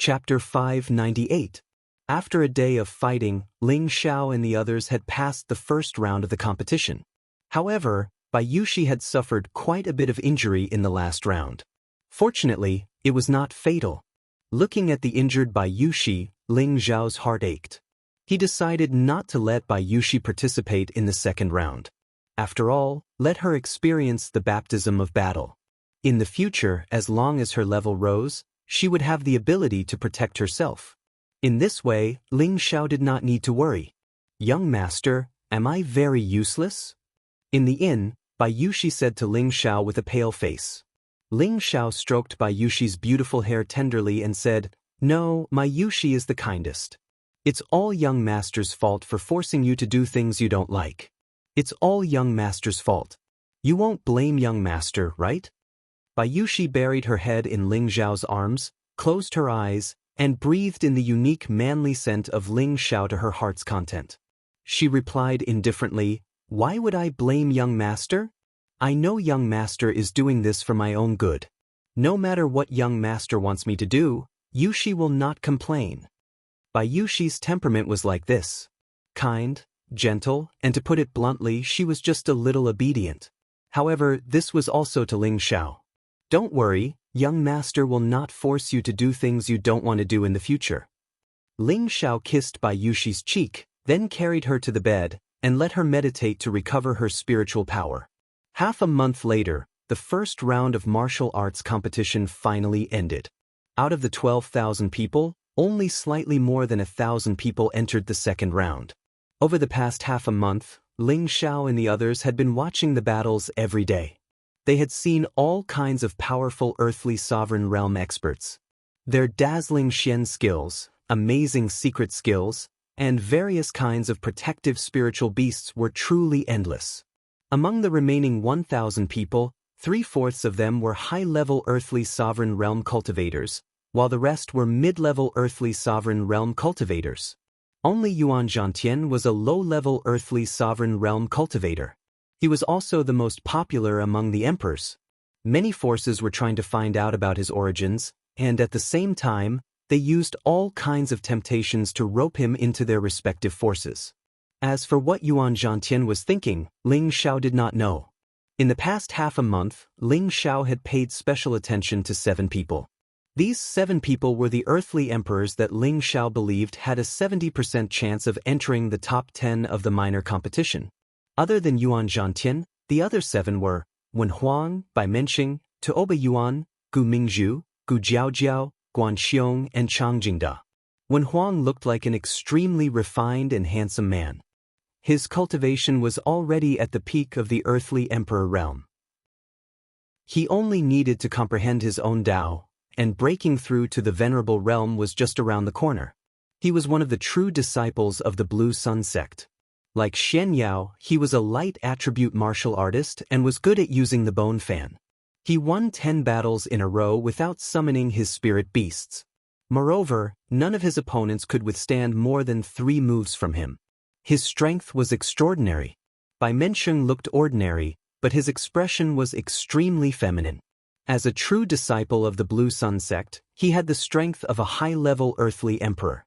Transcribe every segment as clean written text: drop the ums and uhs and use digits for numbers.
Chapter 598. After a day of fighting, Ling Xiao and the others had passed the first round of the competition. However, Bai Yuxi had suffered quite a bit of injury in the last round. Fortunately, it was not fatal. Looking at the injured Bai Yuxi, Ling Xiao's heart ached. He decided not to let Bai Yuxi participate in the second round. After all, let her experience the baptism of battle. In the future, as long as her level rose, she would have the ability to protect herself. In this way, Ling Xiao did not need to worry. "Young master, am I very useless?" In the inn, Bai Yuxi said to Ling Xiao with a pale face. Ling Xiao stroked Bai Yuxi's beautiful hair tenderly and said, "No, my Yuxi is the kindest. It's all young master's fault for forcing you to do things you don't like. It's all young master's fault. You won't blame young master, right?" Bai Yuxi buried her head in Ling Xiao's arms, closed her eyes, and breathed in the unique manly scent of Ling Xiao to her heart's content. She replied indifferently, "Why would I blame young master? I know young master is doing this for my own good. No matter what young master wants me to do, Yuxi will not complain." Bai Yuxi's temperament was like this. Kind, gentle, and to put it bluntly, she was just a little obedient. However, this was also to Ling Xiao. "Don't worry, young master will not force you to do things you don't want to do in the future." Ling Xiao kissed Bai Yuxi's cheek, then carried her to the bed, and let her meditate to recover her spiritual power. Half a month later, the first round of martial arts competition finally ended. Out of the 12,000 people, only slightly more than 1,000 people entered the second round. Over the past half a month, Ling Xiao and the others had been watching the battles every day. They had seen all kinds of powerful earthly sovereign realm experts. Their dazzling Xian skills, amazing secret skills, and various kinds of protective spiritual beasts were truly endless. Among the remaining 1,000 people, 3/4 of them were high-level earthly sovereign realm cultivators, while the rest were mid-level earthly sovereign realm cultivators. Only Yuan Zhantian was a low-level earthly sovereign realm cultivator. He was also the most popular among the emperors. Many forces were trying to find out about his origins, and at the same time, they used all kinds of temptations to rope him into their respective forces. As for what Yuan Zhantian was thinking, Ling Xiao did not know. In the past half a month, Ling Xiao had paid special attention to 7 people. These 7 people were the earthly emperors that Ling Xiao believed had a 70% chance of entering the top 10 of the minor competition. Other than Yuan Zhantian, the other 7 were Wen Huang, Bai Menxing, Tuoba Yuan, Gu Mingzhu, Gu Jiaojiao, Guan Xiong, and Chang Jingda. Wen Huang looked like an extremely refined and handsome man. His cultivation was already at the peak of the earthly emperor realm. He only needed to comprehend his own Tao, and breaking through to the venerable realm was just around the corner. He was one of the true disciples of the Blue Sun sect. Like Shen Yao, he was a light attribute martial artist and was good at using the bone fan. He won 10 battles in a row without summoning his spirit beasts. Moreover, none of his opponents could withstand more than 3 moves from him. His strength was extraordinary. Bai Menxing looked ordinary, but his expression was extremely feminine. As a true disciple of the Blue Sun sect, he had the strength of a high-level earthly emperor.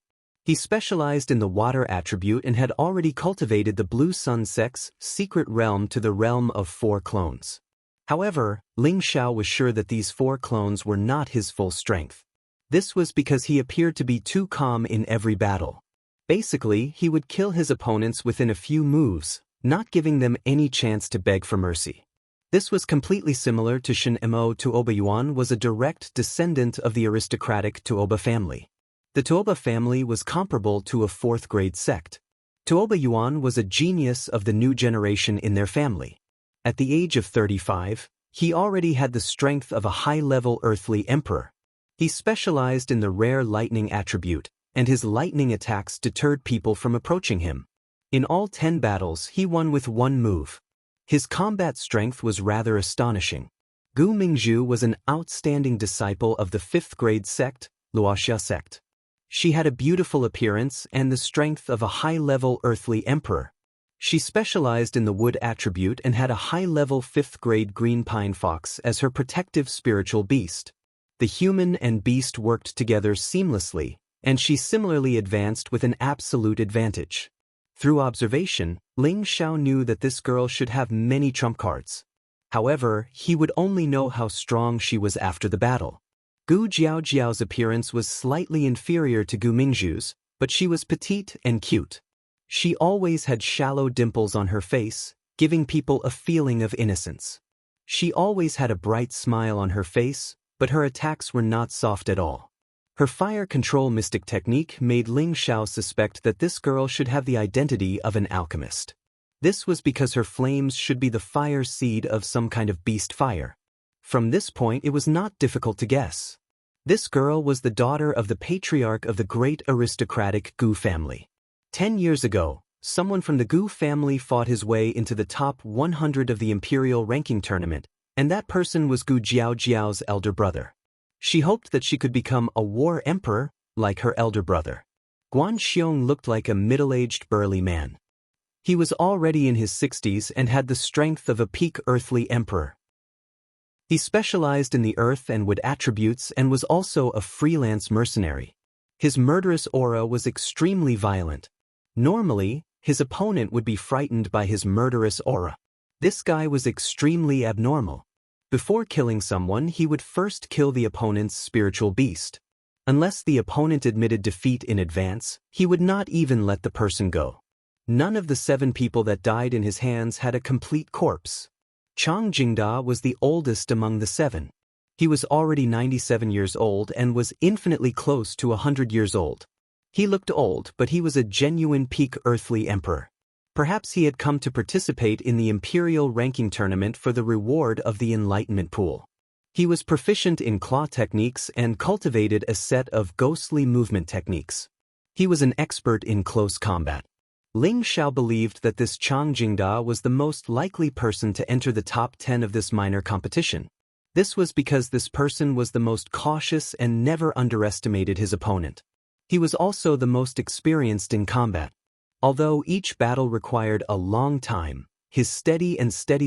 He specialized in the water attribute and had already cultivated the Blue Sun sect's secret realm to the realm of 4 clones. However, Ling Xiao was sure that these 4 clones were not his full strength. This was because he appeared to be too calm in every battle. Basically, he would kill his opponents within a few moves, not giving them any chance to beg for mercy. This was completely similar to Shen Mo. Tuoba Yuan was a direct descendant of the aristocratic Tuoba family. The Tuoba family was comparable to a 4th-grade sect. Tuoba Yuan was a genius of the new generation in their family. At the age of 35, he already had the strength of a high-level earthly emperor. He specialized in the rare lightning attribute, and his lightning attacks deterred people from approaching him. In all 10 battles, he won with 1 move. His combat strength was rather astonishing. Gu Mingzhu was an outstanding disciple of the 5th-grade sect, Wuxia sect. She had a beautiful appearance and the strength of a high-level earthly emperor. She specialized in the wood attribute and had a high-level 5th-grade green pine fox as her protective spiritual beast. The human and beast worked together seamlessly, and she similarly advanced with an absolute advantage. Through observation, Ling Xiao knew that this girl should have many trump cards. However, he would only know how strong she was after the battle. Gu Jiaojiao's appearance was slightly inferior to Gu Mingzhu's, but she was petite and cute. She always had shallow dimples on her face, giving people a feeling of innocence. She always had a bright smile on her face, but her attacks were not soft at all. Her fire control mystic technique made Ling Xiao suspect that this girl should have the identity of an alchemist. This was because her flames should be the fire seed of some kind of beast fire. From this point it was not difficult to guess. This girl was the daughter of the patriarch of the great aristocratic Gu family. 10 years ago, someone from the Gu family fought his way into the top 100 of the imperial ranking tournament, and that person was Gu Jiaojiao's elder brother. She hoped that she could become a war emperor, like her elder brother. Guan Xiong looked like a middle-aged burly man. He was already in his 60s and had the strength of a peak earthly emperor. He specialized in the earth and wood attributes and was also a freelance mercenary. His murderous aura was extremely violent. Normally, his opponent would be frightened by his murderous aura. This guy was extremely abnormal. Before killing someone, he would first kill the opponent's spiritual beast. Unless the opponent admitted defeat in advance, he would not even let the person go. None of the 7 people that died in his hands had a complete corpse. Chang Jingda was the oldest among the 7. He was already 97 years old and was infinitely close to 100 years old. He looked old, but he was a genuine peak earthly emperor. Perhaps he had come to participate in the imperial ranking tournament for the reward of the enlightenment pool. He was proficient in claw techniques and cultivated a set of ghostly movement techniques. He was an expert in close combat. Ling Xiao believed that this Chang Jingda was the most likely person to enter the top 10 of this minor competition. This was because this person was the most cautious and never underestimated his opponent. He was also the most experienced in combat. Although each battle required a long time, his steady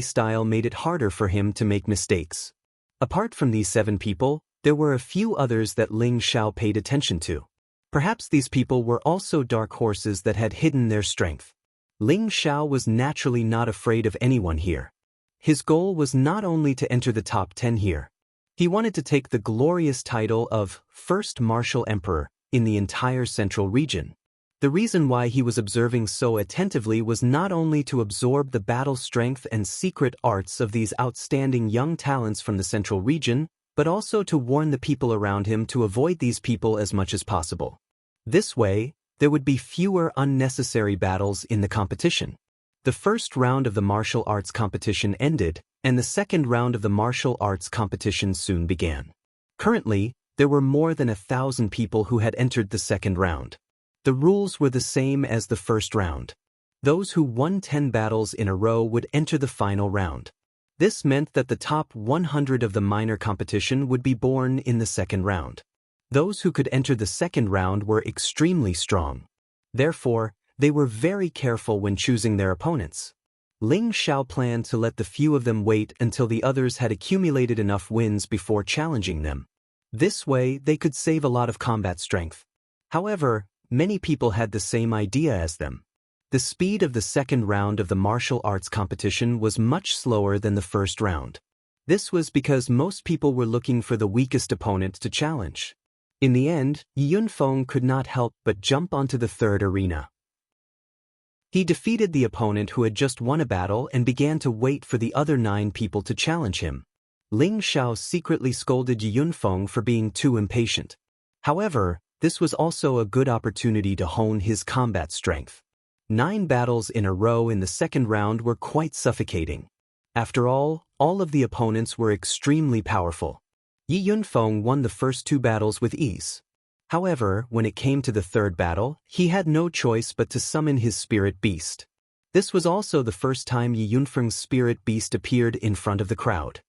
style made it harder for him to make mistakes. Apart from these 7 people, there were a few others that Ling Xiao paid attention to. Perhaps these people were also dark horses that had hidden their strength. Ling Xiao was naturally not afraid of anyone here. His goal was not only to enter the top 10 here. He wanted to take the glorious title of First Martial Emperor in the entire central region. The reason why he was observing so attentively was not only to absorb the battle strength and secret arts of these outstanding young talents from the central region, but also to warn the people around him to avoid these people as much as possible. This way, there would be fewer unnecessary battles in the competition. The first round of the martial arts competition ended, and the second round of the martial arts competition soon began. Currently, there were more than 1,000 people who had entered the second round. The rules were the same as the first round. Those who won 10 battles in a row would enter the final round. This meant that the top 100 of the minor competition would be born in the second round. Those who could enter the second round were extremely strong. Therefore, they were very careful when choosing their opponents. Ling Xiao planned to let the few of them wait until the others had accumulated enough wins before challenging them. This way, they could save a lot of combat strength. However, many people had the same idea as them. The speed of the second round of the martial arts competition was much slower than the first round. This was because most people were looking for the weakest opponent to challenge. In the end, Yunfeng could not help but jump onto the third arena. He defeated the opponent who had just won a battle and began to wait for the other 9 people to challenge him. Ling Xiao secretly scolded Yunfeng for being too impatient. However, this was also a good opportunity to hone his combat strength. 9 battles in a row in the second round were quite suffocating. After all of the opponents were extremely powerful. Yi Yunfeng won the first 2 battles with ease. However, when it came to the third battle, he had no choice but to summon his spirit beast. This was also the first time Yi Yunfeng's spirit beast appeared in front of the crowd.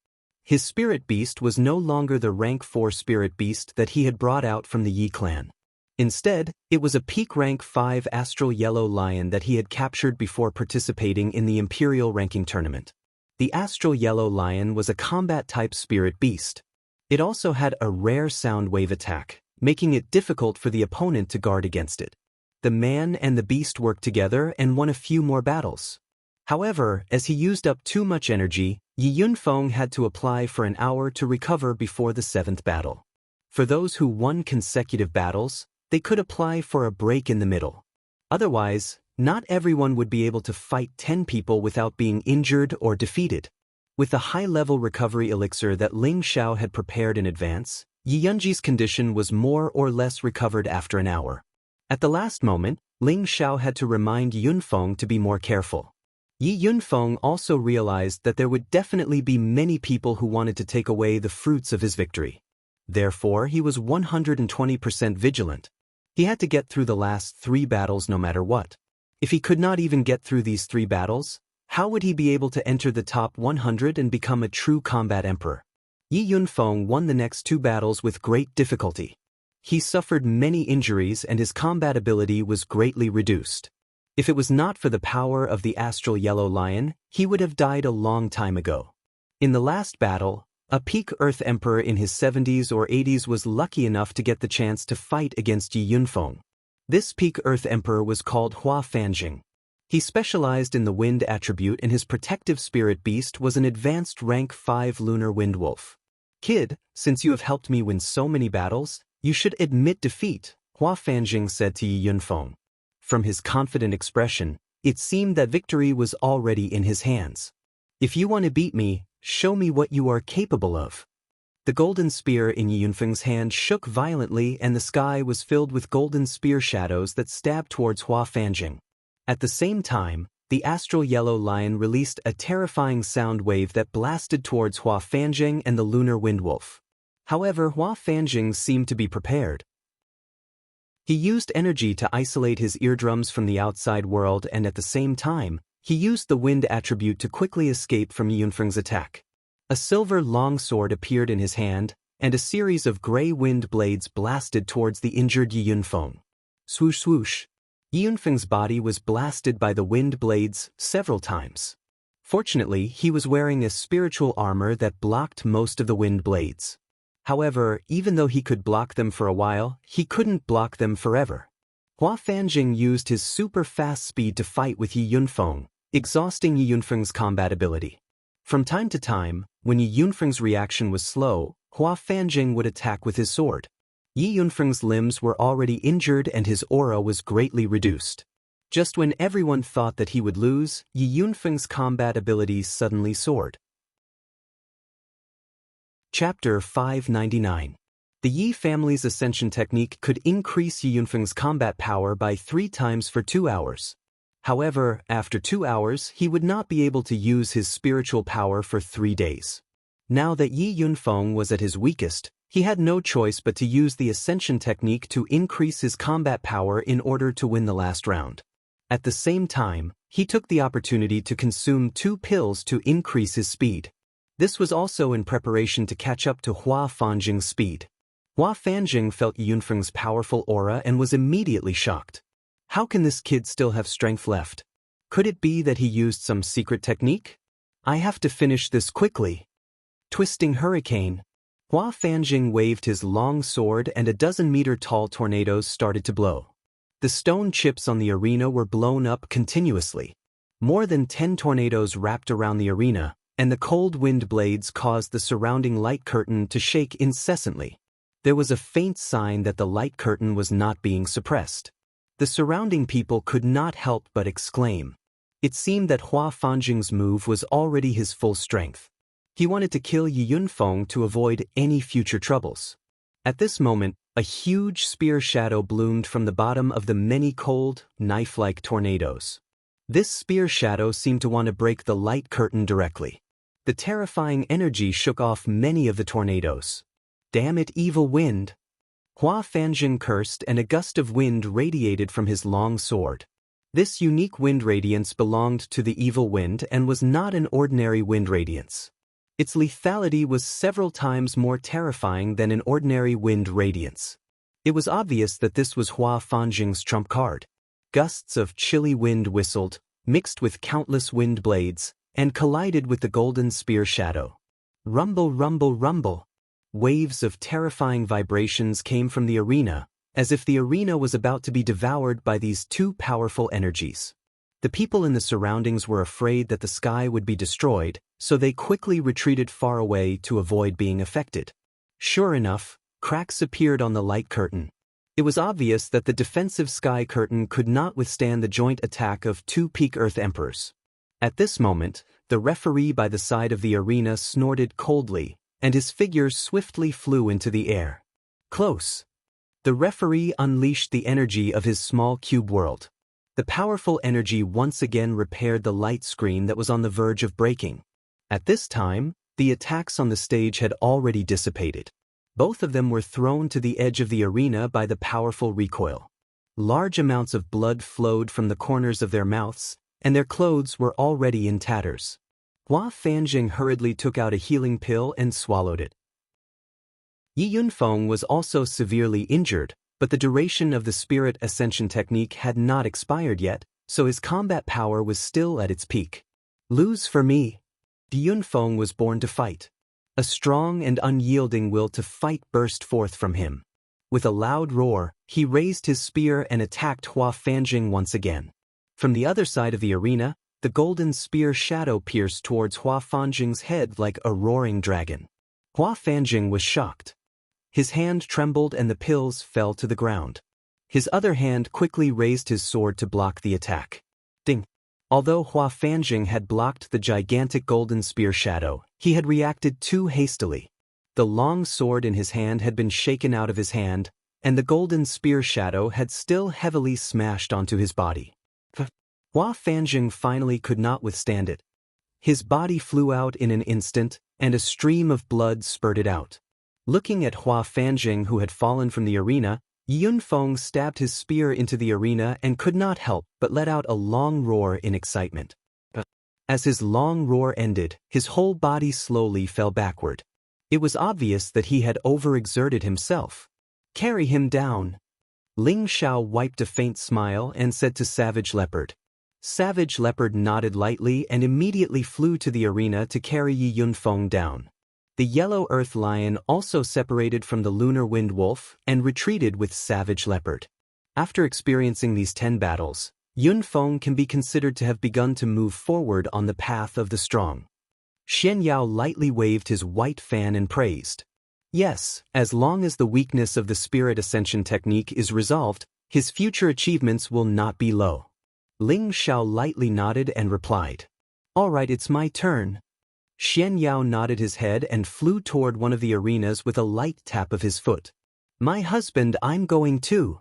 His spirit beast was no longer the rank 4 spirit beast that he had brought out from the Yi clan. Instead, it was a peak rank 5 astral yellow lion that he had captured before participating in the imperial ranking tournament. The astral yellow lion was a combat-type spirit beast. It also had a rare sound wave attack, making it difficult for the opponent to guard against it. The man and the beast worked together and won a few more battles. However, as he used up too much energy, Yi Yunfeng had to apply for an hour to recover before the 7th battle. For those who won consecutive battles, they could apply for a break in the middle. Otherwise, not everyone would be able to fight 10 people without being injured or defeated. With the high-level recovery elixir that Ling Xiao had prepared in advance, Yi Yunji's condition was more or less recovered after an hour. At the last moment, Ling Xiao had to remind Yunfeng to be more careful. Yi Yunfeng also realized that there would definitely be many people who wanted to take away the fruits of his victory. Therefore, he was 120% vigilant. He had to get through the last 3 battles no matter what. If he could not even get through these 3 battles, how would he be able to enter the top 100 and become a true combat emperor? Yi Yunfeng won the next 2 battles with great difficulty. He suffered many injuries and his combat ability was greatly reduced. If it was not for the power of the astral yellow lion, he would have died a long time ago. In the last battle, a peak Earth Emperor in his 70s or 80s was lucky enough to get the chance to fight against Yi Yunfeng. This peak Earth Emperor was called Hua Fanjing. He specialized in the wind attribute and his protective spirit beast was an advanced rank 5 lunar wind wolf. Kid, since you have helped me win so many battles, you should admit defeat, Hua Fanjing said to Yi Yunfeng. From his confident expression, it seemed that victory was already in his hands. If you want to beat me, show me what you are capable of. The golden spear in Yi Yunfeng's hand shook violently and the sky was filled with golden spear shadows that stabbed towards Hua Fanjing. At the same time, the astral yellow lion released a terrifying sound wave that blasted towards Hua Fanjing and the lunar wind wolf. However, Hua Fanjing seemed to be prepared. He used energy to isolate his eardrums from the outside world and at the same time, he used the wind attribute to quickly escape from Yi Yunfeng's attack. A silver longsword appeared in his hand, and a series of gray wind blades blasted towards the injured Yi Yunfeng. Swoosh swoosh. Yi Yunfeng's body was blasted by the wind blades several times. Fortunately, he was wearing a spiritual armor that blocked most of the wind blades. However, even though he could block them for a while, he couldn't block them forever. Hua Fanjing used his super fast speed to fight with Yi Yunfeng, exhausting Yi Yunfeng's combat ability. From time to time, when Yi Yunfeng's reaction was slow, Hua Fanjing would attack with his sword. Yi Yunfeng's limbs were already injured and his aura was greatly reduced. Just when everyone thought that he would lose, Yi Yunfeng's combat abilities suddenly soared. Chapter 599. The Yi family's ascension technique could increase Yi Yunfeng's combat power by 3 times for 2 hours. However, after 2 hours, he would not be able to use his spiritual power for 3 days. Now that Yi Yunfeng was at his weakest, he had no choice but to use the ascension technique to increase his combat power in order to win the last round. At the same time, he took the opportunity to consume 2 pills to increase his speed. This was also in preparation to catch up to Hua Fanjing's speed. Hua Fanjing felt Yi Yunfeng's powerful aura and was immediately shocked. How can this kid still have strength left? Could it be that he used some secret technique? I have to finish this quickly. Twisting hurricane. Hua Fanjing waved his long sword and a 12-meter-tall tornadoes started to blow. The stone chips on the arena were blown up continuously. More than 10 tornadoes wrapped around the arena, and the cold wind blades caused the surrounding light curtain to shake incessantly. There was a faint sign that the light curtain was not being suppressed. The surrounding people could not help but exclaim. It seemed that Hua Fanjing's move was already his full strength. He wanted to kill Yi Yunfeng to avoid any future troubles. At this moment, a huge spear shadow bloomed from the bottom of the many cold, knife-like tornadoes. This spear shadow seemed to want to break the light curtain directly. The terrifying energy shook off many of the tornadoes. Damn it, evil wind! Hua Fanjing cursed and a gust of wind radiated from his long sword. This unique wind radiance belonged to the evil wind and was not an ordinary wind radiance. Its lethality was several times more terrifying than an ordinary wind radiance. It was obvious that this was Hua Fanjing's trump card. Gusts of chilly wind whistled, mixed with countless wind blades, and collided with the golden spear shadow. Rumble, rumble, rumble. Waves of terrifying vibrations came from the arena, as if the arena was about to be devoured by these two powerful energies. The people in the surroundings were afraid that the sky would be destroyed, so they quickly retreated far away to avoid being affected. Sure enough, cracks appeared on the light curtain. It was obvious that the defensive sky curtain could not withstand the joint attack of two peak Earth Emperors. At this moment, the referee by the side of the arena snorted coldly, and his figure swiftly flew into the air. Close. The referee unleashed the energy of his small cube world. The powerful energy once again repaired the light screen that was on the verge of breaking. At this time, the attacks on the stage had already dissipated. Both of them were thrown to the edge of the arena by the powerful recoil. Large amounts of blood flowed from the corners of their mouths, and their clothes were already in tatters. Hua Fanjing hurriedly took out a healing pill and swallowed it. Yi Yunfeng was also severely injured, but the duration of the spirit ascension technique had not expired yet, so his combat power was still at its peak. Lose for me. Yi Yunfeng was born to fight. A strong and unyielding will to fight burst forth from him. With a loud roar, he raised his spear and attacked Hua Fanjing once again. From the other side of the arena, the golden spear shadow pierced towards Hua Fanjing's head like a roaring dragon. Hua Fanjing was shocked. His hand trembled and the pills fell to the ground. His other hand quickly raised his sword to block the attack. Ding! Although Hua Fanjing had blocked the gigantic golden spear shadow, he had reacted too hastily. The long sword in his hand had been shaken out of his hand, and the golden spear shadow had still heavily smashed onto his body. Hua Fanjing finally could not withstand it. His body flew out in an instant, and a stream of blood spurted out. Looking at Hua Fanjing, who had fallen from the arena, Yi Yunfeng stabbed his spear into the arena and could not help but let out a long roar in excitement. As his long roar ended, his whole body slowly fell backward. It was obvious that he had overexerted himself. Carry him down. Ling Xiao wiped a faint smile and said to Savage Leopard. Savage Leopard nodded lightly and immediately flew to the arena to carry Yi Yunfeng down. The Yellow Earth Lion also separated from the Lunar Wind Wolf and retreated with Savage Leopard. After experiencing these 10 battles, Yunfeng can be considered to have begun to move forward on the path of the strong. Xian Yao lightly waved his white fan and praised. Yes, as long as the weakness of the Spirit Ascension technique is resolved, his future achievements will not be low. Ling Xiao lightly nodded and replied. All right, it's my turn. Xian Yao nodded his head and flew toward one of the arenas with a light tap of his foot. My husband, I'm going too.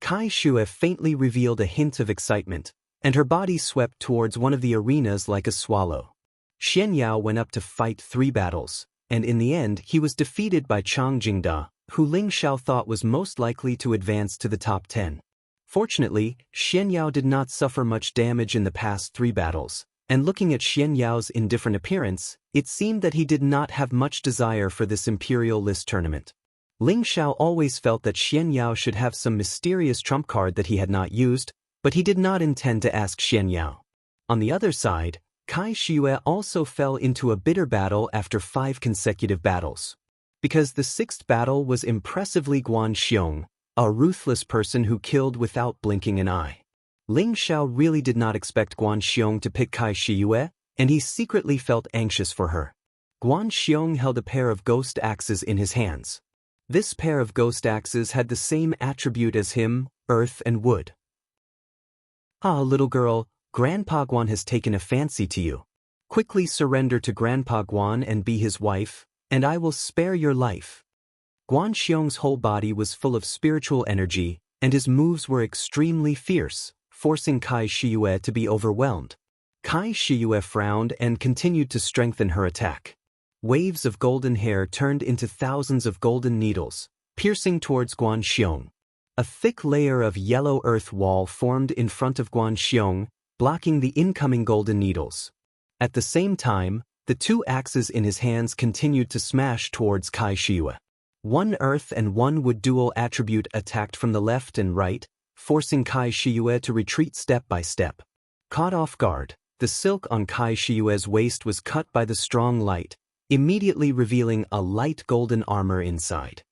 Kai Shue faintly revealed a hint of excitement, and her body swept towards one of the arenas like a swallow. Xian Yao went up to fight 3 battles, and in the end he was defeated by Chang Jingda, who Ling Xiao thought was most likely to advance to the top 10. Fortunately, Xian Yao did not suffer much damage in the past 3 battles, and looking at Xian Yao's indifferent appearance, it seemed that he did not have much desire for this Imperial List tournament. Ling Xiao always felt that Xian Yao should have some mysterious trump card that he had not used, but he did not intend to ask Xian Yao. On the other side, Kai Shue also fell into a bitter battle after 5 consecutive battles. Because the 6th battle was impressively Guan Xiong, a ruthless person who killed without blinking an eye. Ling Xiao really did not expect Guan Xiong to pick Kai Shue, and he secretly felt anxious for her. Guan Xiong held a pair of ghost axes in his hands. This pair of ghost axes had the same attribute as him, earth and wood. Ah, little girl, Grandpa Guan has taken a fancy to you. Quickly surrender to Grandpa Guan and be his wife, and I will spare your life. Guan Xiong's whole body was full of spiritual energy, and his moves were extremely fierce, forcing Kai Shue to be overwhelmed. Kai Shue frowned and continued to strengthen her attack. Waves of golden hair turned into thousands of golden needles, piercing towards Guan Xiong. A thick layer of yellow earth wall formed in front of Guan Xiong, blocking the incoming golden needles. At the same time, the 2 axes in his hands continued to smash towards Kai Shue. 1 earth and 1 wood dual attribute attacked from the left and right, forcing Kai Shue to retreat step by step. Caught off guard, the silk on Kai Shue's waist was cut by the strong light, immediately revealing a light golden armor inside.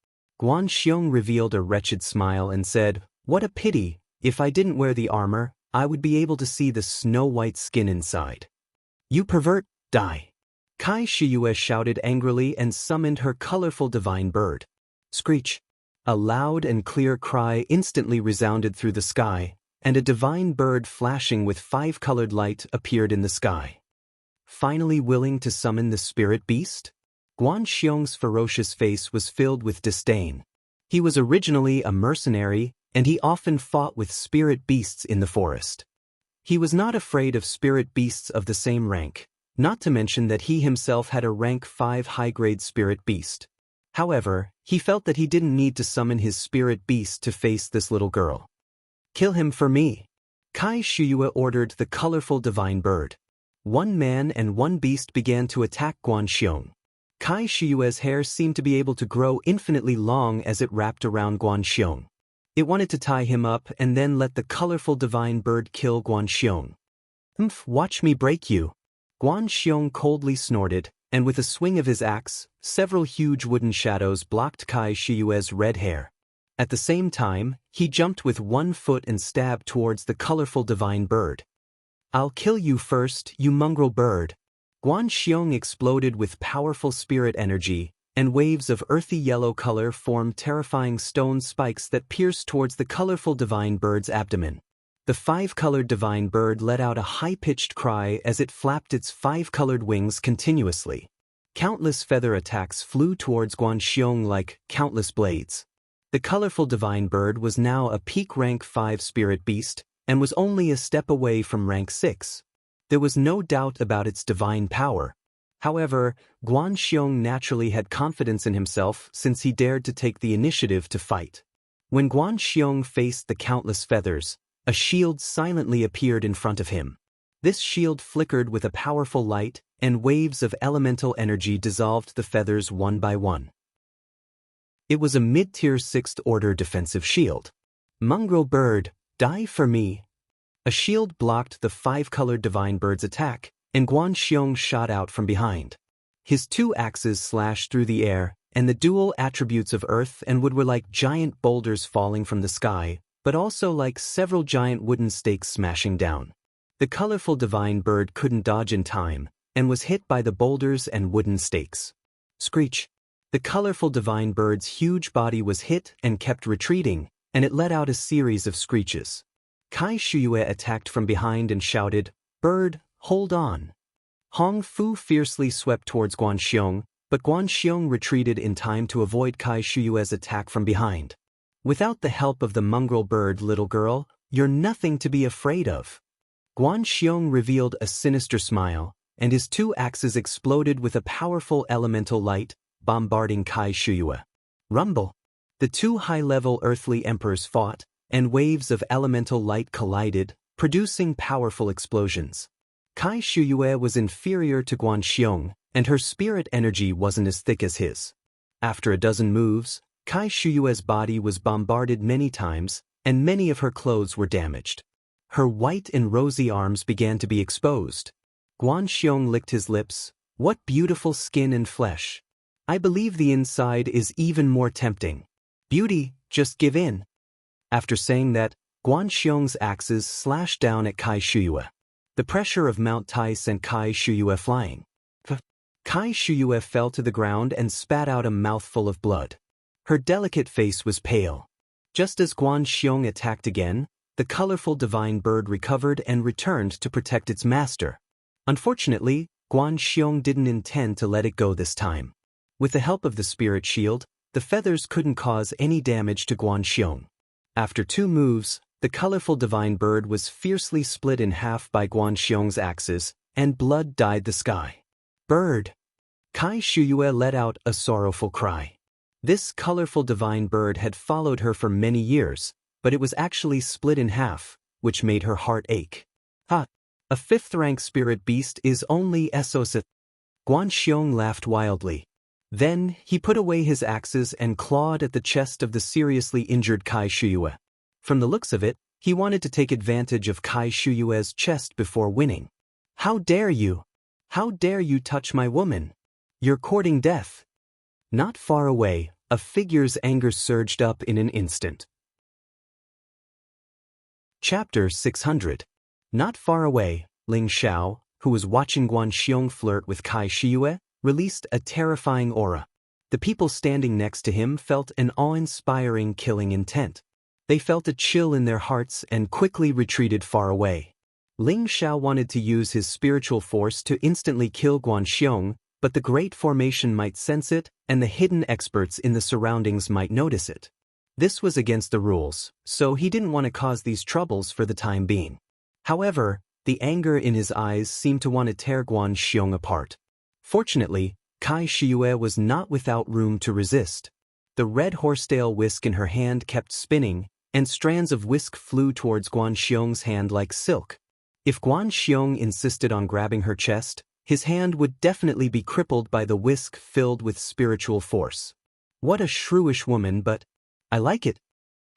Guan Xiong revealed a wretched smile and said, "What a pity, if I didn't wear the armor, I would be able to see the snow-white skin inside." "You pervert, die!" Kai Shiyue shouted angrily and summoned her colorful divine bird. Screech! A loud and clear cry instantly resounded through the sky, and a divine bird flashing with 5-colored light appeared in the sky. Finally willing to summon the spirit beast? Guan Xiong's ferocious face was filled with disdain. He was originally a mercenary, and he often fought with spirit beasts in the forest. He was not afraid of spirit beasts of the same rank, not to mention that he himself had a rank 5 high-grade spirit beast. However, he felt that he didn't need to summon his spirit beast to face this little girl. "Kill him for me!" Kai Shiyue ordered the colorful divine bird. One man and one beast began to attack Guan Xiong. Kai Shiyue's hair seemed to be able to grow infinitely long as it wrapped around Guan Xiong. It wanted to tie him up and then let the colorful divine bird kill Guan Xiong. Watch me break you!" Guan Xiong coldly snorted, and with a swing of his axe, several huge wooden shadows blocked Kai Shiyue's red hair. At the same time, he jumped with one foot and stabbed towards the colorful divine bird. "I'll kill you first, you mongrel bird!" Guan Xiong exploded with powerful spirit energy, and waves of earthy yellow color formed terrifying stone spikes that pierced towards the colorful divine bird's abdomen. The 5-colored divine bird let out a high-pitched cry as it flapped its 5-colored wings continuously. Countless feather attacks flew towards Guan Xiong like countless blades. The colorful divine bird was now a peak rank 5 spirit beast, and was only a step away from rank 6. There was no doubt about its divine power. However, Guan Xiong naturally had confidence in himself since he dared to take the initiative to fight. When Guan Xiong faced the countless feathers, a shield silently appeared in front of him. This shield flickered with a powerful light, and waves of elemental energy dissolved the feathers one by one. It was a mid-tier 6th-order defensive shield. "Mongrel bird, die for me!" A shield blocked the 5-colored divine bird's attack, and Guan Xiong shot out from behind. His 2 axes slashed through the air, and the dual attributes of earth and wood were like giant boulders falling from the sky, but also like several giant wooden stakes smashing down. The colorful divine bird couldn't dodge in time, and was hit by the boulders and wooden stakes. Screech! The colorful divine bird's huge body was hit and kept retreating, and it let out a series of screeches. Kai Shiyue attacked from behind and shouted, "Bird, hold on!" Hong Fu fiercely swept towards Guan Xiong, but Guan Xiong retreated in time to avoid Kai Shiyue's attack from behind. "Without the help of the mongrel bird, little girl, you're nothing to be afraid of." Guan Xiong revealed a sinister smile, and his 2 axes exploded with a powerful elemental light, bombarding Kai Shiyue. Rumble! The 2 high-level earthly emperors fought, and waves of elemental light collided, producing powerful explosions. Kai Shiyue was inferior to Guan Xiong, and her spirit energy wasn't as thick as his. After a dozen moves, Kai Shiyue's body was bombarded many times, and many of her clothes were damaged. Her white and rosy arms began to be exposed. Guan Xiong licked his lips. "What beautiful skin and flesh! I believe the inside is even more tempting. Beauty, just give in." After saying that, Guan Xiong's axes slashed down at Kai Shiyue. The pressure of Mount Tai sent Kai Shiyue flying. Kai Shiyue fell to the ground and spat out a mouthful of blood. Her delicate face was pale. Just as Guan Xiong attacked again, the colorful divine bird recovered and returned to protect its master. Unfortunately, Guan Xiong didn't intend to let it go this time. With the help of the spirit shield, the feathers couldn't cause any damage to Guan Xiong. After 2 moves, the colorful divine bird was fiercely split in half by Guan Xiong's axes, and blood dyed the sky. "Bird!" Kai Shiyue let out a sorrowful cry. This colorful divine bird had followed her for many years, but it was actually split in half, which made her heart ache. "Ha! A 5th-rank spirit beast is only SOS." Guan Xiong laughed wildly. Then, he put away his axes and clawed at the chest of the seriously injured Kai Shiyue. From the looks of it, he wanted to take advantage of Kai Shiyue's chest before winning. "How dare you! How dare you touch my woman?" You're courting death. Not far away, a figure's anger surged up in an instant. Chapter 600. Not far away, Ling Xiao, who was watching Guan Xiong flirt with Kai Shiyue, released a terrifying aura. The people standing next to him felt an awe-inspiring killing intent. They felt a chill in their hearts and quickly retreated far away. Ling Xiao wanted to use his spiritual force to instantly kill Guan Xiong, but the Great Formation might sense it, and the hidden experts in the surroundings might notice it. This was against the rules, so he didn't want to cause these troubles for the time being. However, the anger in his eyes seemed to want to tear Guan Xiong apart. Fortunately, Kai Shiyue was not without room to resist. The red horsetail whisk in her hand kept spinning, and strands of whisk flew towards Guan Xiong's hand like silk. If Guan Xiong insisted on grabbing her chest, his hand would definitely be crippled by the whisk filled with spiritual force. What a shrewish woman, but I like it.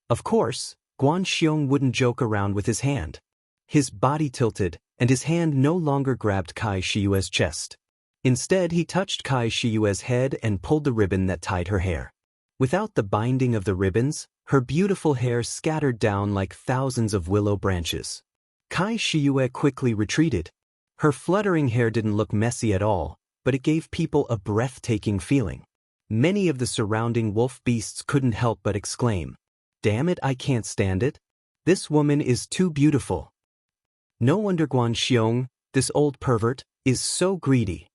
Of course, Guan Xiong wouldn't joke around with his hand. His body tilted, and his hand no longer grabbed Kai Shiyue's chest. Instead, he touched Kai Shiyue's head and pulled the ribbon that tied her hair. Without the binding of the ribbons, her beautiful hair scattered down like thousands of willow branches. Kai Shiyue quickly retreated. Her fluttering hair didn't look messy at all, but it gave people a breathtaking feeling. Many of the surrounding wolf beasts couldn't help but exclaim, "Damn it, I can't stand it. This woman is too beautiful." No wonder Guan Xiong, this old pervert, is so greedy.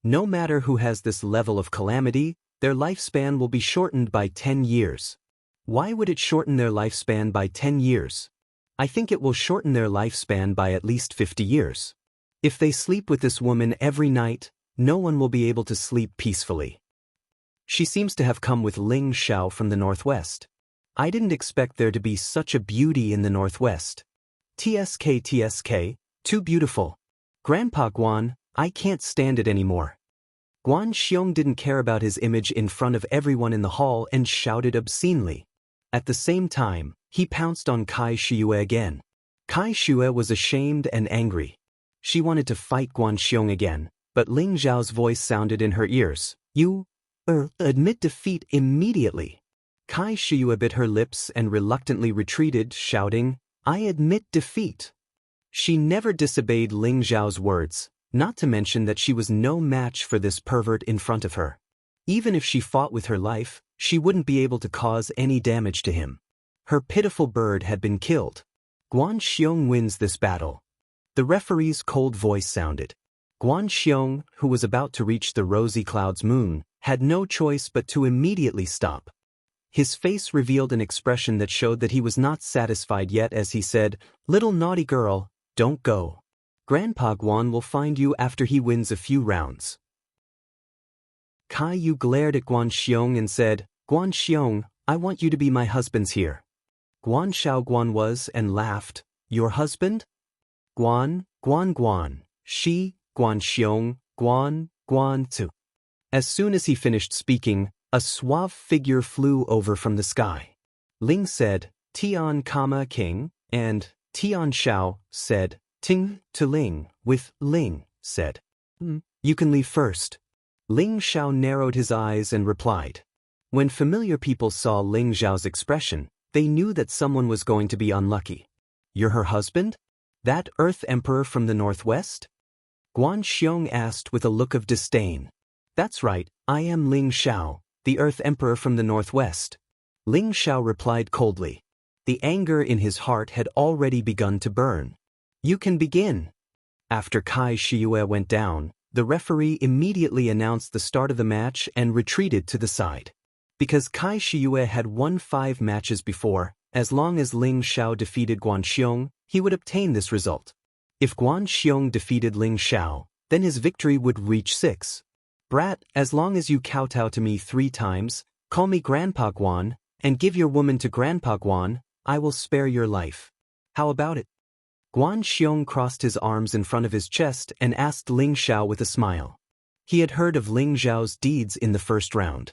No matter who has this level of calamity, their lifespan will be shortened by 10 years. Why would it shorten their lifespan by 10 years? I think it will shorten their lifespan by at least 50 years. If they sleep with this woman every night, no one will be able to sleep peacefully. She seems to have come with Ling Xiao from the northwest. I didn't expect there to be such a beauty in the northwest. TSK, too beautiful. Grandpa Guan, I can't stand it anymore. Guan Xiong didn't care about his image in front of everyone in the hall and shouted obscenely. At the same time, he pounced on Kai Shiyue again. Kai Shiyue was ashamed and angry. She wanted to fight Guan Xiong again, but Ling Xiao's voice sounded in her ears. You admit defeat immediately. Kai Shiyue bit her lips and reluctantly retreated, shouting, I admit defeat. She never disobeyed Ling Xiao's words, not to mention that she was no match for this pervert in front of her. Even if she fought with her life, she wouldn't be able to cause any damage to him. Her pitiful bird had been killed. Guan Xiong wins this battle. The referee's cold voice sounded. Guan Xiong, who was about to reach the rosy cloud's moon, had no choice but to immediately stop. His face revealed an expression that showed that he was not satisfied yet as he said, Little naughty girl, don't go. Grandpa Guan will find you after he wins a few rounds. Kai Yu glared at Guan Xiong and said, Guan Xiong, I want you to be my husband's here. Guan Xiaoguan was and laughed, Your husband? Guan, she, Guan Xiong, Guan Tu. As soon as he finished speaking, a suave figure flew over from the sky. Ling said, Tian, King, and Tian Xiao said, Ting to Ling, with Ling said, You can leave first. Ling Xiao narrowed his eyes and replied. When familiar people saw Ling Xiao's expression, they knew that someone was going to be unlucky. You're her husband? That Earth Emperor from the Northwest? Guan Xiong asked with a look of disdain. That's right, I am Ling Xiao, the Earth Emperor from the Northwest. Ling Xiao replied coldly. The anger in his heart had already begun to burn. You can begin. After Kai Shiyue went down, the referee immediately announced the start of the match and retreated to the side. Because Kai Shiyue had won 5 matches before, as long as Ling Xiao defeated Guan Xiong, he would obtain this result. If Guan Xiong defeated Ling Xiao, then his victory would reach 6. Brat, as long as you kowtow to me 3 times, call me Grandpa Guan, and give your woman to Grandpa Guan, I will spare your life. How about it? Guan Xiong crossed his arms in front of his chest and asked Ling Xiao with a smile. He had heard of Ling Xiao's deeds in the first round.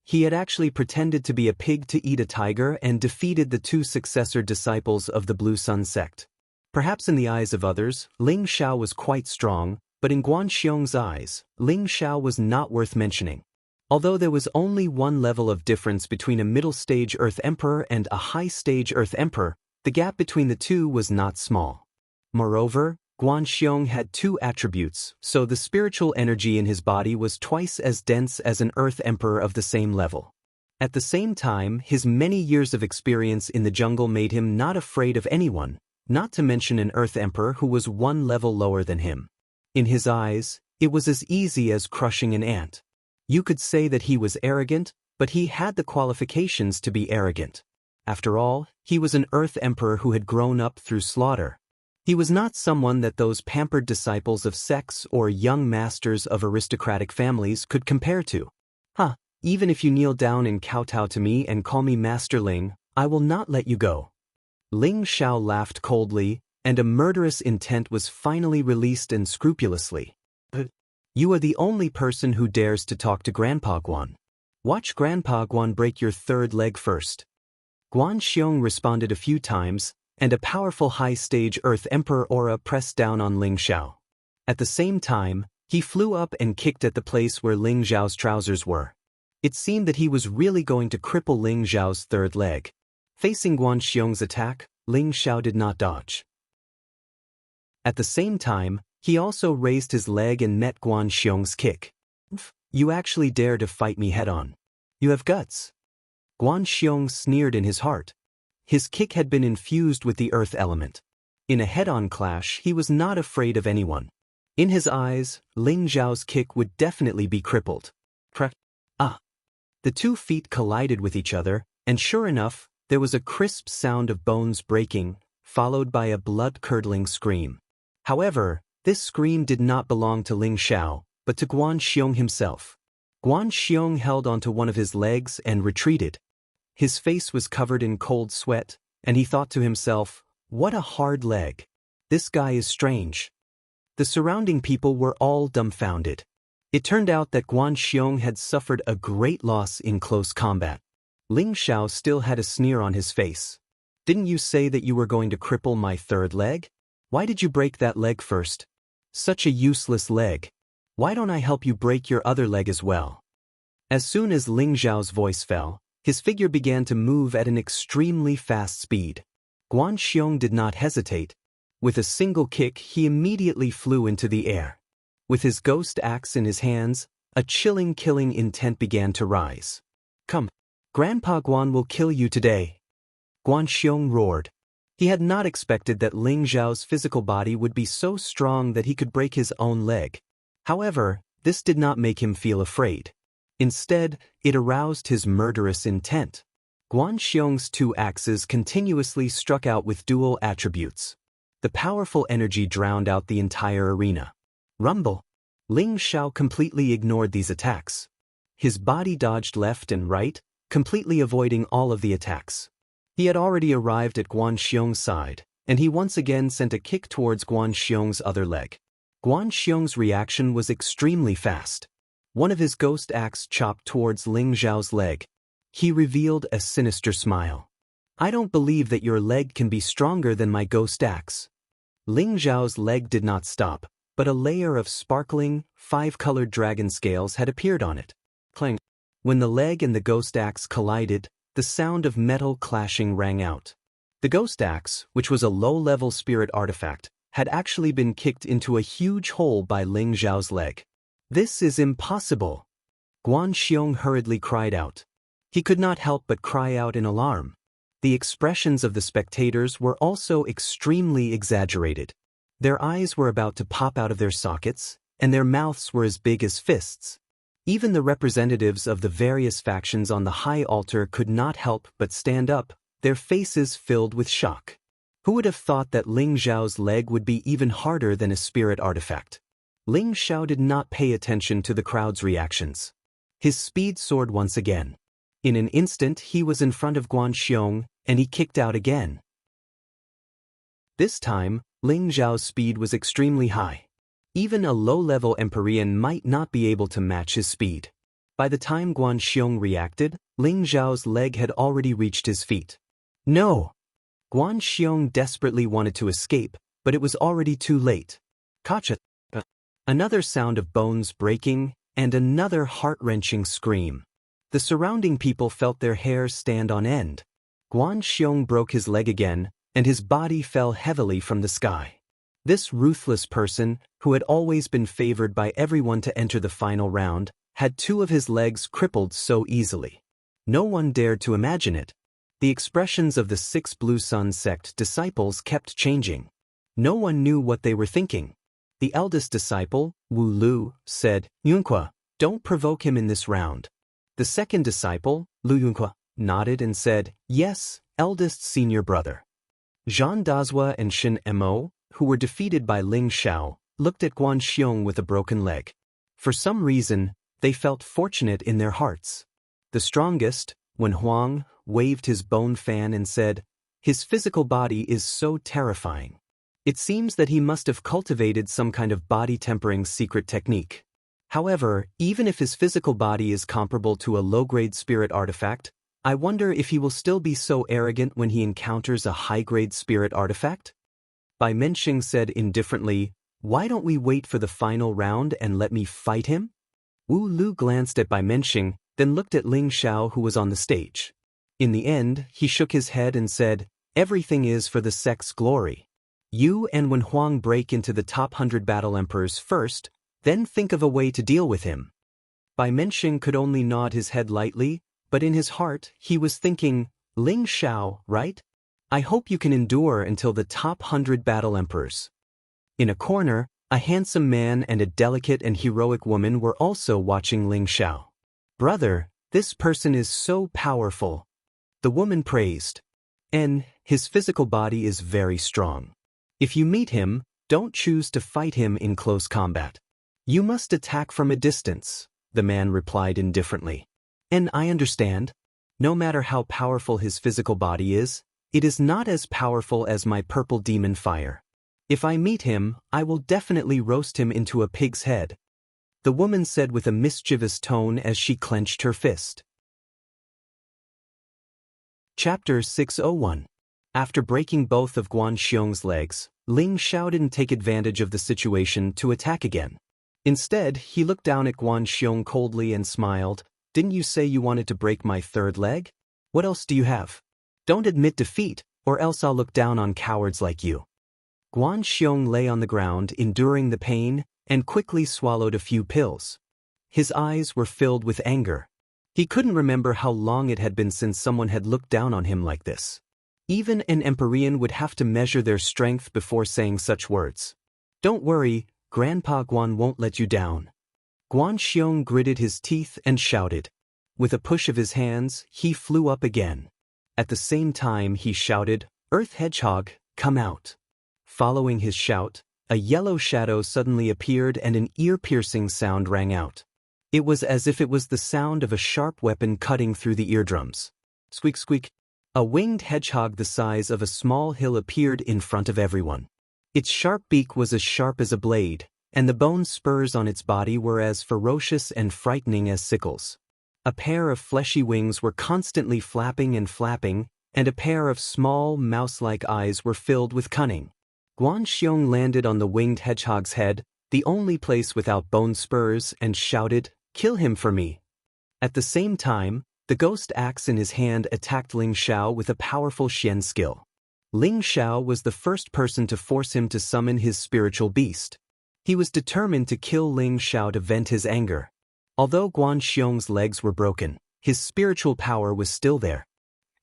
He had actually pretended to be a pig to eat a tiger and defeated the 2 successor disciples of the Blue Sun sect. Perhaps in the eyes of others, Ling Xiao was quite strong, but in Guan Xiong's eyes, Ling Xiao was not worth mentioning. Although there was only one level of difference between a middle-stage Earth Emperor and a high-stage Earth Emperor, the gap between the two was not small. Moreover, Guan Xiong had two attributes, so the spiritual energy in his body was twice as dense as an Earth Emperor of the same level. At the same time, his many years of experience in the jungle made him not afraid of anyone, not to mention an Earth Emperor who was one level lower than him. In his eyes, it was as easy as crushing an ant. You could say that he was arrogant, but he had the qualifications to be arrogant. After all, he was an Earth Emperor who had grown up through slaughter. He was not someone that those pampered disciples of sects or young masters of aristocratic families could compare to. Even if you kneel down and kowtow to me and call me Master Ling, I will not let you go. Ling Xiao laughed coldly, and a murderous intent was finally released unscrupulously. You are the only person who dares to talk to Grandpa Guan. Watch Grandpa Guan break your third leg first. Guan Xiong responded a few times, and a powerful high-stage Earth Emperor aura pressed down on Ling Xiao. At the same time, he flew up and kicked at the place where Ling Xiao's trousers were. It seemed that he was really going to cripple Ling Xiao's third leg. Facing Guan Xiong's attack, Ling Xiao did not dodge. At the same time, he also raised his leg and met Guan Xiong's kick. You actually dare to fight me head-on. You have guts. Guan Xiong sneered in his heart. His kick had been infused with the earth element. In a head-on clash, he was not afraid of anyone. In his eyes, Ling Xiao's kick would definitely be crippled. The 2 feet collided with each other, and sure enough, there was a crisp sound of bones breaking, followed by a blood-curdling scream. However, this scream did not belong to Ling Xiao, but to Guan Xiong himself. Guan Xiong held onto one of his legs and retreated. His face was covered in cold sweat, and he thought to himself, what a hard leg. This guy is strange. The surrounding people were all dumbfounded. It turned out that Guan Xiong had suffered a great loss in close combat. Ling Xiao still had a sneer on his face. Didn't you say that you were going to cripple my third leg? Why did you break that leg first? Such a useless leg. Why don't I help you break your other leg as well? As soon as Ling Xiao's voice fell, his figure began to move at an extremely fast speed. Guan Xiong did not hesitate. With a single kick, he immediately flew into the air. With his ghost axe in his hands, a chilling killing intent began to rise. Come, Grandpa Guan will kill you today. Guan Xiong roared. He had not expected that Ling Xiao's physical body would be so strong that he could break his own leg. However, this did not make him feel afraid. Instead, it aroused his murderous intent. Guan Xiong's 2 axes continuously struck out with dual attributes. The powerful energy drowned out the entire arena. Rumble. Ling Xiao completely ignored these attacks. His body dodged left and right, completely avoiding all of the attacks. He had already arrived at Guan Xiong's side, and he once again sent a kick towards Guan Xiong's other leg. Guan Xiong's reaction was extremely fast. One of his ghost axe chopped towards Ling Xiao's leg. He revealed a sinister smile. I don't believe that your leg can be stronger than my ghost axe. Ling Xiao's leg did not stop, but a layer of sparkling, 5-colored dragon scales had appeared on it. Clang. When the leg and the ghost axe collided, the sound of metal clashing rang out. The ghost axe, which was a low-level spirit artifact, had actually been kicked into a huge hole by Ling Xiao's leg. This is impossible! Guan Xiong hurriedly cried out. He could not help but cry out in alarm. The expressions of the spectators were also extremely exaggerated. Their eyes were about to pop out of their sockets, and their mouths were as big as fists. Even the representatives of the various factions on the high altar could not help but stand up, their faces filled with shock. Who would have thought that Ling Xiao's leg would be even harder than a spirit artifact? Ling Xiao did not pay attention to the crowd's reactions. His speed soared once again. In an instant he was in front of Guan Xiong, and he kicked out again. This time, Ling Xiao's speed was extremely high. Even a low-level Empyrean might not be able to match his speed. By the time Guan Xiong reacted, Ling Xiao's leg had already reached his feet. No! Guan Xiong desperately wanted to escape, but it was already too late. Gotcha! Another sound of bones breaking, and another heart-wrenching scream. The surrounding people felt their hair stand on end. Guan Xiong broke his leg again, and his body fell heavily from the sky. This ruthless person, who had always been favored by everyone to enter the final round, had 2 of his legs crippled so easily. No one dared to imagine it. The expressions of the 6 Blue Sun sect disciples kept changing. No one knew what they were thinking. The eldest disciple, Wu Lu, said, "Yunque, don't provoke him in this round." The second disciple, Lu Yunque, nodded and said, "Yes, eldest senior brother." Zhang Dazhua and Shen Mo, who were defeated by Ling Xiao, looked at Guan Xiong with a broken leg. For some reason, they felt fortunate in their hearts. The strongest, Wen Huang, waved his bone fan and said, "His physical body is so terrifying. It seems that he must have cultivated some kind of body-tempering secret technique. However, even if his physical body is comparable to a low-grade spirit artifact, I wonder if he will still be so arrogant when he encounters a high-grade spirit artifact?" Bai Menxing said indifferently, "Why don't we wait for the final round and let me fight him?" Wu Lu glanced at Bai Menxing, then looked at Ling Xiao who was on the stage. In the end, he shook his head and said, "Everything is for the sect's glory. You and Wen Huang break into the top 100 battle emperors first, then think of a way to deal with him." Bai Menxing could only nod his head lightly, but in his heart, he was thinking, "Ling Xiao, right? I hope you can endure until the top 100 battle emperors." In a corner, a handsome man and a delicate and heroic woman were also watching Ling Xiao. "Brother, this person is so powerful," the woman praised. "And his physical body is very strong. If you meet him, don't choose to fight him in close combat. You must attack from a distance," the man replied indifferently. "And I understand. No matter how powerful his physical body is, it is not as powerful as my purple demon fire. If I meet him, I will definitely roast him into a pig's head," the woman said with a mischievous tone as she clenched her fist. Chapter 601. After breaking both of Guan Xiong's legs, Ling Xiao didn't take advantage of the situation to attack again. Instead, he looked down at Guan Xiong coldly and smiled. "Didn't you say you wanted to break my 3rd leg? What else do you have? Don't admit defeat, or else I'll look down on cowards like you." Guan Xiong lay on the ground enduring the pain, and quickly swallowed a few pills. His eyes were filled with anger. He couldn't remember how long it had been since someone had looked down on him like this. Even an Empyrean would have to measure their strength before saying such words. "Don't worry, Grandpa Guan won't let you down." Guan Xiong gritted his teeth and shouted. With a push of his hands, he flew up again. At the same time he shouted, "Earth Hedgehog, come out." Following his shout, a yellow shadow suddenly appeared and an ear-piercing sound rang out. It was as if it was the sound of a sharp weapon cutting through the eardrums. Squeak squeak. A winged hedgehog the size of a small hill appeared in front of everyone. Its sharp beak was as sharp as a blade, and the bone spurs on its body were as ferocious and frightening as sickles. A pair of fleshy wings were constantly flapping and flapping, and a pair of small, mouse-like eyes were filled with cunning. Guan Xiong landed on the winged hedgehog's head, the only place without bone spurs, and shouted, "Kill him for me." At the same time, the ghost axe in his hand attacked Ling Xiao with a powerful Xian skill. Ling Xiao was the first person to force him to summon his spiritual beast. He was determined to kill Ling Xiao to vent his anger. Although Guan Xiong's legs were broken, his spiritual power was still there.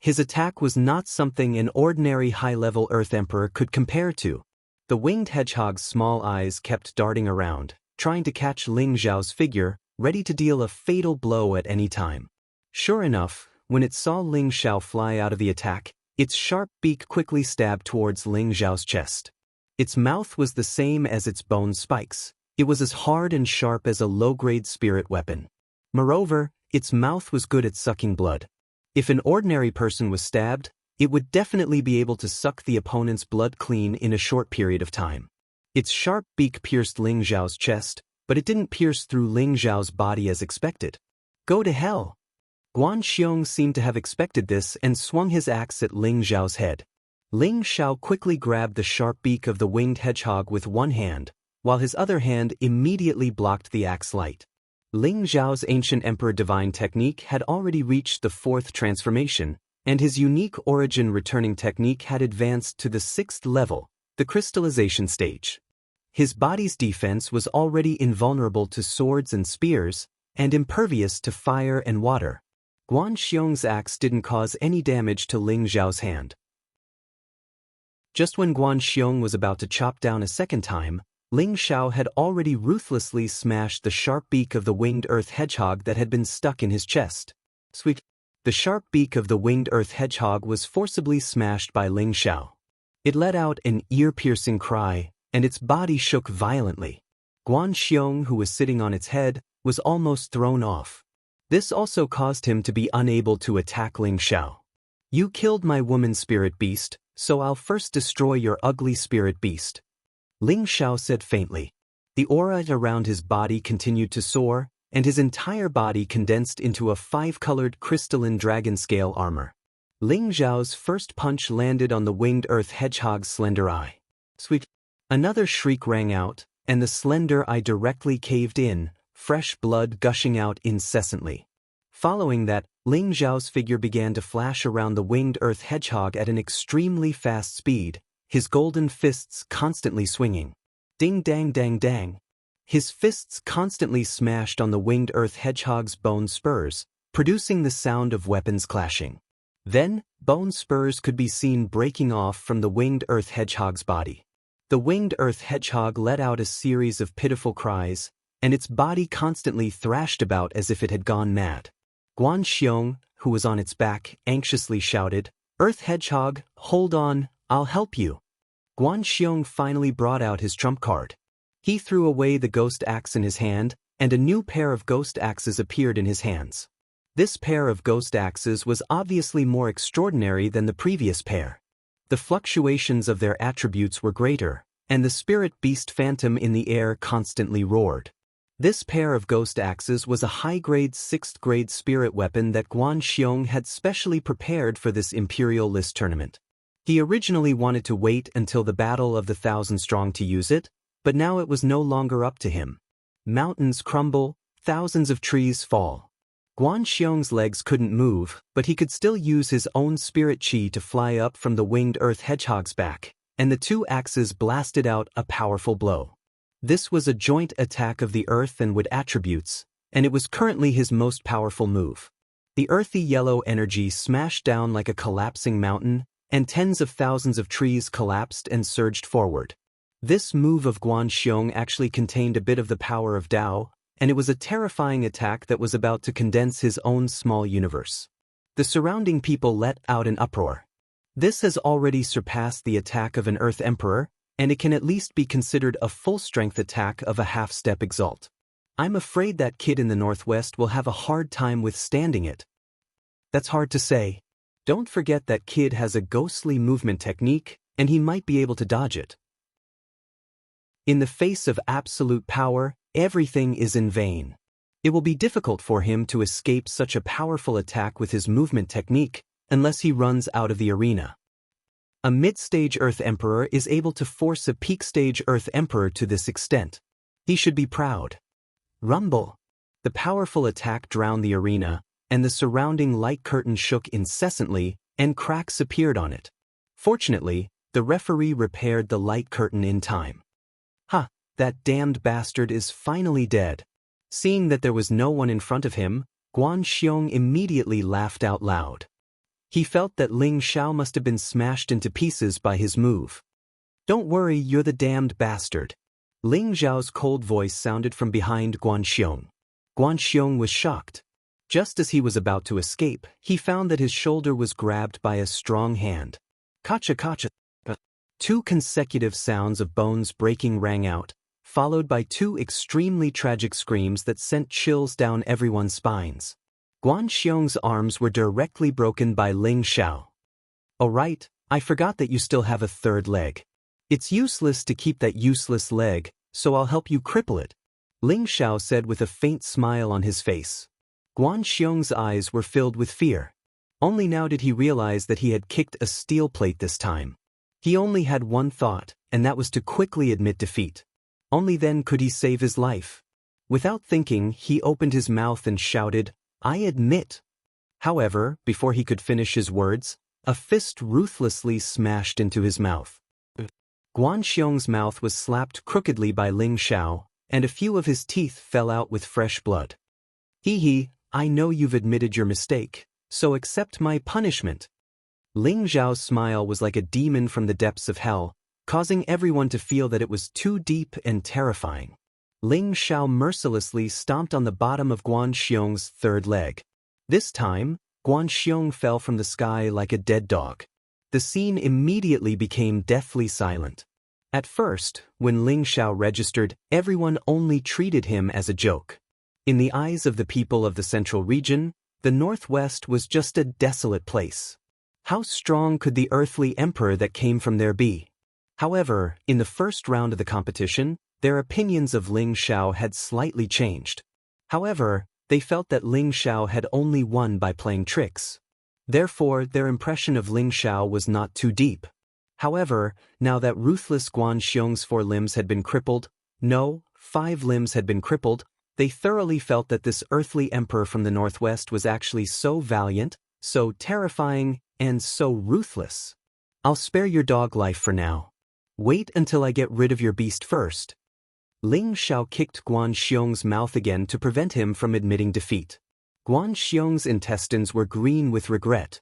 His attack was not something an ordinary high-level Earth Emperor could compare to. The winged hedgehog's small eyes kept darting around, trying to catch Ling Xiao's figure, ready to deal a fatal blow at any time. Sure enough, when it saw Ling Xiao fly out of the attack, its sharp beak quickly stabbed towards Ling Xiao's chest. Its mouth was the same as its bone spikes. It was as hard and sharp as a low-grade spirit weapon. Moreover, its mouth was good at sucking blood. If an ordinary person was stabbed, it would definitely be able to suck the opponent's blood clean in a short period of time. Its sharp beak pierced Ling Xiao's chest, but it didn't pierce through Ling Xiao's body as expected. "Go to hell!" Guan Xiong seemed to have expected this and swung his axe at Ling Xiao's head. Ling Xiao quickly grabbed the sharp beak of the winged hedgehog with one hand, while his other hand immediately blocked the axe light. Ling Zhao's ancient emperor divine technique had already reached the 4th transformation, and his unique origin returning technique had advanced to the 6th level, the crystallization stage. His body's defense was already invulnerable to swords and spears, and impervious to fire and water. Guan Xiong's axe didn't cause any damage to Ling Zhao's hand. Just when Guan Xiong was about to chop down a second time, Ling Xiao had already ruthlessly smashed the sharp beak of the winged earth hedgehog that had been stuck in his chest. Sweet. The sharp beak of the winged earth hedgehog was forcibly smashed by Ling Xiao. It let out an ear-piercing cry, and its body shook violently. Guan Xiong, who was sitting on its head, was almost thrown off. This also caused him to be unable to attack Ling Xiao. You killed my woman spirit beast, so I'll first destroy your ugly spirit beast. Ling Xiao said faintly. The aura around his body continued to soar, and his entire body condensed into a 5-colored crystalline dragon-scale armor. Ling Zhao's first punch landed on the winged earth hedgehog's slender eye. Sweet. Another shriek rang out, and the slender eye directly caved in, fresh blood gushing out incessantly. Following that, Ling Zhao's figure began to flash around the winged earth hedgehog at an extremely fast speed, his golden fists constantly swinging. Ding dang dang dang. His fists constantly smashed on the winged earth hedgehog's bone spurs, producing the sound of weapons clashing. Then, bone spurs could be seen breaking off from the winged earth hedgehog's body. The winged earth hedgehog let out a series of pitiful cries, and its body constantly thrashed about as if it had gone mad. Guan Xiong, who was on its back, anxiously shouted, "Earth hedgehog, hold on, I'll help you." Guan Xiong finally brought out his trump card. He threw away the ghost axe in his hand, and a new pair of ghost axes appeared in his hands. This pair of ghost axes was obviously more extraordinary than the previous pair. The fluctuations of their attributes were greater, and the spirit beast phantom in the air constantly roared. This pair of ghost axes was a high-grade 6th-grade spirit weapon that Guan Xiong had specially prepared for this Imperial List tournament. He originally wanted to wait until the Battle of the 1,000 Strong to use it, but now it was no longer up to him. Mountains crumble, thousands of trees fall. Guan Xiong's legs couldn't move, but he could still use his own spirit chi to fly up from the winged earth hedgehog's back, and the two axes blasted out a powerful blow. This was a joint attack of the earth and wood attributes, and it was currently his most powerful move. The earthy yellow energy smashed down like a collapsing mountain, and tens of thousands of trees collapsed and surged forward. This move of Guan Xiong actually contained a bit of the power of Tao, and it was a terrifying attack that was about to condense his own small universe. The surrounding people let out an uproar. This has already surpassed the attack of an Earth Emperor, and it can at least be considered a full-strength attack of a half-step exalt. I'm afraid that kid in the northwest will have a hard time withstanding it. That's hard to say. Don't forget that kid has a ghostly movement technique, and he might be able to dodge it. In the face of absolute power, everything is in vain. It will be difficult for him to escape such a powerful attack with his movement technique, unless he runs out of the arena. A mid-stage Earth Emperor is able to force a peak-stage Earth Emperor to this extent. He should be proud. Rumble. The powerful attack drowned the arena, and the surrounding light curtain shook incessantly, and cracks appeared on it. Fortunately, the referee repaired the light curtain in time. Ha, that damned bastard is finally dead. Seeing that there was no one in front of him, Guan Xiong immediately laughed out loud. He felt that Ling Xiao must have been smashed into pieces by his move. Don't worry, you're the damned bastard. Ling Xiao's cold voice sounded from behind Guan Xiong. Guan Xiong was shocked. Just as he was about to escape, he found that his shoulder was grabbed by a strong hand. Kacha kacha. 2 consecutive sounds of bones breaking rang out, followed by 2 extremely tragic screams that sent chills down everyone's spines. Guan Xiong's arms were directly broken by Ling Xiao. "Oh right, I forgot that you still have a 3rd leg. It's useless to keep that useless leg, so I'll help you cripple it," Ling Xiao said with a faint smile on his face. Guan Xiong's eyes were filled with fear. Only now did he realize that he had kicked a steel plate this time. He only had one thought, and that was to quickly admit defeat. Only then could he save his life. Without thinking, he opened his mouth and shouted, "I admit." However, before he could finish his words, a fist ruthlessly smashed into his mouth. Guan Xiong's mouth was slapped crookedly by Ling Xiao, and a few of his teeth fell out with fresh blood. "Hee, I know you've admitted your mistake, so accept my punishment." Ling Xiao's smile was like a demon from the depths of hell, causing everyone to feel that it was too deep and terrifying. Ling Xiao mercilessly stomped on the bottom of Guan Xiong's third leg. This time, Guan Xiong fell from the sky like a dead dog. The scene immediately became deathly silent. At first, when Ling Xiao registered, everyone only treated him as a joke. In the eyes of the people of the central region, the Northwest was just a desolate place. How strong could the earthly emperor that came from there be? However, in the first round of the competition, their opinions of Ling Xiao had slightly changed. However, they felt that Ling Xiao had only won by playing tricks. Therefore, their impression of Ling Xiao was not too deep. However, now that ruthless Guan Xiong's 4 limbs had been crippled, no, 5 limbs had been crippled, they thoroughly felt that this earthly emperor from the Northwest was actually so valiant, so terrifying, and so ruthless. "I'll spare your dog life for now. Wait until I get rid of your beast first." Ling Xiao kicked Guan Xiong's mouth again to prevent him from admitting defeat. Guan Xiong's intestines were green with regret.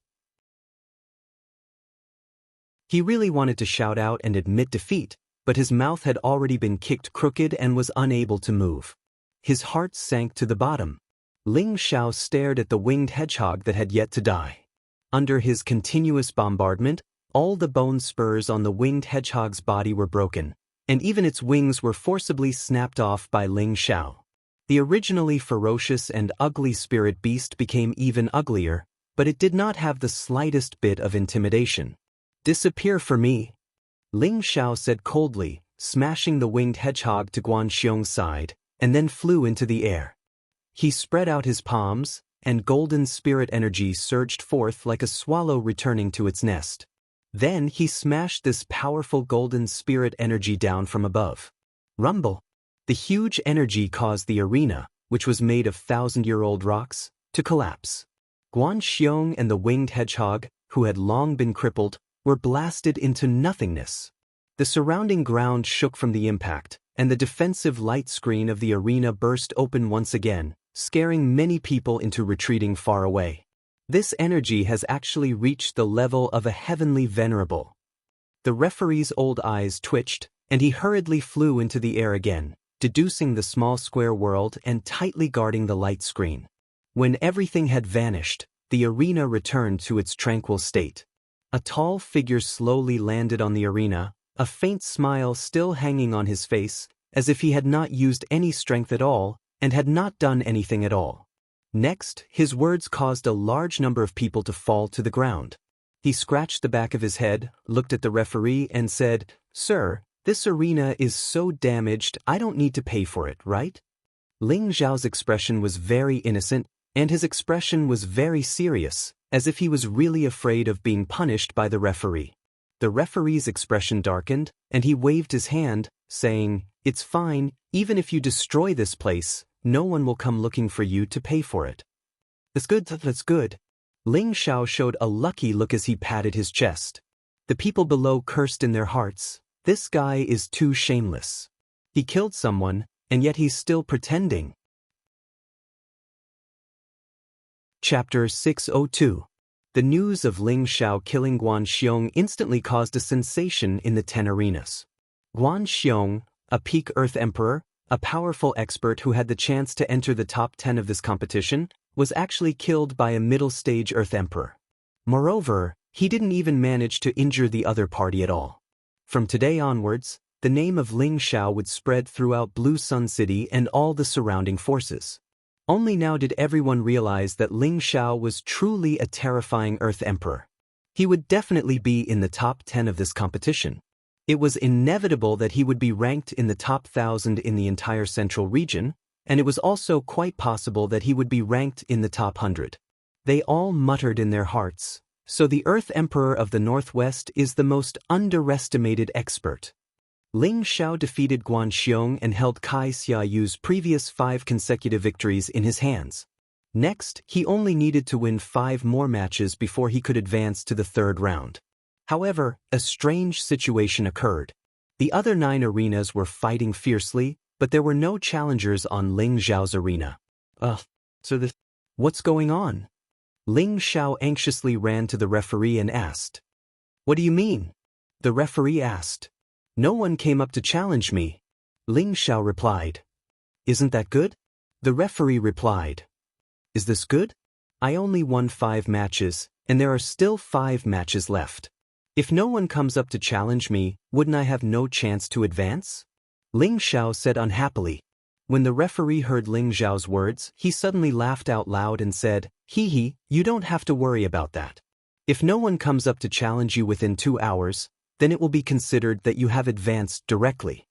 He really wanted to shout out and admit defeat, but his mouth had already been kicked crooked and was unable to move. His heart sank to the bottom. Ling Xiao stared at the winged hedgehog that had yet to die. Under his continuous bombardment, all the bone spurs on the winged hedgehog's body were broken, and even its wings were forcibly snapped off by Ling Xiao. The originally ferocious and ugly spirit beast became even uglier, but it did not have the slightest bit of intimidation. "Disappear for me," Ling Xiao said coldly, smashing the winged hedgehog to Guan Xiong's side, and then flew into the air. He spread out his palms, and golden spirit energy surged forth like a swallow returning to its nest. Then he smashed this powerful golden spirit energy down from above. Rumble! The huge energy caused the arena, which was made of 1,000-year-old rocks, to collapse. Guan Xiong and the winged hedgehog, who had long been crippled, were blasted into nothingness. The surrounding ground shook from the impact, and the defensive light screen of the arena burst open once again, scaring many people into retreating far away. This energy has actually reached the level of a heavenly venerable. The referee's old eyes twitched, and he hurriedly flew into the air again, deducing the small square world and tightly guarding the light screen. When everything had vanished, the arena returned to its tranquil state. A tall figure slowly landed on the arena, a faint smile still hanging on his face, as if he had not used any strength at all, and had not done anything at all. Next, his words caused a large number of people to fall to the ground. He scratched the back of his head, looked at the referee, and said, "Sir, this arena is so damaged I don't need to pay for it, right?" Ling Xiao's expression was very innocent, and his expression was very serious, as if he was really afraid of being punished by the referee. The referee's expression darkened, and he waved his hand, saying, "It's fine, even if you destroy this place, no one will come looking for you to pay for it." "That's good, that's good." Ling Xiao showed a lucky look as he patted his chest. The people below cursed in their hearts, "This guy is too shameless. He killed someone, and yet he's still pretending." Chapter 602. The news of Ling Xiao killing Guan Xiong instantly caused a sensation in the 10 arenas. Guan Xiong, a peak Earth Emperor, a powerful expert who had the chance to enter the top 10 of this competition, was actually killed by a middle-stage Earth Emperor. Moreover, he didn't even manage to injure the other party at all. From today onwards, the name of Ling Xiao would spread throughout Blue Sun City and all the surrounding forces. Only now did everyone realize that Ling Xiao was truly a terrifying Earth Emperor. He would definitely be in the top 10 of this competition. It was inevitable that he would be ranked in the top 1,000 in the entire central region, and it was also quite possible that he would be ranked in the top 100. They all muttered in their hearts, "So the Earth Emperor of the Northwest is the most underestimated expert." Ling Xiao defeated Guan Xiong and held Kai Xiayu's previous 5 consecutive victories in his hands. Next, he only needed to win 5 more matches before he could advance to the 3rd round. However, a strange situation occurred. The other 9 arenas were fighting fiercely, but there were no challengers on Ling Xiao's arena. What's going on? Ling Xiao anxiously ran to the referee and asked. What do you mean? The referee asked. No one came up to challenge me. Ling Xiao replied. Isn't that good? The referee replied. Is this good? I only won 5 matches, and there are still 5 matches left. If no one comes up to challenge me, wouldn't I have no chance to advance? Ling Xiao said unhappily. When the referee heard Ling Xiao's words, he suddenly laughed out loud and said, Hee, you don't have to worry about that. If no one comes up to challenge you within 2 hours, then it will be considered that you have advanced directly.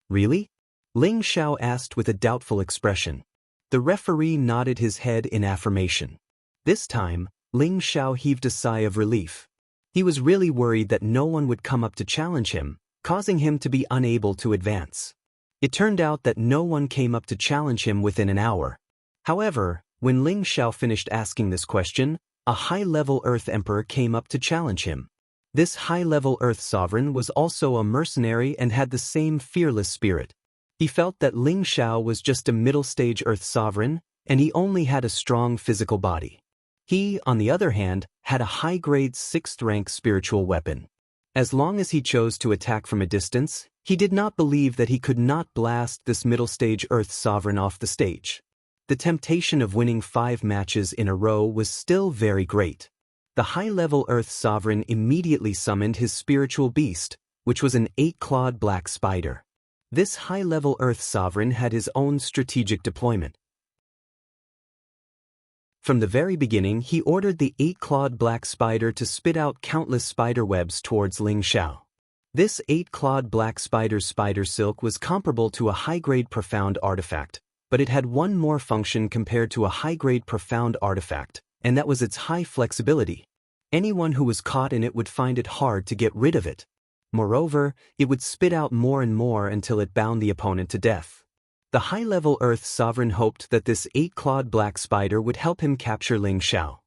Really? Ling Xiao asked with a doubtful expression. The referee nodded his head in affirmation. This time, Ling Xiao heaved a sigh of relief. He was really worried that no one would come up to challenge him, causing him to be unable to advance. It turned out that no one came up to challenge him within an hour. However, when Ling Xiao finished asking this question, a high-level Earth Emperor came up to challenge him. This high-level Earth Sovereign was also a mercenary and had the same fearless spirit. He felt that Ling Xiao was just a middle-stage Earth Sovereign, and he only had a strong physical body. He, on the other hand, had a high-grade 6th-rank spiritual weapon. As long as he chose to attack from a distance, he did not believe that he could not blast this middle-stage Earth Sovereign off the stage. The temptation of winning 5 matches in a row was still very great. The high-level Earth Sovereign immediately summoned his spiritual beast, which was an 8-clawed black spider. This high-level Earth Sovereign had his own strategic deployment. From the very beginning, he ordered the 8-clawed black spider to spit out countless spider webs towards Ling Xiao. This 8-clawed black spider's spider silk was comparable to a high-grade profound artifact, but it had one more function compared to a high-grade profound artifact, and that was its high flexibility. Anyone who was caught in it would find it hard to get rid of it. Moreover, it would spit out more and more until it bound the opponent to death. The high-level Earth Sovereign hoped that this 8-clawed black spider would help him capture Ling Xiao.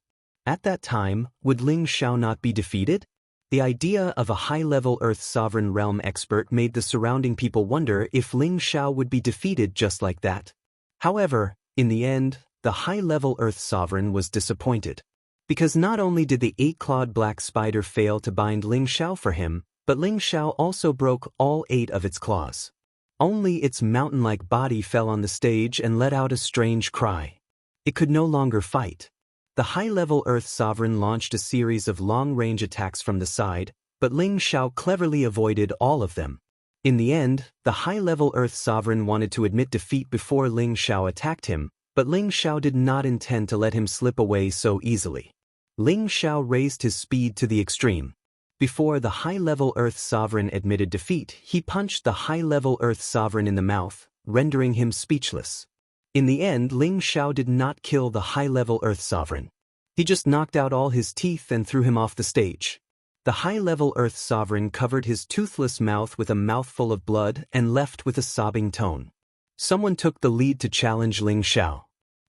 At that time, would Ling Xiao not be defeated? The idea of a high-level Earth Sovereign realm expert made the surrounding people wonder if Ling Xiao would be defeated just like that. However, in the end, the high-level Earth Sovereign was disappointed. Because not only did the 8-clawed black spider fail to bind Ling Xiao for him, but Ling Xiao also broke all 8 of its claws. Only its mountain-like body fell on the stage and let out a strange cry. It could no longer fight. The high-level Earth Sovereign launched a series of long-range attacks from the side, but Ling Xiao cleverly avoided all of them. In the end, the high-level Earth Sovereign wanted to admit defeat before Ling Xiao attacked him, but Ling Xiao did not intend to let him slip away so easily. Ling Xiao raised his speed to the extreme. Before the high-level Earth Sovereign admitted defeat, he punched the high-level Earth Sovereign in the mouth, rendering him speechless. In the end, Ling Xiao did not kill the high-level Earth Sovereign. He just knocked out all his teeth and threw him off the stage. The high-level Earth Sovereign covered his toothless mouth with a mouthful of blood and left with a sobbing tone. Someone took the lead to challenge Ling Xiao.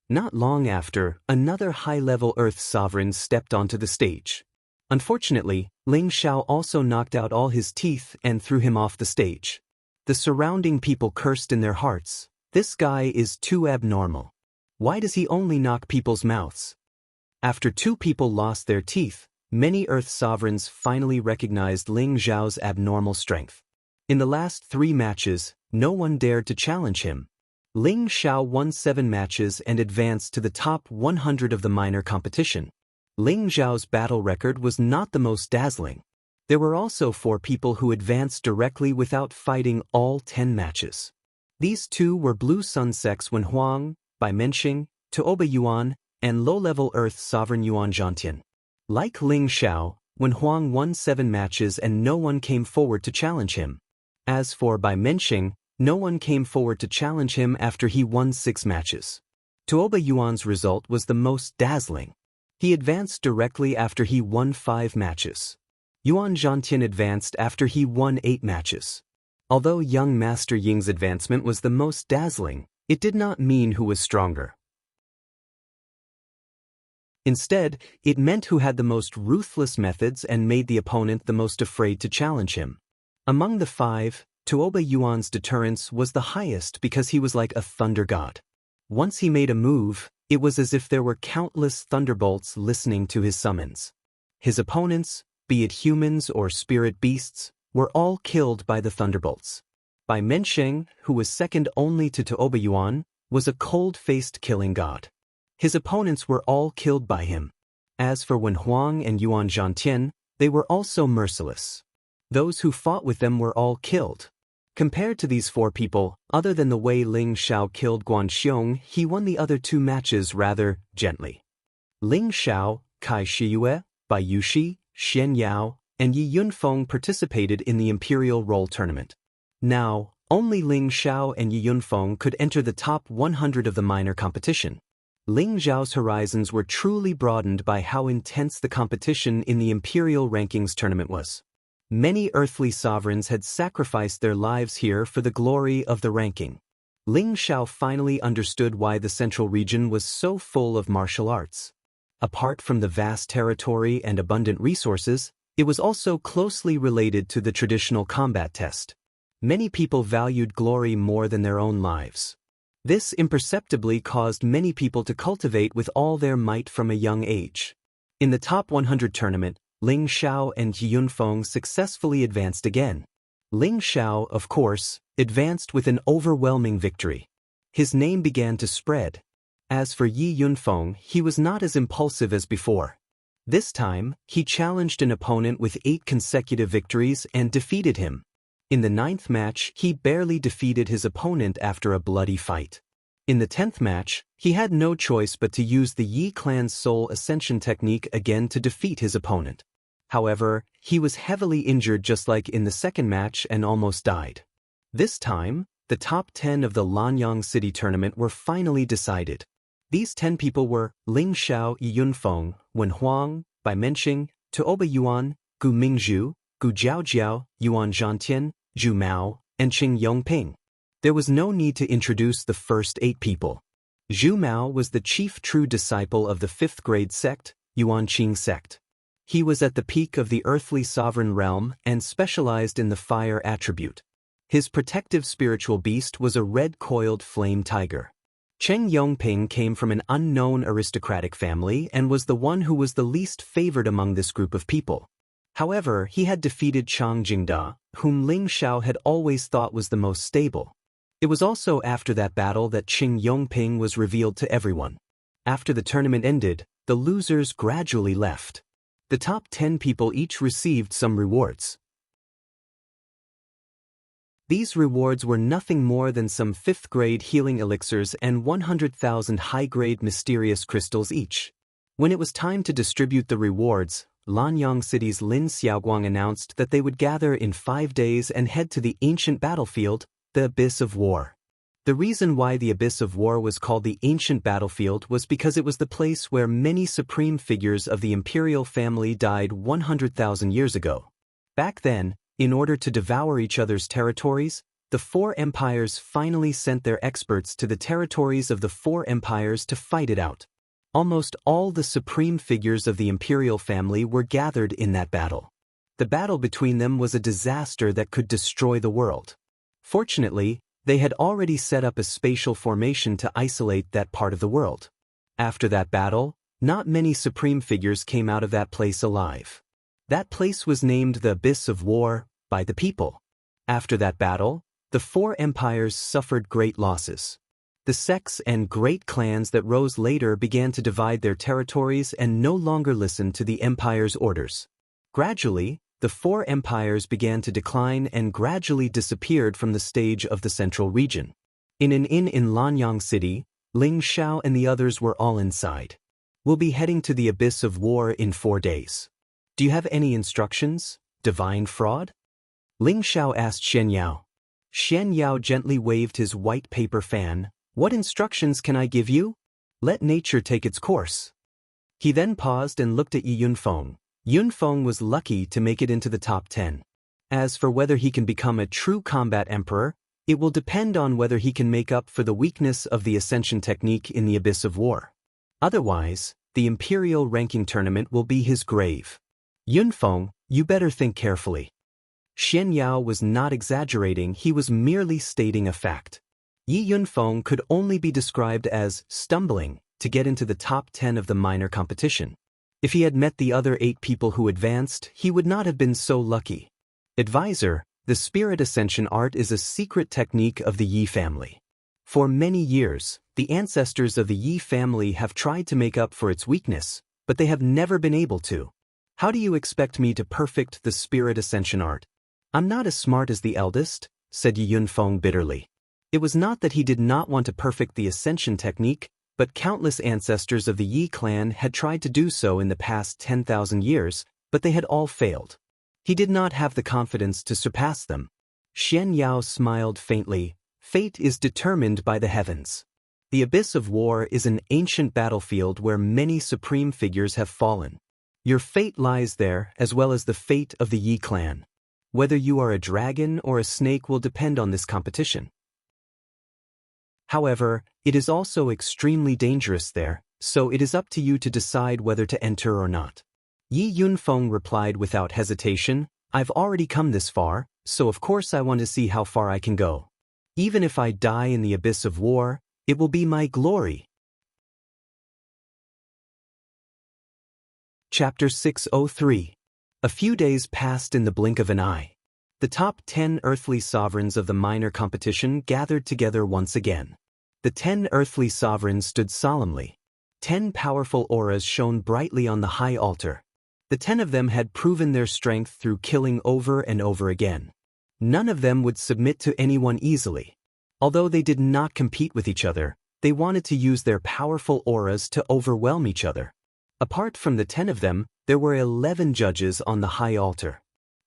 Not long after, another high-level Earth Sovereign stepped onto the stage. Unfortunately, Ling Xiao also knocked out all his teeth and threw him off the stage. The surrounding people cursed in their hearts. This guy is too abnormal. Why does he only knock people's mouths? After 2 people lost their teeth, many Earth Sovereigns finally recognized Ling Xiao's abnormal strength. In the last 3 matches, no one dared to challenge him. Ling Xiao won 7 matches and advanced to the top 100 of the minor competition. Ling Xiao's battle record was not the most dazzling. There were also 4 people who advanced directly without fighting all 10 matches. These 2 were Blue Sun Sex Wen Huang, Bai Menxing, Tuoba Yuan, and low-level Earth Sovereign Yuan Zhantian. Like Ling Xiao, Wen Huang won 7 matches and no one came forward to challenge him. As for Bai Menxing, no one came forward to challenge him after he won 6 matches. Tuoba Yuan's result was the most dazzling. He advanced directly after he won 5 matches. Yuan Zhantian advanced after he won 8 matches. Although young Master Ying's advancement was the most dazzling, it did not mean who was stronger. Instead, it meant who had the most ruthless methods and made the opponent the most afraid to challenge him. Among the five, Tuoba Yuan's deterrence was the highest because he was like a thunder god. Once he made a move, it was as if there were countless thunderbolts listening to his summons. His opponents, be it humans or spirit beasts, were all killed by the thunderbolts. Bai Mensheng, who was second only to Tuoba Yuan, was a cold-faced killing god. His opponents were all killed by him. As for Wen Huang and Yuan Zhantian, they were also merciless. Those who fought with them were all killed. Compared to these four people, other than the way Ling Xiao killed Guan Xiong, he won the other two matches rather gently. Ling Xiao, Kai Shiyue, Bai Yushi, Xian Yao, and Yi Yunfeng participated in the Imperial Roll Tournament. Now, only Ling Xiao and Yi Yunfeng could enter the top 100 of the minor competition. Ling Xiao's horizons were truly broadened by how intense the competition in the Imperial Rankings tournament was. Many earthly sovereigns had sacrificed their lives here for the glory of the ranking. Ling Xiao finally understood why the central region was so full of martial arts. Apart from the vast territory and abundant resources, it was also closely related to the traditional combat test. Many people valued glory more than their own lives. This imperceptibly caused many people to cultivate with all their might from a young age. In the top 100 tournament, Ling Xiao and Yi Yunfeng successfully advanced again. Ling Xiao, of course, advanced with an overwhelming victory. His name began to spread. As for Yi Yunfeng, he was not as impulsive as before. This time, he challenged an opponent with 8 consecutive victories and defeated him. In the 9th match, he barely defeated his opponent after a bloody fight. In the 10th match, he had no choice but to use the Yi clan's soul ascension technique again to defeat his opponent. However, he was heavily injured just like in the 2nd match and almost died. This time, the top 10 of the Lanyang City tournament were finally decided. These 10 people were Ling Xiao, Yi Yunfeng, Wen Huang, Bai Mensheng, Tuoba Yuan, Gu Mingzhu, Gu Jiaojiao, Yuan Zhantian, Zhu Mao, and Qing Yongping. There was no need to introduce the first 8 people. Zhu Mao was the chief true disciple of the 5th grade sect, Yuan Qing sect. He was at the peak of the earthly sovereign realm and specialized in the fire attribute. His protective spiritual beast was a red-coiled flame tiger. Qing Yongping came from an unknown aristocratic family and was the one who was the least favored among this group of people. However, he had defeated Chang Jingda, whom Ling Xiao had always thought was the most stable. It was also after that battle that Qing Yongping was revealed to everyone. After the tournament ended, the losers gradually left. The top 10 people each received some rewards. These rewards were nothing more than some 5th-grade healing elixirs and 100,000 high-grade mysterious crystals each. When it was time to distribute the rewards, Lanyang City's Lin Xiaoguang announced that they would gather in 5 days and head to the ancient battlefield, the Abyss of War. The reason why the Abyss of War was called the ancient battlefield was because it was the place where many supreme figures of the imperial family died 100,000 years ago. Back then, in order to devour each other's territories, the 4 empires finally sent their experts to the territories of the 4 empires to fight it out. Almost all the supreme figures of the imperial family were gathered in that battle. The battle between them was a disaster that could destroy the world. Fortunately, they had already set up a spatial formation to isolate that part of the world. After that battle, not many supreme figures came out of that place alive. That place was named the Abyss of War by the people. After that battle, the 4 empires suffered great losses. The sects and great clans that rose later began to divide their territories and no longer listen to the empire's orders. Gradually, the 4 empires began to decline and gradually disappeared from the stage of the central region. In an inn in Lanyang City, Ling Xiao and the others were all inside. We'll be heading to the Abyss of War in 4 days. Do you have any instructions, divine fraud? Ling Xiao asked Xian Yao. Xian Yao gently waved his white paper fan. What instructions can I give you? Let nature take its course. He then paused and looked at Yi Yunfeng. Yunfeng was lucky to make it into the top 10. As for whether he can become a true combat emperor, it will depend on whether he can make up for the weakness of the ascension technique in the Abyss of War. Otherwise, the imperial ranking tournament will be his grave. Yunfeng, you better think carefully. Xian Yao was not exaggerating, he was merely stating a fact. Yi Yunfeng could only be described as stumbling to get into the top 10 of the minor competition. If he had met the other 8 people who advanced, he would not have been so lucky. Advisor, the spirit ascension art is a secret technique of the Yi family. For many years, the ancestors of the Yi family have tried to make up for its weakness, but they have never been able to. How do you expect me to perfect the spirit ascension art? I'm not as smart as the eldest, said Yi Yunfeng bitterly. It was not that he did not want to perfect the ascension technique, but countless ancestors of the Yi clan had tried to do so in the past 10,000 years, but they had all failed. He did not have the confidence to surpass them. Xian Yao smiled faintly. Fate is determined by the heavens. The Abyss of War is an ancient battlefield where many supreme figures have fallen. Your fate lies there, as well as the fate of the Yi clan. Whether you are a dragon or a snake will depend on this competition. However, it is also extremely dangerous there, so it is up to you to decide whether to enter or not. Yi Yunfeng replied without hesitation, I've already come this far, so of course I want to see how far I can go. Even if I die in the Abyss of War, it will be my glory. Chapter 603. A few days passed in the blink of an eye. The top 10 earthly sovereigns of the minor competition gathered together once again. The 10 earthly sovereigns stood solemnly. 10 powerful auras shone brightly on the high altar. The 10 of them had proven their strength through killing over and over again. None of them would submit to anyone easily. Although they did not compete with each other, they wanted to use their powerful auras to overwhelm each other. Apart from the 10 of them, there were 11 judges on the high altar.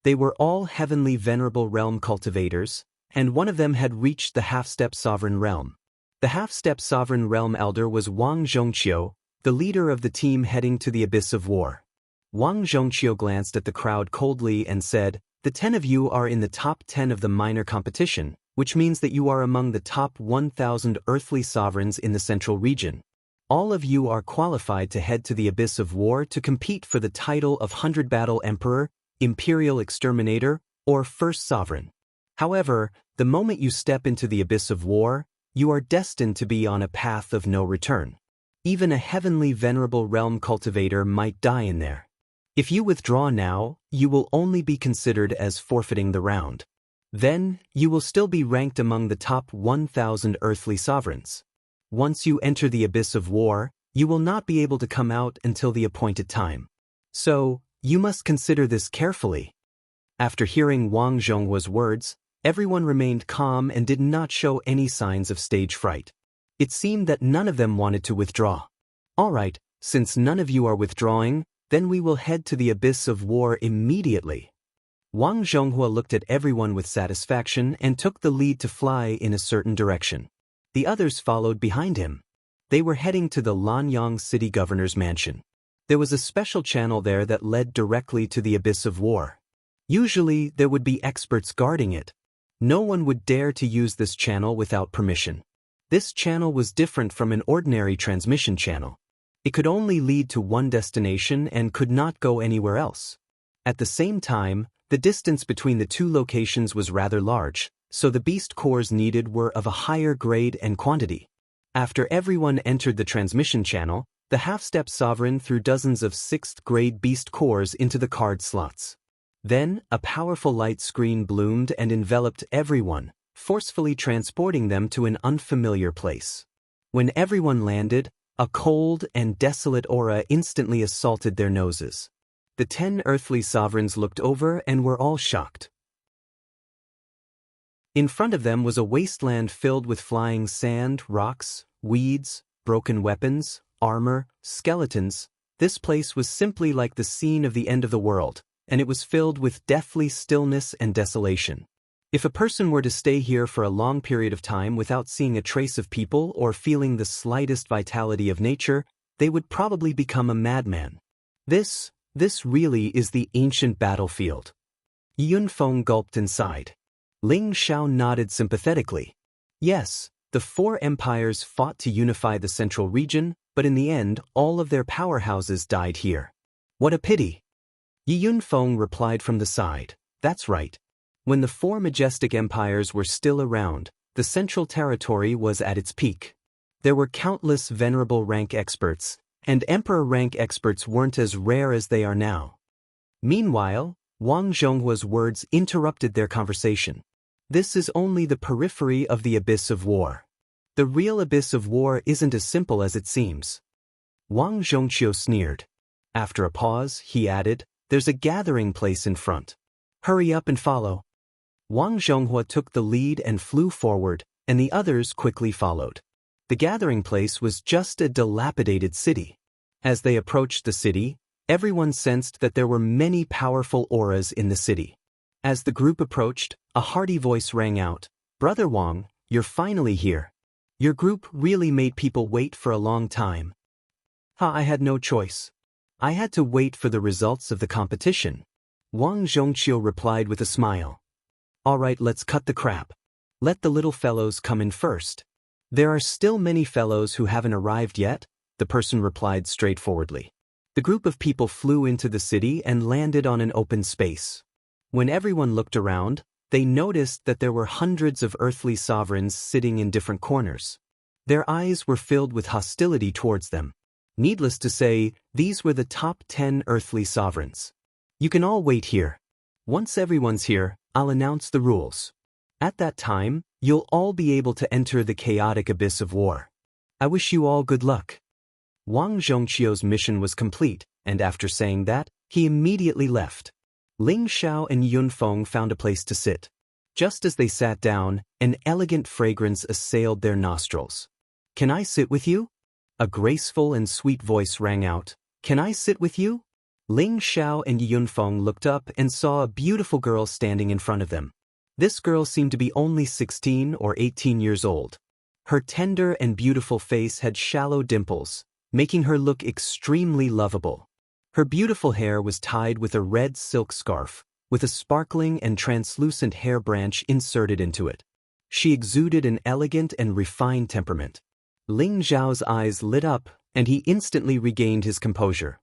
They were all heavenly venerable realm cultivators, and one of them had reached the half-step sovereign realm. The half-step sovereign realm elder was Wang Zhongqiu, the leader of the team heading to the Abyss of War. Wang Zhongqiu glanced at the crowd coldly and said, the 10 of you are in the top 10 of the minor competition, which means that you are among the top 1,000 earthly sovereigns in the central region. All of you are qualified to head to the Abyss of War to compete for the title of 100 Battle Emperor, Imperial Exterminator, or First Sovereign. However, the moment you step into the Abyss of War, you are destined to be on a path of no return. Even a heavenly venerable realm cultivator might die in there. If you withdraw now, you will only be considered as forfeiting the round. Then, you will still be ranked among the top 1,000 earthly sovereigns. Once you enter the Abyss of War, you will not be able to come out until the appointed time. So, you must consider this carefully. After hearing Wang Zhonghua's words, everyone remained calm and did not show any signs of stage fright. It seemed that none of them wanted to withdraw. All right, since none of you are withdrawing, then we will head to the Abyss of War immediately. Wang Zhonghua looked at everyone with satisfaction and took the lead to fly in a certain direction. The others followed behind him. They were heading to the Lanyang city governor's mansion. There was a special channel there that led directly to the Abyss of War. Usually, there would be experts guarding it. No one would dare to use this channel without permission. This channel was different from an ordinary transmission channel. It could only lead to one destination and could not go anywhere else. At the same time, the distance between the two locations was rather large, so the beast cores needed were of a higher grade and quantity. After everyone entered the transmission channel, the half-step sovereign threw dozens of 6th-grade beast cores into the card slots. Then, a powerful light screen bloomed and enveloped everyone, forcefully transporting them to an unfamiliar place. When everyone landed, a cold and desolate aura instantly assaulted their noses. The 10 earthly sovereigns looked over and were all shocked. In front of them was a wasteland filled with flying sand, rocks, weeds, broken weapons, armor, skeletons. This place was simply like the scene of the end of the world, and it was filled with deathly stillness and desolation. If a person were to stay here for a long period of time without seeing a trace of people or feeling the slightest vitality of nature, they would probably become a madman. This really is the ancient battlefield. Yunfeng gulped and sighed. Ling Xiao nodded sympathetically. Yes, the four empires fought to unify the central region, but in the end, all of their powerhouses died here. What a pity. Yunfeng replied from the side. That's right. When the four majestic empires were still around, the central territory was at its peak. There were countless venerable rank experts, and emperor rank experts weren't as rare as they are now. Meanwhile, Wang Zhonghua's words interrupted their conversation. This is only the periphery of the abyss of war. The real abyss of war isn't as simple as it seems. Wang Zhongqiu sneered. After a pause, he added, there's a gathering place in front. Hurry up and follow. Wang Zhonghua took the lead and flew forward, and the others quickly followed. The gathering place was just a dilapidated city. As they approached the city, everyone sensed that there were many powerful auras in the city. As the group approached, a hearty voice rang out, Brother Wang, you're finally here. Your group really made people wait for a long time. I had no choice. I had to wait for the results of the competition. Wang Zhongqiu replied with a smile. All right, let's cut the crap. Let the little fellows come in first. There are still many fellows who haven't arrived yet, the person replied straightforwardly. The group of people flew into the city and landed on an open space. When everyone looked around, they noticed that there were hundreds of earthly sovereigns sitting in different corners. Their eyes were filled with hostility towards them. Needless to say, these were the top 10 earthly sovereigns. You can all wait here. Once everyone's here, I'll announce the rules. At that time, you'll all be able to enter the chaotic abyss of war. I wish you all good luck. Wang Zhongqiu's mission was complete, and after saying that, he immediately left. Ling Xiao and Yunfeng found a place to sit. Just as they sat down, an elegant fragrance assailed their nostrils. Can I sit with you? A graceful and sweet voice rang out. Can I sit with you? Ling Xiao and Yunfeng looked up and saw a beautiful girl standing in front of them. This girl seemed to be only 16 or 18 years old. Her tender and beautiful face had shallow dimples, making her look extremely lovable. Her beautiful hair was tied with a red silk scarf, with a sparkling and translucent hair branch inserted into it. She exuded an elegant and refined temperament. Ling Xiao's eyes lit up, and he instantly regained his composure.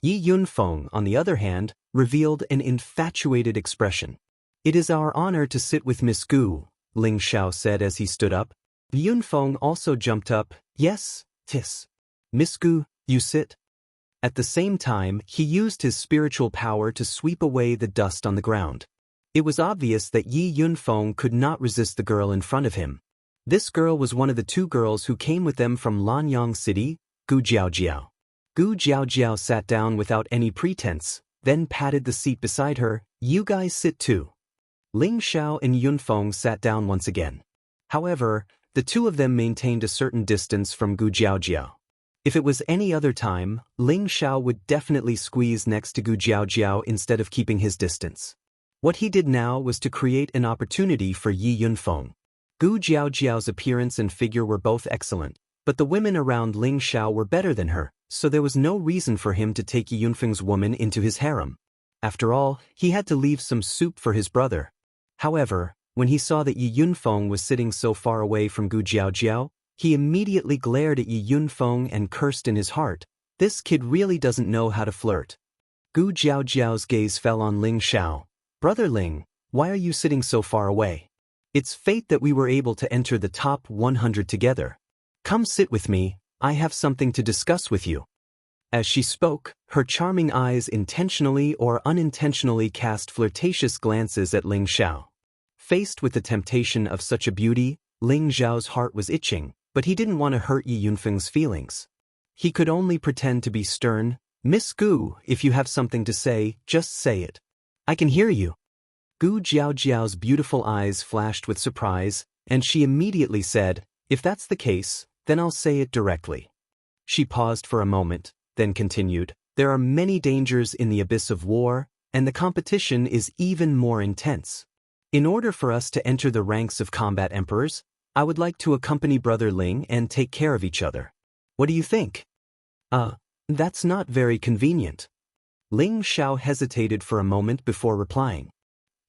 Yi Yunfeng, on the other hand, revealed an infatuated expression. It is our honor to sit with Miss Gu, Ling Xiao said as he stood up. Yunfeng also jumped up. Yes, tis. Miss Gu, you sit. At the same time, he used his spiritual power to sweep away the dust on the ground. It was obvious that Yi Yunfeng could not resist the girl in front of him. This girl was one of the two girls who came with them from Lanyang City, Gu Jiaojiao. Gu Jiaojiao sat down without any pretense, then patted the seat beside her. You guys sit too. Ling Xiao and Yunfeng sat down once again. However, the two of them maintained a certain distance from Gu Jiaojiao. If it was any other time, Ling Xiao would definitely squeeze next to Gu Jiaojiao instead of keeping his distance. What he did now was to create an opportunity for Yi Yunfeng. Gu Jiaojiao's appearance and figure were both excellent, but the women around Ling Xiao were better than her, so there was no reason for him to take Yi Yunfeng's woman into his harem. After all, he had to leave some soup for his brother. However, when he saw that Yi Yunfeng was sitting so far away from Gu Jiaojiao, he immediately glared at Yi Yunfeng and cursed in his heart. This kid really doesn't know how to flirt. Gu Jiaojiao's gaze fell on Ling Xiao. Brother Ling, why are you sitting so far away? It's fate that we were able to enter the top 100 together. Come sit with me, I have something to discuss with you. As she spoke, her charming eyes intentionally or unintentionally cast flirtatious glances at Ling Xiao. Faced with the temptation of such a beauty, Ling Xiao's heart was itching, but he didn't want to hurt Yi Yunfeng's feelings. He could only pretend to be stern. Miss Gu, if you have something to say, just say it. I can hear you. Gu Jiaojiao's beautiful eyes flashed with surprise, and she immediately said, if that's the case, then I'll say it directly. She paused for a moment, then continued, there are many dangers in the abyss of war, and the competition is even more intense. In order for us to enter the ranks of combat emperors, I would like to accompany Brother Ling and take care of each other. What do you think? That's not very convenient. Ling Xiao hesitated for a moment before replying.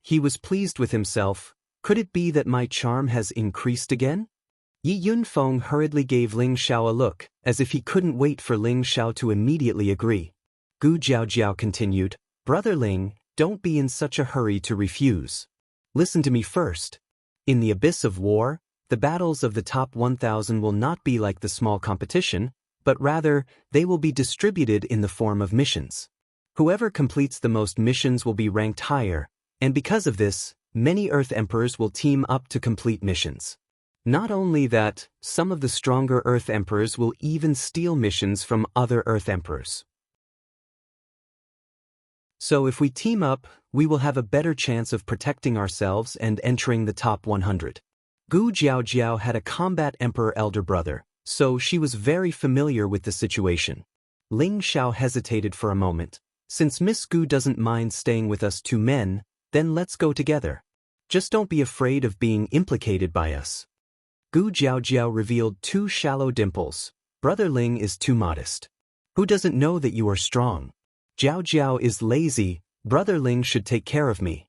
He was pleased with himself. Could it be that my charm has increased again? Yi Yunfeng hurriedly gave Ling Xiao a look, as if he couldn't wait for Ling Xiao to immediately agree. Gu Jiaojiao continued, Brother Ling, don't be in such a hurry to refuse. Listen to me first. In the abyss of war, the battles of the top 1,000 will not be like the small competition, but rather, they will be distributed in the form of missions. Whoever completes the most missions will be ranked higher, and because of this, many Earth Emperors will team up to complete missions. Not only that, some of the stronger Earth Emperors will even steal missions from other Earth Emperors. So if we team up, we will have a better chance of protecting ourselves and entering the top 100. Gu Jiaojiao had a combat emperor elder brother, so she was very familiar with the situation. Ling Xiao hesitated for a moment. Since Miss Gu doesn't mind staying with us two men, then let's go together. Just don't be afraid of being implicated by us. Gu Jiaojiao revealed two shallow dimples. Brother Ling is too modest. Who doesn't know that you are strong? Jiaojiao is lazy. Brother Ling should take care of me.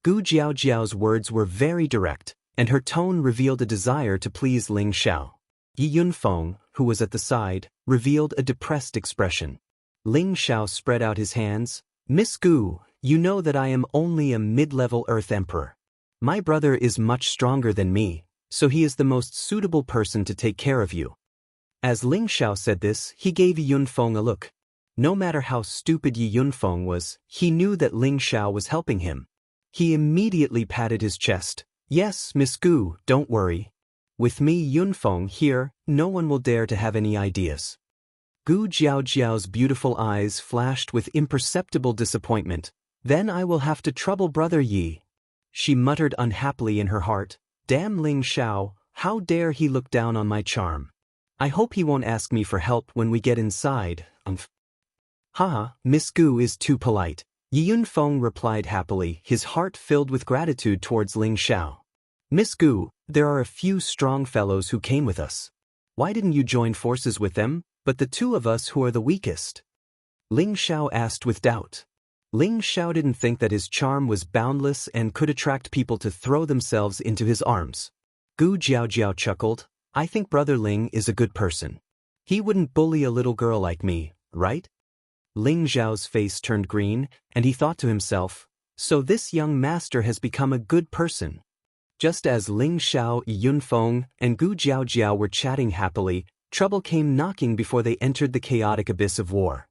Gu Jiaojiao's words were very direct, and her tone revealed a desire to please Ling Xiao. Yi Yunfeng, who was at the side, revealed a depressed expression. Ling Xiao spread out his hands. Miss Gu, you know that I am only a mid-level Earth Emperor. My brother is much stronger than me, so he is the most suitable person to take care of you. As Ling Xiao said this, he gave Yi Yunfeng a look. No matter how stupid Yi Yunfeng was, he knew that Ling Xiao was helping him. He immediately patted his chest. Yes, Miss Gu, don't worry. With me Yunfeng here, no one will dare to have any ideas. Gu Jiaojiao's beautiful eyes flashed with imperceptible disappointment. Then I will have to trouble Brother Yi. She muttered unhappily in her heart. Damn Ling Xiao, how dare he look down on my charm. I hope he won't ask me for help when we get inside. Haha, Miss Gu is too polite. Yi Yunfeng replied happily, his heart filled with gratitude towards Ling Xiao. Miss Gu, there are a few strong fellows who came with us. Why didn't you join forces with them, but the two of us who are the weakest? Ling Xiao asked with doubt. Ling Xiao didn't think that his charm was boundless and could attract people to throw themselves into his arms. Gu Jiaojiao chuckled. I think Brother Ling is a good person. He wouldn't bully a little girl like me, right? Ling Xiao's face turned green, and he thought to himself, so this young master has become a good person. Just as Ling Xiao, Yunfeng, and Gu Jiaojiao were chatting happily, trouble came knocking before they entered the chaotic abyss of war.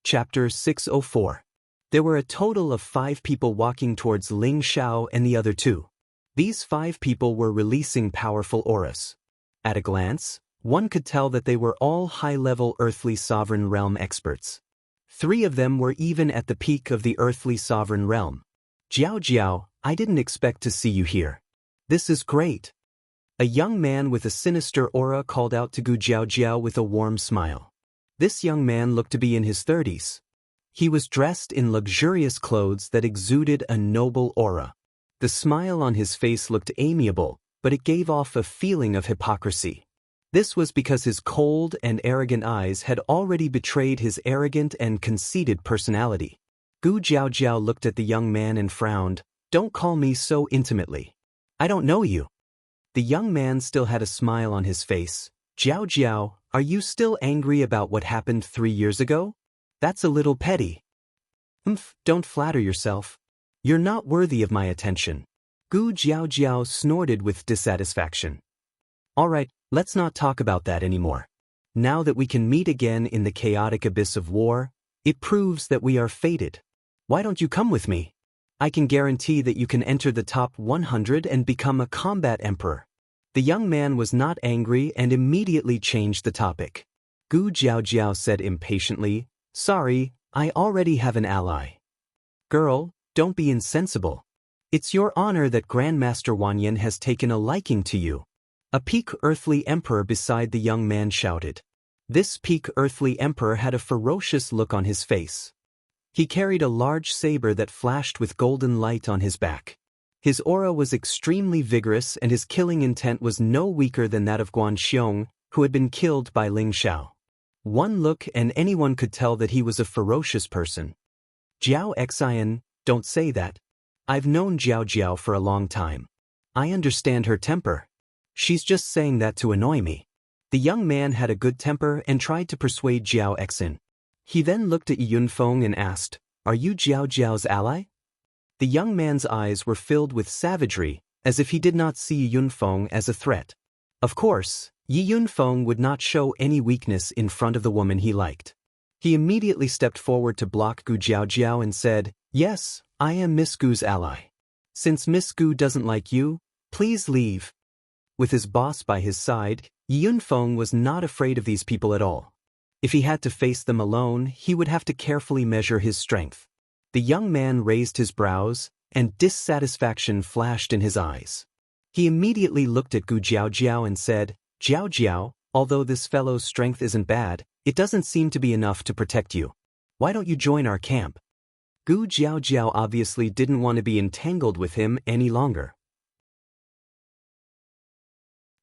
Chapter 604. There were a total of 5 people walking towards Ling Xiao and the other 2. These 5 people were releasing powerful auras. At a glance, one could tell that they were all high-level earthly sovereign realm experts. 3 of them were even at the peak of the earthly sovereign realm. Jiaojiao, I didn't expect to see you here. This is great. A young man with a sinister aura called out to Gu Jiaojiao with a warm smile. This young man looked to be in his 30s. He was dressed in luxurious clothes that exuded a noble aura. The smile on his face looked amiable, but it gave off a feeling of hypocrisy. This was because his cold and arrogant eyes had already betrayed his arrogant and conceited personality. Gu Jiaojiao looked at the young man and frowned. Don't call me so intimately. I don't know you. The young man still had a smile on his face. Jiaojiao, are you still angry about what happened 3 years ago? That's a little petty. Don't flatter yourself. You're not worthy of my attention. Gu Jiaojiao snorted with dissatisfaction. All right, let's not talk about that anymore. Now that we can meet again in the chaotic abyss of war, it proves that we are fated. Why don't you come with me? I can guarantee that you can enter the top 100 and become a combat emperor. The young man was not angry and immediately changed the topic. Gu Jiaojiao said impatiently, Sorry, I already have an ally. Girl, don't be insensible. It's your honor that Grandmaster Wanyan has taken a liking to you. A peak earthly emperor beside the young man shouted. This peak earthly emperor had a ferocious look on his face. He carried a large saber that flashed with golden light on his back. His aura was extremely vigorous and his killing intent was no weaker than that of Guanxiong, who had been killed by Ling Xiao. One look and anyone could tell that he was a ferocious person. Jiao Xian, don't say that. I've known Jiao Jiao for a long time. I understand her temper. She's just saying that to annoy me. The young man had a good temper and tried to persuade Jiao Xian. He then looked at Yunfeng and asked, "Are you Jiao Jiao's ally?" The young man's eyes were filled with savagery, as if he did not see Yunfeng as a threat. Of course, Yi Yunfeng would not show any weakness in front of the woman he liked. He immediately stepped forward to block Gu Jiaojiao and said, "Yes, I am Miss Gu's ally. Since Miss Gu doesn't like you, please leave." With his boss by his side, Yi Yunfeng was not afraid of these people at all. If he had to face them alone, he would have to carefully measure his strength. The young man raised his brows, and dissatisfaction flashed in his eyes. He immediately looked at Gu Jiaojiao and said, "Jiao Jiao, although this fellow's strength isn't bad, it doesn't seem to be enough to protect you. Why don't you join our camp?" Gu Jiaojiao obviously didn't want to be entangled with him any longer.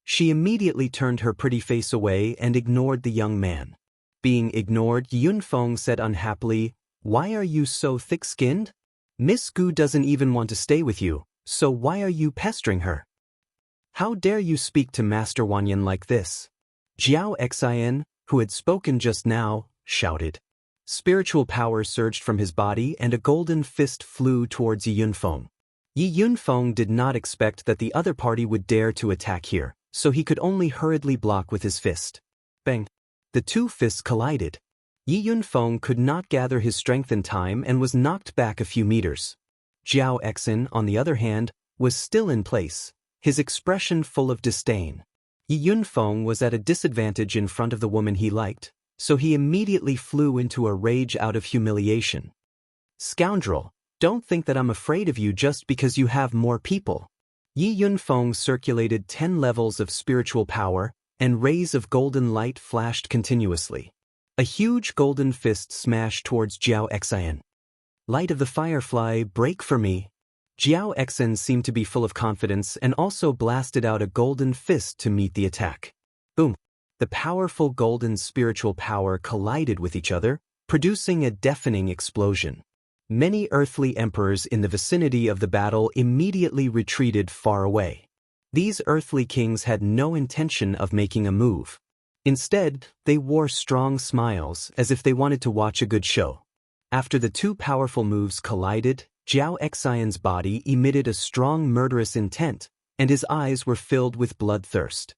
She immediately turned her pretty face away and ignored the young man. Being ignored, Yunfeng said unhappily, "Why are you so thick-skinned? Miss Gu doesn't even want to stay with you, so why are you pestering her? How dare you speak to Master Wanyan like this?" Jiao Xian, who had spoken just now, shouted. Spiritual power surged from his body and a golden fist flew towards Yi Yunfeng. Yi Yunfeng did not expect that the other party would dare to attack here, so he could only hurriedly block with his fist. Bang! The two fists collided. Yi Yunfeng could not gather his strength in time and was knocked back a few meters. Jiao Xian, on the other hand, was still in place, his expression full of disdain. Yi Yunfeng was at a disadvantage in front of the woman he liked, so he immediately flew into a rage out of humiliation. "Scoundrel, don't think that I'm afraid of you just because you have more people." Yi Yunfeng circulated 10 levels of spiritual power, and rays of golden light flashed continuously. A huge golden fist smashed towards Jiao Xian. "Light of the firefly, break for me." Jiao Xian seemed to be full of confidence and also blasted out a golden fist to meet the attack. Boom! The powerful golden spiritual power collided with each other, producing a deafening explosion. Many earthly emperors in the vicinity of the battle immediately retreated far away. These earthly kings had no intention of making a move. Instead, they wore strong smiles as if they wanted to watch a good show. After the two powerful moves collided, Jiao Xian's body emitted a strong murderous intent, and his eyes were filled with bloodthirst.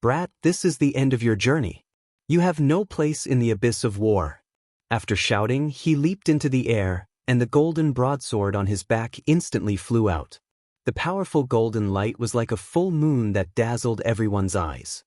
"Brat, this is the end of your journey. You have no place in the abyss of war." After shouting, he leaped into the air, and the golden broadsword on his back instantly flew out. The powerful golden light was like a full moon that dazzled everyone's eyes.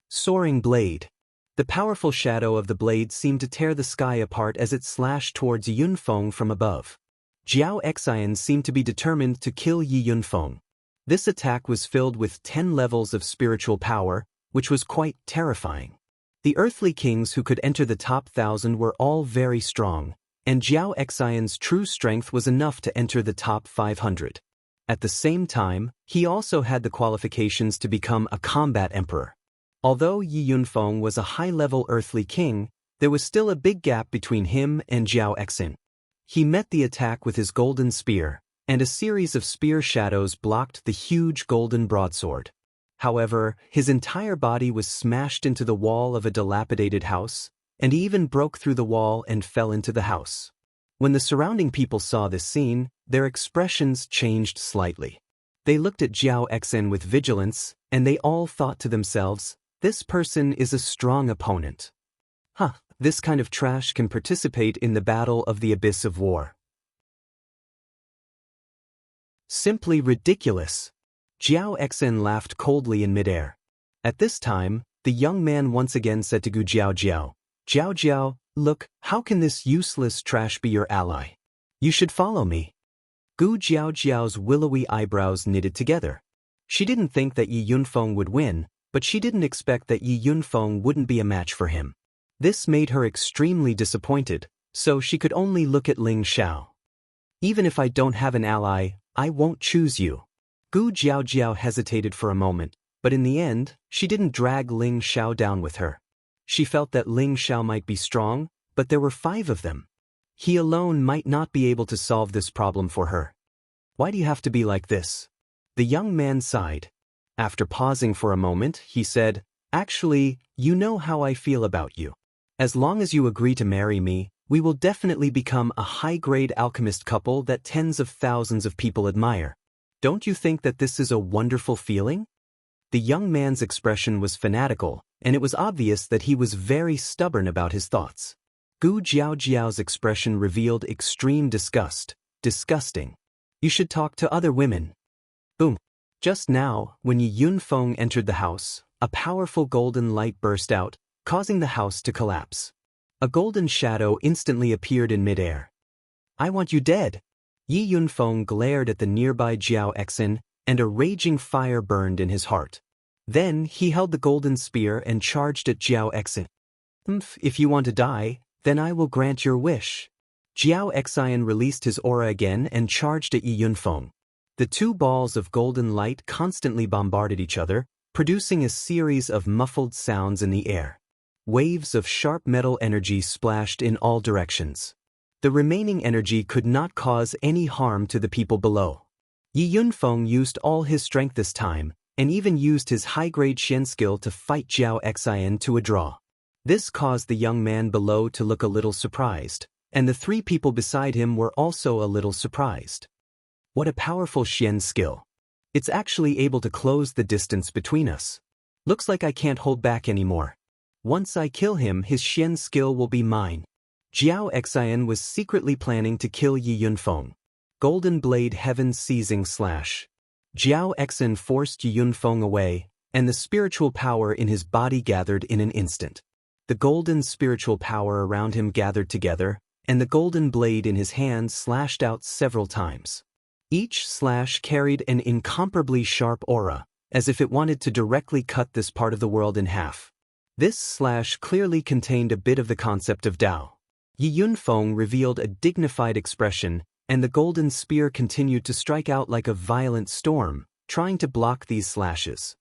Soaring blade. The powerful shadow of the blade seemed to tear the sky apart as it slashed towards Yunfeng from above. Jiao Xian seemed to be determined to kill Yi Yunfeng. This attack was filled with 10 levels of spiritual power, which was quite terrifying. The earthly kings who could enter the top 1,000 were all very strong, and Jiao Xian's true strength was enough to enter the top 500. At the same time, he also had the qualifications to become a combat emperor. Although Yi Yunfeng was a high-level earthly king, there was still a big gap between him and Jiao Xian. He met the attack with his golden spear, and a series of spear shadows blocked the huge golden broadsword. However, his entire body was smashed into the wall of a dilapidated house, and he even broke through the wall and fell into the house. When the surrounding people saw this scene, their expressions changed slightly. They looked at Jiao Xian with vigilance, and they all thought to themselves, "This person is a strong opponent. This kind of trash can participate in the battle of the abyss of war. Simply ridiculous." Jiao Xian laughed coldly in midair. At this time, the young man once again said to Gu Jiaojiao, "Jiao Jiao, look, how can this useless trash be your ally? You should follow me." Gu Jiaojiao's willowy eyebrows knitted together. She didn't think that Yi Yunfeng would win, but she didn't expect that Yi Yunfeng wouldn't be a match for him. This made her extremely disappointed, so she could only look at Ling Xiao. "Even if I don't have an ally, I won't choose you." Gu Jiaojiao hesitated for a moment, But in the end, she didn't drag Ling Xiao down with her. She felt that Ling Xiao might be strong, but there were 5 of them. He alone might not be able to solve this problem for her. Why do you have to be like this? The young man sighed. After pausing for a moment, he said, Actually, you know how I feel about you. As long as you agree to marry me, we will definitely become a high-grade alchemist couple that tens of thousands of people admire. Don't you think that this is a wonderful feeling? The young man's expression was fanatical, and it was obvious that he was very stubborn about his thoughts. Gu Jiaojiao's expression revealed extreme disgust. Disgusting. You should talk to other women. Boom. Just now, when Yi Yunfeng entered the house, a powerful golden light burst out, causing the house to collapse. A golden shadow instantly appeared in midair. I want you dead. Yi Yunfeng glared at the nearby Jiao Exin, and a raging fire burned in his heart. Then he held the golden spear and charged at Jiao Exin. If you want to die, then I will grant your wish. Jiao Exin released his aura again and charged at Yi Yunfeng. The 2 balls of golden light constantly bombarded each other, producing a series of muffled sounds in the air. Waves of sharp metal energy splashed in all directions. The remaining energy could not cause any harm to the people below. Yi Yunfeng used all his strength this time, and even used his high-grade Xian skill to fight Jiao Exin to a draw. This caused the young man below to look a little surprised, and the 3 people beside him were also a little surprised. What a powerful Xian skill. It's actually able to close the distance between us. Looks like I can't hold back anymore. Once I kill him, his Xian skill will be mine. Jiao Exin was secretly planning to kill Yi Yunfeng. Golden Blade Heaven Seizing Slash. Jiao Exin forced Yi Yunfeng away, and the spiritual power in his body gathered in an instant. The golden spiritual power around him gathered together, and the golden blade in his hand slashed out several times. Each slash carried an incomparably sharp aura, as if it wanted to directly cut this part of the world in half. This slash clearly contained a bit of the concept of Tao. Yi Yunfeng revealed a dignified expression, and the golden spear continued to strike out like a violent storm, trying to block these slashes.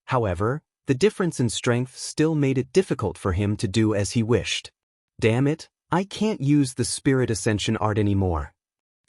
However, the difference in strength still made it difficult for him to do as he wished. Damn it, I can't use the Spirit Ascension art anymore.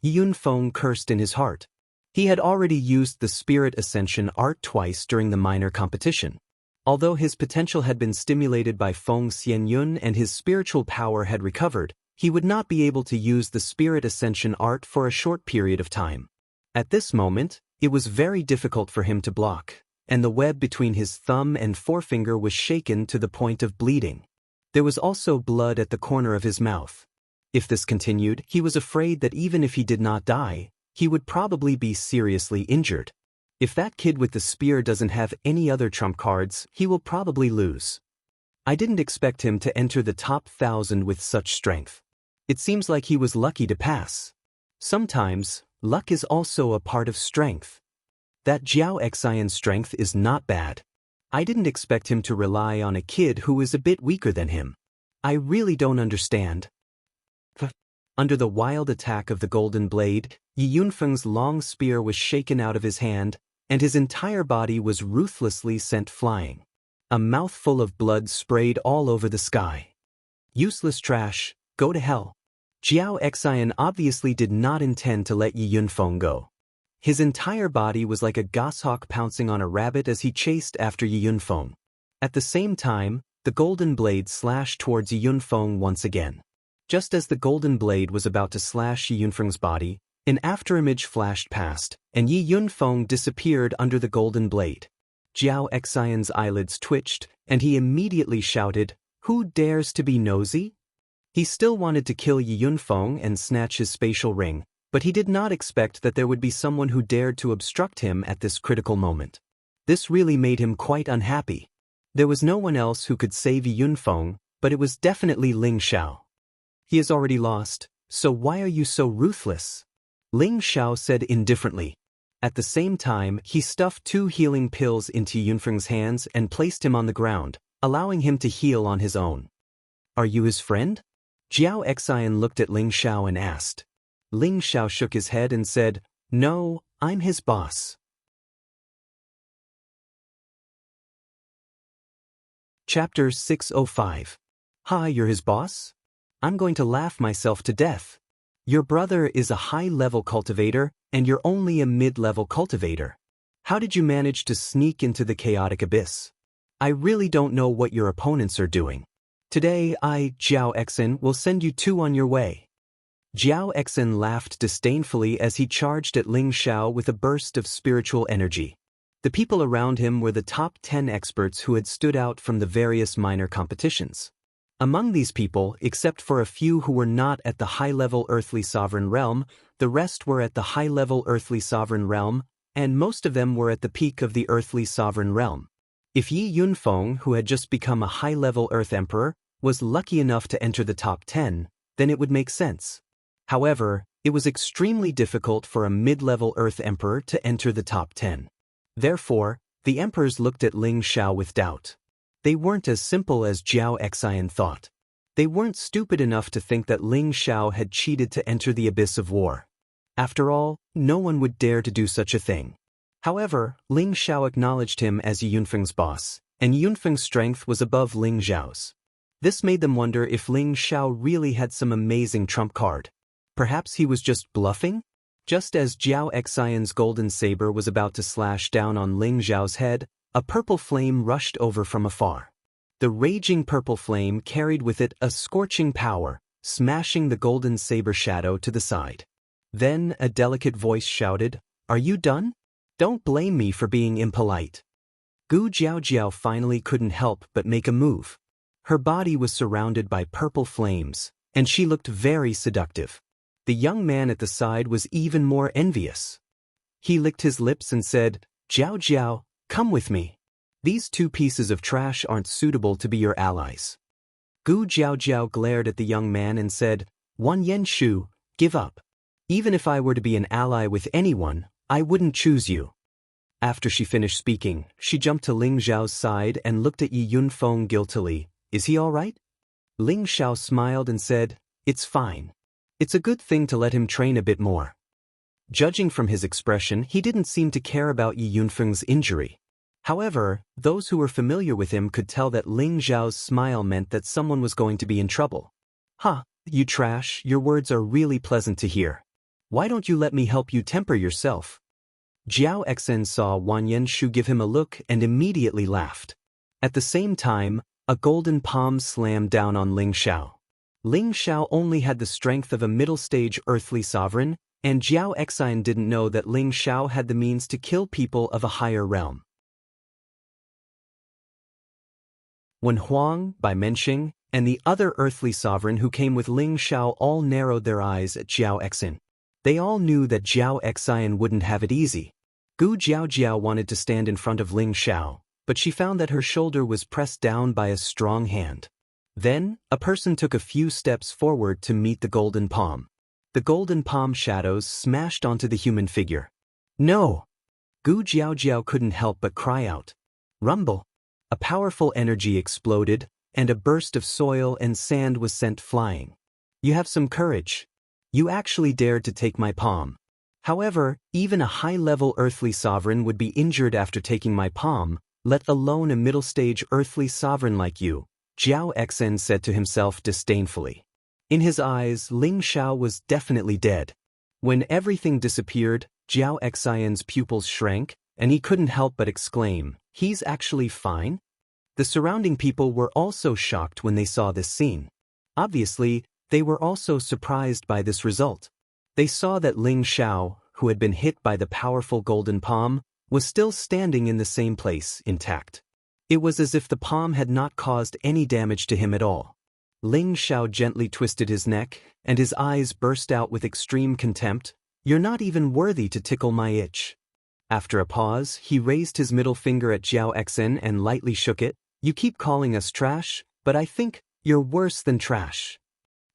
Yi Yunfeng cursed in his heart. He had already used the Spirit Ascension art twice during the minor competition. Although his potential had been stimulated by Feng Xianyun and his spiritual power had recovered, he would not be able to use the Spirit Ascension art for a short period of time. At this moment, it was very difficult for him to block, and the web between his thumb and forefinger was shaken to the point of bleeding. There was also blood at the corner of his mouth. If this continued, he was afraid that even if he did not die, he would probably be seriously injured. If that kid with the spear doesn't have any other trump cards, he will probably lose. I didn't expect him to enter the top 1,000 with such strength. It seems like he was lucky to pass. Sometimes, luck is also a part of strength. That Jiao Exion's strength is not bad. I didn't expect him to rely on a kid who is a bit weaker than him. I really don't understand. Under the wild attack of the golden blade, Yi Yunfeng's long spear was shaken out of his hand, and his entire body was ruthlessly sent flying. A mouthful of blood sprayed all over the sky. Useless trash, go to hell. Jiao Exion obviously did not intend to let Yi Yunfeng go. His entire body was like a goshawk pouncing on a rabbit as he chased after Yi Yunfeng. At the same time, the golden blade slashed towards Yi Yunfeng once again. Just as the golden blade was about to slash Yi Yunfeng's body, an afterimage flashed past, and Yi Yunfeng disappeared under the golden blade. Jiao Exion's eyelids twitched, and he immediately shouted, "Who dares to be nosy?" He still wanted to kill Yi Yunfeng and snatch his spatial ring, but he did not expect that there would be someone who dared to obstruct him at this critical moment. This really made him quite unhappy. There was no one else who could save Yi Yunfeng, but it was definitely Ling Xiao. He has already lost, so why are you so ruthless? Ling Xiao said indifferently. At the same time, he stuffed 2 healing pills into Yunfeng's hands and placed him on the ground, allowing him to heal on his own. Are you his friend? Jiao Exion looked at Ling Xiao and asked. Ling Xiao shook his head and said, "No, I'm his boss." Chapter 605. Hi, you're his boss? I'm going to laugh myself to death. Your brother is a high-level cultivator, and you're only a mid-level cultivator. How did you manage to sneak into the chaotic abyss? I really don't know what your opponents are doing. Today Jiao Exin, will send you two on your way. Jiao Exin laughed disdainfully as he charged at Ling Xiao with a burst of spiritual energy. The people around him were the top 10 experts who had stood out from the various minor competitions. Among these people, except for a few who were not at the high-level earthly sovereign realm, the rest were at the high-level earthly sovereign realm, and most of them were at the peak of the earthly sovereign realm. If Yi Yunfeng, who had just become a high-level Earth Emperor, was lucky enough to enter the top 10, then it would make sense. However, it was extremely difficult for a mid-level Earth Emperor to enter the top 10. Therefore, the emperors looked at Ling Xiao with doubt. They weren't as simple as Jiao Exin thought. They weren't stupid enough to think that Ling Xiao had cheated to enter the abyss of war. After all, no one would dare to do such a thing. However, Ling Xiao acknowledged him as Yi Yunfeng's boss, and Yi Yunfeng's strength was above Ling Xiao's. This made them wonder if Ling Xiao really had some amazing trump card. Perhaps he was just bluffing? Just as Jiao Exin's golden saber was about to slash down on Ling Xiao's head, a purple flame rushed over from afar. The raging purple flame carried with it a scorching power, smashing the golden saber shadow to the side. Then a delicate voice shouted, "Are you done? Don't blame me for being impolite." Gu Jiaojiao finally couldn't help but make a move. Her body was surrounded by purple flames, and she looked very seductive. The young man at the side was even more envious. He licked his lips and said, "Jiao Jiao, come with me. These two pieces of trash aren't suitable to be your allies." Gu Jiaojiao glared at the young man and said, "Wan Yenshu, give up. Even if I were to be an ally with anyone, I wouldn't choose you." After she finished speaking, she jumped to Ling Xiao's side and looked at Yi Yunfeng guiltily. "Is he all right?" Ling Xiao smiled and said, "It's fine. It's a good thing to let him train a bit more." Judging from his expression, he didn't seem to care about Yi Yunfeng's injury. However, those who were familiar with him could tell that Ling Xiao's smile meant that someone was going to be in trouble. "Huh, you trash, your words are really pleasant to hear. Why don't you let me help you temper yourself?" Jiao Exin saw Wan Yenshu give him a look and immediately laughed. At the same time, a golden palm slammed down on Ling Xiao. Ling Xiao only had the strength of a middle-stage earthly sovereign, and Jiao Exin didn't know that Ling Xiao had the means to kill people of a higher realm. When Huang, Bai Menxing, and the other earthly sovereign who came with Ling Xiao all narrowed their eyes at Jiao Exin. They all knew that Jiao Exin wouldn't have it easy. Gu Jiaojiao wanted to stand in front of Ling Xiao, but she found that her shoulder was pressed down by a strong hand. Then, a person took a few steps forward to meet the golden palm. The golden palm shadows smashed onto the human figure. "No!" Gu Jiaojiao couldn't help but cry out. Rumble! A powerful energy exploded, and a burst of soil and sand was sent flying. "You have some courage. You actually dared to take my palm. However, even a high-level earthly sovereign would be injured after taking my palm, let alone a middle-stage earthly sovereign like you," Jiao Exin said to himself disdainfully. In his eyes, Ling Xiao was definitely dead. When everything disappeared, Jiao Exin's pupils shrank, and he couldn't help but exclaim, "He's actually fine?" The surrounding people were also shocked when they saw this scene. Obviously, they were also surprised by this result. They saw that Ling Xiao, who had been hit by the powerful golden palm, was still standing in the same place, intact. It was as if the palm had not caused any damage to him at all. Ling Xiao gently twisted his neck, and his eyes burst out with extreme contempt. "You're not even worthy to tickle my itch." After a pause, he raised his middle finger at Jiao Exin and lightly shook it. "You keep calling us trash, but I think you're worse than trash.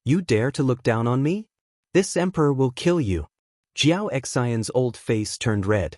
You dare to look down on me? This emperor will kill you." Jiao Exin's old face turned red.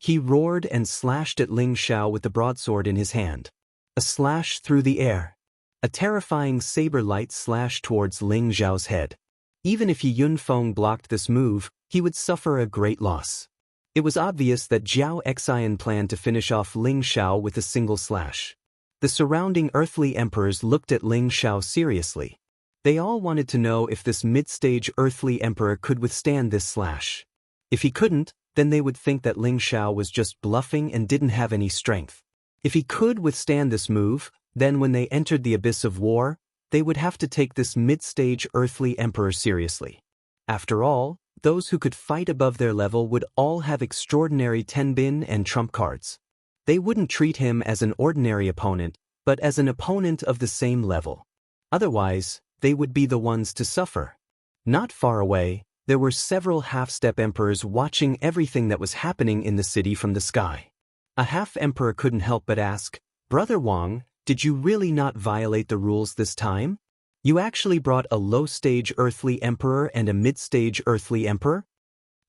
He roared and slashed at Ling Xiao with the broadsword in his hand. A slash through the air. A terrifying saber light slashed towards Ling Xiao's head. Even if Yi Yunfeng blocked this move, he would suffer a great loss. It was obvious that Jiao Exin planned to finish off Ling Xiao with a single slash. The surrounding earthly emperors looked at Ling Xiao seriously. They all wanted to know if this mid-stage earthly emperor could withstand this slash. If he couldn't, then they would think that Ling Xiao was just bluffing and didn't have any strength. If he could withstand this move, then when they entered the abyss of war, they would have to take this mid-stage earthly emperor seriously. After all, those who could fight above their level would all have extraordinary tenbin and trump cards. They wouldn't treat him as an ordinary opponent, but as an opponent of the same level. Otherwise, they would be the ones to suffer. Not far away, there were several half-step emperors watching everything that was happening in the city from the sky. A half-emperor couldn't help but ask, "Brother Wang, did you really not violate the rules this time? You actually brought a low-stage earthly emperor and a mid-stage earthly emperor?"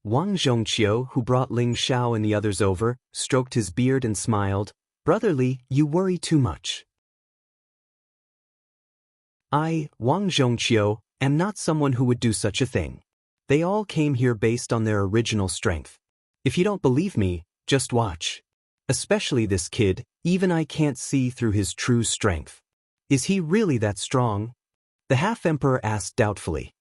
Wang Zhongqiu, who brought Ling Xiao and the others over, stroked his beard and smiled. "Brother Li, you worry too much. I, Wang Zhongqiu, am not someone who would do such a thing. They all came here based on their original strength. If you don't believe me, just watch. Especially this kid, even I can't see through his true strength. Is he really that strong?" The half-emperor asked doubtfully.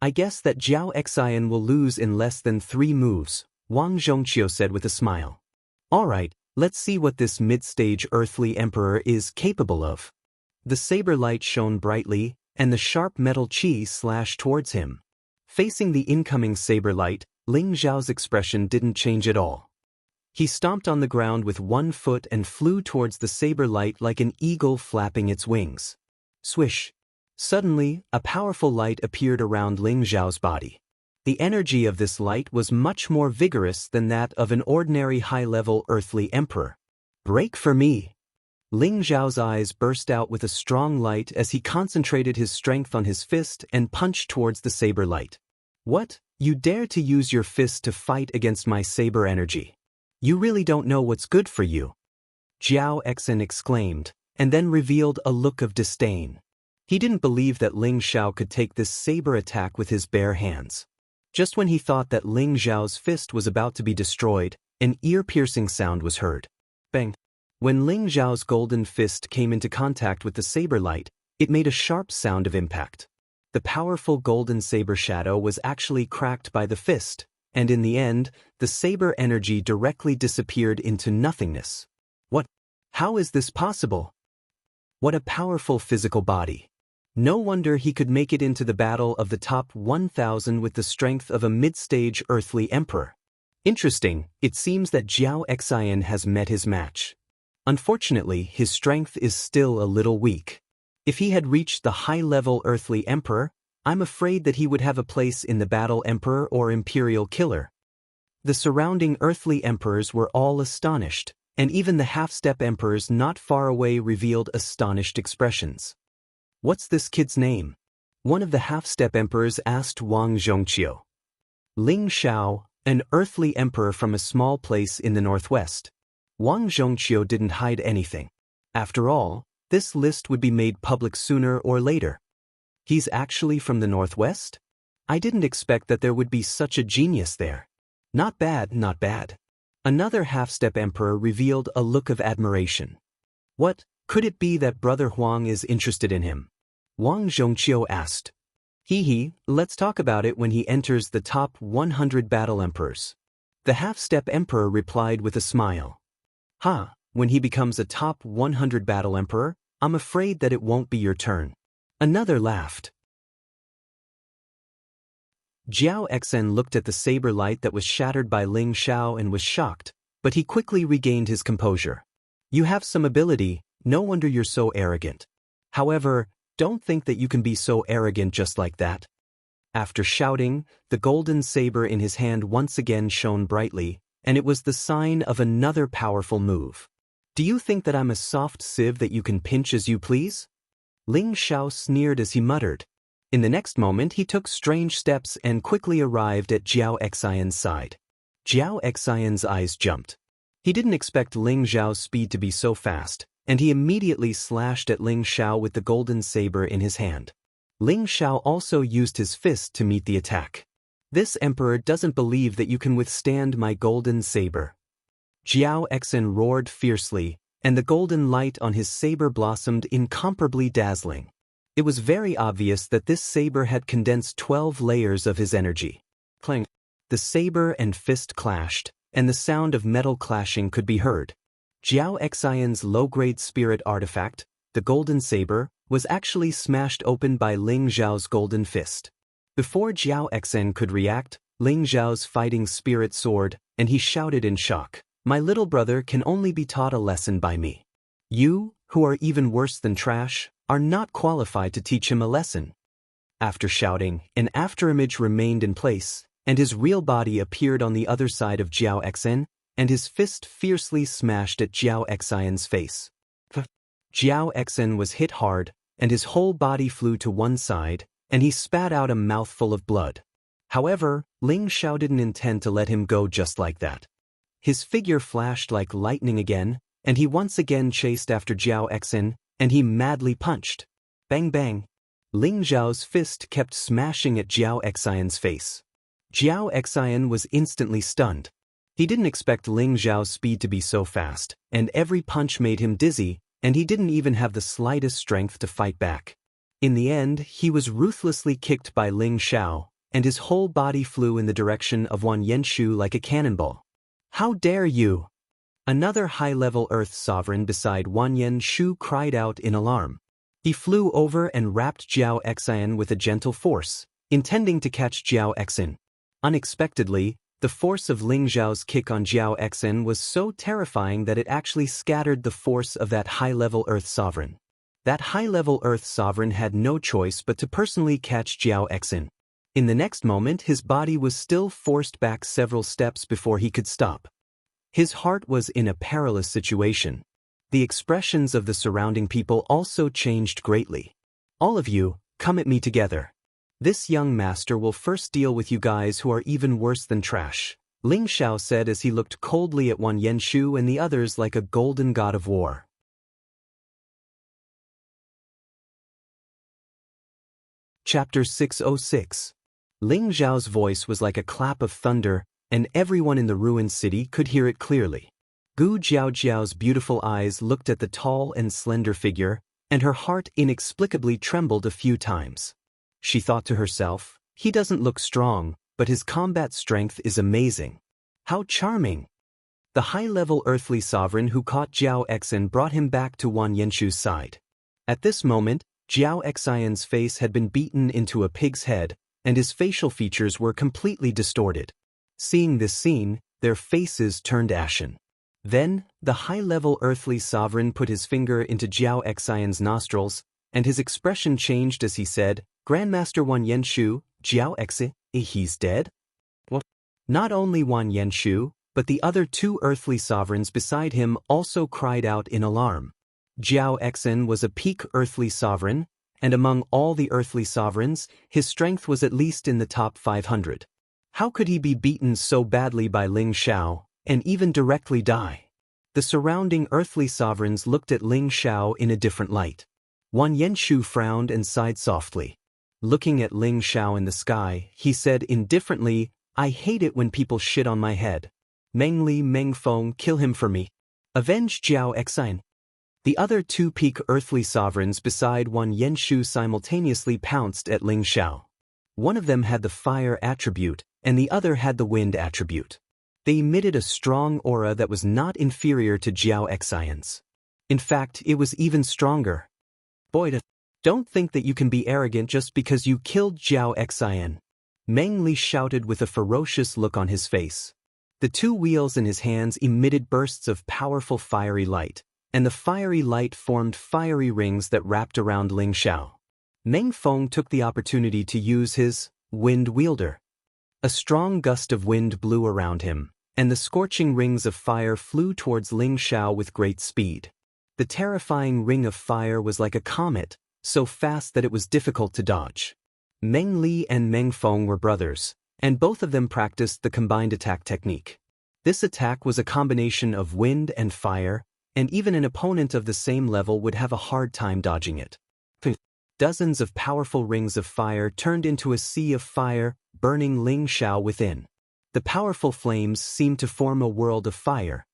"I guess that Jiao Xian will lose in less than 3 moves, Wang Zhongqiu said with a smile. "All right, let's see what this mid-stage earthly emperor is capable of." The saber light shone brightly, and the sharp metal chi slashed towards him. Facing the incoming saber light, Ling Xiao's expression didn't change at all. He stomped on the ground with one foot and flew towards the saber light like an eagle flapping its wings. Swish! Suddenly, a powerful light appeared around Ling Xiao's body. The energy of this light was much more vigorous than that of an ordinary high-level earthly emperor. "Break for me!" Ling Xiao's eyes burst out with a strong light as he concentrated his strength on his fist and punched towards the saber light. "What? You dare to use your fist to fight against my saber energy? You really don't know what's good for you," Jiao Xen exclaimed, and then revealed a look of disdain. He didn't believe that Ling Xiao could take this saber attack with his bare hands. Just when he thought that Ling Xiao's fist was about to be destroyed, an ear-piercing sound was heard. Bang! When Ling Xiao's golden fist came into contact with the saber light, it made a sharp sound of impact. The powerful golden saber shadow was actually cracked by the fist, and in the end, the saber energy directly disappeared into nothingness. What? How is this possible? What a powerful physical body. No wonder he could make it into the battle of the top 1,000 with the strength of a mid-stage earthly emperor. Interesting, it seems that Jiao Xian has met his match. Unfortunately, his strength is still a little weak. If he had reached the high-level earthly emperor, I'm afraid that he would have a place in the battle emperor or imperial killer. The surrounding earthly emperors were all astonished, and even the half-step emperors not far away revealed astonished expressions. "What's this kid's name?" one of the half-step emperors asked Wang Zhongqiu. "Ling Xiao, an earthly emperor from a small place in the northwest." Wang Zhongqiu didn't hide anything. After all, this list would be made public sooner or later. He's actually from the northwest? I didn't expect that there would be such a genius there. Not bad, not bad. Another half-step emperor revealed a look of admiration. "What, could it be that Brother Huang is interested in him?" Wang Zhongqiu asked. Let's talk about it when he enters the top 100 battle emperors." The half-step emperor replied with a smile. When he becomes a top 100 battle emperor, I'm afraid that it won't be your turn." Another laughed. Jiao Xen looked at the saber light that was shattered by Ling Xiao and was shocked, but he quickly regained his composure. "You have some ability, no wonder you're so arrogant. However, don't think that you can be so arrogant just like that." After shouting, the golden saber in his hand once again shone brightly, and it was the sign of another powerful move. "Do you think that I'm a soft sieve that you can pinch as you please?" Ling Xiao sneered as he muttered. In the next moment he took strange steps and quickly arrived at Jiao Xian's side. Jiao Xian's eyes jumped. He didn't expect Ling Xiao's speed to be so fast, and he immediately slashed at Ling Xiao with the golden saber in his hand. Ling Xiao also used his fist to meet the attack. "This emperor doesn't believe that you can withstand my golden saber." Jiao Xen roared fiercely, and the golden light on his saber blossomed incomparably dazzling. It was very obvious that this saber had condensed 12 layers of his energy. Clang! The saber and fist clashed, and the sound of metal clashing could be heard. Jiao Xian's low-grade spirit artifact, the golden saber, was actually smashed open by Ling Zhao's golden fist. Before Jiao Xian could react, Ling Zhao's fighting spirit soared, and he shouted in shock, "My little brother can only be taught a lesson by me. You, who are even worse than trash, are not qualified to teach him a lesson." After shouting, an afterimage remained in place, and his real body appeared on the other side of Jiao Xian, and his fist fiercely smashed at Jiao Xian's face. Jiao Xian was hit hard, and his whole body flew to one side, and he spat out a mouthful of blood. However, Ling Xiao didn't intend to let him go just like that. His figure flashed like lightning again, and he once again chased after Jiao Xian, and he madly punched. Bang bang! Ling Zhao's fist kept smashing at Jiao Xian's face. Jiao Xian was instantly stunned. He didn't expect Ling Zhao's speed to be so fast, and every punch made him dizzy, and he didn't even have the slightest strength to fight back. In the end, he was ruthlessly kicked by Ling Xiao, and his whole body flew in the direction of Wan Yenshu like a cannonball. "How dare you!" Another high-level Earth sovereign beside Wan Yenshu cried out in alarm. He flew over and wrapped Jiao Xian with a gentle force, intending to catch Jiao Xian. Unexpectedly, the force of Ling Zhao's kick on Jiao Xian was so terrifying that it actually scattered the force of that high-level Earth sovereign. That high-level Earth sovereign had no choice but to personally catch Jiao Xian. In the next moment, his body was still forced back several steps before he could stop. His heart was in a perilous situation. The expressions of the surrounding people also changed greatly. "All of you, come at me together. This young master will first deal with you guys who are even worse than trash," Ling Xiao said as he looked coldly at Wan Yenshu and the others like a golden god of war. Chapter 606. Ling Zhao's voice was like a clap of thunder, and everyone in the ruined city could hear it clearly. Gu Jiaojiao's beautiful eyes looked at the tall and slender figure, and her heart inexplicably trembled a few times. She thought to herself, "He doesn't look strong, but his combat strength is amazing. How charming!" The high-level earthly sovereign who caught Jiao Xian brought him back to Wan Yenshu's side. At this moment, Jiao Xian's face had been beaten into a pig's head, and his facial features were completely distorted. Seeing this scene, their faces turned ashen. Then, the high-level earthly sovereign put his finger into Jiao Xian's nostrils, and his expression changed as he said, "Grandmaster Wan Yenshu, Jiao Xian, he's dead?" What? Not only Wan Yenshu, but the other two earthly sovereigns beside him also cried out in alarm. Jiao Xian was a peak earthly sovereign, and among all the earthly sovereigns, his strength was at least in the top 500. How could he be beaten so badly by Ling Xiao, and even directly die? The surrounding earthly sovereigns looked at Ling Xiao in a different light. Wan Yenshu frowned and sighed softly. Looking at Ling Xiao in the sky, he said indifferently, "I hate it when people shit on my head. Meng Li Meng Feng, kill him for me. Avenge Jiao Xian." The other two peak earthly sovereigns beside Wan Yenshu simultaneously pounced at Ling Xiao. One of them had the fire attribute, and the other had the wind attribute. They emitted a strong aura that was not inferior to Jiao Xian's. In fact, it was even stronger. "Boy, don't think that you can be arrogant just because you killed Jiao Xian," Meng Li shouted with a ferocious look on his face. The two wheels in his hands emitted bursts of powerful fiery light, and the fiery light formed fiery rings that wrapped around Ling Xiao. Meng Feng took the opportunity to use his wind wielder. A strong gust of wind blew around him, and the scorching rings of fire flew towards Ling Xiao with great speed. The terrifying ring of fire was like a comet, so fast that it was difficult to dodge. Meng Li and Meng Feng were brothers, and both of them practiced the combined attack technique. This attack was a combination of wind and fire, and even an opponent of the same level would have a hard time dodging it. Dozens of powerful rings of fire turned into a sea of fire, burning Ling Xiao within. The powerful flames seemed to form a world of fire.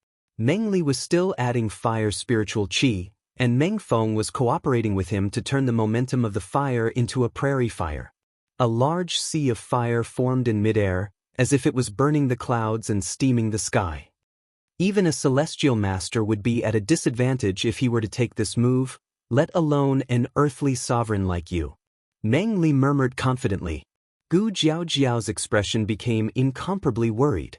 Meng Li was still adding fire spiritual qi, and Meng Feng was cooperating with him to turn the momentum of the fire into a prairie fire. A large sea of fire formed in midair, as if it was burning the clouds and steaming the sky. Even a celestial master would be at a disadvantage if he were to take this move, let alone an earthly sovereign like you. Meng Li murmured confidently. Gu Jiaojiao's expression became incomparably worried.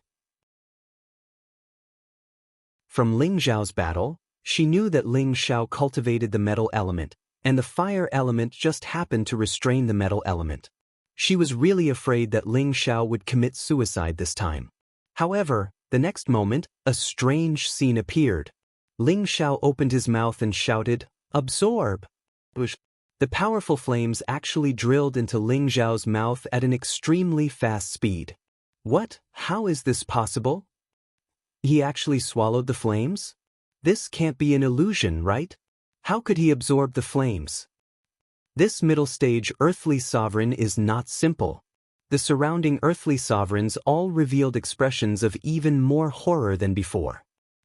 From Ling Zhao's battle, she knew that Ling Xiao cultivated the metal element, and the fire element just happened to restrain the metal element. She was really afraid that Ling Xiao would commit suicide this time. However, the next moment, a strange scene appeared. Ling Xiao opened his mouth and shouted, "Absorb!" The powerful flames actually drilled into Ling Xiao's mouth at an extremely fast speed. What? How is this possible? He actually swallowed the flames? This can't be an illusion, right? How could he absorb the flames? This middle-stage earthly sovereign is not simple. The surrounding earthly sovereigns all revealed expressions of even more horror than before.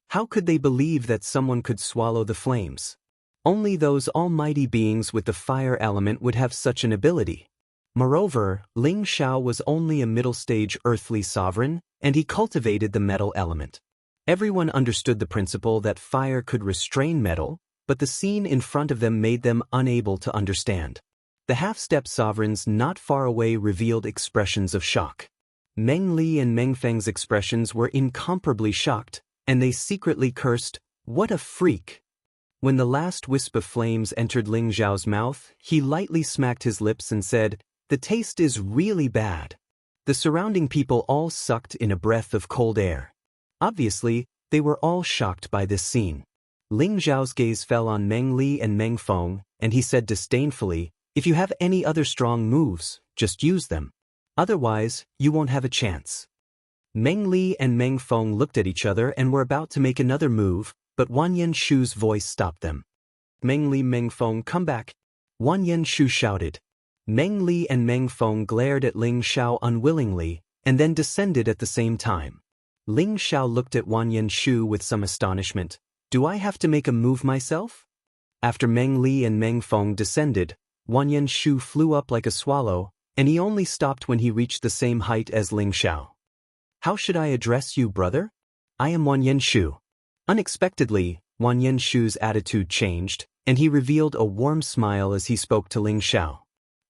How could they believe that someone could swallow the flames? Only those almighty beings with the fire element would have such an ability. Moreover, Ling Xiao was only a middle-stage earthly sovereign, and he cultivated the metal element. Everyone understood the principle that fire could restrain metal, but the scene in front of them made them unable to understand. The half-step sovereigns not far away revealed expressions of shock. Meng Li and Meng Feng's expressions were incomparably shocked, and they secretly cursed, "What a freak!" When the last wisp of flames entered Ling Zhao's mouth, he lightly smacked his lips and said, "The taste is really bad." The surrounding people all sucked in a breath of cold air. Obviously, they were all shocked by this scene. Ling Zhao's gaze fell on Meng Li and Meng Feng, and he said disdainfully, "If you have any other strong moves, just use them. Otherwise, you won't have a chance." Meng Li and Meng Feng looked at each other and were about to make another move, but Wan Yenshu's voice stopped them. "Meng Li, Meng Feng, come back!" Wan Yenshu shouted. Meng Li and Meng Feng glared at Ling Xiao unwillingly, and then descended at the same time. Ling Xiao looked at Wan Yenshu with some astonishment. "Do I have to make a move myself?" After Meng Li and Meng Feng descended, Wan Yenshu flew up like a swallow, and he only stopped when he reached the same height as Ling Xiao. "How should I address you, brother? I am Wan Yenshu." Unexpectedly, Wan Yenshu's attitude changed, and he revealed a warm smile as he spoke to Ling Xiao.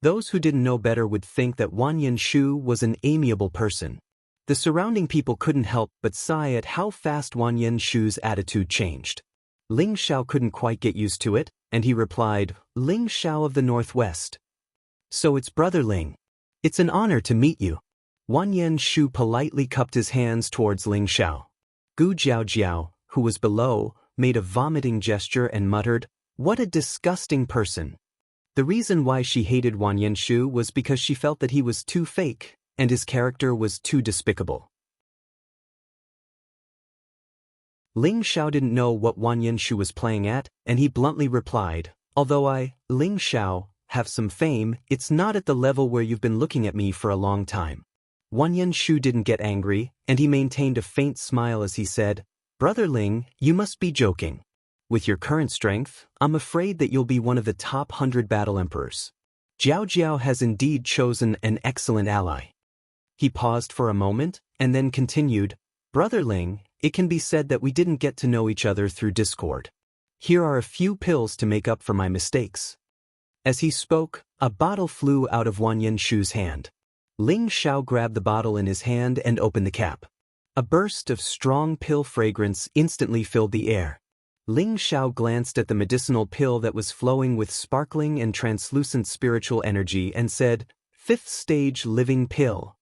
Those who didn't know better would think that Wan Yenshu was an amiable person. The surrounding people couldn't help but sigh at how fast Wan Yenshu's attitude changed. Ling Xiao couldn't quite get used to it, and he replied, "Ling Xiao of the Northwest." "So it's Brother Ling. It's an honor to meet you." Wan Yenshu politely cupped his hands towards Ling Xiao. Gu Jiaojiao, who was below, made a vomiting gesture and muttered, "What a disgusting person." The reason why she hated Wan Yenshu was because she felt that he was too fake, and his character was too despicable. Ling Xiao didn't know what Wan Yenshu was playing at, and he bluntly replied, "Although I, Ling Xiao, have some fame, it's not at the level where you've been looking at me for a long time." Wan Yenshu didn't get angry, and he maintained a faint smile as he said, "Brother Ling, you must be joking. With your current strength, I'm afraid that you'll be one of the top 100 battle emperors. Jiao Jiao has indeed chosen an excellent ally." He paused for a moment, and then continued, "Brother Ling, it can be said that we didn't get to know each other through Discord. Here are a few pills to make up for my mistakes." As he spoke, a bottle flew out of Wan Yenshu's hand. Ling Xiao grabbed the bottle in his hand and opened the cap. A burst of strong pill fragrance instantly filled the air. Ling Xiao glanced at the medicinal pill that was flowing with sparkling and translucent spiritual energy and said, "Fifth stage living pill."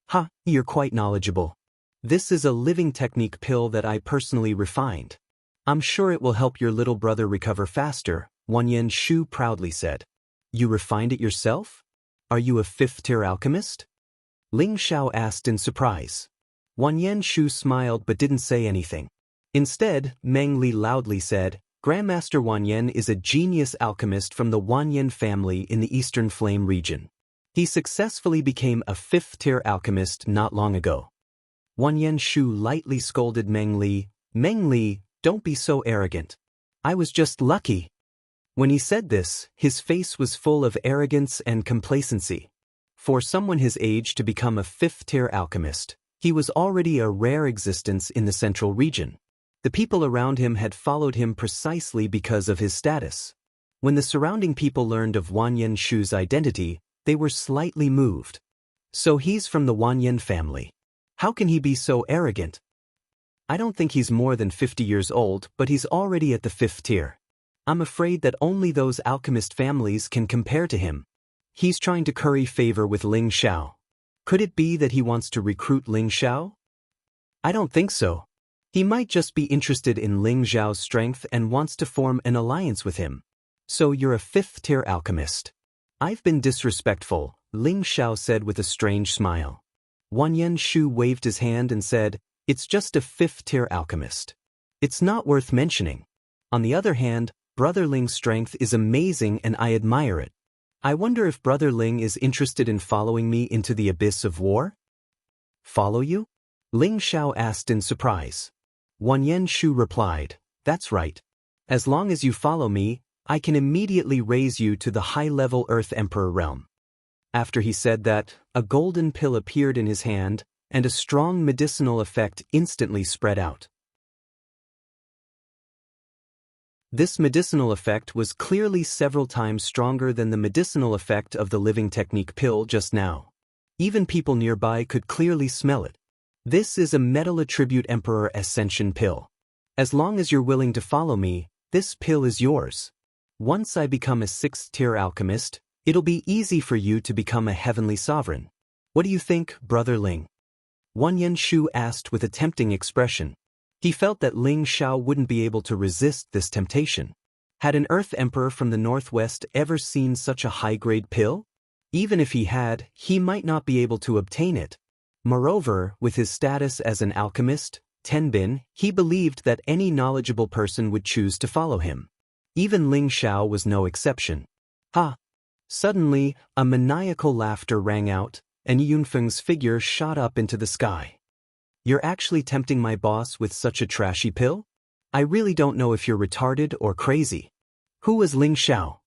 "Ha, you're quite knowledgeable. This is a living technique pill that I personally refined. I'm sure it will help your little brother recover faster," Wan Yenshu proudly said. "You refined it yourself? Are you a fifth-tier alchemist?" Ling Xiao asked in surprise. Wan Yenshu smiled but didn't say anything. Instead, Meng Li loudly said, "Grandmaster Wan Yen is a genius alchemist from the Wan Yen family in the Eastern Flame region. He successfully became a fifth-tier alchemist not long ago." Wan Yenshu lightly scolded Meng Li, Meng Li, don't be so arrogant. I was just lucky. When he said this, his face was full of arrogance and complacency. For someone his age to become a fifth-tier alchemist, he was already a rare existence in the central region. The people around him had followed him precisely because of his status. When the surrounding people learned of Wang Yanshu's identity, they were slightly moved. So he's from the Wang Yan family. How can he be so arrogant? I don't think he's more than 50 years old, but he's already at the 5th tier. I'm afraid that only those alchemist families can compare to him. He's trying to curry favor with Ling Xiao. Could it be that he wants to recruit Ling Xiao? I don't think so. He might just be interested in Ling Xiao's strength and wants to form an alliance with him. So you're a 5th-tier alchemist. I've been disrespectful, Ling Xiao said with a strange smile. Wang Yanshu waved his hand and said, it's just a 5th-tier alchemist. It's not worth mentioning. On the other hand, Brother Ling's strength is amazing and I admire it. I wonder if Brother Ling is interested in following me into the abyss of war? Follow you? Ling Xiao asked in surprise. Wang Yanshu replied, that's right. As long as you follow me, I can immediately raise you to the high-level Earth Emperor realm. After he said that, a golden pill appeared in his hand, and a strong medicinal effect instantly spread out. This medicinal effect was clearly several times stronger than the medicinal effect of the living technique pill just now. Even people nearby could clearly smell it. This is a Metal Attribute Emperor Ascension pill. As long as you're willing to follow me, this pill is yours. Once I become a 6th-tier alchemist, it'll be easy for you to become a heavenly sovereign. What do you think, Brother Ling? Wang Yanshu asked with a tempting expression. He felt that Ling Xiao wouldn't be able to resist this temptation. Had an Earth Emperor from the Northwest ever seen such a high-grade pill? Even if he had, he might not be able to obtain it. Moreover, with his status as an alchemist, Tenbin, he believed that any knowledgeable person would choose to follow him. Even Ling Xiao was no exception. Ha! Suddenly, a maniacal laughter rang out, and Yunfeng's figure shot up into the sky. You're actually tempting my boss with such a trashy pill? I really don't know if you're retarded or crazy. Who was Ling Xiao?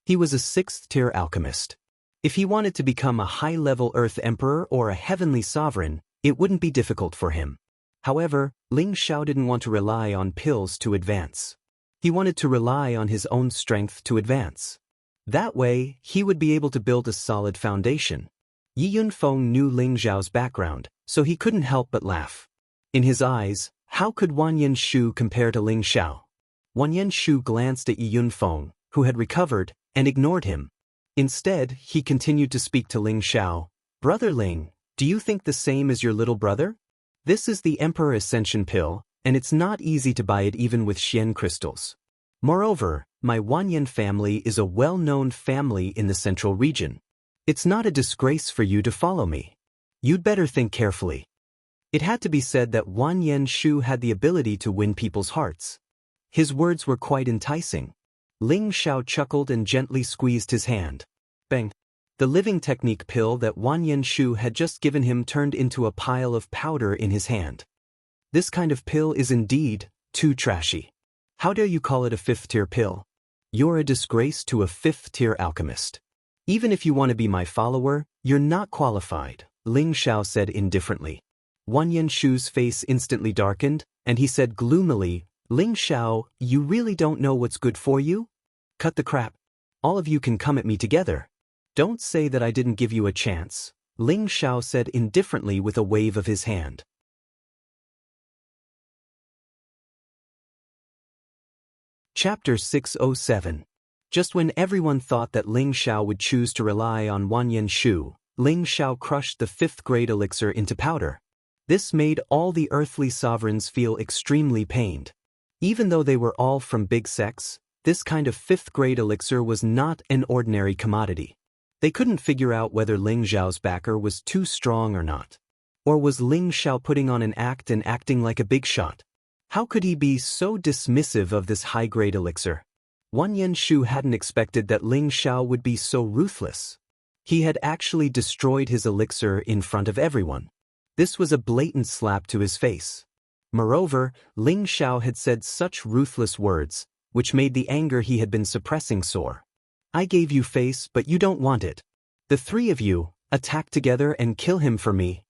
He was a 6th-tier alchemist. If he wanted to become a high-level Earth Emperor or a heavenly sovereign, it wouldn't be difficult for him. However, Ling Xiao didn't want to rely on pills to advance. He wanted to rely on his own strength to advance. That way, he would be able to build a solid foundation. Yi Yunfeng knew Ling Xiao's background, so he couldn't help but laugh. In his eyes, how could Wang Yanshu compare to Ling Xiao? Wang Yanshu glanced at Yi Yunfeng, who had recovered, and ignored him. Instead, he continued to speak to Ling Xiao. Brother Ling, do you think the same as your little brother? This is the Emperor Ascension pill, and it's not easy to buy it even with Xian crystals. Moreover, my Wang Yan family is a well-known family in the central region. It's not a disgrace for you to follow me. You'd better think carefully. It had to be said that Wang Yanshu had the ability to win people's hearts. His words were quite enticing. Ling Xiao chuckled and gently squeezed his hand. Bang! The living technique pill that Wang Yanshu had just given him turned into a pile of powder in his hand. This kind of pill is indeed too trashy. How dare you call it a 5th-tier pill? You're a disgrace to a 5th-tier alchemist. Even if you want to be my follower, you're not qualified, Ling Xiao said indifferently. Wang Yanshu's face instantly darkened, and he said gloomily, Ling Xiao, you really don't know what's good for you? Cut the crap. All of you can come at me together. Don't say that I didn't give you a chance, Ling Xiao said indifferently with a wave of his hand. Chapter 607. Just when everyone thought that Ling Xiao would choose to rely on Wang Yanshu, Ling Xiao crushed the 5th-grade elixir into powder. This made all the earthly sovereigns feel extremely pained. Even though they were all from big sects, this kind of 5th-grade elixir was not an ordinary commodity. They couldn't figure out whether Ling Xiao's backer was too strong or not. Or was Ling Xiao putting on an act and acting like a big shot? How could he be so dismissive of this high-grade elixir? Wang Yanshu hadn't expected that Ling Xiao would be so ruthless. He had actually destroyed his elixir in front of everyone. This was a blatant slap to his face. Moreover, Ling Xiao had said such ruthless words, which made the anger he had been suppressing soar. I gave you face but you don't want it. The three of you, attack together and kill him for me.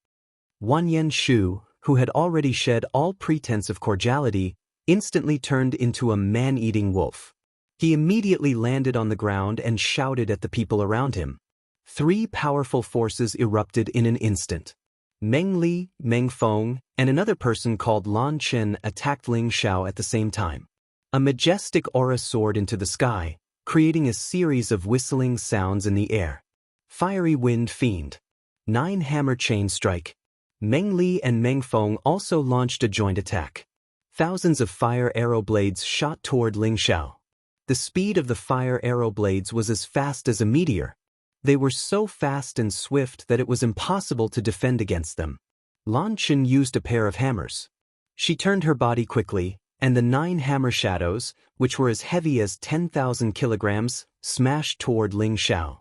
Wanyan Shu, who had already shed all pretense of cordiality, instantly turned into a man-eating wolf. He immediately landed on the ground and shouted at the people around him. Three powerful forces erupted in an instant. Meng Li, Meng Feng, and another person called Lan Chen attacked Ling Xiao at the same time. A majestic aura soared into the sky, creating a series of whistling sounds in the air. Fiery Wind Fiend. 9 Hammer Chain Strike. Meng Li and Meng Feng also launched a joint attack. Thousands of fire arrow blades shot toward Ling Xiao. The speed of the fire arrow blades was as fast as a meteor. They were so fast and swift that it was impossible to defend against them. Lan Chen used a pair of hammers. She turned her body quickly, and the 9 hammer shadows, which were as heavy as 10,000 kilograms, smashed toward Ling Xiao.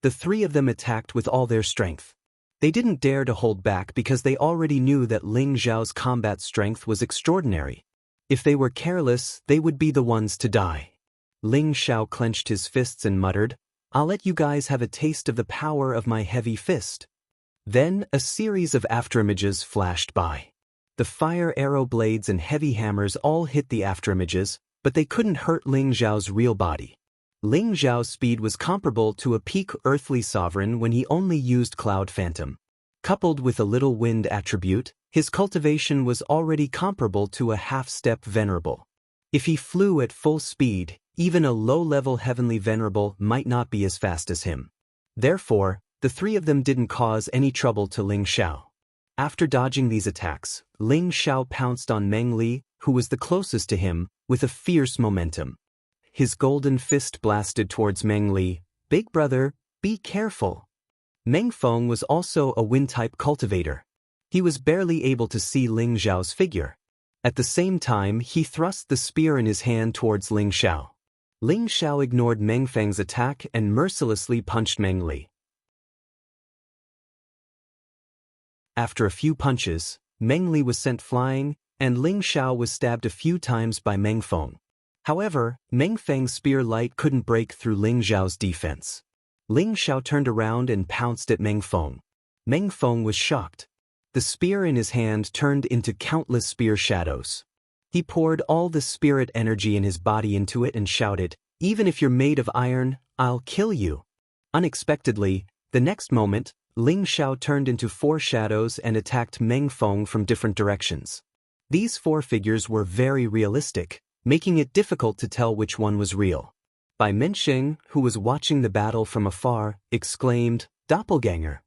The three of them attacked with all their strength. They didn't dare to hold back because they already knew that Ling Xiao's combat strength was extraordinary. If they were careless, they would be the ones to die. Ling Xiao clenched his fists and muttered, I'll let you guys have a taste of the power of my heavy fist. Then, a series of afterimages flashed by. The fire arrow blades and heavy hammers all hit the afterimages, but they couldn't hurt Ling Xiao's real body. Ling Xiao's speed was comparable to a peak earthly sovereign when he only used Cloud Phantom. Coupled with a little wind attribute, his cultivation was already comparable to a half-step venerable. If he flew at full speed, even a low-level heavenly venerable might not be as fast as him. Therefore, the three of them didn't cause any trouble to Ling Xiao. After dodging these attacks, Ling Xiao pounced on Meng Li, who was the closest to him, with a fierce momentum. His golden fist blasted towards Meng Li. Big brother, be careful. Meng Feng was also a wind-type cultivator. He was barely able to see Ling Xiao's figure. At the same time, he thrust the spear in his hand towards Ling Xiao. Ling Xiao ignored Meng Feng's attack and mercilessly punched Meng Li. After a few punches, Meng Li was sent flying, and Ling Xiao was stabbed a few times by Meng Feng. However, Meng Feng's spear light couldn't break through Ling Xiao's defense. Ling Xiao turned around and pounced at Meng Feng. Meng Feng was shocked. The spear in his hand turned into countless spear shadows. He poured all the spirit energy in his body into it and shouted, even if you're made of iron, I'll kill you. Unexpectedly, the next moment, Ling Xiao turned into 4 shadows and attacked Meng Feng from different directions. These 4 figures were very realistic, making it difficult to tell which one was real. Bai Mensheng, who was watching the battle from afar, exclaimed, Doppelganger.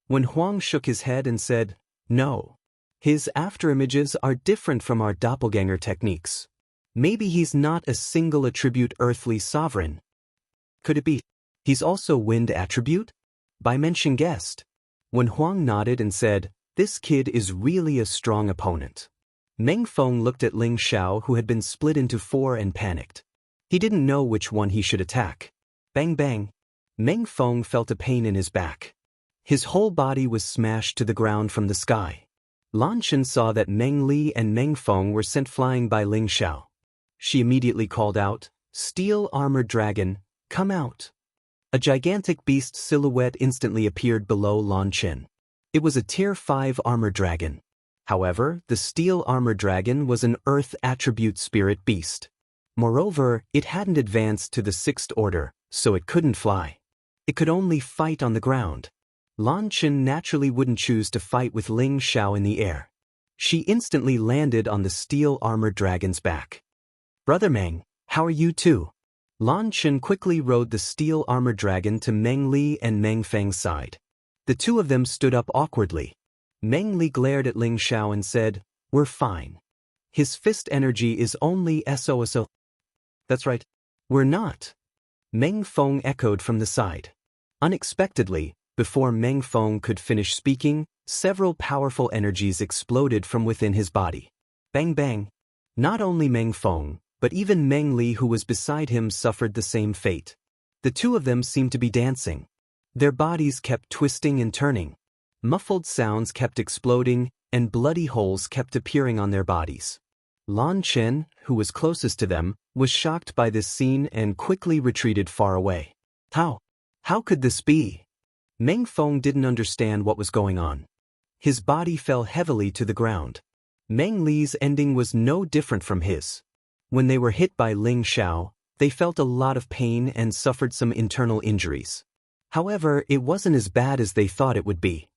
When Huang shook his head and said, No. His afterimages are different from our doppelganger techniques. Maybe he's not a single attribute earthly sovereign. Could it be he's also wind attribute? Bai Mensheng guessed. When Huang nodded and said, This kid is really a strong opponent. Meng Feng looked at Ling Xiao, who had been split into 4, and panicked. He didn't know which one he should attack. Bang bang. Meng Feng felt a pain in his back. His whole body was smashed to the ground from the sky. Lan Chen saw that Meng Li and Meng Feng were sent flying by Ling Xiao. She immediately called out, Steel Armored Dragon, come out. A gigantic beast silhouette instantly appeared below Lan Chen. It was a Tier 5 armored dragon. However, the Steel Armored Dragon was an Earth attribute spirit beast. Moreover, it hadn't advanced to the 6th order, so it couldn't fly. It could only fight on the ground. Lan Chen naturally wouldn't choose to fight with Ling Xiao in the air. She instantly landed on the Steel Armored Dragon's back. Brother Meng, how are you too? Lan Chen quickly rode the Steel Armored Dragon to Meng Li and Meng Feng's side. The two of them stood up awkwardly. Meng Li glared at Ling Xiao and said, We're fine. His fist energy is only SOSO. That's right. We're not. Meng Feng echoed from the side. Unexpectedly, before Meng Feng could finish speaking, several powerful energies exploded from within his body. Bang bang. Not only Meng Feng, but even Meng Li, who was beside him, suffered the same fate. The two of them seemed to be dancing. Their bodies kept twisting and turning. Muffled sounds kept exploding, and bloody holes kept appearing on their bodies. Lan Chen, who was closest to them, was shocked by this scene and quickly retreated far away. How could this be? Meng Feng didn't understand what was going on. His body fell heavily to the ground. Meng Li's ending was no different from his. When they were hit by Ling Xiao, they felt a lot of pain and suffered some internal injuries. However, it wasn't as bad as they thought it would be.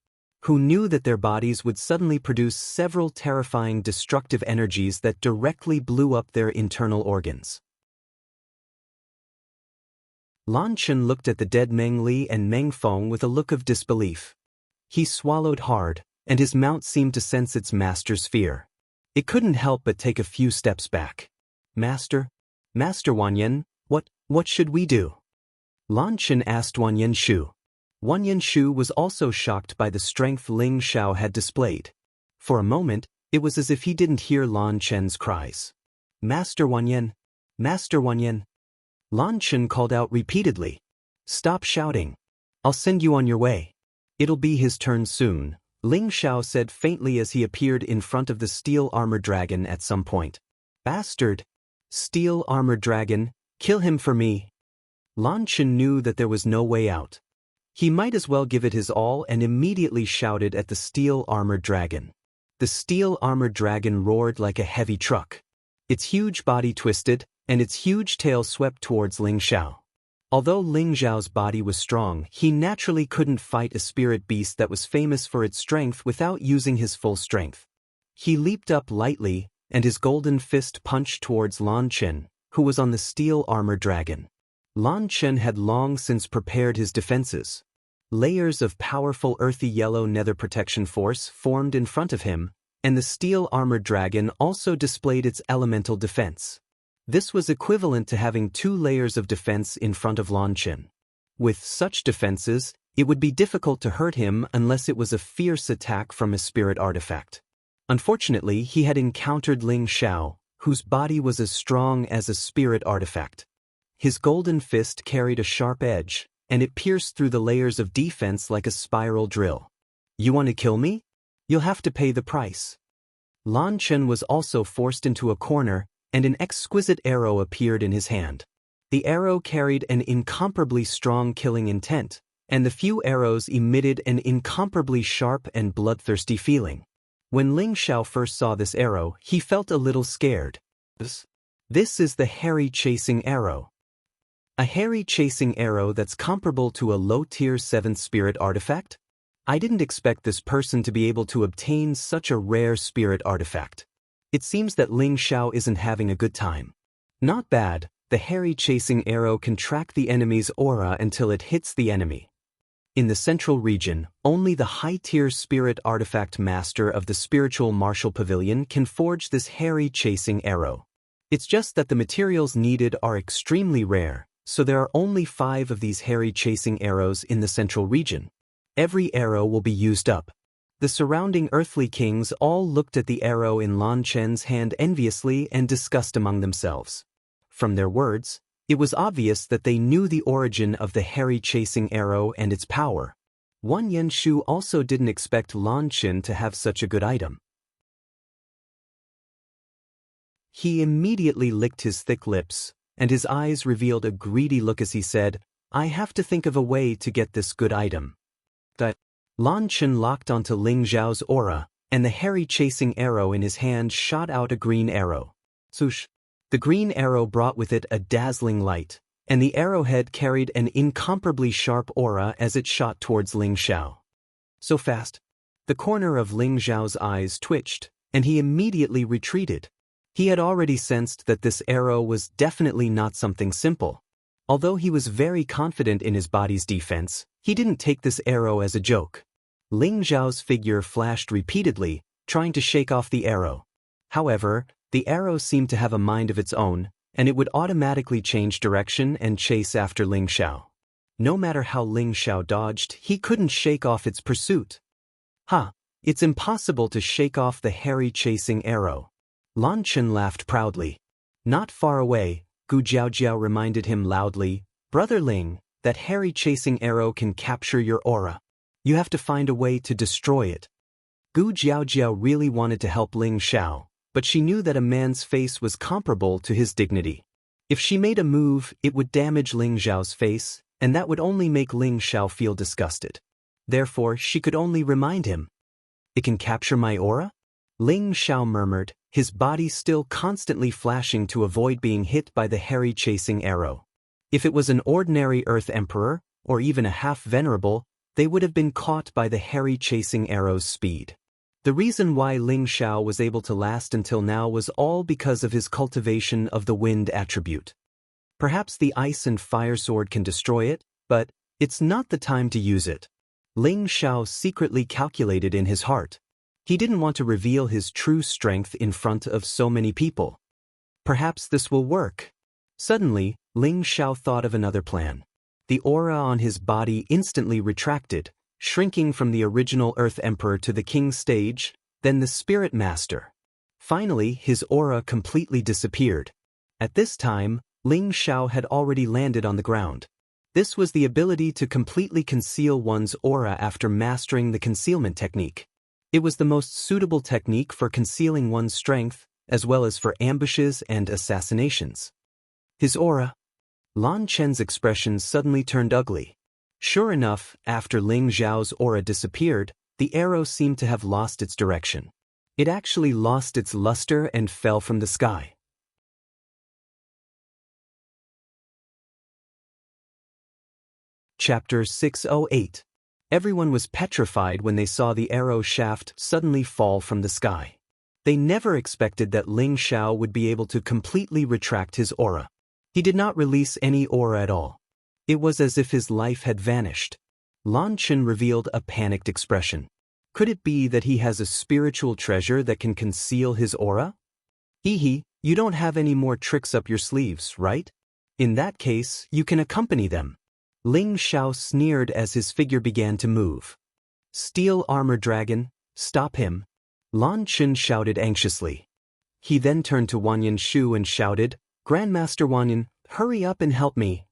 Who knew that their bodies would suddenly produce several terrifying destructive energies that directly blew up their internal organs? Lan Chen looked at the dead Meng Li and Meng Feng with a look of disbelief. He swallowed hard, and his mount seemed to sense its master's fear. It couldn't help but take a few steps back. Master Wanyan, what should we do? Lan Chen asked Wanyan Shu. Wanyan Shu was also shocked by the strength Ling Xiao had displayed. For a moment, it was as if he didn't hear Lan Chen's cries. Master Wanyan! Master Wanyan! Lan Chen called out repeatedly. Stop shouting. I'll send you on your way. It'll be his turn soon, Ling Xiao said faintly as he appeared in front of the steel armored dragon at some point. Bastard! Steel armored dragon, kill him for me. Lan Chen knew that there was no way out. He might as well give it his all and immediately shouted at the steel armored dragon. The steel armored dragon roared like a heavy truck. Its huge body twisted, and its huge tail swept towards Ling Xiao. Although Ling Xiao's body was strong, he naturally couldn't fight a spirit beast that was famous for its strength without using his full strength. He leaped up lightly, and his golden fist punched towards Lan Chen, who was on the steel armored dragon. Lan Chen had long since prepared his defenses. Layers of powerful earthy yellow nether protection force formed in front of him, and the steel armored dragon also displayed its elemental defense. This was equivalent to having 2 layers of defense in front of Lan Chen. With such defenses, it would be difficult to hurt him unless it was a fierce attack from a spirit artifact. Unfortunately, he had encountered Ling Xiao, whose body was as strong as a spirit artifact. His golden fist carried a sharp edge, and it pierced through the layers of defense like a spiral drill. You want to kill me? You'll have to pay the price. Lan Chen was also forced into a corner, and an exquisite arrow appeared in his hand. The arrow carried an incomparably strong killing intent, and the few arrows emitted an incomparably sharp and bloodthirsty feeling. When Ling Xiao first saw this arrow, he felt a little scared. This is the hairy chasing arrow. A hairy chasing arrow that's comparable to a low-tier 7th spirit artifact? I didn't expect this person to be able to obtain such a rare spirit artifact. It seems that Ling Xiao isn't having a good time. Not bad, the hairy chasing arrow can track the enemy's aura until it hits the enemy. In the central region, only the high-tier spirit artifact master of the spiritual martial pavilion can forge this hairy chasing arrow. It's just that the materials needed are extremely rare, so there are only 5 of these hairy chasing arrows in the central region. Every arrow will be used up. The surrounding earthly kings all looked at the arrow in Lan Chen's hand enviously and discussed among themselves. From their words, it was obvious that they knew the origin of the hairy chasing arrow and its power. Wanyan Shu also didn't expect Lan Chen to have such a good item. He immediately licked his thick lips, and his eyes revealed a greedy look as he said, I have to think of a way to get this good item. Lan Chen locked onto Ling Xiao's aura, and the hairy chasing arrow in his hand shot out a green arrow. Swoosh! The green arrow brought with it a dazzling light, and the arrowhead carried an incomparably sharp aura as it shot towards Ling Xiao. So fast. The corner of Ling Xiao's eyes twitched, and he immediately retreated. He had already sensed that this arrow was definitely not something simple. Although he was very confident in his body's defense, he didn't take this arrow as a joke. Ling Xiao's figure flashed repeatedly, trying to shake off the arrow. However, the arrow seemed to have a mind of its own, and it would automatically change direction and chase after Ling Xiao. No matter how Ling Xiao dodged, he couldn't shake off its pursuit. It's impossible to shake off the hairy chasing arrow. Lan Chen laughed proudly. Not far away, Gu Jiaojiao reminded him loudly, Brother Ling, that hairy chasing arrow can capture your aura. You have to find a way to destroy it. Gu Jiaojiao really wanted to help Ling Xiao, but she knew that a man's face was comparable to his dignity. If she made a move, it would damage Ling Xiao's face, and that would only make Ling Xiao feel disgusted. Therefore, she could only remind him. "It can capture my aura?" Ling Xiao murmured, his body still constantly flashing to avoid being hit by the Harry-chasing arrow. If it was an ordinary Earth Emperor, or even a half-venerable, they would have been caught by the Harry-chasing arrow's speed. The reason why Ling Xiao was able to last until now was all because of his cultivation of the wind attribute. Perhaps the ice and fire sword can destroy it, but it's not the time to use it. Ling Xiao secretly calculated in his heart. He didn't want to reveal his true strength in front of so many people. Perhaps this will work. Suddenly, Ling Xiao thought of another plan. The aura on his body instantly retracted, shrinking from the original Earth Emperor to the King's stage, then the Spirit Master. Finally, his aura completely disappeared. At this time, Ling Xiao had already landed on the ground. This was the ability to completely conceal one's aura after mastering the concealment technique. It was the most suitable technique for concealing one's strength, as well as for ambushes and assassinations. His aura. Lan Chen's expression suddenly turned ugly. Sure enough, after Ling Xiao's aura disappeared, the arrow seemed to have lost its direction. It actually lost its luster and fell from the sky. Chapter 608. Everyone was petrified when they saw the arrow shaft suddenly fall from the sky. They never expected that Ling Xiao would be able to completely retract his aura. He did not release any aura at all. It was as if his life had vanished. Lan Chen revealed a panicked expression. Could it be that he has a spiritual treasure that can conceal his aura? Hehe, you don't have any more tricks up your sleeves, right? In that case, you can accompany them. Ling Xiao sneered as his figure began to move. Steel Armor Dragon, stop him. Lan Chen shouted anxiously. He then turned to Wanyan Shu and shouted, Grandmaster Wanyan, hurry up and help me.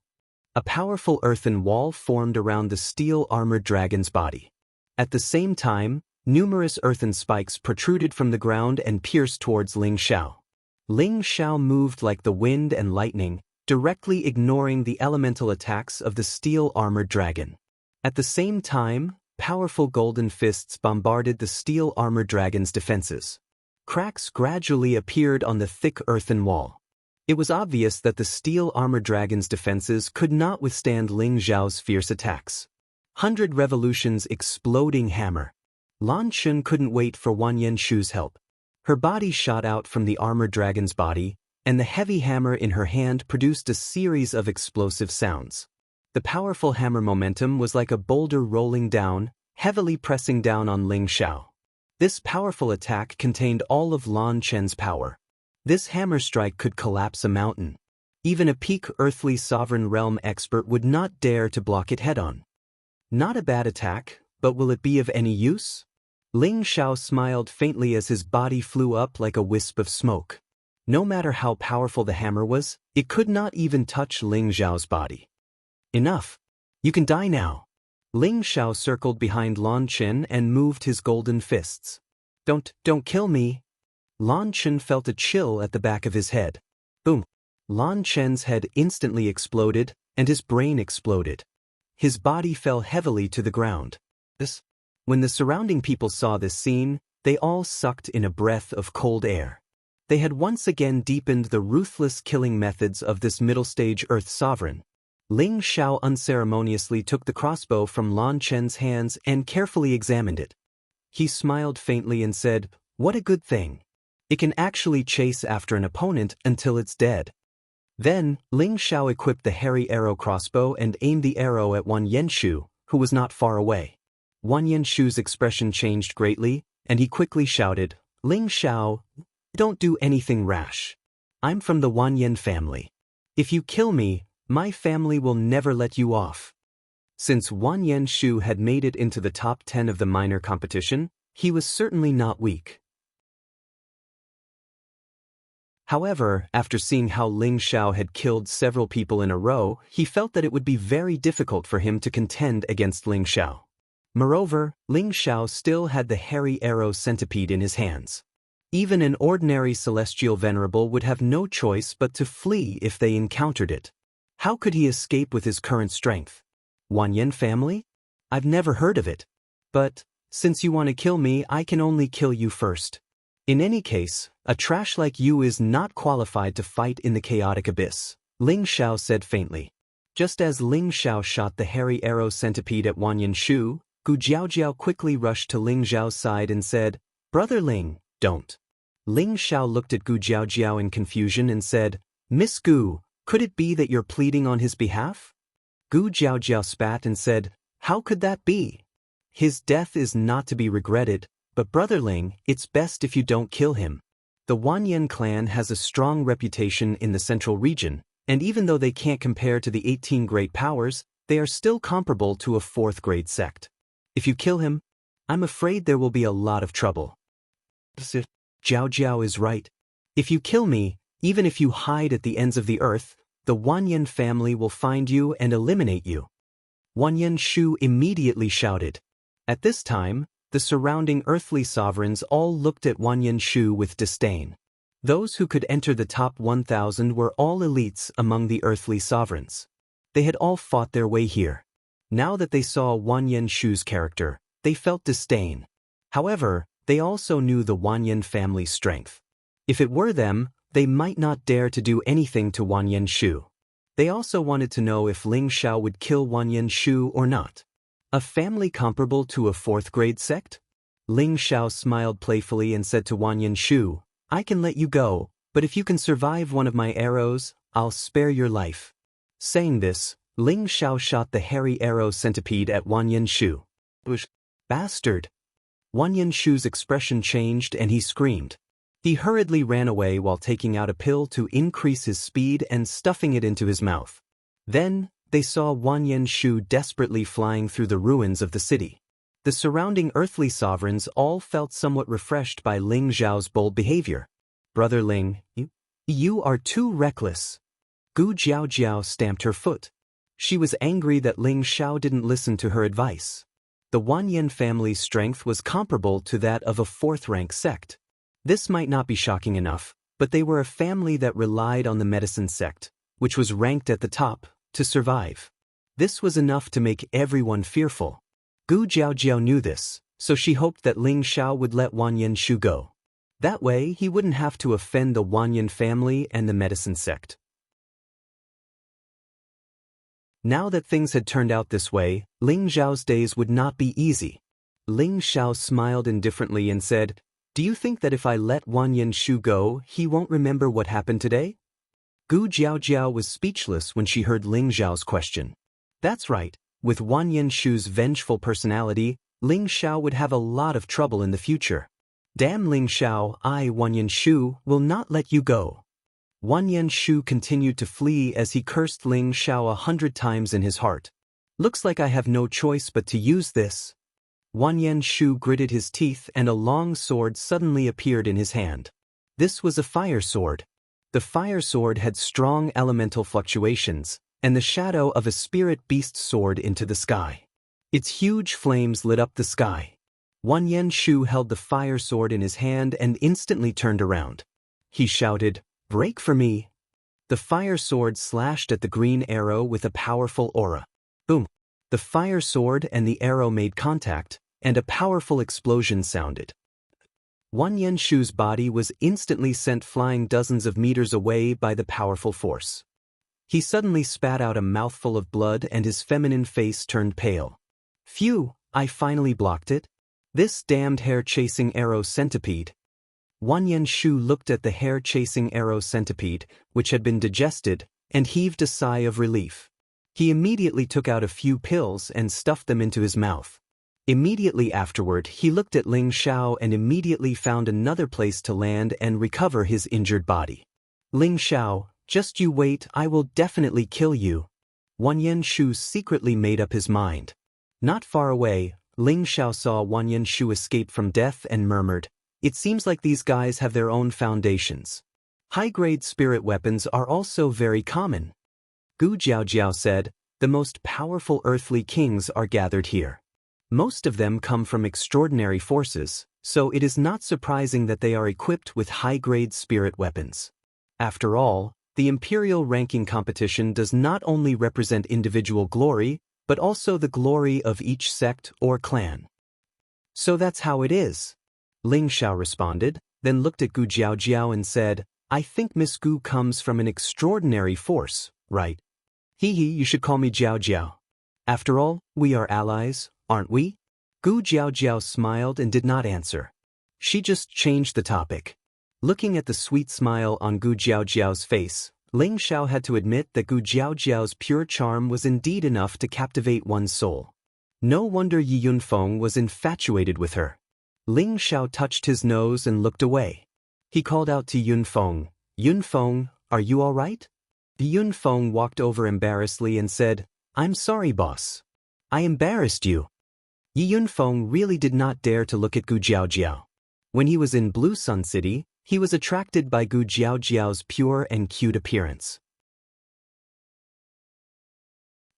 A powerful earthen wall formed around the steel armored dragon's body. At the same time, numerous earthen spikes protruded from the ground and pierced towards Ling Xiao. Ling Xiao moved like the wind and lightning, directly ignoring the elemental attacks of the steel armored dragon. At the same time, powerful golden fists bombarded the steel armored dragon's defenses. Cracks gradually appeared on the thick earthen wall. It was obvious that the steel armored dragon's defenses could not withstand Ling Xiao's fierce attacks. 100 revolutions exploding hammer. Lan Chen couldn't wait for Wanyan Shu's help. Her body shot out from the armored dragon's body, and the heavy hammer in her hand produced a series of explosive sounds. The powerful hammer momentum was like a boulder rolling down, heavily pressing down on Ling Xiao. This powerful attack contained all of Lan Chen's power. This hammer strike could collapse a mountain. Even a peak earthly sovereign realm expert would not dare to block it head-on. Not a bad attack, but will it be of any use? Ling Xiao smiled faintly as his body flew up like a wisp of smoke. No matter how powerful the hammer was, it could not even touch Ling Xiao's body. Enough. You can die now. Ling Xiao circled behind Lan Chen and moved his golden fists. Don't kill me. Lan Chen felt a chill at the back of his head. Boom. Lan Chen's head instantly exploded, and his brain exploded. His body fell heavily to the ground. When the surrounding people saw this scene, they all sucked in a breath of cold air. They had once again deepened the ruthless killing methods of this middle-stage Earth Sovereign. Ling Xiao unceremoniously took the crossbow from Lan Chen's hands and carefully examined it. He smiled faintly and said, "What a good thing. It can actually chase after an opponent until it's dead." Then, Ling Xiao equipped the hairy arrow crossbow and aimed the arrow at Wanyan Shu, who was not far away. Wanyan Shu's expression changed greatly, and he quickly shouted, "Ling Xiao, don't do anything rash. I'm from the Wanyan family. If you kill me, my family will never let you off." Since Wanyan Shu had made it into the top 10 of the minor competition, he was certainly not weak. However, after seeing how Ling Xiao had killed several people in a row, he felt that it would be very difficult for him to contend against Ling Xiao. Moreover, Ling Xiao still had the hairy arrow centipede in his hands. Even an ordinary celestial venerable would have no choice but to flee if they encountered it. How could he escape with his current strength? Wanyan family? I've never heard of it. But, since you want to kill me, I can only kill you first. In any case, a trash like you is not qualified to fight in the chaotic abyss, Ling Xiao said faintly. Just as Ling Xiao shot the hairy arrow centipede at Wanyan Shu, Gu Jiaojiao quickly rushed to Ling Xiao's side and said, "Brother Ling, don't." Ling Xiao looked at Gu Jiaojiao in confusion and said, "Miss Gu, could it be that you're pleading on his behalf?" Gu Jiaojiao spat and said, "How could that be? His death is not to be regretted, but Brother Ling, it's best if you don't kill him. The Wanyan clan has a strong reputation in the central region, and even though they can't compare to the 18 great powers, they are still comparable to a 4th-grade sect. If you kill him, I'm afraid there will be a lot of trouble." Jiao Jiao is right. If you kill me, even if you hide at the ends of the earth, the Wanyan family will find you and eliminate you. Wanyan Shu immediately shouted. At this time, the surrounding earthly sovereigns all looked at Wanyan Shu with disdain. Those who could enter the top 1,000 were all elites among the earthly sovereigns. They had all fought their way here. Now that they saw Wanyan Shu's character, they felt disdain. However, they also knew the Wanyan family's strength. If it were them, they might not dare to do anything to Wanyan Shu. They also wanted to know if Ling Xiao would kill Wanyan Shu or not. A family comparable to a 4th-grade sect? Ling Xiao smiled playfully and said to Wanyan Shu, "I can let you go, but if you can survive one of my arrows, I'll spare your life." Saying this, Ling Xiao shot the hairy arrow centipede at Wanyan Shu. "Bastard!" Wanyan Shu's expression changed and he screamed. He hurriedly ran away while taking out a pill to increase his speed and stuffing it into his mouth. Then, they saw Wanyan Shu desperately flying through the ruins of the city. The surrounding earthly sovereigns all felt somewhat refreshed by Ling Xiao's bold behavior. "Brother Ling, you are too reckless." Gu Jiaojiao stamped her foot. She was angry that Ling Xiao didn't listen to her advice. The Wanyan family's strength was comparable to that of a 4th-rank sect. This might not be shocking enough, but they were a family that relied on the medicine sect, which was ranked at the top, to survive. This was enough to make everyone fearful. Gu Jiaojiao knew this, so she hoped that Ling Xiao would let Wanyan Shu go. That way, he wouldn't have to offend the Wanyan family and the medicine sect. Now that things had turned out this way, Ling Xiao's days would not be easy. Ling Xiao smiled indifferently and said, "Do you think that if I let Wanyan Shu go, he won't remember what happened today?" Gu Jiaojiao was speechless when she heard Ling Xiao's question. That's right, with Wanyan Shu's vengeful personality, Ling Xiao would have a lot of trouble in the future. "Damn Ling Xiao, I, Wanyan Shu, will not let you go." Wanyan Shu continued to flee as he cursed Ling Xiao 100 times in his heart. "Looks like I have no choice but to use this." Wanyan Shu gritted his teeth and a long sword suddenly appeared in his hand. This was a fire sword. The fire sword had strong elemental fluctuations, and the shadow of a spirit beast soared into the sky. Its huge flames lit up the sky. Wanyan Shu held the fire sword in his hand and instantly turned around. He shouted, "Break for me!" The fire sword slashed at the green arrow with a powerful aura. Boom! The fire sword and the arrow made contact, and a powerful explosion sounded. Wanyan Shu's body was instantly sent flying dozens of meters away by the powerful force. He suddenly spat out a mouthful of blood and his feminine face turned pale. "Phew, I finally blocked it. This damned hair-chasing arrow centipede." Wanyan Shu looked at the hair-chasing arrow centipede, which had been digested, and heaved a sigh of relief. He immediately took out a few pills and stuffed them into his mouth. Immediately afterward, he looked at Ling Xiao and immediately found another place to land and recover his injured body. "Ling Xiao, just you wait, I will definitely kill you." Wanyan Shu secretly made up his mind. Not far away, Ling Xiao saw Wanyan Shu escape from death and murmured, "It seems like these guys have their own foundations." High-grade spirit weapons are also very common. Gu Jiaojiao said, "The most powerful earthly kings are gathered here. Most of them come from extraordinary forces, so it is not surprising that they are equipped with high-grade spirit weapons. After all, the imperial ranking competition does not only represent individual glory, but also the glory of each sect or clan. So that's how it is. Ling Xiao responded, then looked at Gu Jiaojiao and said, I think Miss Gu comes from an extraordinary force, right? Hee, you should call me Jiao Jiao. After all, we are allies, aren't we? Gu Jiaojiao smiled and did not answer. She just changed the topic. Looking at the sweet smile on Gu Jiaojiao's face, Ling Xiao had to admit that Gu Jiaojiao's pure charm was indeed enough to captivate one's soul. No wonder Yi Yunfeng was infatuated with her. Ling Xiao touched his nose and looked away. He called out to Yunfeng, Yunfeng, are you all right? Yunfeng walked over embarrassedly and said, I'm sorry, boss. I embarrassed you. Yi Yunfeng really did not dare to look at Gu Jiaojiao. When he was in Blue Sun City, he was attracted by Gu Jiaojiao's pure and cute appearance.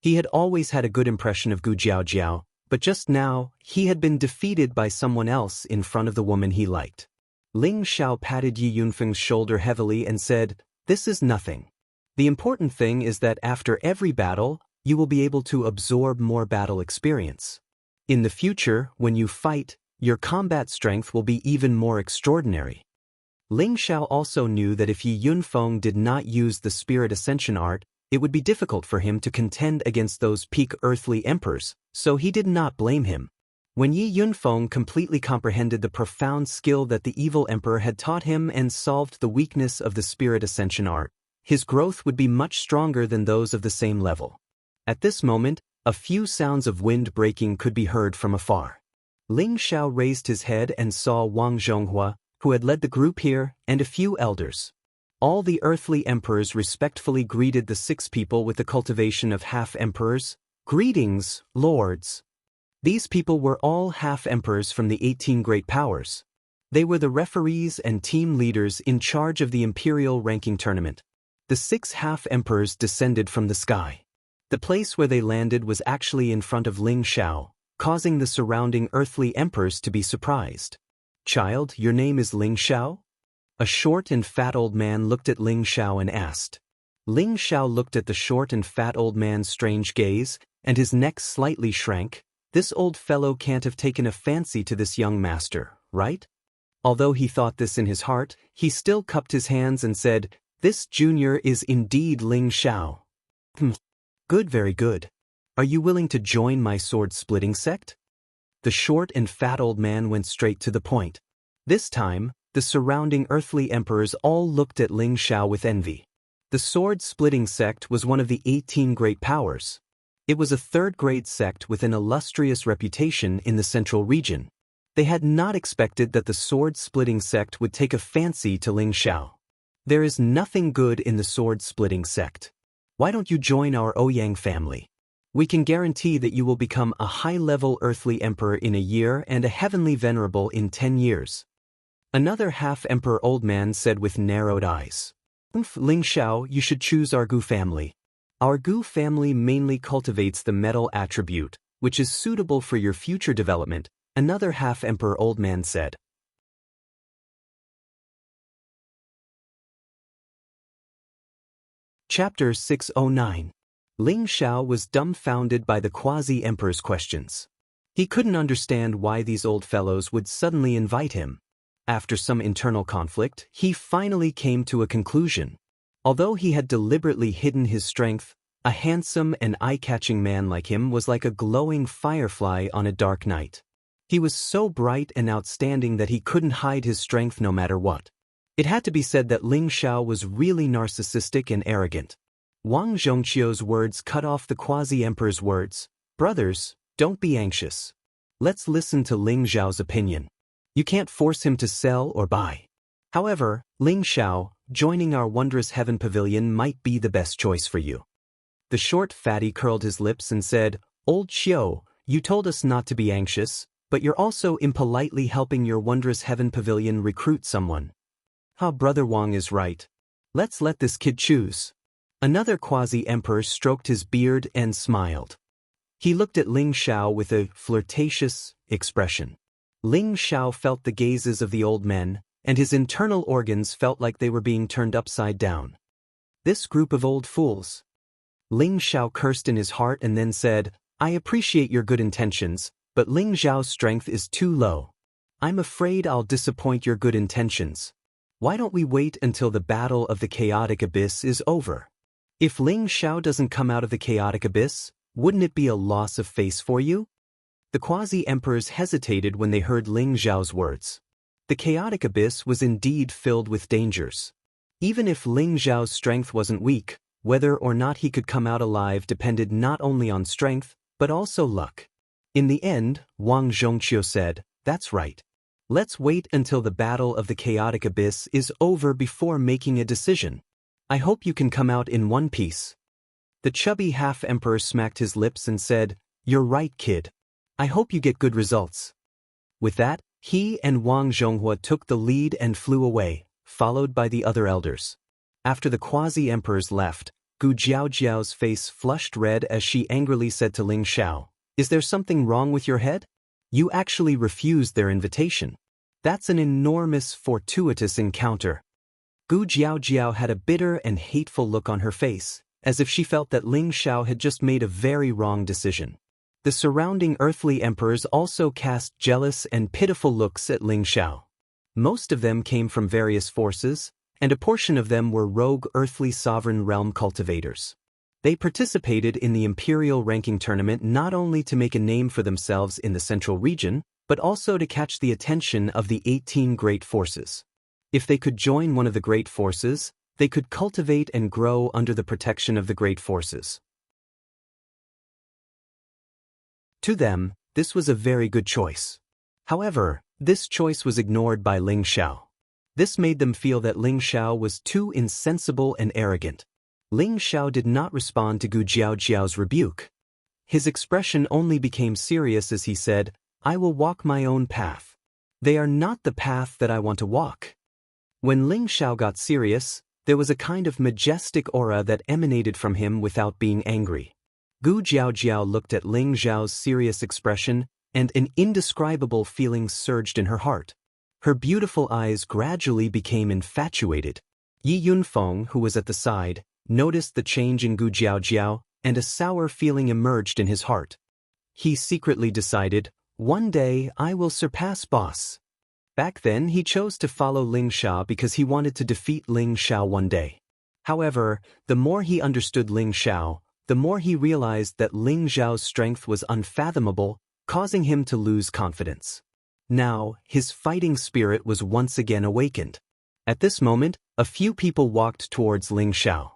He had always had a good impression of Gu Jiaojiao, but just now, he had been defeated by someone else in front of the woman he liked. Ling Xiao patted Yi Yunfeng's shoulder heavily and said, This is nothing. The important thing is that after every battle, you will be able to absorb more battle experience. In the future, when you fight, your combat strength will be even more extraordinary. Ling Xiao also knew that if Yi Yunfeng did not use the Spirit Ascension art, it would be difficult for him to contend against those peak earthly emperors, so he did not blame him. When Yi Yunfeng completely comprehended the profound skill that the evil emperor had taught him and solved the weakness of the Spirit Ascension art, his growth would be much stronger than those of the same level. At this moment, a few sounds of wind breaking could be heard from afar. Ling Xiao raised his head and saw Wang Zhonghua, who had led the group here, and a few elders. All the earthly emperors respectfully greeted the 6 people with the cultivation of half-emperors. Greetings, lords. These people were all half-emperors from the 18 great powers. They were the referees and team leaders in charge of the imperial ranking tournament. The 6 half-emperors descended from the sky. The place where they landed was actually in front of Ling Xiao, causing the surrounding earthly emperors to be surprised. Child, your name is Ling Xiao? A short and fat old man looked at Ling Xiao and asked. Ling Xiao looked at the short and fat old man's strange gaze, and his neck slightly shrank. This old fellow can't have taken a fancy to this young master, right? Although he thought this in his heart, he still cupped his hands and said, This junior is indeed Ling Xiao. Good, very good. Are you willing to join my sword-splitting sect? The short and fat old man went straight to the point. This time, the surrounding earthly emperors all looked at Ling Xiao with envy. The sword-splitting sect was one of the 18 great powers. It was a third-grade sect with an illustrious reputation in the central region. They had not expected that the sword-splitting sect would take a fancy to Ling Xiao. There is nothing good in the sword-splitting sect. Why don't you join our Ouyang family? We can guarantee that you will become a high-level earthly emperor in a year and a heavenly venerable in 10 years. Another half-emperor old man said with narrowed eyes. Ling Xiao, you should choose our Gu family. Our Gu family mainly cultivates the metal attribute, which is suitable for your future development, another half-emperor old man said. Chapter 609. Ling Xiao was dumbfounded by the quasi-emperor's questions. He couldn't understand why these old fellows would suddenly invite him. After some internal conflict, he finally came to a conclusion. Although he had deliberately hidden his strength, a handsome and eye-catching man like him was like a glowing firefly on a dark night. He was so bright and outstanding that he couldn't hide his strength no matter what. It had to be said that Ling Xiao was really narcissistic and arrogant. Wang Zhongqiu's words cut off the quasi-emperor's words. Brothers, don't be anxious. Let's listen to Ling Xiao's opinion. You can't force him to sell or buy. However, Ling Xiao, joining our wondrous heaven pavilion might be the best choice for you. The short fatty curled his lips and said, Old Xiao, you told us not to be anxious, but you're also impolitely helping your wondrous heaven pavilion recruit someone. Brother Wang is right. Let's let this kid choose. Another quasi-emperor stroked his beard and smiled. He looked at Ling Xiao with a flirtatious expression. Ling Xiao felt the gazes of the old men, and his internal organs felt like they were being turned upside down. This group of old fools. Ling Xiao cursed in his heart and then said, I appreciate your good intentions, but Ling Xiao's strength is too low. I'm afraid I'll disappoint your good intentions. Why don't we wait until the battle of the chaotic abyss is over? If Ling Xiao doesn't come out of the chaotic abyss, wouldn't it be a loss of face for you? The quasi-emperors hesitated when they heard Ling Xiao's words. The chaotic abyss was indeed filled with dangers. Even if Ling Xiao's strength wasn't weak, whether or not he could come out alive depended not only on strength, but also luck. In the end, Wang Zhongqiu said, That's right. Let's wait until the battle of the chaotic abyss is over before making a decision. I hope you can come out in one piece. The chubby half-emperor smacked his lips and said, You're right, kid. I hope you get good results. With that, he and Wang Zhonghua took the lead and flew away, followed by the other elders. After the quasi-emperors left, Gu Jiaojiao's face flushed red as she angrily said to Ling Xiao, Is there something wrong with your head? You actually refused their invitation. That's an enormous fortuitous encounter. Gu Jiaojiao had a bitter and hateful look on her face, as if she felt that Ling Xiao had just made a very wrong decision. The surrounding earthly emperors also cast jealous and pitiful looks at Ling Xiao. Most of them came from various forces, and a portion of them were rogue earthly sovereign realm cultivators. They participated in the imperial ranking tournament not only to make a name for themselves in the central region, but also to catch the attention of the 18 great forces. If they could join one of the great forces, they could cultivate and grow under the protection of the great forces. To them, this was a very good choice. However, this choice was ignored by Ling Xiao. This made them feel that Ling Xiao was too insensible and arrogant. Ling Xiao did not respond to Gu Jiaojiao's rebuke. His expression only became serious as he said, I will walk my own path. They are not the path that I want to walk. When Ling Xiao got serious, there was a kind of majestic aura that emanated from him without being angry. Gu Jiaojiao looked at Ling Xiao's serious expression, and an indescribable feeling surged in her heart. Her beautiful eyes gradually became infatuated. Yi Yunfeng, who was at the side, noticed the change in Gu Jiaojiao, and a sour feeling emerged in his heart. He secretly decided, one day I will surpass boss. Back then he chose to follow Ling Xiao because he wanted to defeat Ling Xiao one day. However, the more he understood Ling Xiao, the more he realized that Ling Xiao's strength was unfathomable, causing him to lose confidence. Now, his fighting spirit was once again awakened. At this moment, a few people walked towards Ling Xiao.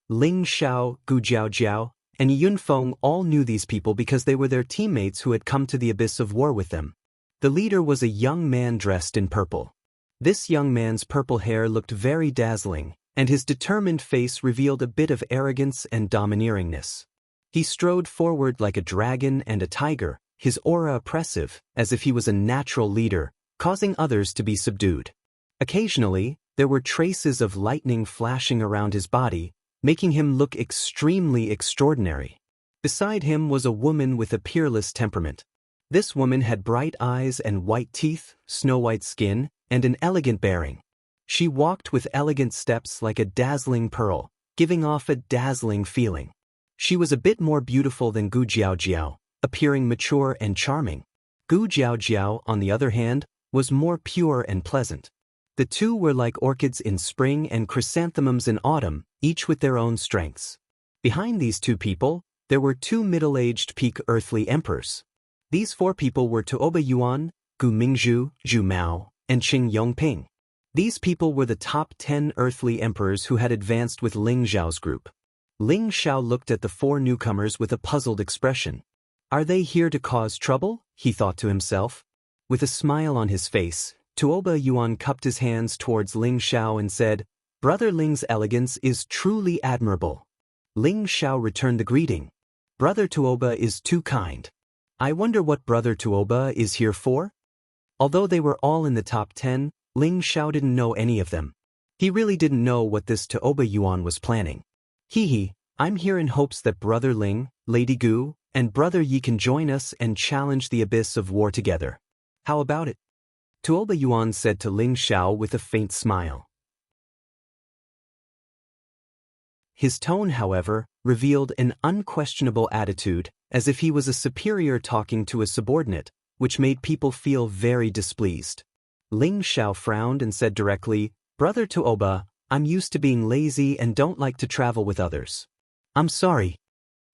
Ling Xiao, Gu Jiaojiao, and Yunfeng all knew these people because they were their teammates who had come to the abyss of war with them. The leader was a young man dressed in purple. This young man's purple hair looked very dazzling, and his determined face revealed a bit of arrogance and domineeringness. He strode forward like a dragon and a tiger, his aura oppressive, as if he was a natural leader, causing others to be subdued. Occasionally, there were traces of lightning flashing around his body, making him look extremely extraordinary. Beside him was a woman with a peerless temperament. This woman had bright eyes and white teeth, snow-white skin, and an elegant bearing. She walked with elegant steps like a dazzling pearl, giving off a dazzling feeling. She was a bit more beautiful than Gu Jiaojiao, appearing mature and charming. Gu Jiaojiao, on the other hand, was more pure and pleasant. The two were like orchids in spring and chrysanthemums in autumn, each with their own strengths. Behind these two people, there were two middle-aged peak earthly emperors. These four people were Tuoba Yuan, Gu Mingzhu, Zhu Mao, and Qing Yongping. These people were the top 10 earthly emperors who had advanced with Ling Xiao's group. Ling Xiao looked at the four newcomers with a puzzled expression. Are they here to cause trouble? He thought to himself. With a smile on his face, Tuoba Yuan cupped his hands towards Ling Xiao and said, Brother Ling's elegance is truly admirable. Ling Xiao returned the greeting. Brother Tuoba is too kind. I wonder what Brother Tuoba is here for? Although they were all in the top 10, Ling Xiao didn't know any of them. He really didn't know what this Tuoba Yuan was planning. Hee, I'm here in hopes that Brother Ling, Lady Gu, and Brother Yi can join us and challenge the abyss of war together. How about it? Tuoba Yuan said to Ling Xiao with a faint smile. His tone, however, revealed an unquestionable attitude, as if he was a superior talking to a subordinate, which made people feel very displeased. Ling Xiao frowned and said directly, Brother Tuoba, I'm used to being lazy and don't like to travel with others. I'm sorry.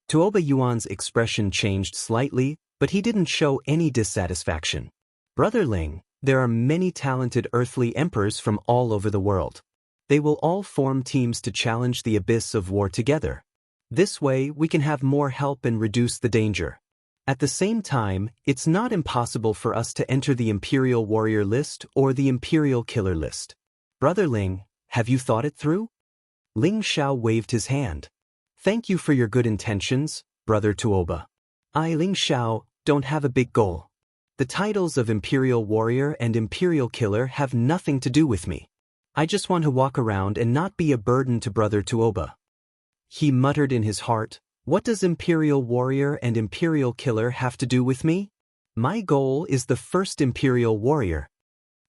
Tuoba Yuan's expression changed slightly, but he didn't show any dissatisfaction. Brother Ling, there are many talented earthly emperors from all over the world. They will all form teams to challenge the abyss of war together. This way we can have more help and reduce the danger. At the same time, it's not impossible for us to enter the Imperial Warrior list or the Imperial Killer list. Brother Ling, have you thought it through? Ling Xiao waved his hand. Thank you for your good intentions, Brother Tuoba. I, Ling Xiao, don't have a big goal. The titles of Imperial Warrior and Imperial Killer have nothing to do with me. I just want to walk around and not be a burden to Brother Tuoba. He muttered in his heart, what does Imperial Warrior and Imperial Killer have to do with me? My goal is the first Imperial Warrior.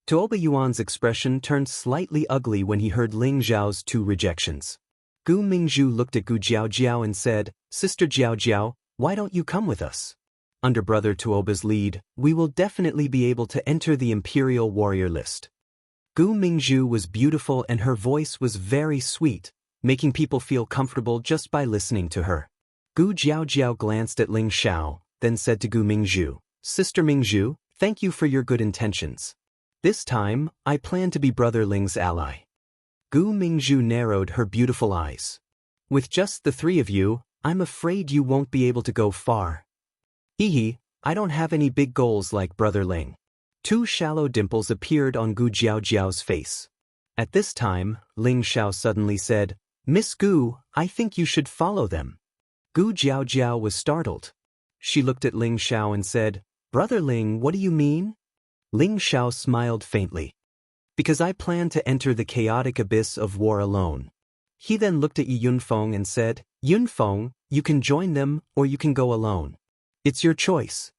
Tuoba Yuan's expression turned slightly ugly when he heard Ling Xiao's 2 rejections. Gu Mingzhu looked at Gu Jiaojiao and said, Sister Jiaojiao, why don't you come with us? Under Brother Tuoba's lead, we will definitely be able to enter the Imperial Warrior list. Gu Mingzhu was beautiful and her voice was very sweet, making people feel comfortable just by listening to her. Gu Jiaojiao glanced at Ling Xiao, then said to Gu Mingzhu, Sister Mingzhu, thank you for your good intentions. This time, I plan to be Brother Ling's ally. Gu Mingzhu narrowed her beautiful eyes. With just the 3 of you, I'm afraid you won't be able to go far. Hehe, I don't have any big goals like Brother Ling. 2 shallow dimples appeared on Gu Jiaojiao's face. At this time, Ling Xiao suddenly said, Miss Gu, I think you should follow them. Gu Jiaojiao was startled. She looked at Ling Xiao and said, Brother Ling, what do you mean? Ling Xiao smiled faintly. Because I plan to enter the chaotic abyss of war alone. He then looked at Yi Yunfeng and said, Yunfeng, you can join them or you can go alone. It's your choice.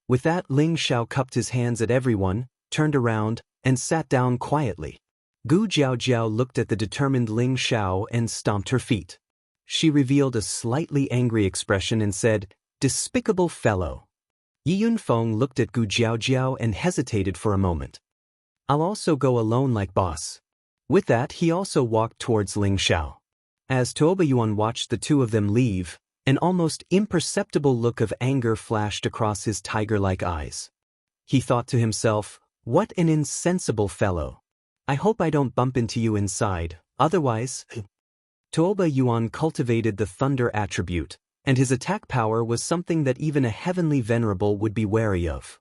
With that, Ling Xiao cupped his hands at everyone, turned around, and sat down quietly. Gu Jiaojiao looked at the determined Ling Xiao and stomped her feet. She revealed a slightly angry expression and said, Despicable fellow. Yi Yunfeng looked at Gu Jiaojiao and hesitated for a moment. I'll also go alone like boss. With that, he also walked towards Ling Xiao. As Tuoba Yuan watched the 2 of them leave, an almost imperceptible look of anger flashed across his tiger-like eyes. He thought to himself, what an insensible fellow. I hope I don't bump into you inside, otherwise… Tuoba Yuan cultivated the thunder attribute, and his attack power was something that even a heavenly venerable would be wary of.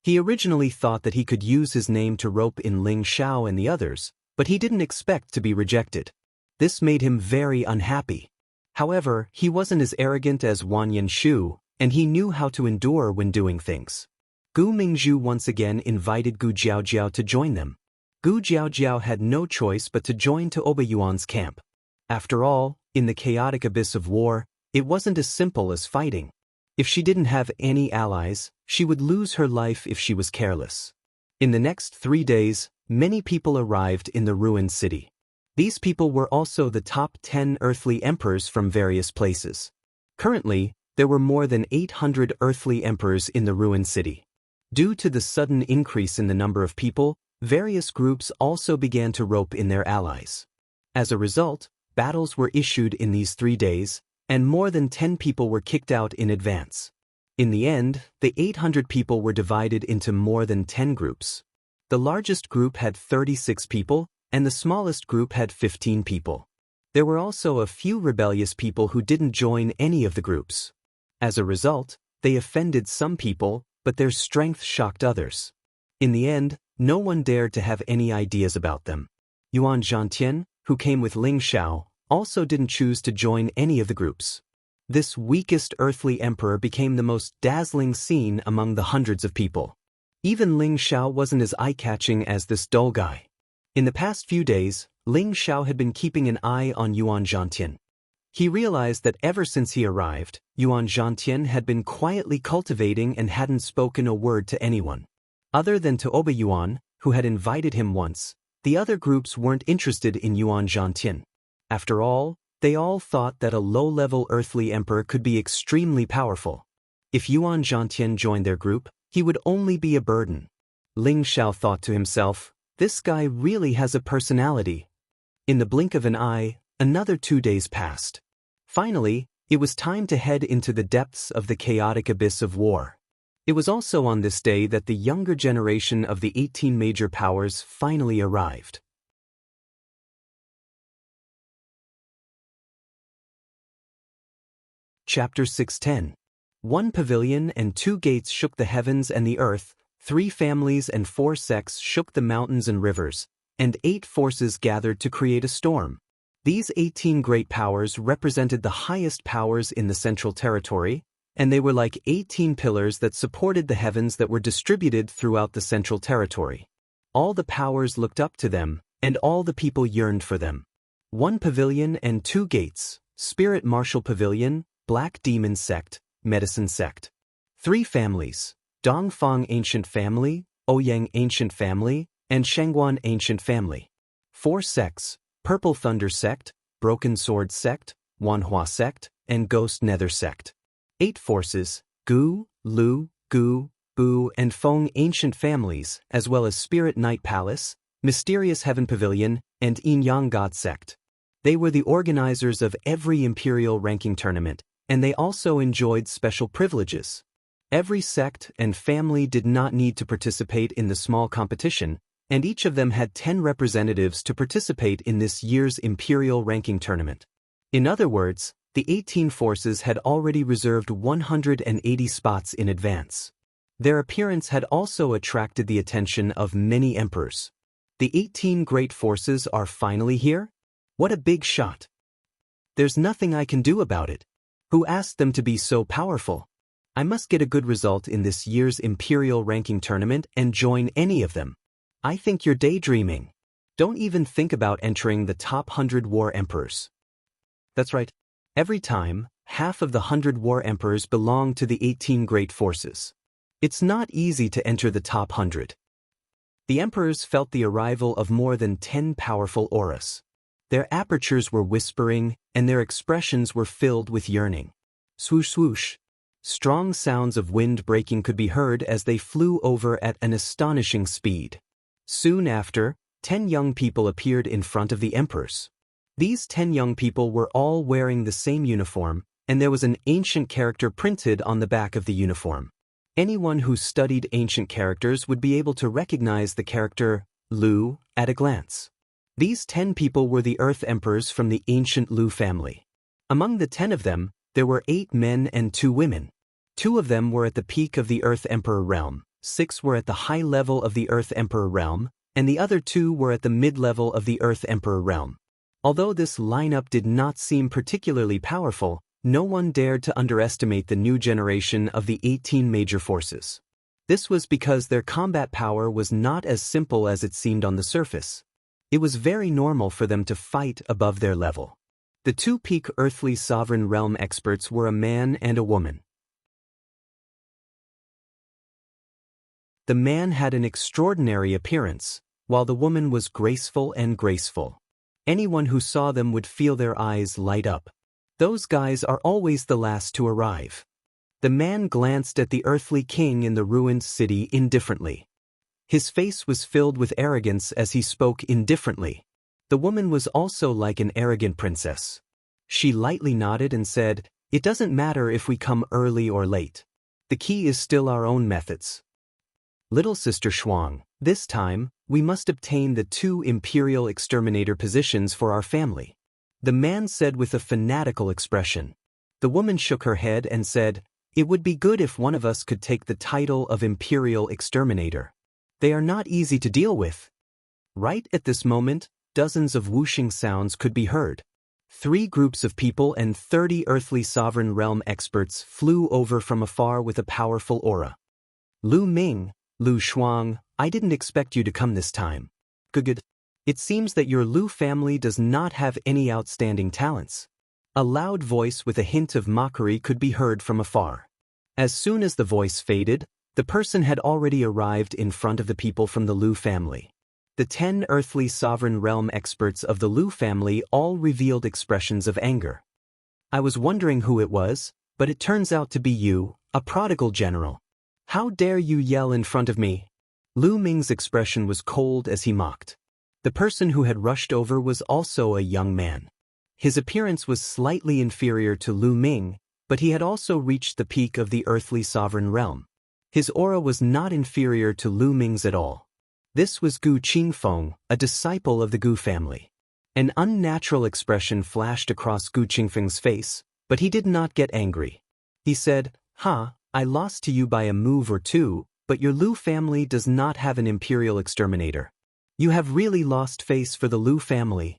He originally thought that he could use his name to rope in Ling Xiao and the others, but he didn't expect to be rejected. This made him very unhappy. However, he wasn't as arrogant as Wan Yanshu, and he knew how to endure when doing things. Gu Mingzhu once again invited Gu Jiaojiao to join them. Gu Jiaojiao had no choice but to join Tuoba Yuan's camp. After all, in the chaotic abyss of war, it wasn't as simple as fighting. If she didn't have any allies, she would lose her life if she was careless. In the next 3 days, many people arrived in the ruined city. These people were also the top 10 earthly emperors from various places. Currently, there were more than 800 earthly emperors in the ruined city. Due to the sudden increase in the number of people, various groups also began to rope in their allies. As a result, battles were issued in these 3 days, and more than 10 people were kicked out in advance. In the end, the 800 people were divided into more than 10 groups. The largest group had 36 people, and the smallest group had 15 people. There were also a few rebellious people who didn't join any of the groups. As a result, they offended some people, but their strength shocked others. In the end, no one dared to have any ideas about them. Yuan Zhantian, who came with Ling Xiao, also didn't choose to join any of the groups. This weakest earthly emperor became the most dazzling scene among the hundreds of people. Even Ling Xiao wasn't as eye-catching as this dull guy. In the past few days, Ling Xiao had been keeping an eye on Yuan Zhantian. He realized that ever since he arrived, Yuan Zhantian had been quietly cultivating and hadn't spoken a word to anyone. Other than to Oba Yuan, who had invited him once, the other groups weren't interested in Yuan Zhantian. After all, they all thought that a low-level earthly emperor could be extremely powerful. If Yuan Zhantian joined their group, he would only be a burden. Ling Xiao thought to himself, this guy really has a personality. In the blink of an eye, another 2 days passed. Finally, it was time to head into the depths of the chaotic abyss of war. It was also on this day that the younger generation of the 18 major powers finally arrived. Chapter 610. 1 pavilion and 2 gates shook the heavens and the earth, 3 families and 4 sects shook the mountains and rivers, and 8 forces gathered to create a storm. These 18 great powers represented the highest powers in the Central Territory, and they were like 18 pillars that supported the heavens that were distributed throughout the Central Territory. All the powers looked up to them, and all the people yearned for them. 1 pavilion and 2 gates, Spirit Martial Pavilion, Black Demon Sect, Medicine Sect. 3 families, Dongfang Ancient Family, Ouyang Ancient Family, and Shangguan Ancient Family. 4 sects, Purple Thunder Sect, Broken Sword Sect, Wanhua Sect, and Ghost Nether Sect. 8 forces, Gu, Lu, Gu, Bu, and Feng Ancient Families, as well as Spirit Night Palace, Mysterious Heaven Pavilion, and Yin Yang God Sect. They were the organizers of every imperial ranking tournament, and they also enjoyed special privileges. Every sect and family did not need to participate in the small competition, and each of them had 10 representatives to participate in this year's imperial ranking tournament. In other words, the 18 forces had already reserved 180 spots in advance. Their appearance had also attracted the attention of many emperors. The 18 great forces are finally here? What a big shot! There's nothing I can do about it. Who asked them to be so powerful? I must get a good result in this year's imperial ranking tournament and join any of them. I think you're daydreaming. Don't even think about entering the top 100 war emperors. That's right. Every time, half of the 100 war emperors belong to the 18 great forces. It's not easy to enter the top 100. The emperors felt the arrival of more than 10 powerful auras. Their apertures were whispering, and their expressions were filled with yearning. Swoosh swoosh. Strong sounds of wind breaking could be heard as they flew over at an astonishing speed. Soon after, 10 young people appeared in front of the emperors. These 10 young people were all wearing the same uniform, and there was an ancient character printed on the back of the uniform. Anyone who studied ancient characters would be able to recognize the character Lu at a glance. These 10 people were the Earth Emperors from the ancient Lu family. Among the 10 of them, there were 8 men and 2 women. 2 of them were at the peak of the Earth Emperor realm, 6 were at the high level of the Earth Emperor realm, and the other 2 were at the mid-level of the Earth Emperor realm. Although this lineup did not seem particularly powerful, no one dared to underestimate the new generation of the 18 major forces. This was because their combat power was not as simple as it seemed on the surface. It was very normal for them to fight above their level. The 2 peak earthly sovereign realm experts were a man and a woman. The man had an extraordinary appearance, while the woman was graceful and graceful. Anyone who saw them would feel their eyes light up. Those guys are always the last to arrive. The man glanced at the earthly king in the ruined city indifferently. His face was filled with arrogance as he spoke indifferently. The woman was also like an arrogant princess. She lightly nodded and said, "It doesn't matter if we come early or late. The key is still our own methods. Little sister Shuang, this time, we must obtain the 2 imperial exterminator positions for our family," the man said with a fanatical expression. The woman shook her head and said, "It would be good if one of us could take the title of imperial exterminator. They are not easy to deal with." Right at this moment, dozens of whooshing sounds could be heard. 3 groups of people and 30 earthly sovereign realm experts flew over from afar with a powerful aura. "Lu Ming, Lu Shuang, I didn't expect you to come this time. Good. It seems that your Lu family does not have any outstanding talents. A loud voice with a hint of mockery could be heard from afar. As soon as the voice faded, the person had already arrived in front of the people from the Lu family. The 10 earthly sovereign realm experts of the Lu family all revealed expressions of anger. I was wondering who it was, but it turns out to be you, a prodigal general. How dare you yell in front of me? Lu Ming's expression was cold as he mocked. The person who had rushed over was also a young man. His appearance was slightly inferior to Lu Ming, but he had also reached the peak of the earthly sovereign realm. His aura was not inferior to Lu Ming's at all. This was Gu Qingfeng, a disciple of the Gu family. An unnatural expression flashed across Gu Qingfeng's face, but he did not get angry. He said, I lost to you by a move or two, but your Lu family does not have an imperial exterminator. You have really lost face for the Lu family.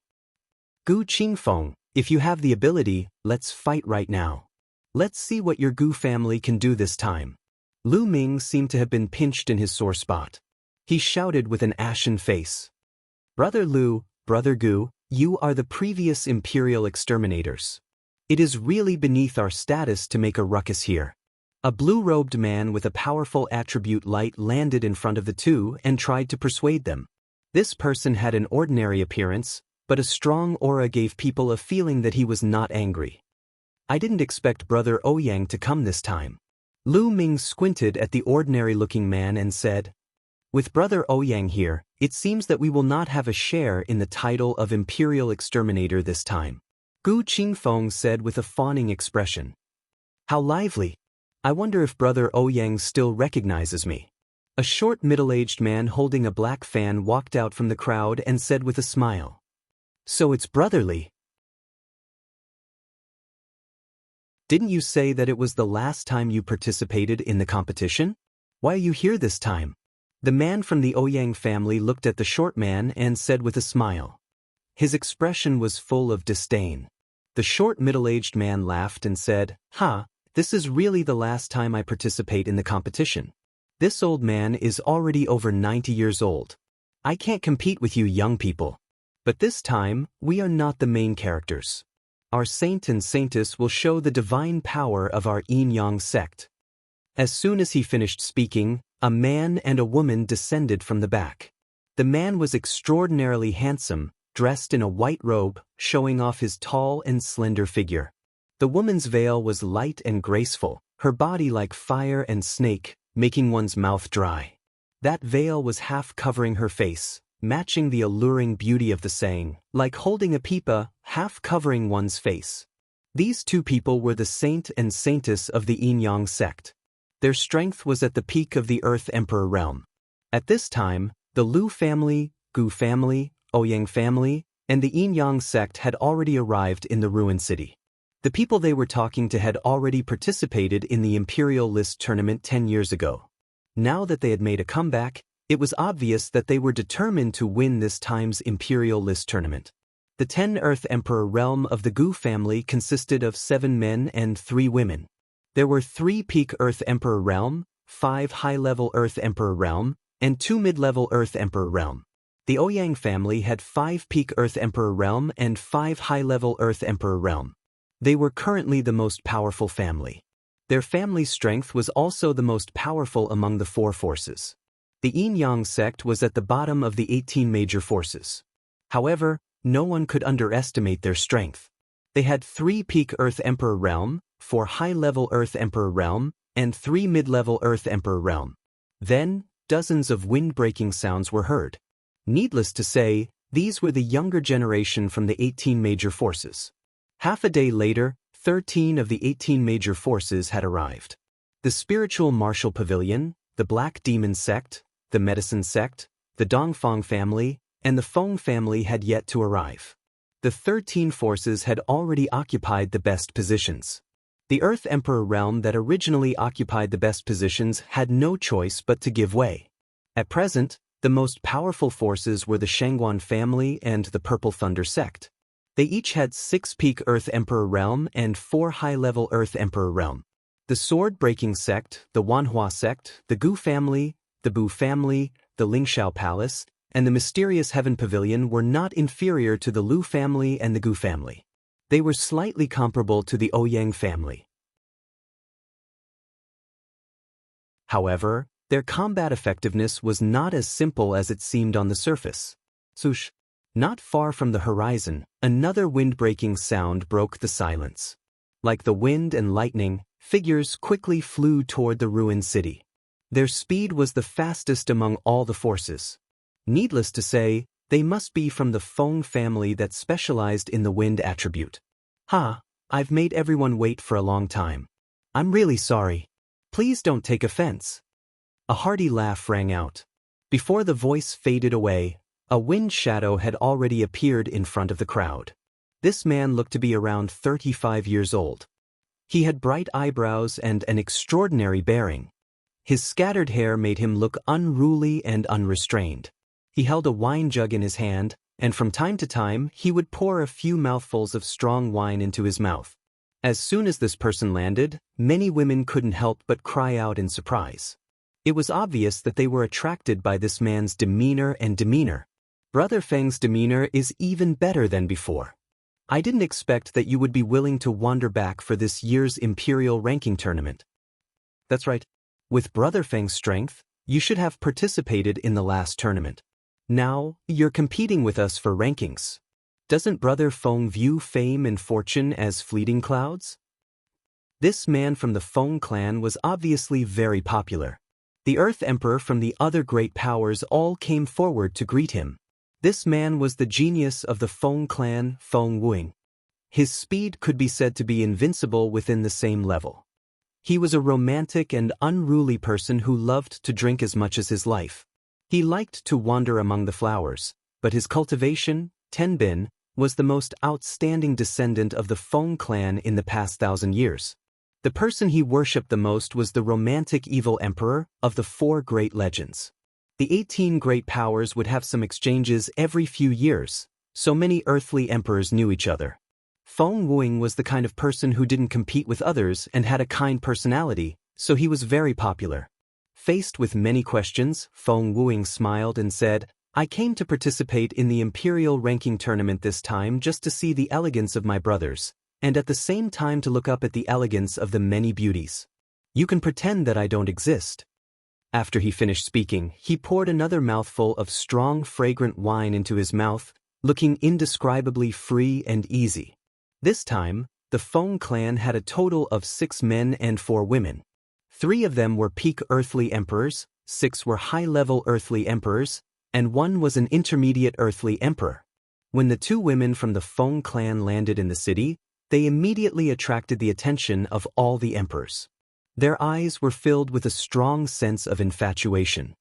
Gu Qingfeng, if you have the ability, let's fight right now. Let's see what your Gu family can do this time. Lu Ming seemed to have been pinched in his sore spot. He shouted with an ashen face. Brother Lu, Brother Gu, you are the previous imperial exterminators. It is really beneath our status to make a ruckus here. A blue-robed man with a powerful attribute light landed in front of the two and tried to persuade them. This person had an ordinary appearance, but a strong aura gave people a feeling that he was not angry. I didn't expect Brother Ouyang to come this time. Lu Ming squinted at the ordinary-looking man and said, with Brother Ouyang here, it seems that we will not have a share in the title of Imperial Exterminator this time. Gu Qingfeng said with a fawning expression. How lively! I wonder if Brother Ouyang still recognizes me. A short middle-aged man holding a black fan walked out from the crowd and said with a smile. So it's brotherly. Didn't you say that it was the last time you participated in the competition? Why are you here this time? The man from the Ouyang family looked at the short man and said with a smile. His expression was full of disdain. The short middle-aged man laughed and said, this is really the last time I participate in the competition. This old man is already over 90 years old. I can't compete with you young people. But this time, we are not the main characters. Our saint and saintess will show the divine power of our yin-yang sect. As soon as he finished speaking, a man and a woman descended from the back. The man was extraordinarily handsome, dressed in a white robe, showing off his tall and slender figure. The woman's veil was light and graceful, her body like fire and snake, making one's mouth dry. That veil was half covering her face, matching the alluring beauty of the saying, like holding a pipa, half covering one's face. These two people were the saint and saintess of the yin-yang sect. Their strength was at the peak of the Earth Emperor realm. At this time, the Lu family, Gu family, Ouyang family, and the yin-yang sect had already arrived in the ruined city. The people they were talking to had already participated in the Imperial List tournament 10 years ago. Now that they had made a comeback, it was obvious that they were determined to win this time's Imperial List tournament. The 10 Earth Emperor realm of the Gu family consisted of 7 men and 3 women. There were 3 peak Earth Emperor realm, 5 high-level Earth Emperor realm, and 2 mid-level Earth Emperor realm. The Ouyang family had 5 peak Earth Emperor realm and 5 high-level Earth Emperor realm. They were currently the most powerful family. Their family's strength was also the most powerful among the 4 forces. The yin-yang sect was at the bottom of the 18 major forces. However, no one could underestimate their strength. They had 3 peak Earth Emperor realm, 4 high-level Earth Emperor realm, and 3 mid-level Earth Emperor realm. Then, dozens of wind-breaking sounds were heard. Needless to say, these were the younger generation from the 18 major forces. Half a day later, 13 of the 18 major forces had arrived. The Spiritual Martial Pavilion, the Black Demon Sect, the Medicine Sect, the Dongfang family, and the Feng family had yet to arrive. The 13 forces had already occupied the best positions. The Earth Emperor realm that originally occupied the best positions had no choice but to give way. At present, the most powerful forces were the Shangguan family and the Purple Thunder sect. They each had 6 peak Earth Emperor realm and 4 high-level Earth Emperor realm. The Sword-Breaking sect, the Wanhua sect, the Gu family, the Bu family, the Lingxiao palace, and the mysterious Heaven Pavilion were not inferior to the Lu family and the Gu family. They were slightly comparable to the Ouyang family. However, their combat effectiveness was not as simple as it seemed on the surface. Swoosh! Not far from the horizon, another wind-breaking sound broke the silence. Like the wind and lightning, figures quickly flew toward the ruined city. Their speed was the fastest among all the forces. Needless to say, they must be from the Feng family that specialized in the wind attribute. I've made everyone wait for a long time. I'm really sorry. Please don't take offense. A hearty laugh rang out. Before the voice faded away, a wind shadow had already appeared in front of the crowd. This man looked to be around 35 years old. He had bright eyebrows and an extraordinary bearing. His scattered hair made him look unruly and unrestrained. He held a wine jug in his hand, and from time to time he would pour a few mouthfuls of strong wine into his mouth. As soon as this person landed, many women couldn't help but cry out in surprise. It was obvious that they were attracted by this man's demeanor and demeanor. Brother Feng's demeanor is even better than before. I didn't expect that you would be willing to wander back for this year's Imperial ranking tournament. That's right. With Brother Feng's strength, you should have participated in the last tournament. Now, you're competing with us for rankings. Doesn't Brother Feng view fame and fortune as fleeting clouds? This man from the Feng clan was obviously very popular. The Earth Emperor from the other great powers all came forward to greet him. This man was the genius of the Feng clan, Feng Wuing. His speed could be said to be invincible within the same level. He was a romantic and unruly person who loved to drink as much as his life. He liked to wander among the flowers, but his cultivation, Tenbin, was the most outstanding descendant of the Feng clan in the past 1,000 years. The person he worshipped the most was the romantic evil emperor of the 4 great legends. The 18 great powers would have some exchanges every few years, so many earthly emperors knew each other. Feng Wuing was the kind of person who didn't compete with others and had a kind personality, so he was very popular. Faced with many questions, Feng Wuing smiled and said, I came to participate in the Imperial ranking tournament this time just to see the elegance of my brothers, and at the same time to look up at the elegance of the many beauties. You can pretend that I don't exist. After he finished speaking, he poured another mouthful of strong, fragrant wine into his mouth, looking indescribably free and easy. This time, the Feng clan had a total of 6 men and 4 women. 3 of them were peak earthly emperors, 6 were high-level earthly emperors, and 1 was an intermediate earthly emperor. When the 2 women from the Feng clan landed in the city, they immediately attracted the attention of all the emperors. Their eyes were filled with a strong sense of infatuation.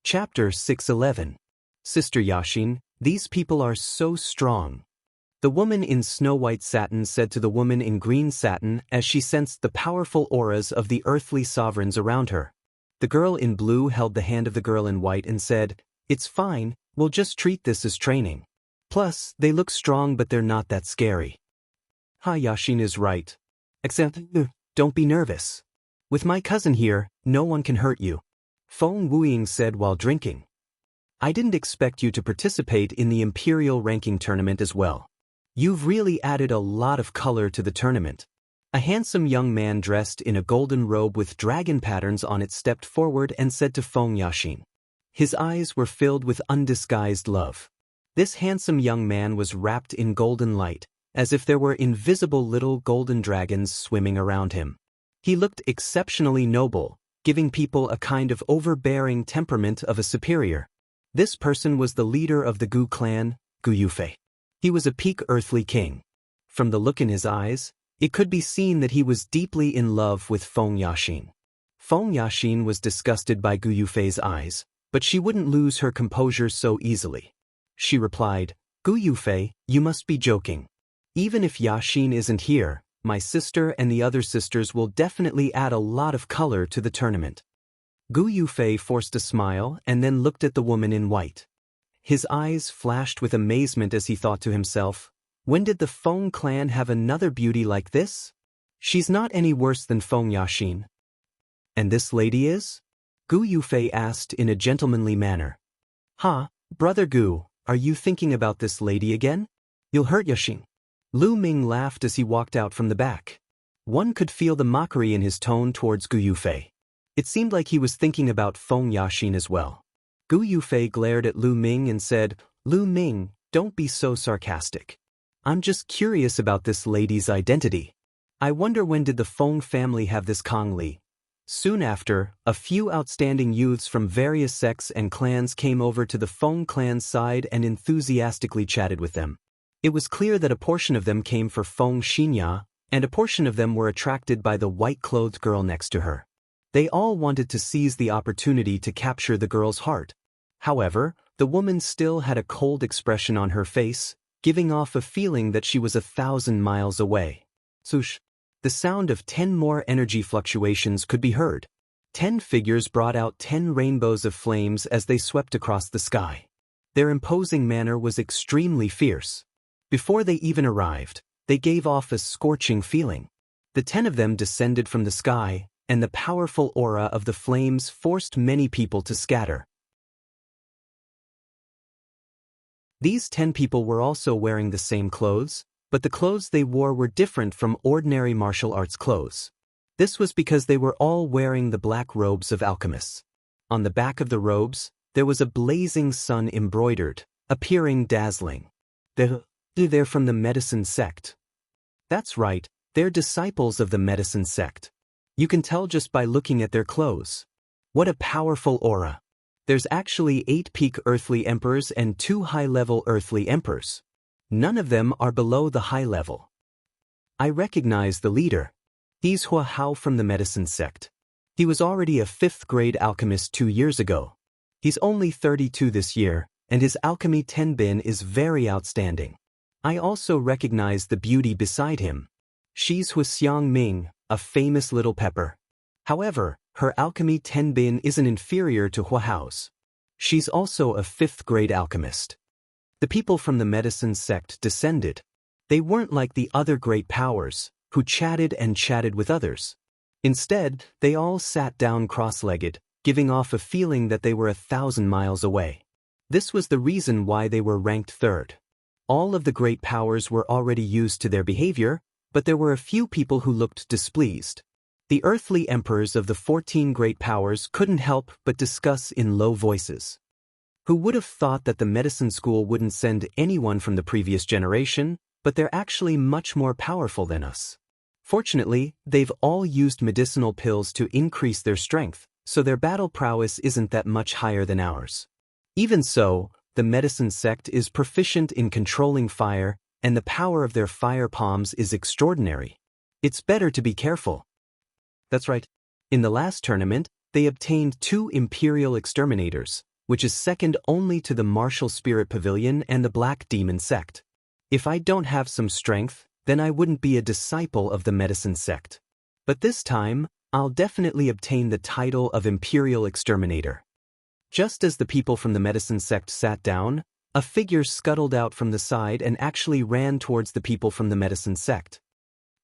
Chapter 611. Sister Yashin, these people are so strong. The woman in snow-white satin said to the woman in green satin as she sensed the powerful auras of the earthly sovereigns around her. The girl in blue held the hand of the girl in white and said, It's fine, we'll just treat this as training. Plus, they look strong but they're not that scary. Yashin is right. Except, don't be nervous. With my cousin here, no one can hurt you. Feng Wuing said while drinking. I didn't expect you to participate in the Imperial ranking tournament as well. You've really added a lot of color to the tournament. A handsome young man dressed in a golden robe with dragon patterns on it stepped forward and said to Feng Yashin. His eyes were filled with undisguised love. This handsome young man was wrapped in golden light, as if there were invisible little golden dragons swimming around him. He looked exceptionally noble, giving people a kind of overbearing temperament of a superior. This person was the leader of the Gu clan, Gu Yufei. He was a peak earthly king. From the look in his eyes, it could be seen that he was deeply in love with Feng Yashin. Feng Yashin was disgusted by Gu Yufei's eyes, but she wouldn't lose her composure so easily. She replied, Gu Yufei, you must be joking. Even if Yashin isn't here, my sister and the other sisters will definitely add a lot of color to the tournament. Gu Yufei forced a smile and then looked at the woman in white. His eyes flashed with amazement as he thought to himself, When did the Feng clan have another beauty like this? She's not any worse than Feng Yaxin. And this lady is? Gu Yufei asked in a gentlemanly manner. Brother Gu, are you thinking about this lady again? You'll hurt Yaxing. Lu Ming laughed as he walked out from the back. One could feel the mockery in his tone towards Gu Yufei. It seemed like he was thinking about Feng Yaxin as well. Gu Yufei glared at Lu Ming and said, Lu Ming, don't be so sarcastic. I'm just curious about this lady's identity. I wonder when did the Feng family have this Kong Li? Soon after, a few outstanding youths from various sects and clans came over to the Feng clan's side and enthusiastically chatted with them. It was clear that a portion of them came for Feng Xinya, and a portion of them were attracted by the white-clothed girl next to her. They all wanted to seize the opportunity to capture the girl's heart. However, the woman still had a cold expression on her face, giving off a feeling that she was 1,000 miles away. Swoosh! The sound of 10 more energy fluctuations could be heard. 10 figures brought out 10 rainbows of flames as they swept across the sky. Their imposing manner was extremely fierce. Before they even arrived, they gave off a scorching feeling. The 10 of them descended from the sky, and the powerful aura of the flames forced many people to scatter. These 10 people were also wearing the same clothes, but the clothes they wore were different from ordinary martial arts clothes. This was because they were all wearing the black robes of alchemists. On the back of the robes, there was a blazing sun embroidered, appearing dazzling. They're from the medicine sect. That's right, they're disciples of the medicine sect. You can tell just by looking at their clothes. What a powerful aura. There's actually 8 peak earthly emperors and 2 high-level earthly emperors. None of them are below the high level. I recognize the leader. He's Hua Hao from the medicine sect. He was already a 5th grade alchemist 2 years ago. He's only 32 this year, and his alchemy Tenbin is very outstanding. I also recognize the beauty beside him. She's Hua Xiangming, a famous little pepper. However, her alchemy Tenbin isn't inferior to Hua Hao's. She's also a 5th grade alchemist. The people from the medicine sect descended. They weren't like the other great powers, who chatted and chatted with others. Instead, they all sat down cross-legged, giving off a feeling that they were 1,000 miles away. This was the reason why they were ranked 3rd. All of the great powers were already used to their behavior, but there were a few people who looked displeased. The earthly emperors of the 14 great powers couldn't help but discuss in low voices. Who would have thought that the medicine school wouldn't send anyone from the previous generation, but they're actually much more powerful than us. Fortunately, they've all used medicinal pills to increase their strength, so their battle prowess isn't that much higher than ours. Even so, the medicine sect is proficient in controlling fire, and the power of their fire palms is extraordinary. It's better to be careful. That's right. In the last tournament, they obtained 2 Imperial Exterminators, which is second only to the Martial Spirit Pavilion and the Black Demon sect. If I don't have some strength, then I wouldn't be a disciple of the medicine sect. But this time, I'll definitely obtain the title of Imperial Exterminator. Just as the people from the medicine sect sat down, a figure scuttled out from the side and actually ran towards the people from the medicine sect.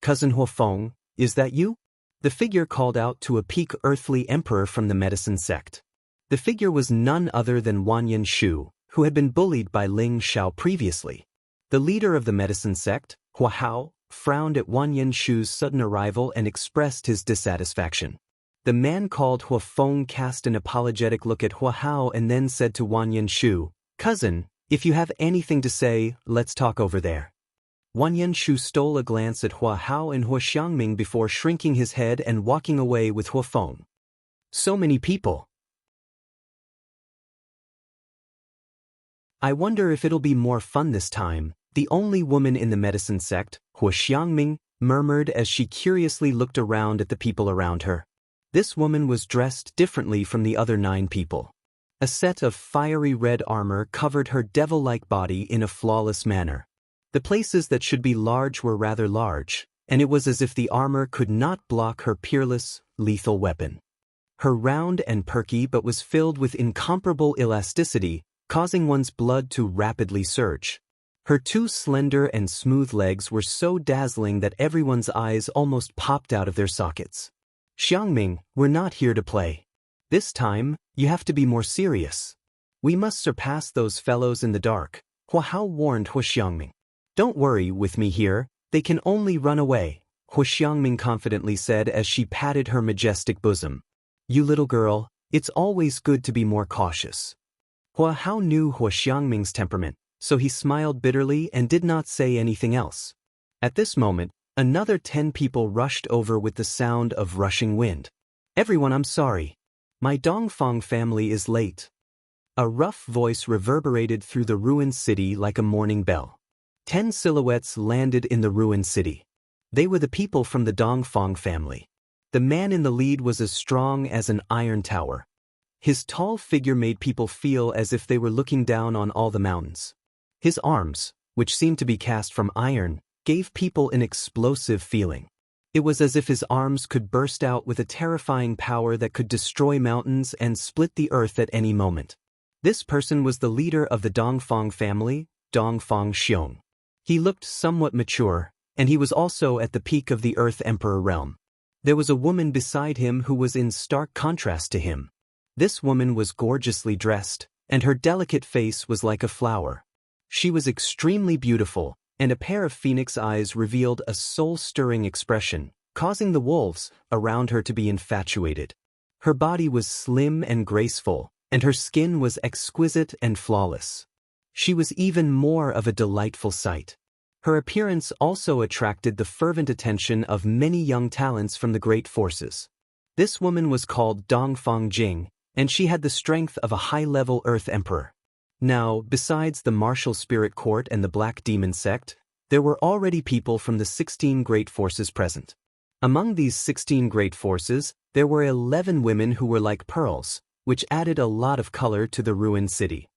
Cousin Huofeng, is that you? The figure called out to a peak earthly emperor from the medicine sect. The figure was none other than Wanyan Shu, who had been bullied by Ling Xiao previously. The leader of the medicine sect, Hua Hao, frowned at Wanyan Shu's sudden arrival and expressed his dissatisfaction. The man called Huofeng cast an apologetic look at Hua Hao and then said to Wanyan Shu, "Cousin, if you have anything to say, let's talk over there." Wanyan Shu stole a glance at Hua Hao and Hua Xiangming before shrinking his head and walking away with Huofeng. So many people. I wonder if it'll be more fun this time, the only woman in the medicine sect, Hua Xiangming, murmured as she curiously looked around at the people around her. This woman was dressed differently from the other 9 people. A set of fiery red armor covered her devil-like body in a flawless manner. The places that should be large were rather large, and it was as if the armor could not block her peerless, lethal weapon. Her round and perky but was filled with incomparable elasticity, causing one's blood to rapidly surge. Her two slender and smooth legs were so dazzling that everyone's eyes almost popped out of their sockets. Xiangming, we're not here to play. This time, you have to be more serious. We must surpass those fellows in the dark, Hua Hao warned Hua Xiangming. Don't worry with me here, they can only run away, Hua Xiangming confidently said as she patted her majestic bosom. You little girl, it's always good to be more cautious. Hua Hao knew Hua Xiangming's temperament, so he smiled bitterly and did not say anything else. At this moment, another 10 people rushed over with the sound of rushing wind. Everyone, I'm sorry. My Dongfang family is late. A rough voice reverberated through the ruined city like a morning bell. 10 silhouettes landed in the ruined city. They were the people from the Dongfang family. The man in the lead was as strong as an iron tower. His tall figure made people feel as if they were looking down on all the mountains. His arms, which seemed to be cast from iron, gave people an explosive feeling. It was as if his arms could burst out with a terrifying power that could destroy mountains and split the earth at any moment. This person was the leader of the Dongfang family, Dongfang Xiong. He looked somewhat mature, and he was also at the peak of the Earth Emperor realm. There was a woman beside him who was in stark contrast to him. This woman was gorgeously dressed, and her delicate face was like a flower. She was extremely beautiful, and a pair of phoenix eyes revealed a soul-stirring expression, causing the wolves around her to be infatuated. Her body was slim and graceful, and her skin was exquisite and flawless. She was even more of a delightful sight. Her appearance also attracted the fervent attention of many young talents from the great forces. This woman was called Dongfang Jing, and she had the strength of a high-level Earth Emperor. Now, besides the martial spirit court and the Black Demon sect, there were already people from the 16 great forces present. Among these 16 great forces, there were 11 women who were like pearls, which added a lot of color to the ruined city.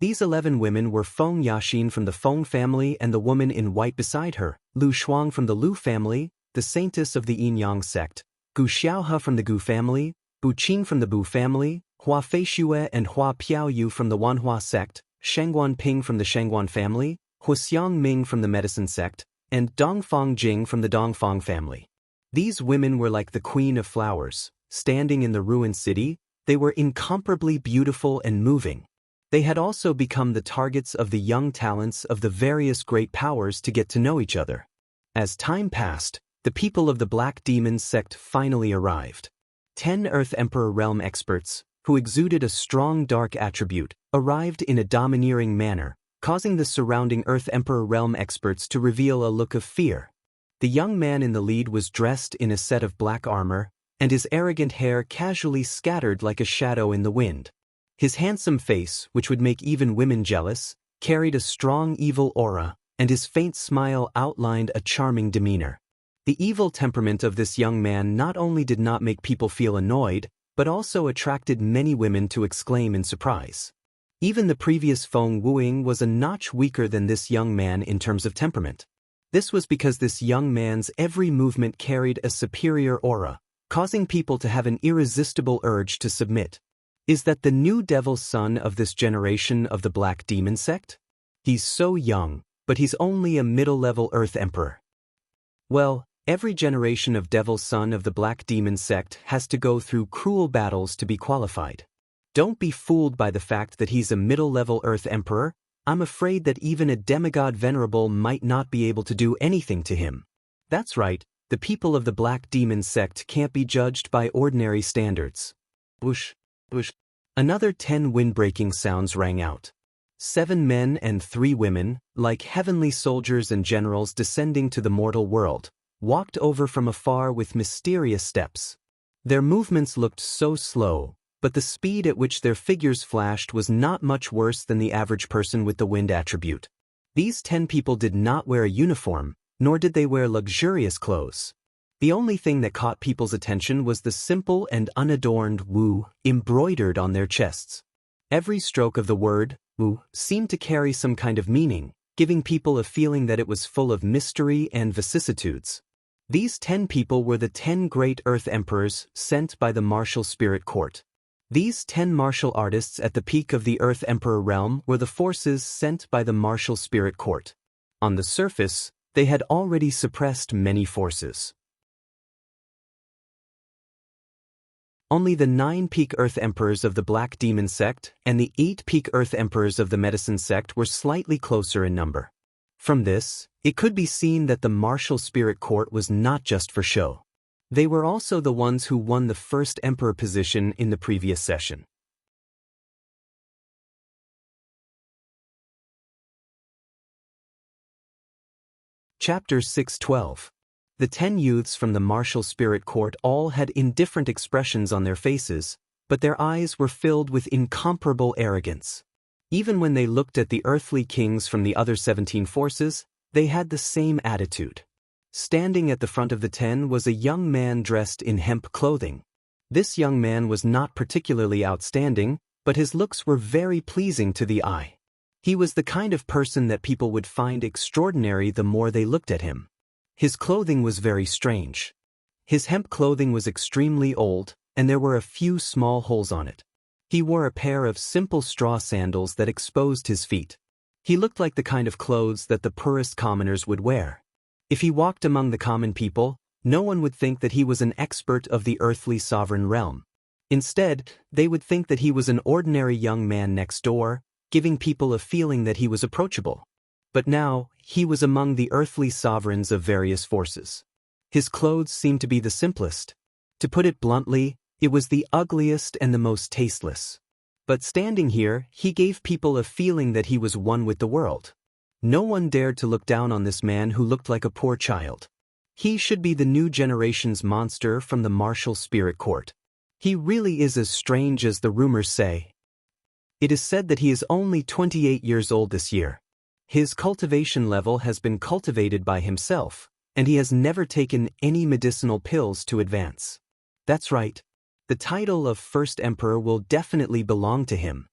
These 11 women were Feng Yaxin from the Feng family and the woman in white beside her, Lu Shuang from the Lu family, the saintess of the Yin-Yang sect, Gu Xiaohe from the Gu family, Bu Qing from the Bu family, Hua Feishue and Hua Piaoyu from the Wanhua sect, Shangguan Ping from the Shangguan family, Hua Xiangming from the Medicine sect, and Dongfang Jing from the Dongfang family. These women were like the queen of flowers. Standing in the ruined city, they were incomparably beautiful and moving. They had also become the targets of the young talents of the various great powers to get to know each other. As time passed, the people of the Black Demon sect finally arrived. 10 Earth Emperor realm experts, who exuded a strong dark attribute, arrived in a domineering manner, causing the surrounding Earth Emperor realm experts to reveal a look of fear. The young man in the lead was dressed in a set of black armor, and his arrogant hair casually scattered like a shadow in the wind. His handsome face, which would make even women jealous, carried a strong evil aura, and his faint smile outlined a charming demeanor. The evil temperament of this young man not only did not make people feel annoyed, but also attracted many women to exclaim in surprise. Even the previous Feng Wuing was a notch weaker than this young man in terms of temperament. This was because this young man's every movement carried a superior aura, causing people to have an irresistible urge to submit. Is that the new devil's son of this generation of the Black Demon sect? He's so young, but he's only a middle-level Earth Emperor. Well, every generation of devil's son of the Black Demon sect has to go through cruel battles to be qualified. Don't be fooled by the fact that he's a middle-level Earth Emperor. I'm afraid that even a demigod venerable might not be able to do anything to him. That's right, the people of the Black Demon sect can't be judged by ordinary standards. Whoosh, whoosh. Another 10 wind-breaking sounds rang out. 7 men and 3 women, like heavenly soldiers and generals descending to the mortal world, walked over from afar with mysterious steps. Their movements looked so slow, but the speed at which their figures flashed was not much worse than the average person with the wind attribute. These 10 people did not wear a uniform, nor did they wear luxurious clothes. The only thing that caught people's attention was the simple and unadorned Wu embroidered on their chests. Every stroke of the word Wu seemed to carry some kind of meaning, giving people a feeling that it was full of mystery and vicissitudes. These 10 people were the 10 great Earth Emperors sent by the martial spirit court. These 10 martial artists at the peak of the Earth Emperor realm were the forces sent by the martial spirit court. On the surface, they had already suppressed many forces. Only the 9 peak Earth Emperors of the Black Demon sect and the 8 peak Earth Emperors of the Medicine sect were slightly closer in number. From this, it could be seen that the martial spirit court was not just for show. They were also the ones who won the first emperor position in the previous session. Chapter 6:12. The 10 youths from the martial spirit court all had indifferent expressions on their faces, but their eyes were filled with incomparable arrogance. Even when they looked at the earthly kings from the other 17 forces, they had the same attitude. Standing at the front of the 10 was a young man dressed in hemp clothing. This young man was not particularly outstanding, but his looks were very pleasing to the eye. He was the kind of person that people would find extraordinary the more they looked at him. His clothing was very strange. His hemp clothing was extremely old, and there were a few small holes on it. He wore a pair of simple straw sandals that exposed his feet. He looked like the kind of clothes that the poorest commoners would wear. If he walked among the common people, no one would think that he was an expert of the earthly sovereign realm. Instead, they would think that he was an ordinary young man next door, giving people a feeling that he was approachable. But now, he was among the earthly sovereigns of various forces. His clothes seemed to be the simplest. To put it bluntly, it was the ugliest and the most tasteless. But standing here, he gave people a feeling that he was one with the world. No one dared to look down on this man who looked like a poor child. He should be the new generation's monster from the martial spirit court. He really is as strange as the rumors say. It is said that he is only 28 years old this year. His cultivation level has been cultivated by himself, and he has never taken any medicinal pills to advance. That's right. The title of First Emperor will definitely belong to him.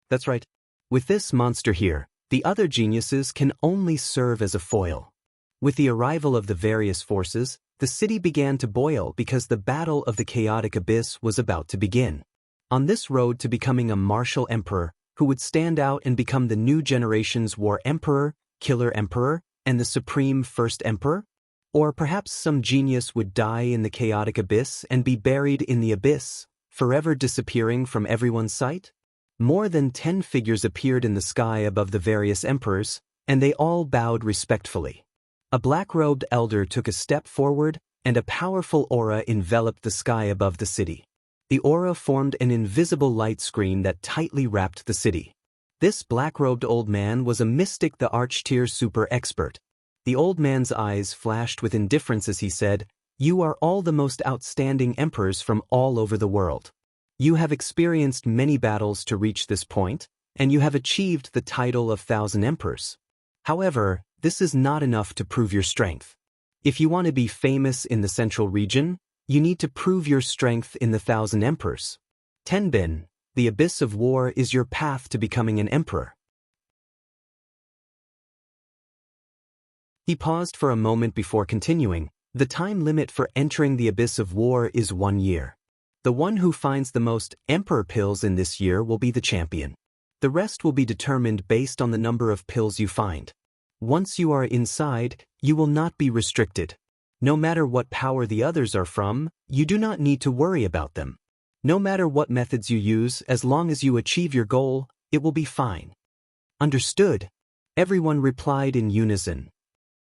That's right. With this monster here, the other geniuses can only serve as a foil. With the arrival of the various forces, the city began to boil because the battle of the chaotic abyss was about to begin. On this road to becoming a martial emperor, who would stand out and become the new generation's war emperor, killer emperor, and the supreme first emperor? Or perhaps some genius would die in the chaotic abyss and be buried in the abyss, forever disappearing from everyone's sight? More than 10 figures appeared in the sky above the various emperors, and they all bowed respectfully. A black-robed elder took a step forward, and a powerful aura enveloped the sky above the city. The aura formed an invisible light screen that tightly wrapped the city. This black-robed old man was a mystic, the Arch-tier super expert. The old man's eyes flashed with indifference as he said, "You are all the most outstanding emperors from all over the world. You have experienced many battles to reach this point, and you have achieved the title of 1,000 emperors. However, this is not enough to prove your strength. If you want to be famous in the central region, you need to prove your strength in the 1,000 emperors. Tenbin, the abyss of war is your path to becoming an emperor." He paused for a moment before continuing. The time limit for entering the abyss of war is 1 year. The one who finds the most emperor pills in this year will be the champion. The rest will be determined based on the number of pills you find. Once you are inside, you will not be restricted. No matter what power the others are from, you do not need to worry about them. No matter what methods you use, as long as you achieve your goal, it will be fine. Understood? Everyone replied in unison.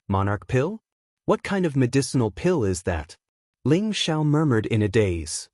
Monarch pill? What kind of medicinal pill is that? Ling Xiao murmured in a daze.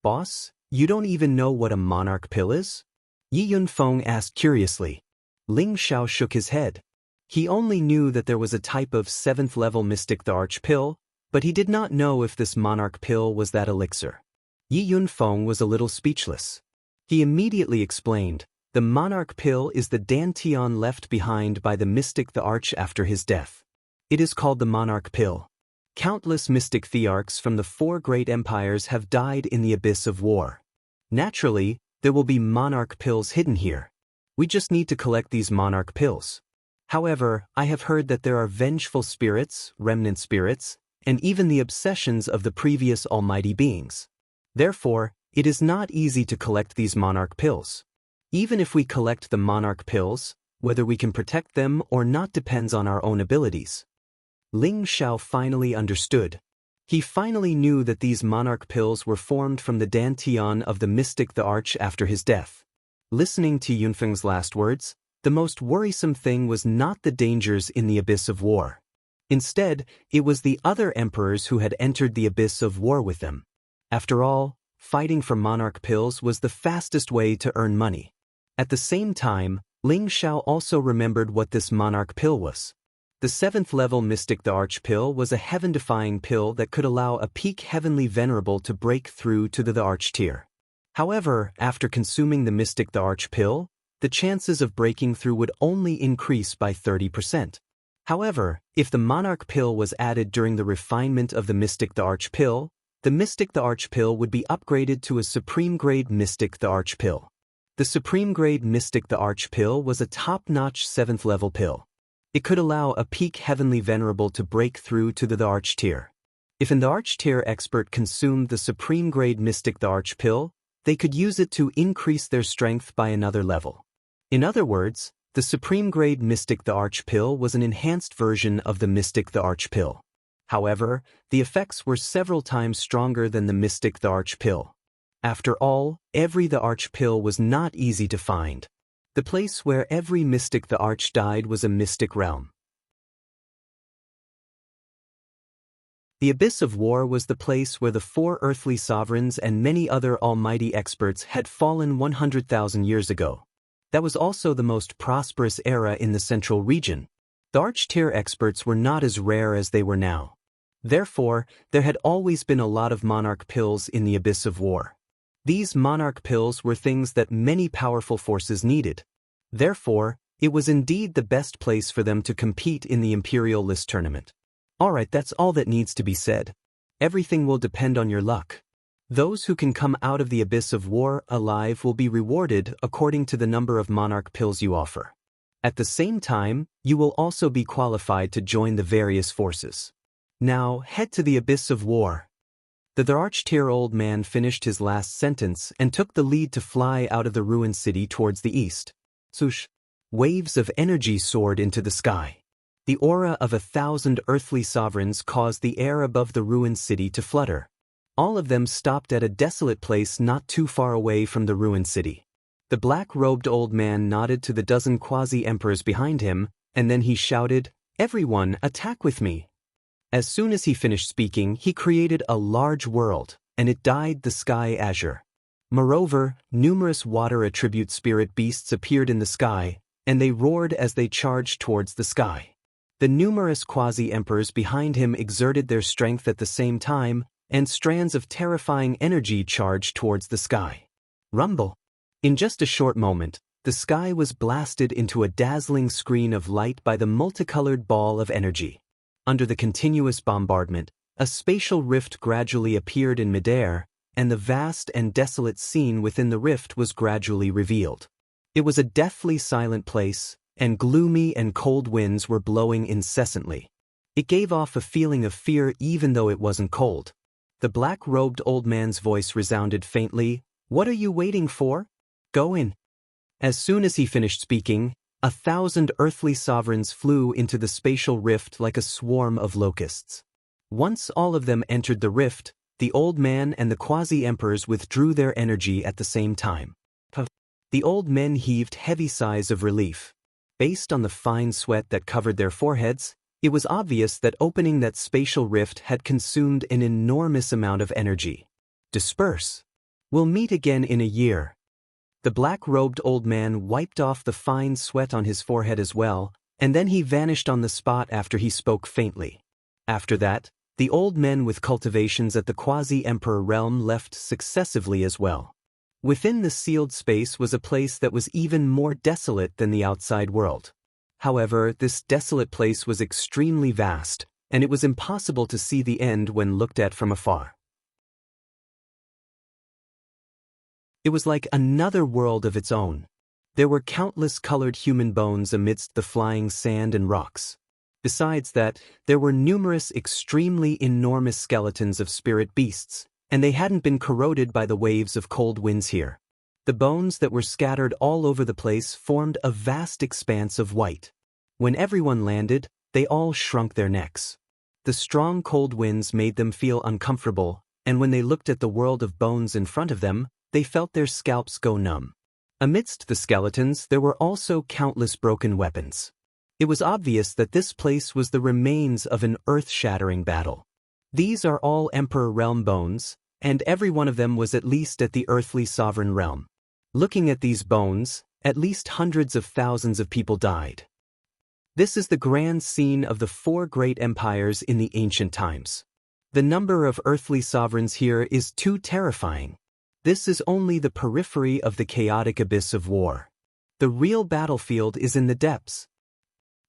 Boss, you don't even know what a monarch pill is? Yi Yunfeng asked curiously. Ling Xiao shook his head. He only knew that there was a type of 7th level mystic, the Arch pill, but he did not know if this monarch pill was that elixir. Yi Yunfeng was a little speechless. He immediately explained, the monarch pill is the dantian left behind by the mystic the Arch after his death. It is called the monarch pill. Countless mystic thearchs from the 4 great empires have died in the abyss of war. Naturally, there will be monarch pills hidden here. We just need to collect these monarch pills. However, I have heard that there are vengeful spirits, remnant spirits, and even the obsessions of the previous almighty beings. Therefore, it is not easy to collect these monarch pills. Even if we collect the monarch pills, whether we can protect them or not depends on our own abilities. Ling Xiao finally understood. He finally knew that these monarch pills were formed from the dantian of the mystic the Arch after his death. Listening to Yunfeng's last words, the most worrisome thing was not the dangers in the abyss of war. Instead, it was the other emperors who had entered the abyss of war with them. After all, fighting for monarch pills was the fastest way to earn money. At the same time, Ling Xiao also remembered what this monarch pill was. The 7th level Mystic the Arch pill was a heaven-defying pill that could allow a peak heavenly venerable to break through to the Arch tier. However, after consuming the Mystic the Arch pill, the chances of breaking through would only increase by 30%. However, if the monarch pill was added during the refinement of the Mystic the Arch pill, the Mystic the Arch pill would be upgraded to a supreme grade Mystic the Arch pill. The supreme grade Mystic the Arch pill was a top-notch 7th level pill. It could allow a peak heavenly venerable to break through to the Arch tier. If an Arch tier expert consumed the supreme grade Mystic the Arch pill, they could use it to increase their strength by another level. In other words, the supreme grade Mystic the Arch pill was an enhanced version of the Mystic the Arch pill. However, the effects were several times stronger than the Mystic the Arch pill. After all, every the Arch pill was not easy to find. The place where every Mystic the Arch died was a mystic realm. The Abyss of War was the place where the 4 earthly sovereigns and many other almighty experts had fallen 100,000 years ago. That was also the most prosperous era in the central region. The Arch-tier experts were not as rare as they were now. Therefore, there had always been a lot of monarch pills in the Abyss of War. These monarch pills were things that many powerful forces needed. Therefore, it was indeed the best place for them to compete in the Imperial List tournament. Alright, that's all that needs to be said. Everything will depend on your luck. Those who can come out of the Abyss of War alive will be rewarded according to the number of monarch pills you offer. At the same time, you will also be qualified to join the various forces. Now, head to the Abyss of War. The Arch-tier old man finished his last sentence and took the lead to fly out of the ruined city towards the east. Swoosh! Waves of energy soared into the sky. The aura of 1,000 earthly sovereigns caused the air above the ruined city to flutter. All of them stopped at a desolate place not too far away from the ruined city. The black-robed old man nodded to the dozen quasi-emperors behind him, and then he shouted, "Everyone, attack with me!" As soon as he finished speaking, he created a large world, and it dyed the sky azure. Moreover, numerous water attribute spirit beasts appeared in the sky, and they roared as they charged towards the sky. The numerous quasi-emperors behind him exerted their strength at the same time, and strands of terrifying energy charged towards the sky. Rumble! In just a short moment, the sky was blasted into a dazzling screen of light by the multicolored ball of energy. Under the continuous bombardment, a spatial rift gradually appeared in midair, and the vast and desolate scene within the rift was gradually revealed. It was a deathly silent place, and gloomy and cold winds were blowing incessantly. It gave off a feeling of fear even though it wasn't cold. The black-robed old man's voice resounded faintly, "What are you waiting for? Go in." As soon as he finished speaking, 1,000 earthly sovereigns flew into the spatial rift like a swarm of locusts. Once all of them entered the rift, the old man and the quasi-emperors withdrew their energy at the same time. The old men heaved heavy sighs of relief. Based on the fine sweat that covered their foreheads, it was obvious that opening that spatial rift had consumed an enormous amount of energy. Disperse. We'll meet again in a year. The black-robed old man wiped off the fine sweat on his forehead as well, and then he vanished on the spot after he spoke faintly. After that, the old men with cultivations at the quasi-emperor realm left successively as well. Within the sealed space was a place that was even more desolate than the outside world. However, this desolate place was extremely vast, and it was impossible to see the end when looked at from afar. It was like another world of its own. There were countless colored human bones amidst the flying sand and rocks. Besides that, there were numerous extremely enormous skeletons of spirit beasts, and they hadn't been corroded by the waves of cold winds here. The bones that were scattered all over the place formed a vast expanse of white. When everyone landed, they all shrunk their necks. The strong cold winds made them feel uncomfortable, and when they looked at the world of bones in front of them, they felt their scalps go numb. Amidst the skeletons, there were also countless broken weapons. It was obvious that this place was the remains of an earth-shattering battle. These are all Emperor Realm bones, and every one of them was at least at the earthly sovereign realm. Looking at these bones, at least hundreds of thousands of people died. This is the grand scene of the 4 great empires in the ancient times. The number of earthly sovereigns here is too terrifying. This is only the periphery of the chaotic abyss of war. The real battlefield is in the depths.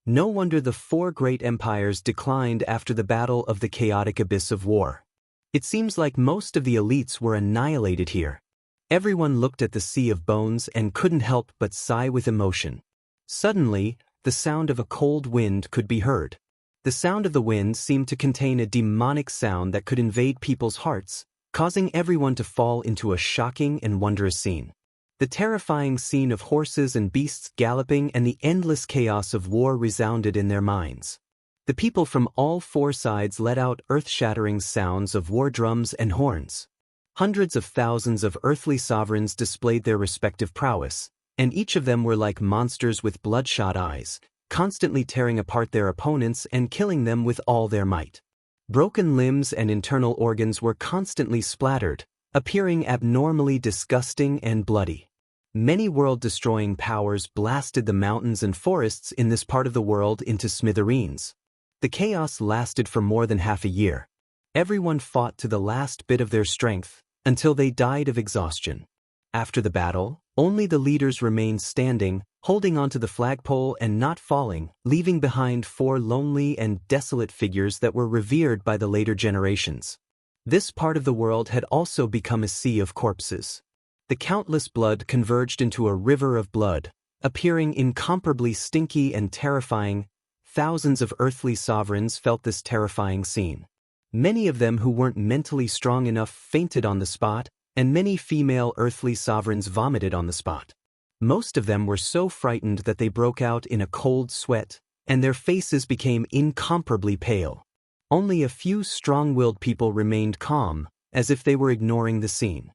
No wonder the 4 great empires declined after the battle of the chaotic abyss of war. It seems like most of the elites were annihilated here. Everyone looked at the sea of bones and couldn't help but sigh with emotion. Suddenly, the sound of a cold wind could be heard. The sound of the wind seemed to contain a demonic sound that could invade people's hearts, causing everyone to fall into a shocking and wondrous scene. The terrifying scene of horses and beasts galloping and the endless chaos of war resounded in their minds. The people from all 4 sides let out earth-shattering sounds of war drums and horns. Hundreds of thousands of earthly sovereigns displayed their respective prowess, and each of them were like monsters with bloodshot eyes, constantly tearing apart their opponents and killing them with all their might. Broken limbs and internal organs were constantly splattered, appearing abnormally disgusting and bloody. Many world-destroying powers blasted the mountains and forests in this part of the world into smithereens. The chaos lasted for more than half a year. Everyone fought to the last bit of their strength, until they died of exhaustion. After the battle, only the leaders remained standing, holding onto the flagpole and not falling, leaving behind 4 lonely and desolate figures that were revered by the later generations. This part of the world had also become a sea of corpses. The countless blood converged into a river of blood, appearing incomparably stinky and terrifying. Thousands of earthly sovereigns felt this terrifying scene. Many of them who weren't mentally strong enough fainted on the spot, and many female earthly sovereigns vomited on the spot. Most of them were so frightened that they broke out in a cold sweat, and their faces became incomparably pale. Only a few strong-willed people remained calm, as if they were ignoring the scene.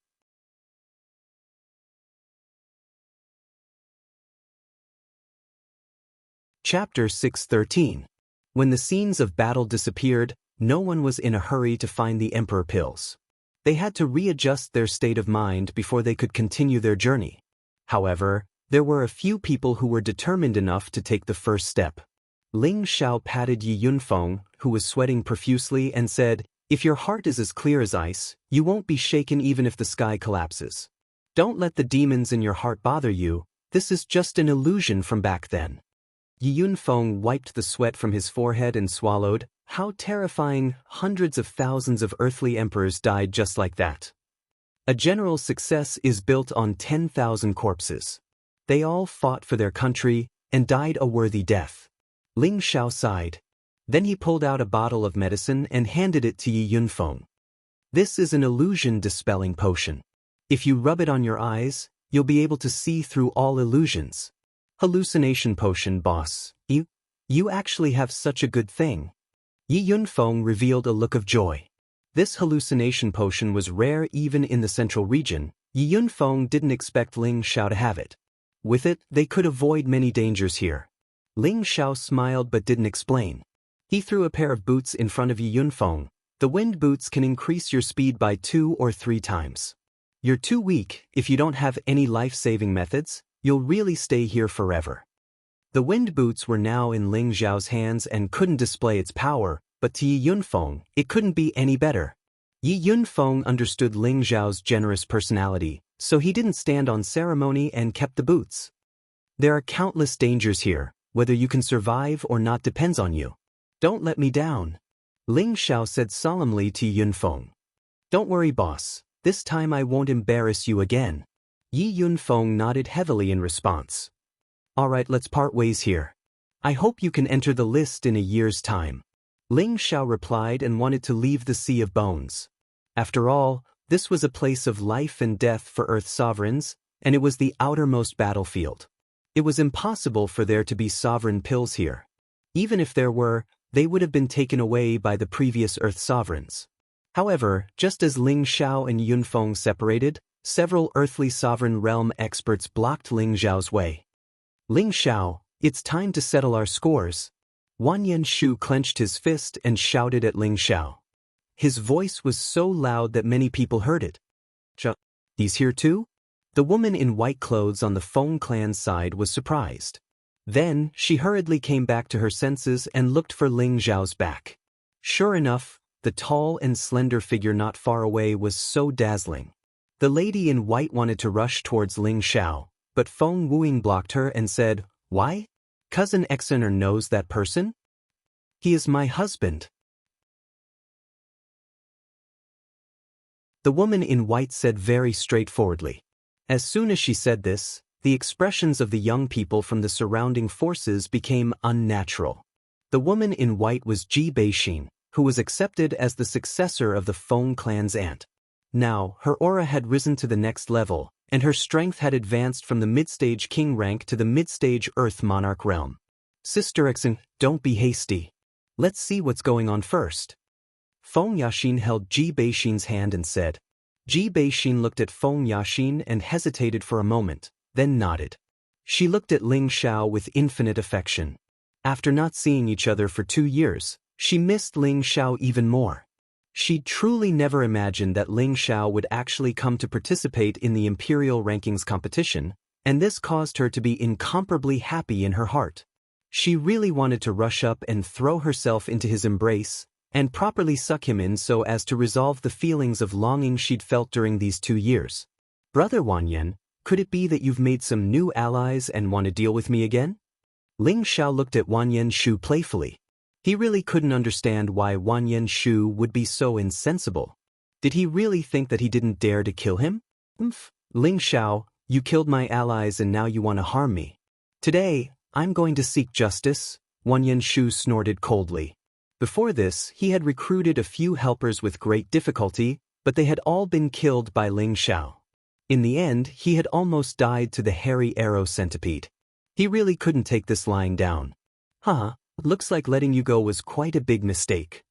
Chapter 613. When the scenes of battle disappeared, no one was in a hurry to find the Emperor pills. They had to readjust their state of mind before they could continue their journey. However, there were a few people who were determined enough to take the first step. Ling Xiao patted Yi Yunfeng, who was sweating profusely, and said, "If your heart is as clear as ice, you won't be shaken even if the sky collapses. Don't let the demons in your heart bother you, this is just an illusion from back then." Yi Yunfeng wiped the sweat from his forehead and swallowed. How terrifying! Hundreds of thousands of earthly emperors died just like that. A general's success is built on 10,000 corpses. They all fought for their country and died a worthy death. Ling Xiao sighed. Then he pulled out a bottle of medicine and handed it to Yi Yunfeng. "This is an illusion-dispelling potion. If you rub it on your eyes, you'll be able to see through all illusions." "Hallucination potion, boss. You actually have such a good thing." Yi Yunfeng revealed a look of joy. This hallucination potion was rare even in the central region. Yi Yunfeng didn't expect Ling Xiao to have it. With it, they could avoid many dangers here. Ling Xiao smiled but didn't explain. He threw a pair of boots in front of Yi Yunfeng. "The wind boots can increase your speed by 2 or 3 times. You're too weak. If you don't have any life-saving methods, you'll really stay here forever." The wind boots were now in Ling Xiao's hands and couldn't display its power, but to Yi Yunfeng, it couldn't be any better. Yi Yunfeng understood Ling Xiao's generous personality, so he didn't stand on ceremony and kept the boots. "There are countless dangers here. Whether you can survive or not depends on you. Don't let me down," Ling Xiao said solemnly to Yi Yunfeng. "Don't worry, boss. This time I won't embarrass you again." Yi Yunfeng nodded heavily in response. "All right, let's part ways here. I hope you can enter the list in a year's time." Ling Xiao replied and wanted to leave the Sea of Bones. After all, This was a place of life and death for Earth sovereigns, and it was the outermost battlefield. It was impossible for there to be sovereign pills here. Even if there were, they would have been taken away by the previous Earth sovereigns. However, just as Ling Xiao and Yunfeng separated, several earthly sovereign realm experts blocked Ling Xiao's way. Ling Xiao, it's time to settle our scores. Wan Yenshu clenched his fist and shouted at Ling Xiao. His voice was so loud that many people heard it. He's here too? The woman in white clothes on the Feng clan's side was surprised. Then, she hurriedly came back to her senses and looked for Ling Xiao's back. Sure enough, the tall and slender figure not far away was so dazzling. The lady in white wanted to rush towards Ling Xiao, but Feng Wuing blocked her and said, "Why? Cousin Exener knows that person? He is my husband." The woman in white said very straightforwardly. As soon as she said this, the expressions of the young people from the surrounding forces became unnatural. The woman in white was Ji Beixin, who was accepted as the successor of the Feng clan's aunt. Now, her aura had risen to the next level, and her strength had advanced from the mid-stage king rank to the mid-stage earth monarch realm. Sister Exen, don't be hasty. Let's see what's going on first. Feng Yaxin held Ji Beixin's hand and said. Ji Beixin looked at Feng Yaxin and hesitated for a moment, then nodded. She looked at Ling Xiao with infinite affection. After not seeing each other for 2 years, she missed Ling Xiao even more. She truly never imagined that Ling Xiao would actually come to participate in the Imperial Rankings competition, and this caused her to be incomparably happy in her heart. She really wanted to rush up and throw herself into his embrace, and properly suck him in so as to resolve the feelings of longing she'd felt during these 2 years. Brother Wanyan, could it be that you've made some new allies and want to deal with me again? Ling Xiao looked at Wan Yenshu playfully. He really couldn't understand why Wan Yenshu would be so insensible. Did he really think that he didn't dare to kill him? Ling Xiao, you killed my allies and now you want to harm me. Today, I'm going to seek justice, Wan Yenshu snorted coldly. Before this, he had recruited a few helpers with great difficulty, but they had all been killed by Ling Xiao. In the end, he had almost died to the hairy arrow centipede. He really couldn't take this lying down. Looks like letting you go was quite a big mistake.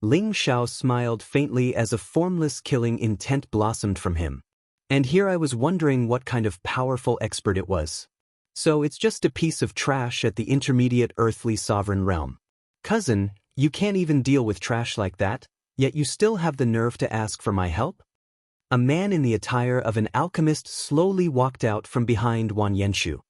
Ling Xiao smiled faintly as a formless killing intent blossomed from him. And here I was wondering what kind of powerful expert it was. So it's just a piece of trash at the intermediate earthly sovereign realm. Cousin, you can't even deal with trash like that, yet you still have the nerve to ask for my help? A man in the attire of an alchemist slowly walked out from behind Wan Yenshu.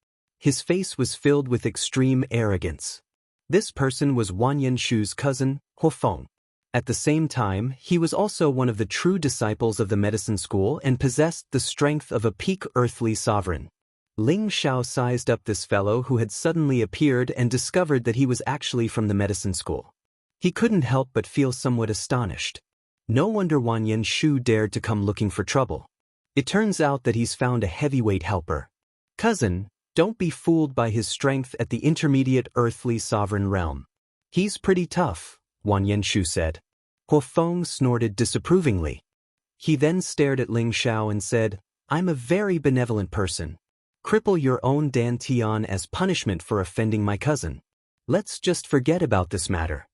His face was filled with extreme arrogance. This person was Wan Yenshu's cousin, Huofeng. At the same time, he was also one of the true disciples of the medicine school and possessed the strength of a peak earthly sovereign. Ling Xiao sized up this fellow who had suddenly appeared and discovered that he was actually from the medicine school. He couldn't help but feel somewhat astonished. No wonder Wan Yenshu dared to come looking for trouble. It turns out that he's found a heavyweight helper. Cousin, don't be fooled by his strength at the intermediate earthly sovereign realm. He's pretty tough, Wan Yenshu said. Huofeng snorted disapprovingly. He then stared at Ling Xiao and said, I'm a very benevolent person. Cripple your own Dan Tian as punishment for offending my cousin. Let's just forget about this matter.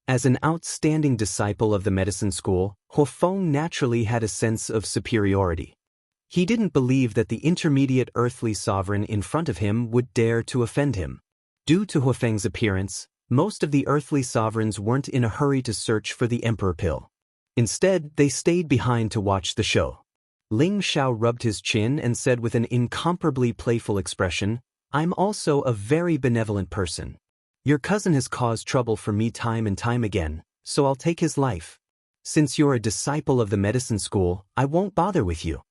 As an outstanding disciple of the medicine school, Huofeng naturally had a sense of superiority. He didn't believe that the intermediate earthly sovereign in front of him would dare to offend him. Due to Huofeng's appearance, most of the earthly sovereigns weren't in a hurry to search for the emperor pill. Instead, they stayed behind to watch the show. Ling Xiao rubbed his chin and said with an incomparably playful expression, I'm also a very benevolent person. Your cousin has caused trouble for me time and time again, so I'll take his life. Since you're a disciple of the medicine school, I won't bother with you.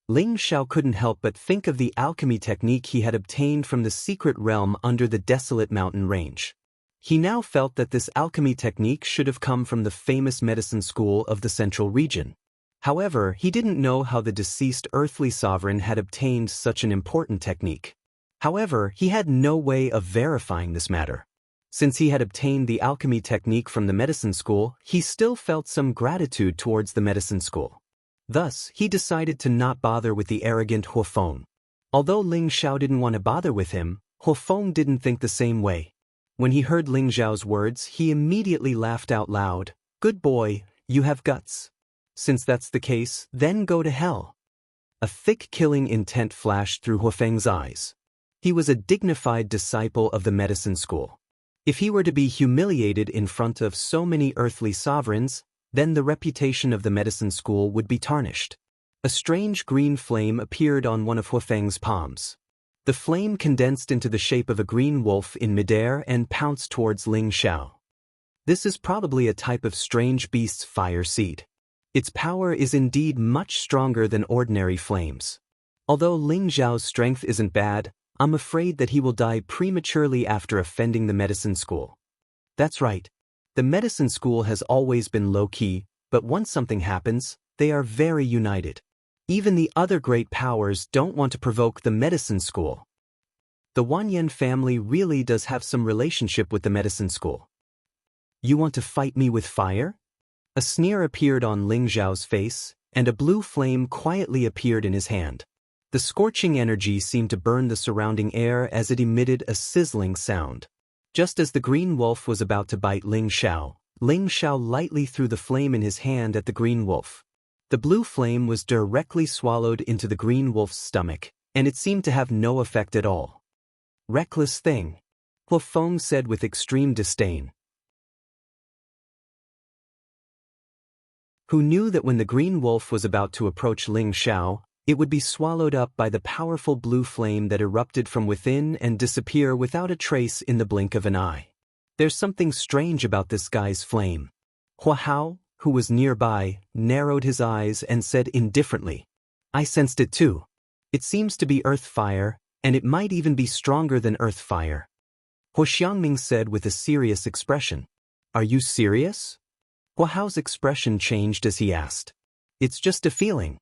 Ling Xiao couldn't help but think of the alchemy technique he had obtained from the secret realm under the desolate mountain range. He now felt that this alchemy technique should have come from the famous medicine school of the central region. However, he didn't know how the deceased earthly sovereign had obtained such an important technique. However, he had no way of verifying this matter. Since he had obtained the alchemy technique from the medicine school, he still felt some gratitude towards the medicine school. Thus, he decided to not bother with the arrogant Huofeng. Although Ling Xiao didn't want to bother with him, Huofeng didn't think the same way. When he heard Ling Xiao's words, he immediately laughed out loud. "Good boy, you have guts. Since that's the case, then go to hell." A thick killing intent flashed through Huofeng's eyes. He was a dignified disciple of the medicine school. If he were to be humiliated in front of so many earthly sovereigns, then the reputation of the medicine school would be tarnished. A strange green flame appeared on one of Huofeng's palms. The flame condensed into the shape of a green wolf in midair and pounced towards Ling Xiao. This is probably a type of strange beast's fire seed. Its power is indeed much stronger than ordinary flames. Although Ling Xiao's strength isn't bad, I'm afraid that he will die prematurely after offending the medicine school. That's right. The medicine school has always been low-key, but once something happens, they are very united. Even the other great powers don't want to provoke the medicine school. The Wanyan family really does have some relationship with the medicine school. You want to fight me with fire? A sneer appeared on Ling Xiao's face, and a blue flame quietly appeared in his hand. The scorching energy seemed to burn the surrounding air as it emitted a sizzling sound. Just as the green wolf was about to bite Ling Xiao lightly threw the flame in his hand at the green wolf. The blue flame was directly swallowed into the green wolf's stomach, and it seemed to have no effect at all. Reckless thing, Huofeng said with extreme disdain. Who knew that when the green wolf was about to approach Ling Xiao, it would be swallowed up by the powerful blue flame that erupted from within and disappear without a trace in the blink of an eye. There's something strange about this guy's flame. Hua Hao, who was nearby, narrowed his eyes and said indifferently, "I sensed it too. It seems to be earth fire, and it might even be stronger than earth fire." Hua Xiangming said with a serious expression. "Are you serious?" Hua Hao's expression changed as he asked. "It's just a feeling.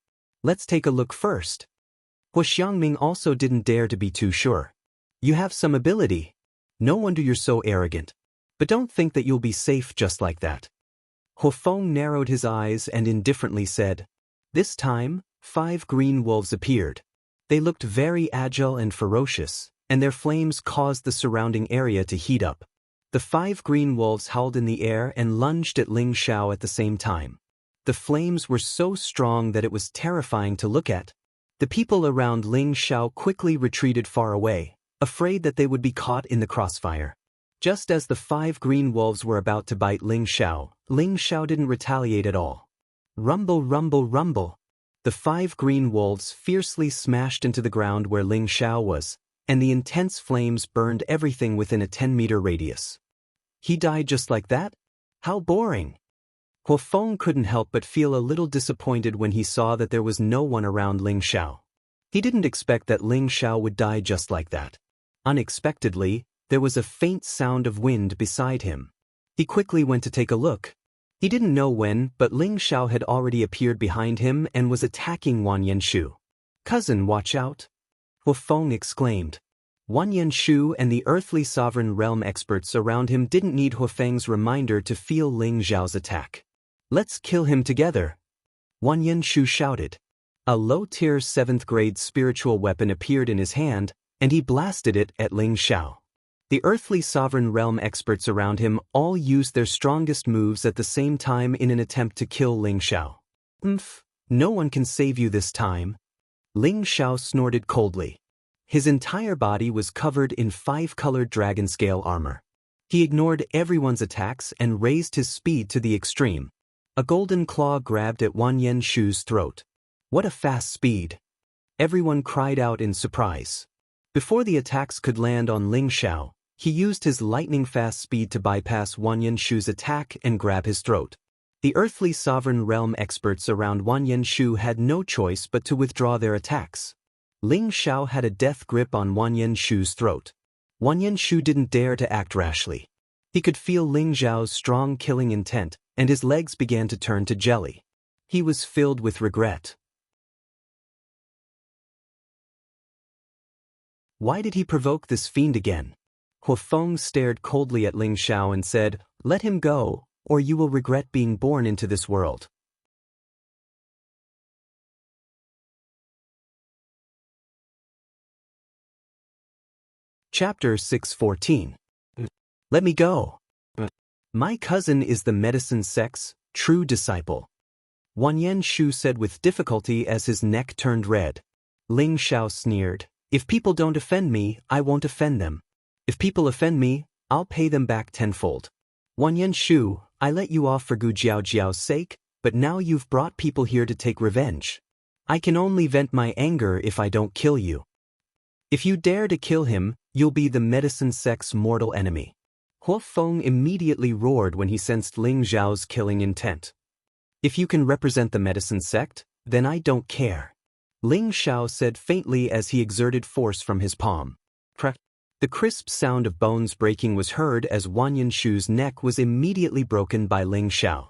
Let's take a look first." Hua Xiangming also didn't dare to be too sure. "You have some ability. No wonder you're so arrogant. But don't think that you'll be safe just like that." Huofeng narrowed his eyes and indifferently said, "This time, 5 green wolves appeared. They looked very agile and ferocious, and their flames caused the surrounding area to heat up. The 5 green wolves howled in the air and lunged at Ling Xiao at the same time. The flames were so strong that it was terrifying to look at. The people around Ling Xiao quickly retreated far away, afraid that they would be caught in the crossfire. Just as the 5 green wolves were about to bite Ling Xiao didn't retaliate at all. Rumble, rumble, rumble. The 5 green wolves fiercely smashed into the ground where Ling Xiao was, and the intense flames burned everything within a 10-meter radius. He died just like that? How boring. Huofeng couldn't help but feel a little disappointed when he saw that there was no one around Ling Xiao. He didn't expect that Ling Xiao would die just like that. Unexpectedly, there was a faint sound of wind beside him. He quickly went to take a look. He didn't know when, but Ling Xiao had already appeared behind him and was attacking Wan Yenshu. "Cousin, watch out!" Huofeng exclaimed. Wan Yenshu and the earthly sovereign realm experts around him didn't need Huofeng's reminder to feel Ling Xiao's attack. "Let's kill him together!" Wan Yenshu shouted. A low-tier 7th-grade spiritual weapon appeared in his hand, and he blasted it at Ling Xiao. The earthly sovereign realm experts around him all used their strongest moves at the same time in an attempt to kill Ling Xiao. No one can save you this time." Ling Xiao snorted coldly. His entire body was covered in 5-colored dragon scale armor. He ignored everyone's attacks and raised his speed to the extreme. A golden claw grabbed at Wan Yenshu's throat. What a fast speed! Everyone cried out in surprise. Before the attacks could land on Ling Xiao, he used his lightning-fast speed to bypass Wan Yenshu's attack and grab his throat. The earthly sovereign realm experts around Wan Yenshu had no choice but to withdraw their attacks. Ling Xiao had a death grip on Wan Yenshu's throat. Wan Yenshu didn't dare to act rashly. He could feel Ling Xiao's strong killing intent, and his legs began to turn to jelly. He was filled with regret. Why did he provoke this fiend again? Huafeng stared coldly at Ling Xiao and said, "Let him go, or you will regret being born into this world." Chapter 614. Let me go. My cousin is the medicine sect's true disciple. Wanyan Shu said with difficulty as his neck turned red. Ling Xiao sneered, "If people don't offend me, I won't offend them. If people offend me, I'll pay them back tenfold. Wanyan Shu, I let you off for Gu Jiao's sake, but now you've brought people here to take revenge. I can only vent my anger if I don't kill you. If you dare to kill him, you'll be the medicine sect's mortal enemy." Huafeng immediately roared when he sensed Ling Xiao's killing intent. "If you can represent the medicine sect, then I don't care," Ling Xiao said faintly as he exerted force from his palm. Crack. The crisp sound of bones breaking was heard as Wanyan Shu's neck was immediately broken by Ling Xiao.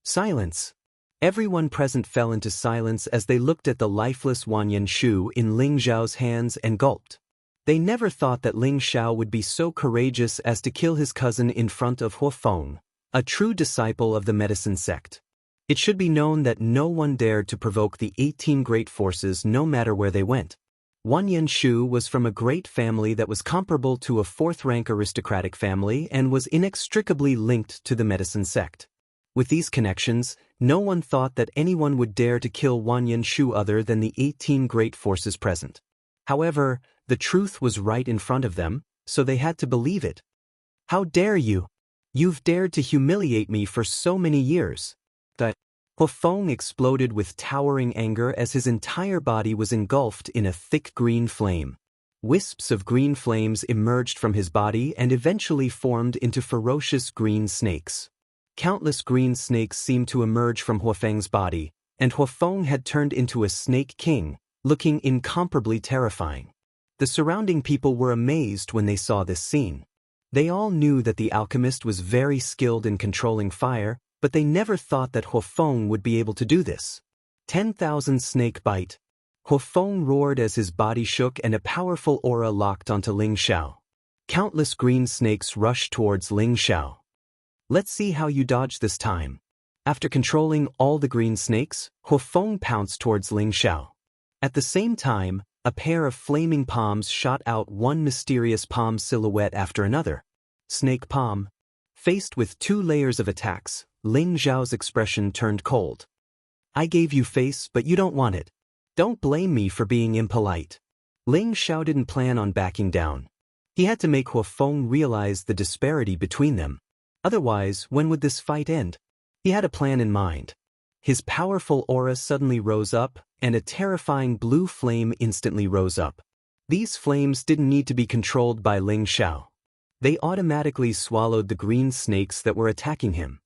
Silence. Everyone present fell into silence as they looked at the lifeless Wanyan Shu in Ling Xiao's hands and gulped. They never thought that Ling Xiao would be so courageous as to kill his cousin in front of Huafeng, a true disciple of the medicine sect. It should be known that no one dared to provoke the 18 great forces no matter where they went. Wanyan Shu was from a great family that was comparable to a fourth-rank aristocratic family and was inextricably linked to the medicine sect. With these connections, no one thought that anyone would dare to kill Wanyan Shu other than the 18 great forces present. However, the truth was right in front of them, so they had to believe it. "How dare you? You've dared to humiliate me for so many years." Huafeng exploded with towering anger as his entire body was engulfed in a thick green flame. Wisps of green flames emerged from his body and eventually formed into ferocious green snakes. Countless green snakes seemed to emerge from Huafeng's body, and Huafeng had turned into a snake king, looking incomparably terrifying. The surrounding people were amazed when they saw this scene. They all knew that the alchemist was very skilled in controlling fire, but they never thought that Huafeng would be able to do this. 10,000 snake bite. Huafeng roared as his body shook and a powerful aura locked onto Ling Xiao. Countless green snakes rushed towards Ling Xiao. "Let's see how you dodge this time." After controlling all the green snakes, Huafeng pounced towards Ling Xiao. At the same time, a pair of flaming palms shot out, one mysterious palm silhouette after another. Snake palm. Faced with 2 layers of attacks, Ling Xiao's expression turned cold. "I gave you face, but you don't want it. Don't blame me for being impolite." Ling Xiao didn't plan on backing down. He had to make Huafeng realize the disparity between them. Otherwise, when would this fight end? He had a plan in mind. His powerful aura suddenly rose up, and a terrifying blue flame instantly rose up. These flames didn't need to be controlled by Ling Xiao. They automatically swallowed the green snakes that were attacking him.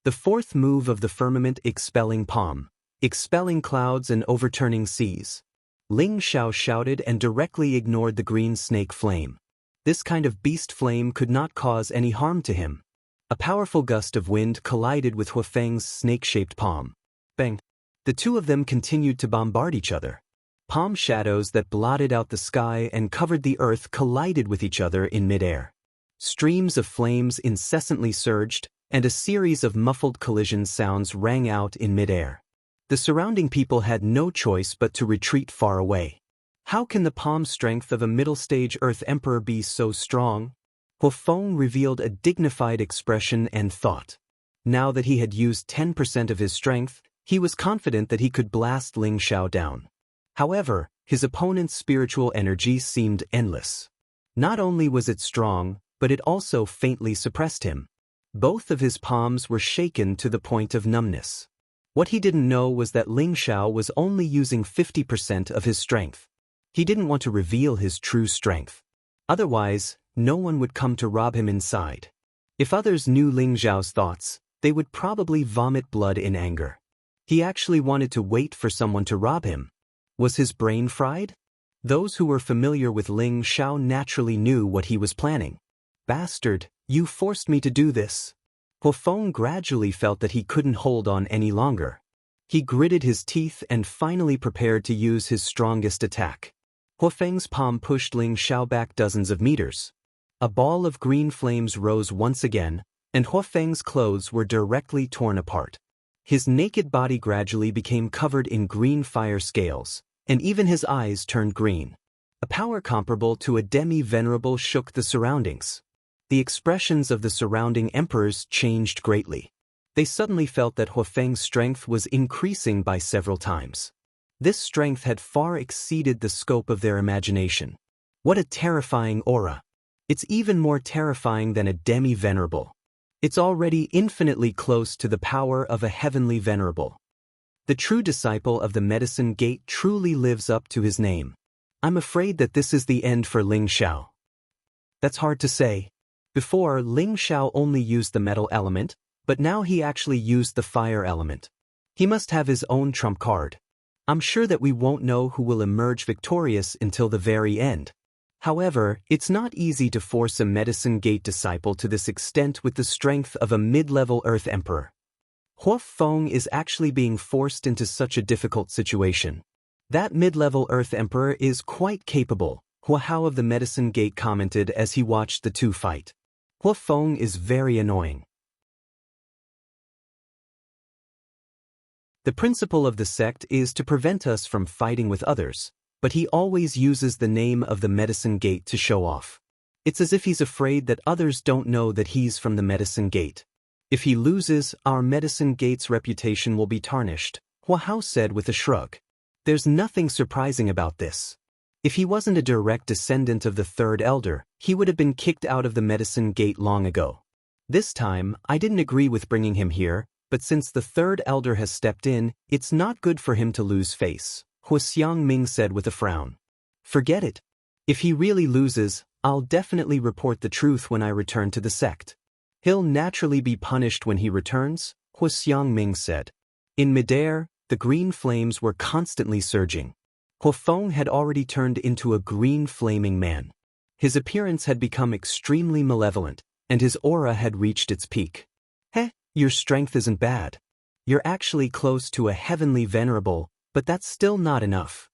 The fourth move of the firmament: expelling palm, expelling clouds and overturning seas. Ling Xiao shouted and directly ignored the green snake flame. This kind of beast flame could not cause any harm to him. A powerful gust of wind collided with Huafeng's snake-shaped palm. Bang! The two of them continued to bombard each other. Palm shadows that blotted out the sky and covered the earth collided with each other in midair. Streams of flames incessantly surged, and a series of muffled collision sounds rang out in midair. The surrounding people had no choice but to retreat far away. How can the palm strength of a middle-stage Earth Emperor be so strong? Huafeng revealed a dignified expression and thought. Now that he had used 10% of his strength, he was confident that he could blast Ling Xiao down. However, his opponent's spiritual energy seemed endless. Not only was it strong, but it also faintly suppressed him. Both of his palms were shaken to the point of numbness. What he didn't know was that Ling Xiao was only using 50% of his strength. He didn't want to reveal his true strength. Otherwise, no one would come to rob him inside. If others knew Ling Xiao's thoughts, they would probably vomit blood in anger. He actually wanted to wait for someone to rob him. Was his brain fried? Those who were familiar with Ling Xiao naturally knew what he was planning. "Bastard, you forced me to do this." Huafeng gradually felt that he couldn't hold on any longer. He gritted his teeth and finally prepared to use his strongest attack. Huofeng's palm pushed Ling Xiao back dozens of meters. A ball of green flames rose once again, and Huofeng's clothes were directly torn apart. His naked body gradually became covered in green fire scales, and even his eyes turned green. A power comparable to a demi-venerable shook the surroundings. The expressions of the surrounding emperors changed greatly. They suddenly felt that Huofeng's strength was increasing by several times. This strength had far exceeded the scope of their imagination. What a terrifying aura! It's even more terrifying than a demi-venerable. It's already infinitely close to the power of a heavenly venerable. The true disciple of the Medicine Gate truly lives up to his name. I'm afraid that this is the end for Ling Xiao. That's hard to say. Before, Ling Xiao only used the metal element, but now he actually used the fire element. He must have his own trump card. I'm sure that we won't know who will emerge victorious until the very end. However, it's not easy to force a Medicine Gate disciple to this extent with the strength of a mid-level Earth Emperor. Huofeng is actually being forced into such a difficult situation. That mid-level Earth Emperor is quite capable, Hua Hao of the Medicine Gate commented as he watched the two fight. Huofeng is very annoying. The principle of the sect is to prevent us from fighting with others, but he always uses the name of the Medicine Gate to show off. It's as if he's afraid that others don't know that he's from the Medicine Gate. If he loses, our Medicine Gate's reputation will be tarnished, Hua Hao said with a shrug. There's nothing surprising about this. If he wasn't a direct descendant of the Third Elder, he would have been kicked out of the Medicine Gate long ago. This time, I didn't agree with bringing him here, but since the Third Elder has stepped in, it's not good for him to lose face, Huo Ming said with a frown. Forget it. If he really loses, I'll definitely report the truth when I return to the sect. He'll naturally be punished when he returns, Huo Ming said. In midair, the green flames were constantly surging. Huofeng had already turned into a green flaming man. His appearance had become extremely malevolent, and his aura had reached its peak. Your strength isn't bad. You're actually close to a heavenly venerable, but that's still not enough.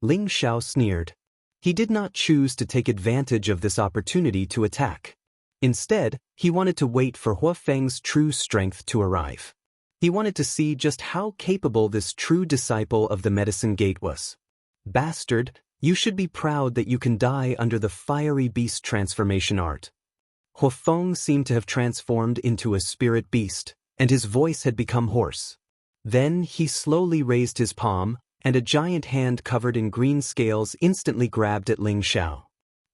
Ling Xiao sneered. He did not choose to take advantage of this opportunity to attack. Instead, he wanted to wait for Huofeng's true strength to arrive. He wanted to see just how capable this true disciple of the Medicine Gate was. Bastard, you should be proud that you can die under the fiery beast transformation art. Huofeng seemed to have transformed into a spirit beast, and his voice had become hoarse. Then he slowly raised his palm, and a giant hand covered in green scales instantly grabbed at Ling Xiao.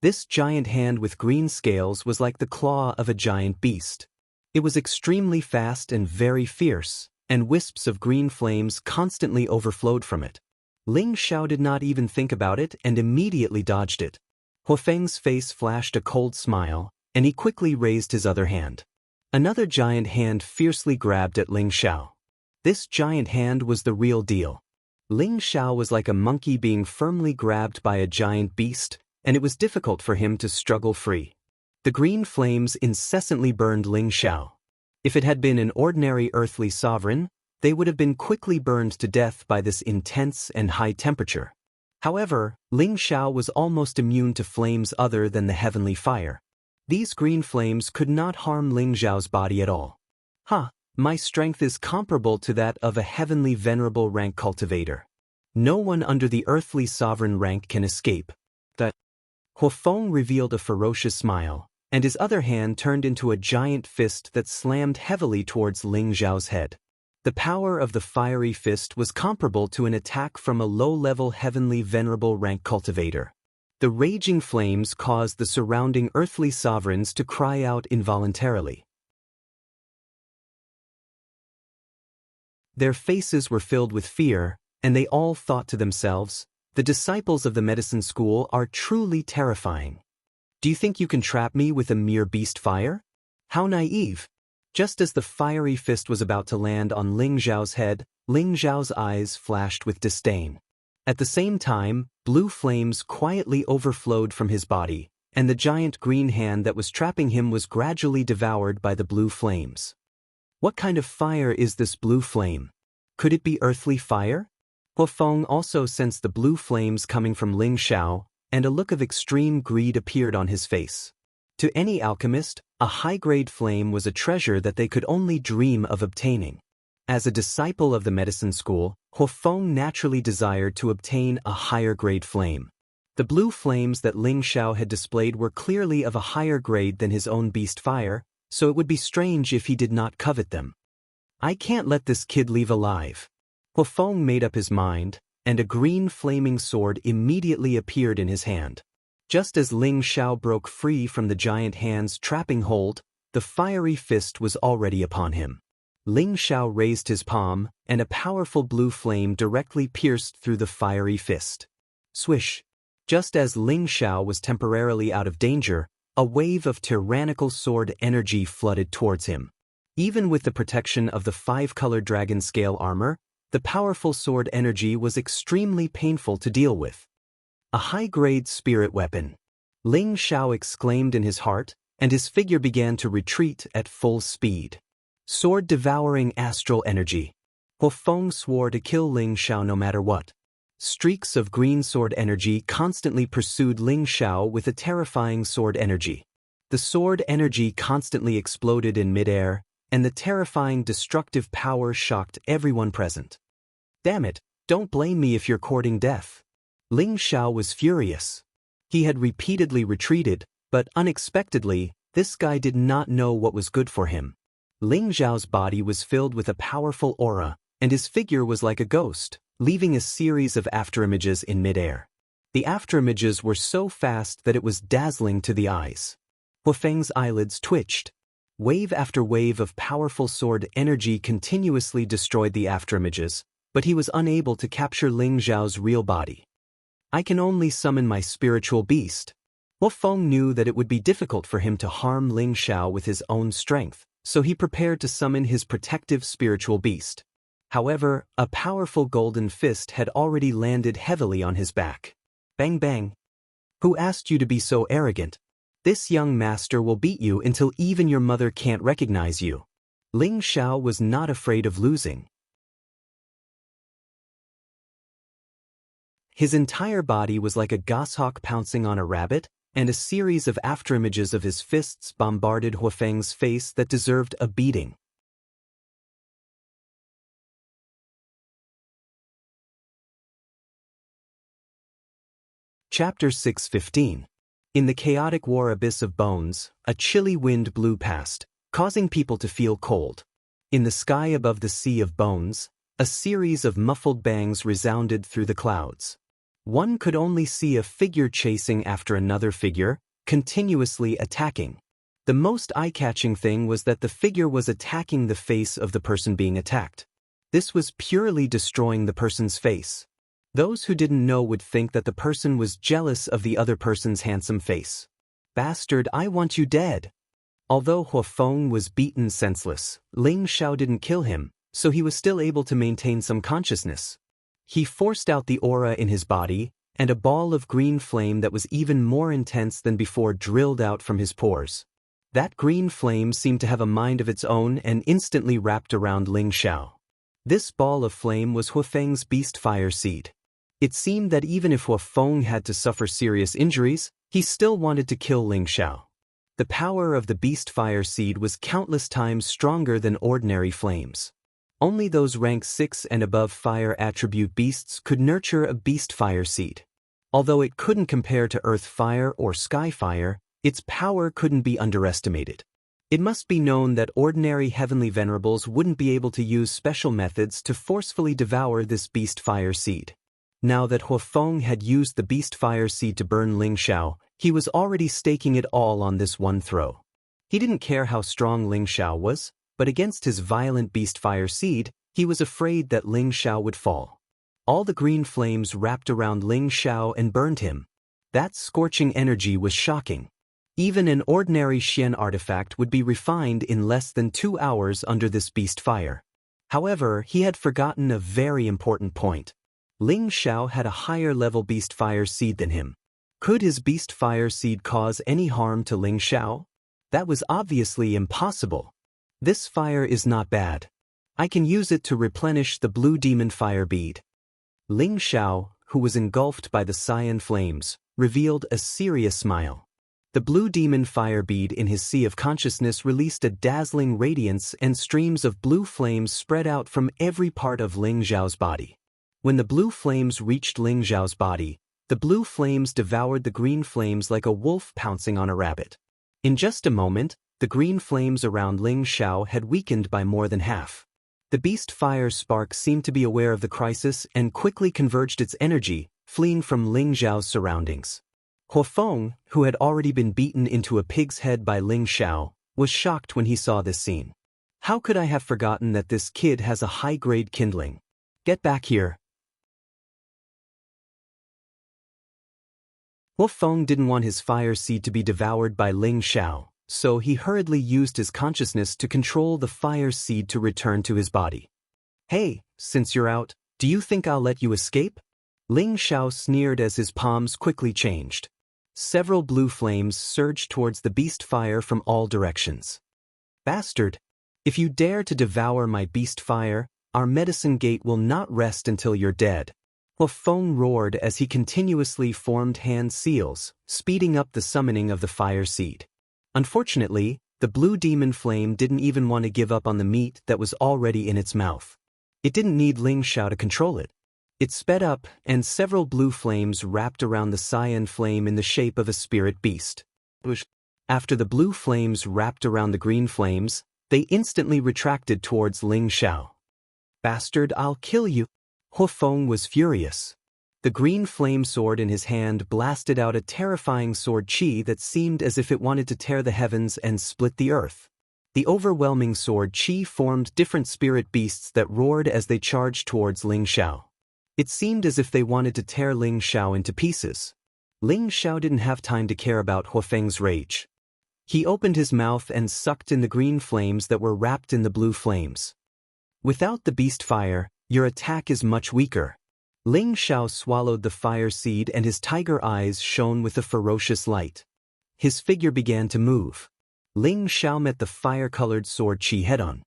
This giant hand with green scales was like the claw of a giant beast. It was extremely fast and very fierce, and wisps of green flames constantly overflowed from it. Ling Xiao did not even think about it and immediately dodged it. Huofeng's face flashed a cold smile, and he quickly raised his other hand. Another giant hand fiercely grabbed at Ling Xiao. This giant hand was the real deal. Ling Xiao was like a monkey being firmly grabbed by a giant beast, and it was difficult for him to struggle free. The green flames incessantly burned Ling Xiao. If it had been an ordinary earthly sovereign, they would have been quickly burned to death by this intense and high temperature. However, Ling Xiao was almost immune to flames other than the heavenly fire. These green flames could not harm Ling Xiao's body at all. My strength is comparable to that of a heavenly venerable rank cultivator. No one under the earthly sovereign rank can escape. Huofeng revealed a ferocious smile, and his other hand turned into a giant fist that slammed heavily towards Ling Xiao's head. The power of the fiery fist was comparable to an attack from a low-level heavenly venerable rank cultivator. The raging flames caused the surrounding earthly sovereigns to cry out involuntarily. Their faces were filled with fear, and they all thought to themselves, the disciples of the medicine school are truly terrifying. Do you think you can trap me with a mere beast fire? How naive! Just as the fiery fist was about to land on Ling Xiao's head, Ling Xiao's eyes flashed with disdain. At the same time, blue flames quietly overflowed from his body, and the giant green hand that was trapping him was gradually devoured by the blue flames. What kind of fire is this blue flame? Could it be earthly fire? Huafeng also sensed the blue flames coming from Ling Xiao, and a look of extreme greed appeared on his face. To any alchemist, a high-grade flame was a treasure that they could only dream of obtaining. As a disciple of the medicine school, Huafeng naturally desired to obtain a higher-grade flame. The blue flames that Ling Xiao had displayed were clearly of a higher grade than his own beast fire, so it would be strange if he did not covet them. I can't let this kid leave alive. Huafeng made up his mind, and a green flaming sword immediately appeared in his hand. Just as Ling Xiao broke free from the giant hand's trapping hold, the fiery fist was already upon him. Ling Xiao raised his palm, and a powerful blue flame directly pierced through the fiery fist. Swish! Just as Ling Xiao was temporarily out of danger, a wave of tyrannical sword energy flooded towards him. Even with the protection of the 5-color dragon scale armor, the powerful sword energy was extremely painful to deal with. A high-grade spirit weapon. Ling Xiao exclaimed in his heart, and his figure began to retreat at full speed. Sword-devouring astral energy. Huafeng swore to kill Ling Xiao no matter what. Streaks of green sword energy constantly pursued Ling Xiao with a terrifying sword energy. The sword energy constantly exploded in midair, and the terrifying destructive power shocked everyone present. Damn it, don't blame me if you're courting death. Ling Xiao was furious. He had repeatedly retreated, but unexpectedly, this guy did not know what was good for him. Ling Xiao's body was filled with a powerful aura, and his figure was like a ghost, leaving a series of afterimages in midair. The afterimages were so fast that it was dazzling to the eyes. Huafeng's eyelids twitched. Wave after wave of powerful sword energy continuously destroyed the afterimages, but he was unable to capture Ling Xiao's real body. I can only summon my spiritual beast. Huafeng knew that it would be difficult for him to harm Ling Xiao with his own strength, so he prepared to summon his protective spiritual beast. However, a powerful golden fist had already landed heavily on his back. Bang bang. Who asked you to be so arrogant? This young master will beat you until even your mother can't recognize you. Ling Xiao was not afraid of losing. His entire body was like a goshawk pouncing on a rabbit, and a series of afterimages of his fists bombarded Huafeng's face that deserved a beating. Chapter 6:15. In the chaotic war abyss of bones, a chilly wind blew past, causing people to feel cold. In the sky above the sea of bones, a series of muffled bangs resounded through the clouds. One could only see a figure chasing after another figure, continuously attacking. The most eye-catching thing was that the figure was attacking the face of the person being attacked. This was purely destroying the person's face. Those who didn't know would think that the person was jealous of the other person's handsome face. Bastard, I want you dead. Although Huafeng was beaten senseless, Ling Xiao didn't kill him, so he was still able to maintain some consciousness. He forced out the aura in his body, and a ball of green flame that was even more intense than before drilled out from his pores. That green flame seemed to have a mind of its own and instantly wrapped around Ling Xiao. This ball of flame was Huafeng's beast fire seed. It seemed that even if Huafeng had to suffer serious injuries, he still wanted to kill Ling Xiao. The power of the beast fire seed was countless times stronger than ordinary flames. Only those rank 6 and above fire attribute beasts could nurture a beast fire seed. Although it couldn't compare to earth fire or sky fire, its power couldn't be underestimated. It must be known that ordinary heavenly venerables wouldn't be able to use special methods to forcefully devour this beast fire seed. Now that Huafeng had used the beast fire seed to burn Ling Xiao, he was already staking it all on this one throw. He didn't care how strong Ling Xiao was, but against his violent beast fire seed, he was afraid that Ling Xiao would fall. All the green flames wrapped around Ling Xiao and burned him. That scorching energy was shocking. Even an ordinary Xian artifact would be refined in less than 2 hours under this beast fire. However, he had forgotten a very important point. Ling Xiao had a higher level beast fire seed than him. Could his beast fire seed cause any harm to Ling Xiao? That was obviously impossible. This fire is not bad. I can use it to replenish the blue demon fire bead. Ling Xiao, who was engulfed by the cyan flames, revealed a serious smile. The blue demon fire bead in his sea of consciousness released a dazzling radiance, and streams of blue flames spread out from every part of Ling Xiao's body. When the blue flames reached Ling Xiao's body, the blue flames devoured the green flames like a wolf pouncing on a rabbit. In just a moment, the green flames around Ling Xiao had weakened by more than half. The beast fire spark seemed to be aware of the crisis and quickly converged its energy, fleeing from Ling Xiao's surroundings. Huafeng, who had already been beaten into a pig's head by Ling Xiao, was shocked when he saw this scene. How could I have forgotten that this kid has a high-grade kindling? Get back here. Huafeng didn't want his fire seed to be devoured by Ling Xiao, so he hurriedly used his consciousness to control the fire seed to return to his body. Hey, since you're out, do you think I'll let you escape? Ling Xiao sneered as his palms quickly changed. Several blue flames surged towards the beast fire from all directions. Bastard! If you dare to devour my beast fire, our medicine gate will not rest until you're dead. Huafeng roared as he continuously formed hand seals, speeding up the summoning of the fire seed. Unfortunately, the blue demon flame didn't even want to give up on the meat that was already in its mouth. It didn't need Ling Xiao to control it. It sped up, and several blue flames wrapped around the cyan flame in the shape of a spirit beast. After the blue flames wrapped around the green flames, they instantly retracted towards Ling Xiao. Bastard, I'll kill you! Huafeng was furious. The green flame sword in his hand blasted out a terrifying sword chi that seemed as if it wanted to tear the heavens and split the earth. The overwhelming sword chi formed different spirit beasts that roared as they charged towards Ling Xiao. It seemed as if they wanted to tear Ling Xiao into pieces. Ling Xiao didn't have time to care about Huafeng's rage. He opened his mouth and sucked in the green flames that were wrapped in the blue flames. Without the beast fire, your attack is much weaker. Ling Xiao swallowed the fire seed and his tiger eyes shone with a ferocious light. His figure began to move. Ling Xiao met the fire-colored sword chi head-on.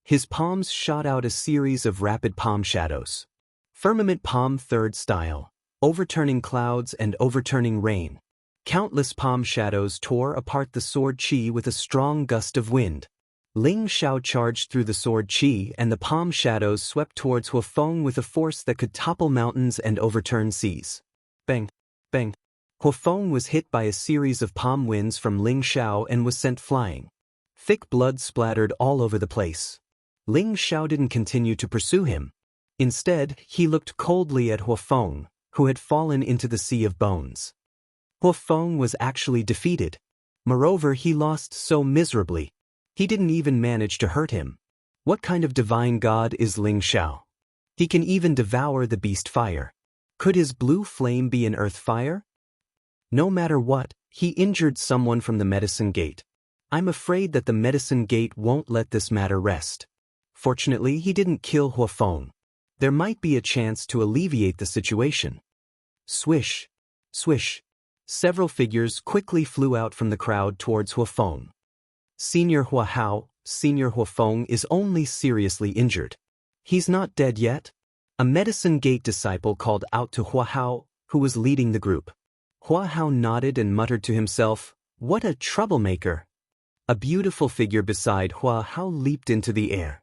His palms shot out a series of rapid palm shadows. Firmament palm third style, overturning clouds and overturning rain. Countless palm shadows tore apart the sword chi with a strong gust of wind. Ling Xiao charged through the sword chi and the palm shadows swept towards Huafeng with a force that could topple mountains and overturn seas. Bang! Bang! Huafeng was hit by a series of palm winds from Ling Xiao and was sent flying. Thick blood splattered all over the place. Ling Xiao didn't continue to pursue him. Instead, he looked coldly at Huafeng, who had fallen into the sea of bones. Huafeng was actually defeated. Moreover, he lost so miserably. He didn't even manage to hurt him. What kind of divine god is Ling Xiao? He can even devour the beast fire. Could his blue flame be an earth fire? No matter what, he injured someone from the medicine gate. I'm afraid that the medicine gate won't let this matter rest. Fortunately, he didn't kill Huafeng. There might be a chance to alleviate the situation. Swish! Swish! Several figures quickly flew out from the crowd towards Huafeng. Senior Huafeng is only seriously injured. He's not dead yet? A medicine gate disciple called out to Huahao, who was leading the group. Huahao nodded and muttered to himself, "What a troublemaker!" A beautiful figure beside Huahao leaped into the air.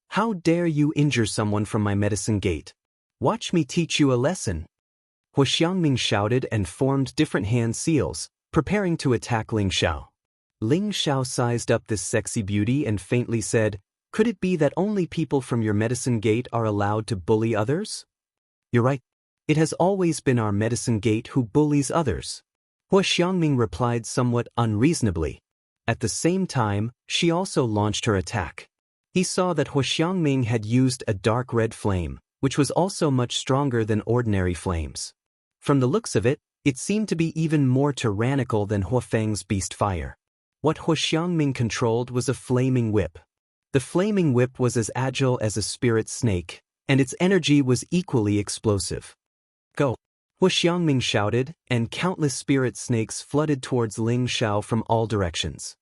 How dare you injure someone from my medicine gate? Watch me teach you a lesson. Huaxiangming shouted and formed different hand seals, preparing to attack Ling Xiao. Ling Xiao sized up this sexy beauty and faintly said, "Could it be that only people from your medicine gate are allowed to bully others?" "You're right. It has always been our medicine gate who bullies others." Huaxiangming replied somewhat unreasonably. At the same time, she also launched her attack. He saw that Huaxiangming had used a dark red flame, which was also much stronger than ordinary flames. From the looks of it, it seemed to be even more tyrannical than Huafeng's beast fire. What Huaxiangming controlled was a flaming whip. The flaming whip was as agile as a spirit snake, and its energy was equally explosive. "Go!" Huaxiangming shouted, and countless spirit snakes flooded towards Ling Xiao from all directions.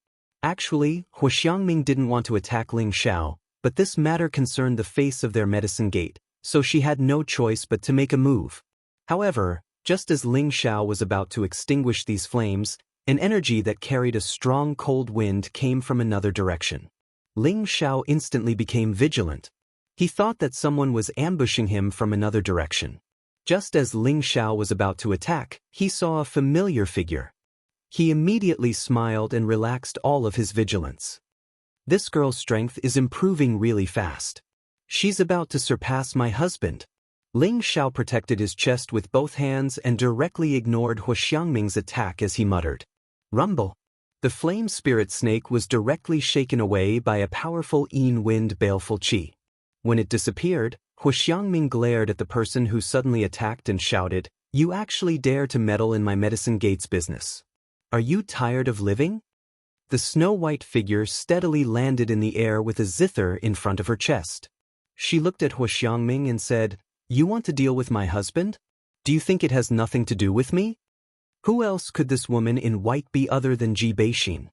Actually, Hua Xiangming didn't want to attack Ling Xiao, but this matter concerned the face of their medicine gate, so she had no choice but to make a move. However, just as Ling Xiao was about to extinguish these flames, an energy that carried a strong cold wind came from another direction. Ling Xiao instantly became vigilant. He thought that someone was ambushing him from another direction. Just as Ling Xiao was about to attack, he saw a familiar figure. He immediately smiled and relaxed all of his vigilance. This girl's strength is improving really fast. She's about to surpass my husband. Ling Xiao protected his chest with both hands and directly ignored Hua Xiangming's attack as he muttered, "Rumble." The flame spirit snake was directly shaken away by a powerful Yin wind baleful qi. When it disappeared, Hua Xiangming glared at the person who suddenly attacked and shouted, "You actually dare to meddle in my medicine gate's business. Are you tired of living?" The snow-white figure steadily landed in the air with a zither in front of her chest. She looked at Hua Xiangming and said, "You want to deal with my husband? Do you think it has nothing to do with me? Who else could this woman in white be other than Ji Beixin?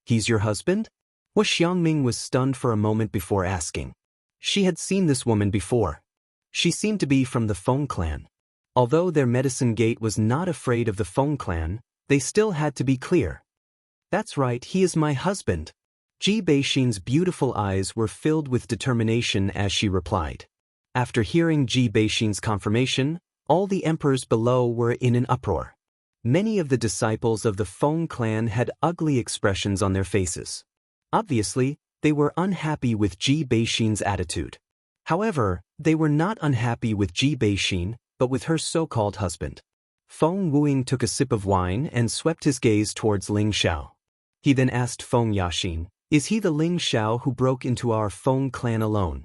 He's your husband?" Hua Xiangming was stunned for a moment before asking. She had seen this woman before. She seemed to be from the Feng clan. Although their medicine gate was not afraid of the Feng clan, they still had to be clear. "That's right, he is my husband." Ji Beixin's beautiful eyes were filled with determination as she replied. After hearing Ji Beixin's confirmation, all the emperors below were in an uproar. Many of the disciples of the Feng clan had ugly expressions on their faces. Obviously, they were unhappy with Ji Beixin's attitude. However, they were not unhappy with Ji Beixin, but with her so-called husband. Feng Wuing took a sip of wine and swept his gaze towards Ling Xiao. He then asked Feng Yaxin, "Is he the Ling Xiao who broke into our Feng clan alone?"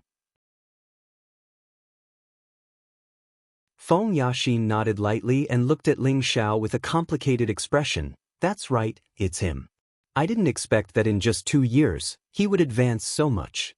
Feng Yaxin nodded lightly and looked at Ling Xiao with a complicated expression. "That's right, it's him. I didn't expect that in just 2 years, he would advance so much."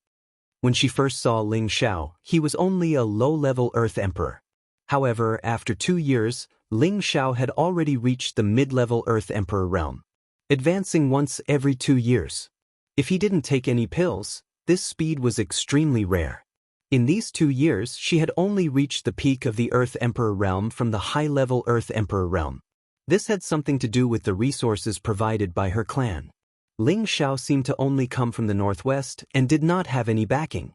When she first saw Ling Xiao, he was only a low-level Earth Emperor. However, after 2 years, Ling Xiao had already reached the mid-level Earth Emperor realm, advancing once every 2 years. If he didn't take any pills, this speed was extremely rare. In these 2 years, she had only reached the peak of the Earth Emperor realm from the high-level Earth Emperor realm. This had something to do with the resources provided by her clan. Ling Xiao seemed to only come from the northwest and did not have any backing.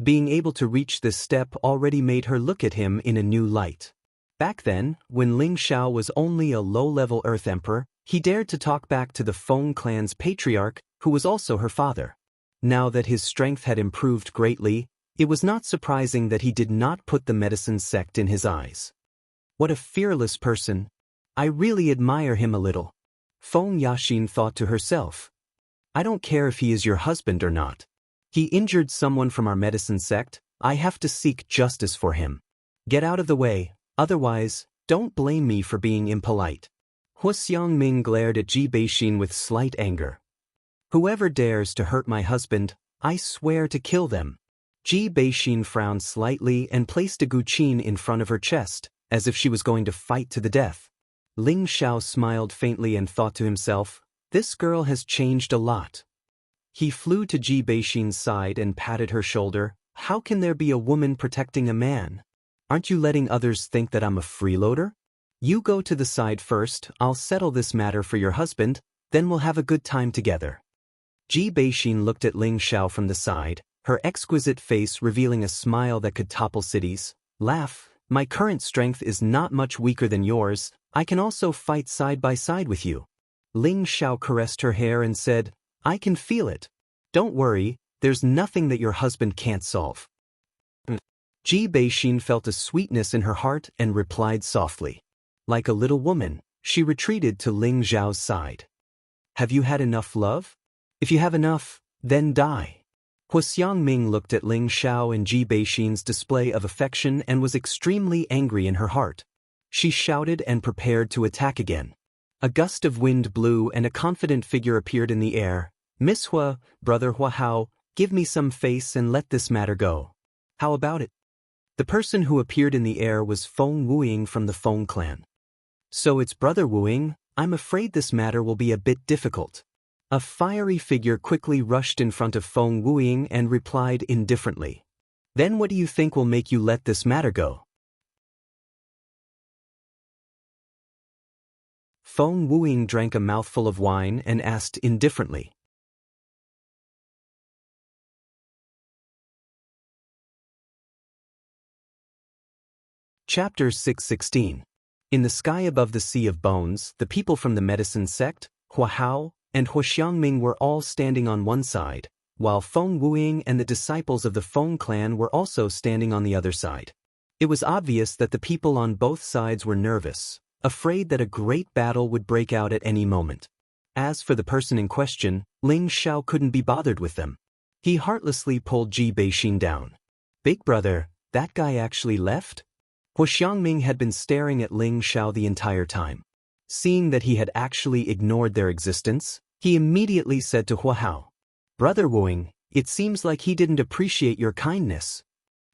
Being able to reach this step already made her look at him in a new light. Back then, when Ling Xiao was only a low-level Earth Emperor, he dared to talk back to the Feng clan's patriarch, who was also her father. Now that his strength had improved greatly, it was not surprising that he did not put the medicine sect in his eyes. What a fearless person. I really admire him a little. Feng Yaxin thought to herself. I don't care if he is your husband or not. He injured someone from our medicine sect. I have to seek justice for him. Get out of the way, otherwise, don't blame me for being impolite. Hua Xiangming glared at Ji Beixin with slight anger. Whoever dares to hurt my husband, I swear to kill them. Ji Beixin frowned slightly and placed a guqin in front of her chest, as if she was going to fight to the death. Ling Xiao smiled faintly and thought to himself, this girl has changed a lot. He flew to Ji Beixin's side and patted her shoulder. How can there be a woman protecting a man? Aren't you letting others think that I'm a freeloader? You go to the side first, I'll settle this matter for your husband, then we'll have a good time together. Ji Beixin looked at Ling Xiao from the side, her exquisite face revealing a smile that could topple cities. Laugh, my current strength is not much weaker than yours, I can also fight side by side with you. Ling Xiao caressed her hair and said, I can feel it. Don't worry, there's nothing that your husband can't solve. Ji Beixin felt a sweetness in her heart and replied softly. Like a little woman, she retreated to Ling Xiao's side. Have you had enough love? If you have enough, then die. Hua Xiangming looked at Ling Xiao and Ji Beixin's display of affection and was extremely angry in her heart. She shouted and prepared to attack again. A gust of wind blew and a confident figure appeared in the air. Miss Hua, brother Hua Hao, give me some face and let this matter go. How about it? The person who appeared in the air was Feng Wuing from the Feng clan. So it's brother Wuing, I'm afraid this matter will be a bit difficult. A fiery figure quickly rushed in front of Feng Wuying and replied indifferently. Then what do you think will make you let this matter go? Feng Wuying drank a mouthful of wine and asked indifferently. Chapter 616. In the sky above the Sea of Bones, the people from the medicine sect, Hua Hao, and Hua Xiangming were all standing on one side, while Feng Wuying and the disciples of the Feng clan were also standing on the other side. It was obvious that the people on both sides were nervous, afraid that a great battle would break out at any moment. As for the person in question, Ling Xiao couldn't be bothered with them. He heartlessly pulled Ji Beixin down. "Big brother, that guy actually left?" Hua Xiangming had been staring at Ling Xiao the entire time. Seeing that he had actually ignored their existence, he immediately said to Hua Hao, "Brother Wuying, it seems like he didn't appreciate your kindness."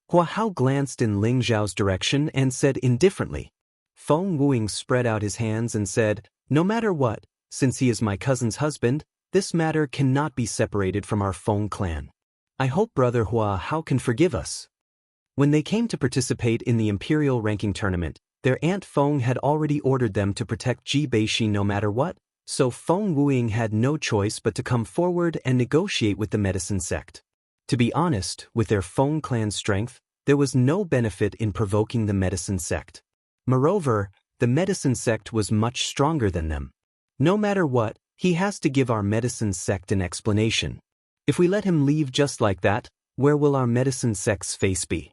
Hua Hao glanced in Ling Xiao's direction and said indifferently. Feng Wuying spread out his hands and said, "No matter what, since he is my cousin's husband, this matter cannot be separated from our Feng clan. I hope Brother Hua Hao can forgive us." When they came to participate in the Imperial Ranking Tournament, their Aunt Feng had already ordered them to protect Ji Beixin no matter what, so Feng Wuying had no choice but to come forward and negotiate with the medicine sect. To be honest, with their Feng clan's strength, there was no benefit in provoking the medicine sect. Moreover, the medicine sect was much stronger than them. No matter what, he has to give our medicine sect an explanation. If we let him leave just like that, where will our medicine sect's face be?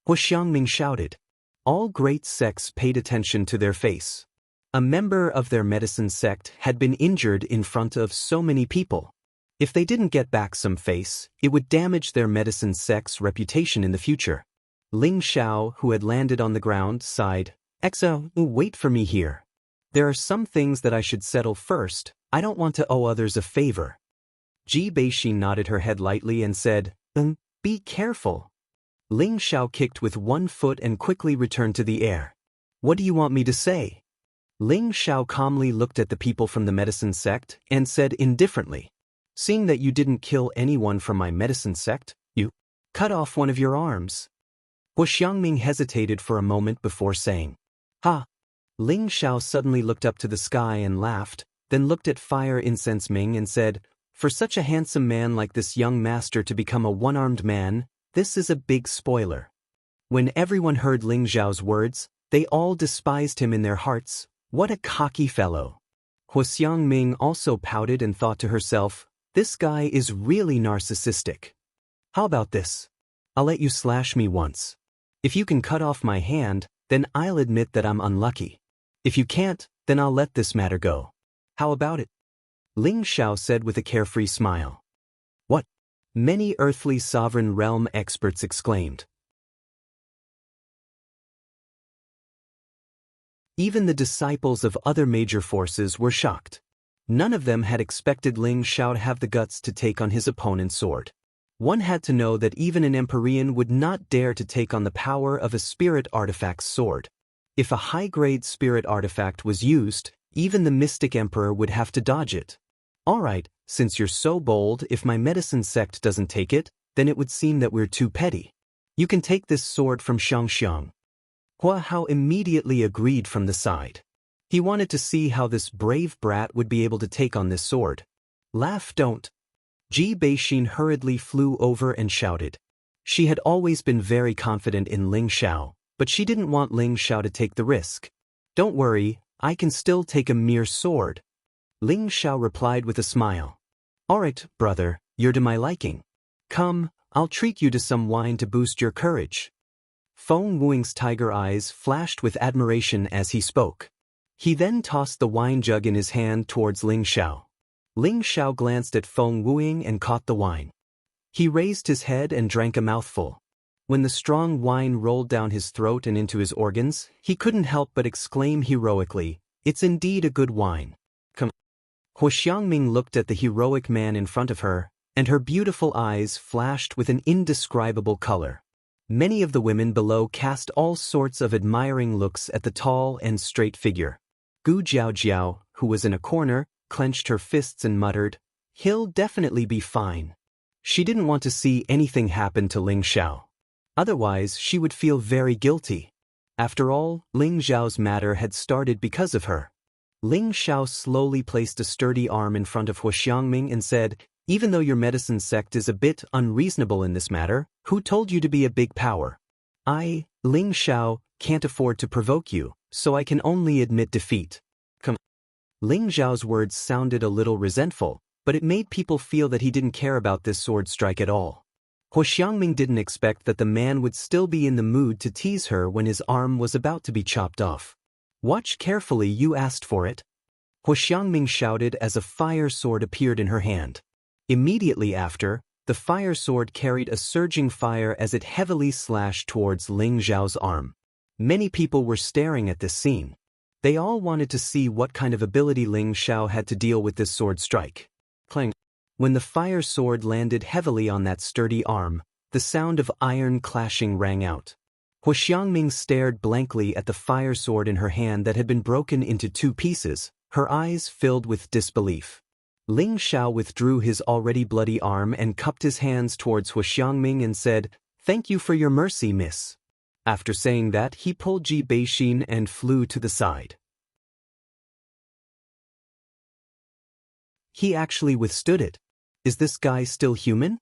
Hua Xiangming shouted. All great sects paid attention to their face. A member of their medicine sect had been injured in front of so many people. If they didn't get back some face, it would damage their medicine sect's reputation in the future. Ling Xiao, who had landed on the ground, sighed. "Exo, wait for me here. There are some things that I should settle first. I don't want to owe others a favor." Ji Beixin nodded her head lightly and said, "Be careful." Ling Xiao kicked with one foot and quickly returned to the air. "What do you want me to say?" Ling Xiao calmly looked at the people from the medicine sect and said indifferently, "Seeing that you didn't kill anyone from my medicine sect, you cut off one of your arms." Hua Xiangming hesitated for a moment before saying, "Ha!" Ling Xiao suddenly looked up to the sky and laughed, then looked at Fire Incense Ming and said, "For such a handsome man like this young master to become a one-armed man, this is a big spoiler." When everyone heard Ling Xiao's words, they all despised him in their hearts. What a cocky fellow. Hua Xiangming also pouted and thought to herself, this guy is really narcissistic. How about this? I'll let you slash me once. If you can cut off my hand, then I'll admit that I'm unlucky. If you can't, then I'll let this matter go. How about it? Ling Xiao said with a carefree smile. What? Many earthly sovereign realm experts exclaimed. Even the disciples of other major forces were shocked. None of them had expected Ling Xiao to have the guts to take on his opponent's sword. One had to know that even an Empyrean would not dare to take on the power of a spirit artifact's sword. If a high-grade spirit artifact was used, even the Mystic Emperor would have to dodge it. Alright, since you're so bold, if my medicine sect doesn't take it, then it would seem that we're too petty. You can take this sword from Xiangxiang. Hua Hao immediately agreed from the side. He wanted to see how this brave brat would be able to take on this sword. Laugh don't. Ji Beixin hurriedly flew over and shouted. She had always been very confident in Ling Xiao, but she didn't want Ling Xiao to take the risk. Don't worry, I can still take a mere sword. Ling Xiao replied with a smile. Alright, brother, you're to my liking. Come, I'll treat you to some wine to boost your courage. Feng Wuying's tiger eyes flashed with admiration as he spoke. He then tossed the wine jug in his hand towards Ling Xiao. Ling Xiao glanced at Feng Wuying and caught the wine. He raised his head and drank a mouthful. When the strong wine rolled down his throat and into his organs, he couldn't help but exclaim heroically, "It's indeed a good wine." Hua Xiangming looked at the heroic man in front of her, and her beautiful eyes flashed with an indescribable color. Many of the women below cast all sorts of admiring looks at the tall and straight figure. Gu Jiaojiao, who was in a corner, clenched her fists and muttered, He'll definitely be fine. She didn't want to see anything happen to Ling Xiao. Otherwise, she would feel very guilty. After all, Ling Xiao's matter had started because of her. Ling Xiao slowly placed a sturdy arm in front of Hu Xiangming and said, "Even though your medicine sect is a bit unreasonable in this matter, who told you to be a big power? I, Ling Xiao, can't afford to provoke you, so I can only admit defeat." Come. Ling Xiao's words sounded a little resentful, but it made people feel that he didn't care about this sword strike at all. Hu Xiangming didn't expect that the man would still be in the mood to tease her when his arm was about to be chopped off. "Watch carefully, you asked for it," Hu Xiangming shouted as a fire sword appeared in her hand. Immediately after, the fire sword carried a surging fire as it heavily slashed towards Ling Xiao's arm. Many people were staring at this scene. They all wanted to see what kind of ability Ling Xiao had to deal with this sword strike. Clang. When the fire sword landed heavily on that sturdy arm, the sound of iron clashing rang out. Hu Xiangming stared blankly at the fire sword in her hand that had been broken into 2 pieces, her eyes filled with disbelief. Ling Xiao withdrew his already bloody arm and cupped his hands towards Hu Xiangming and said, "Thank you for your mercy, miss." After saying that, he pulled Ji Beixin and flew to the side. He actually withstood it. Is this guy still human?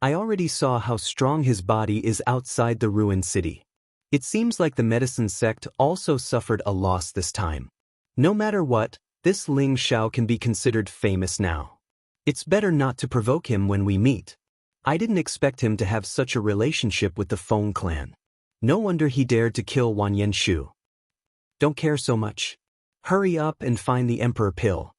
I already saw how strong his body is outside the ruined city. It seems like the medicine sect also suffered a loss this time. No matter what, this Ling Xiao can be considered famous now. It's better not to provoke him when we meet. I didn't expect him to have such a relationship with the Feng clan. No wonder he dared to kill Wan Yenshu. Don't care so much. Hurry up and find the Emperor pill.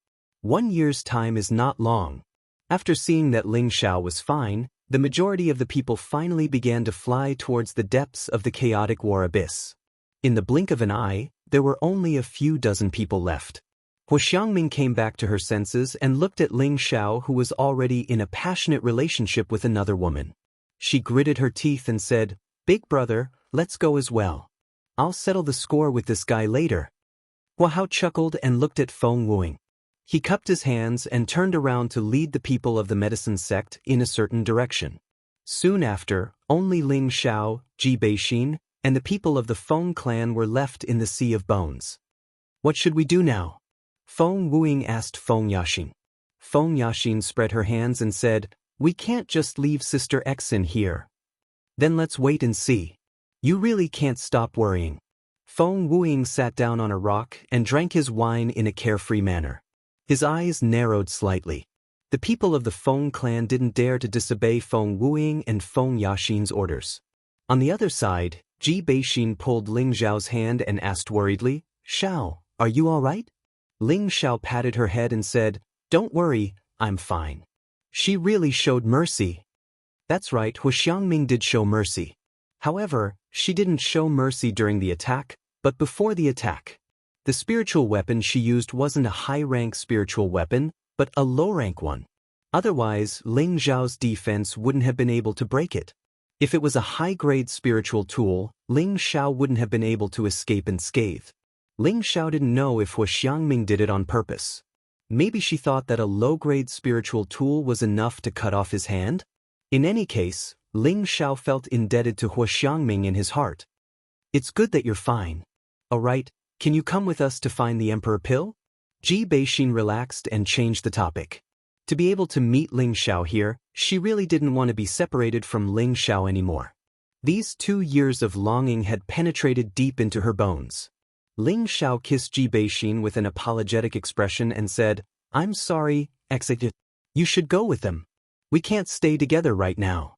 1 year's time is not long. After seeing that Ling Xiao was fine, the majority of the people finally began to fly towards the depths of the chaotic war abyss. In the blink of an eye, there were only a few dozen people left. Hu Xiangming came back to her senses and looked at Ling Xiao, who was already in a passionate relationship with another woman. She gritted her teeth and said, "Big brother, let's go as well. I'll settle the score with this guy later." Hua Hao chuckled and looked at Feng Wuing. He cupped his hands and turned around to lead the people of the medicine sect in a certain direction. Soon after, only Ling Xiao, Ji Beixin, and the people of the Feng clan were left in the sea of bones. "What should we do now?" Feng Wuing asked Feng Yaxin. Feng Yaxin spread her hands and said, "We can't just leave Sister Xin here." "Then let's wait and see. You really can't stop worrying." Feng Wuing sat down on a rock and drank his wine in a carefree manner. His eyes narrowed slightly. The people of the Feng clan didn't dare to disobey Feng Wuing and Feng Yaxin's orders. On the other side, Ji Beixin pulled Ling Xiao's hand and asked worriedly, "Xiao, are you all right?" Ling Xiao patted her head and said, "Don't worry, I'm fine." She really showed mercy. That's right, Hu Xiangming did show mercy. However, she didn't show mercy during the attack, but before the attack. The spiritual weapon she used wasn't a high-rank spiritual weapon, but a low-rank one. Otherwise, Ling Xiao's defense wouldn't have been able to break it. If it was a high-grade spiritual tool, Ling Xiao wouldn't have been able to escape unscathed. Ling Xiao didn't know if Hu Xiangming did it on purpose. Maybe she thought that a low-grade spiritual tool was enough to cut off his hand? In any case, Ling Xiao felt indebted to Hu Xiangming in his heart. "It's good that you're fine. All right, can you come with us to find the Emperor pill?" Ji Beixin relaxed and changed the topic. To be able to meet Ling Xiao here, she really didn't want to be separated from Ling Xiao anymore. These 2 years of longing had penetrated deep into her bones. Ling Xiao kissed Ji Beixin with an apologetic expression and said, "I'm sorry, exit. You should go with them. We can't stay together right now."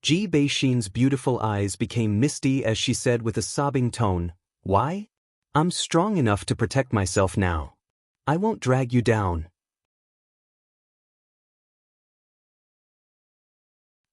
Ji Beixin's beautiful eyes became misty as she said with a sobbing tone, "Why? I'm strong enough to protect myself now. I won't drag you down."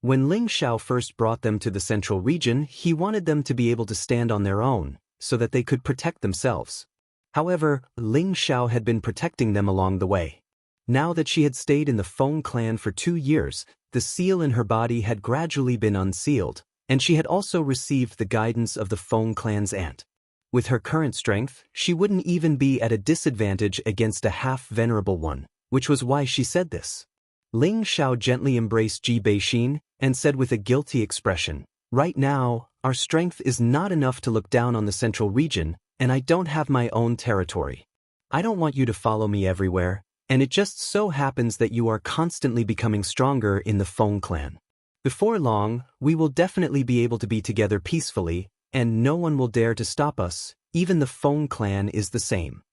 When Ling Xiao first brought them to the central region, he wanted them to be able to stand on their own, so that they could protect themselves. However, Ling Xiao had been protecting them along the way. Now that she had stayed in the Feng clan for 2 years, the seal in her body had gradually been unsealed, and she had also received the guidance of the Feng clan's aunt. With her current strength, she wouldn't even be at a disadvantage against a half-venerable one, which was why she said this. Ling Xiao gently embraced Ji Beixin and said with a guilty expression, "Right now, our strength is not enough to look down on the central region, and I don't have my own territory. I don't want you to follow me everywhere, and it just so happens that you are constantly becoming stronger in the Feng clan. Before long, we will definitely be able to be together peacefully, and no one will dare to stop us, even the Feng clan is the same."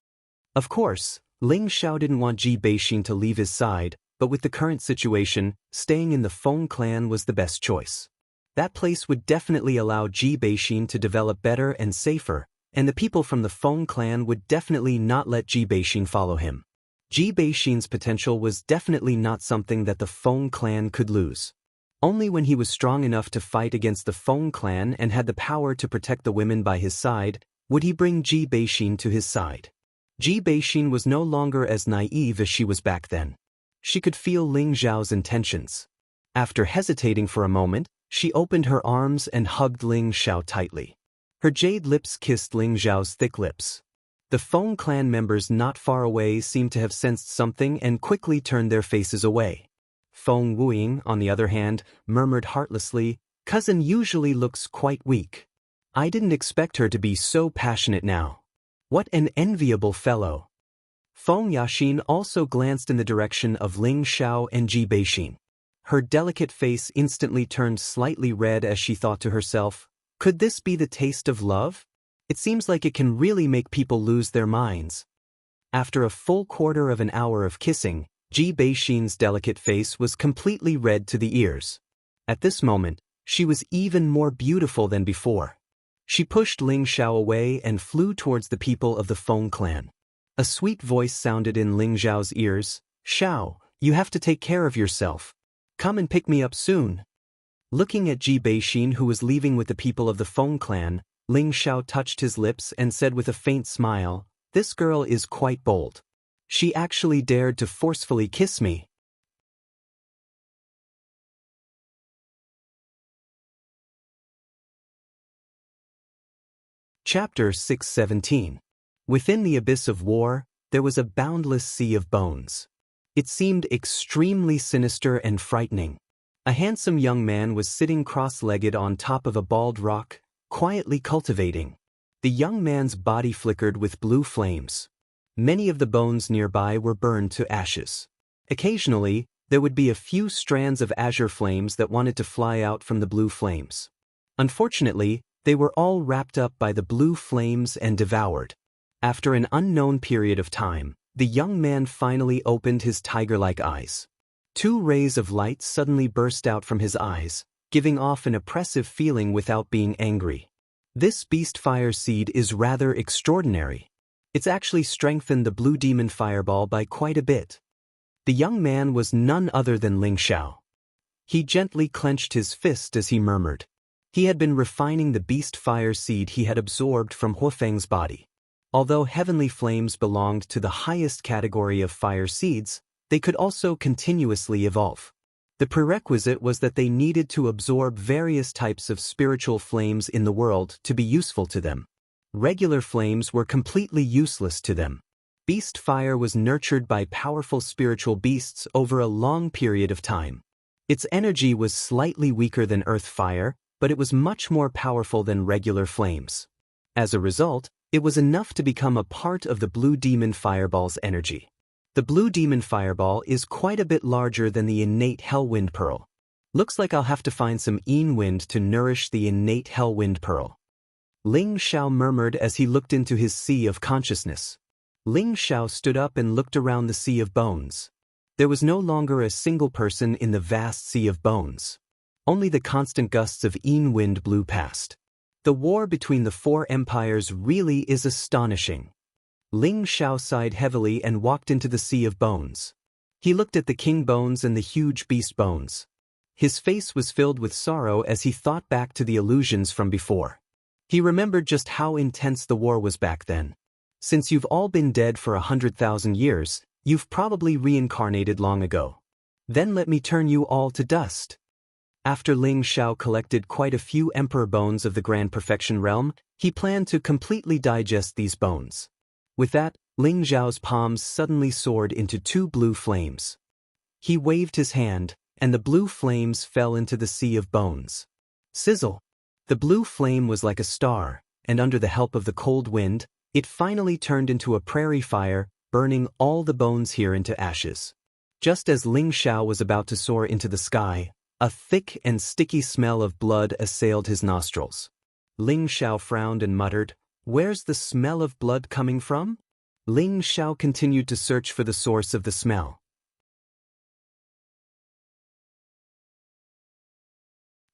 Of course, Ling Xiao didn't want Ji Beixin to leave his side, but with the current situation, staying in the Feng clan was the best choice. That place would definitely allow Ji Beixin to develop better and safer, and the people from the Feng clan would definitely not let Ji Beixin follow him. Ji Beixin's potential was definitely not something that the Feng clan could lose. Only when he was strong enough to fight against the Feng clan and had the power to protect the women by his side, would he bring Ji Beixin to his side. Ji Beixin was no longer as naive as she was back then. She could feel Ling Xiao's intentions. After hesitating for a moment, she opened her arms and hugged Ling Xiao tightly. Her jade lips kissed Ling Xiao's thick lips. The Feng clan members not far away seemed to have sensed something and quickly turned their faces away. Feng Wuying, on the other hand, murmured heartlessly, "Cousin usually looks quite weak. I didn't expect her to be so passionate now. What an enviable fellow." Feng Yaxin also glanced in the direction of Ling Xiao and Ji Beixin. Her delicate face instantly turned slightly red as she thought to herself, "Could this be the taste of love? It seems like it can really make people lose their minds." After a full quarter of an hour of kissing, Ji Beixin's delicate face was completely red to the ears. At this moment, she was even more beautiful than before. She pushed Ling Xiao away and flew towards the people of the Feng clan. A sweet voice sounded in Ling Xiao's ears, "Xiao, you have to take care of yourself. Come and pick me up soon." Looking at Ji Beixin, who was leaving with the people of the Feng clan, Ling Xiao touched his lips and said with a faint smile, "This girl is quite bold. She actually dared to forcefully kiss me." Chapter 617. Within the abyss of war, there was a boundless sea of bones. It seemed extremely sinister and frightening. A handsome young man was sitting cross-legged on top of a bald rock, quietly cultivating. The young man's body flickered with blue flames. Many of the bones nearby were burned to ashes. Occasionally, there would be a few strands of azure flames that wanted to fly out from the blue flames. Unfortunately, they were all wrapped up by the blue flames and devoured. After an unknown period of time, the young man finally opened his tiger-like eyes. Two rays of light suddenly burst out from his eyes, giving off an oppressive feeling without being angry. This beast fire seed is rather extraordinary. It's actually strengthened the blue demon fireball by quite a bit. The young man was none other than Ling Xiao. He gently clenched his fist as he murmured. He had been refining the beast fire seed he had absorbed from Huofeng's body. Although heavenly flames belonged to the highest category of fire seeds, they could also continuously evolve. The prerequisite was that they needed to absorb various types of spiritual flames in the world to be useful to them. Regular flames were completely useless to them. Beast fire was nurtured by powerful spiritual beasts over a long period of time. Its energy was slightly weaker than earth fire, but it was much more powerful than regular flames. As a result, it was enough to become a part of the blue demon fireball's energy. The blue demon fireball is quite a bit larger than the innate hellwind pearl. Looks like I'll have to find some Yin wind to nourish the innate hellwind pearl. Ling Xiao murmured as he looked into his sea of consciousness. Ling Xiao stood up and looked around the sea of bones. There was no longer a single person in the vast sea of bones. Only the constant gusts of Yin wind blew past. The war between the four empires really is astonishing. Ling Xiao sighed heavily and walked into the sea of bones. He looked at the king bones and the huge beast bones. His face was filled with sorrow as he thought back to the illusions from before. He remembered just how intense the war was back then. Since you've all been dead for 100,000 years, you've probably reincarnated long ago. Then let me turn you all to dust. After Ling Xiao collected quite a few emperor bones of the Grand Perfection realm, he planned to completely digest these bones. With that, Ling Xiao's palms suddenly soared into two blue flames. He waved his hand, and the blue flames fell into the sea of bones. Sizzle! The blue flame was like a star, and under the help of the cold wind, it finally turned into a prairie fire, burning all the bones here into ashes. Just as Ling Xiao was about to soar into the sky, a thick and sticky smell of blood assailed his nostrils. Ling Xiao frowned and muttered, "Where's the smell of blood coming from?" Ling Xiao continued to search for the source of the smell.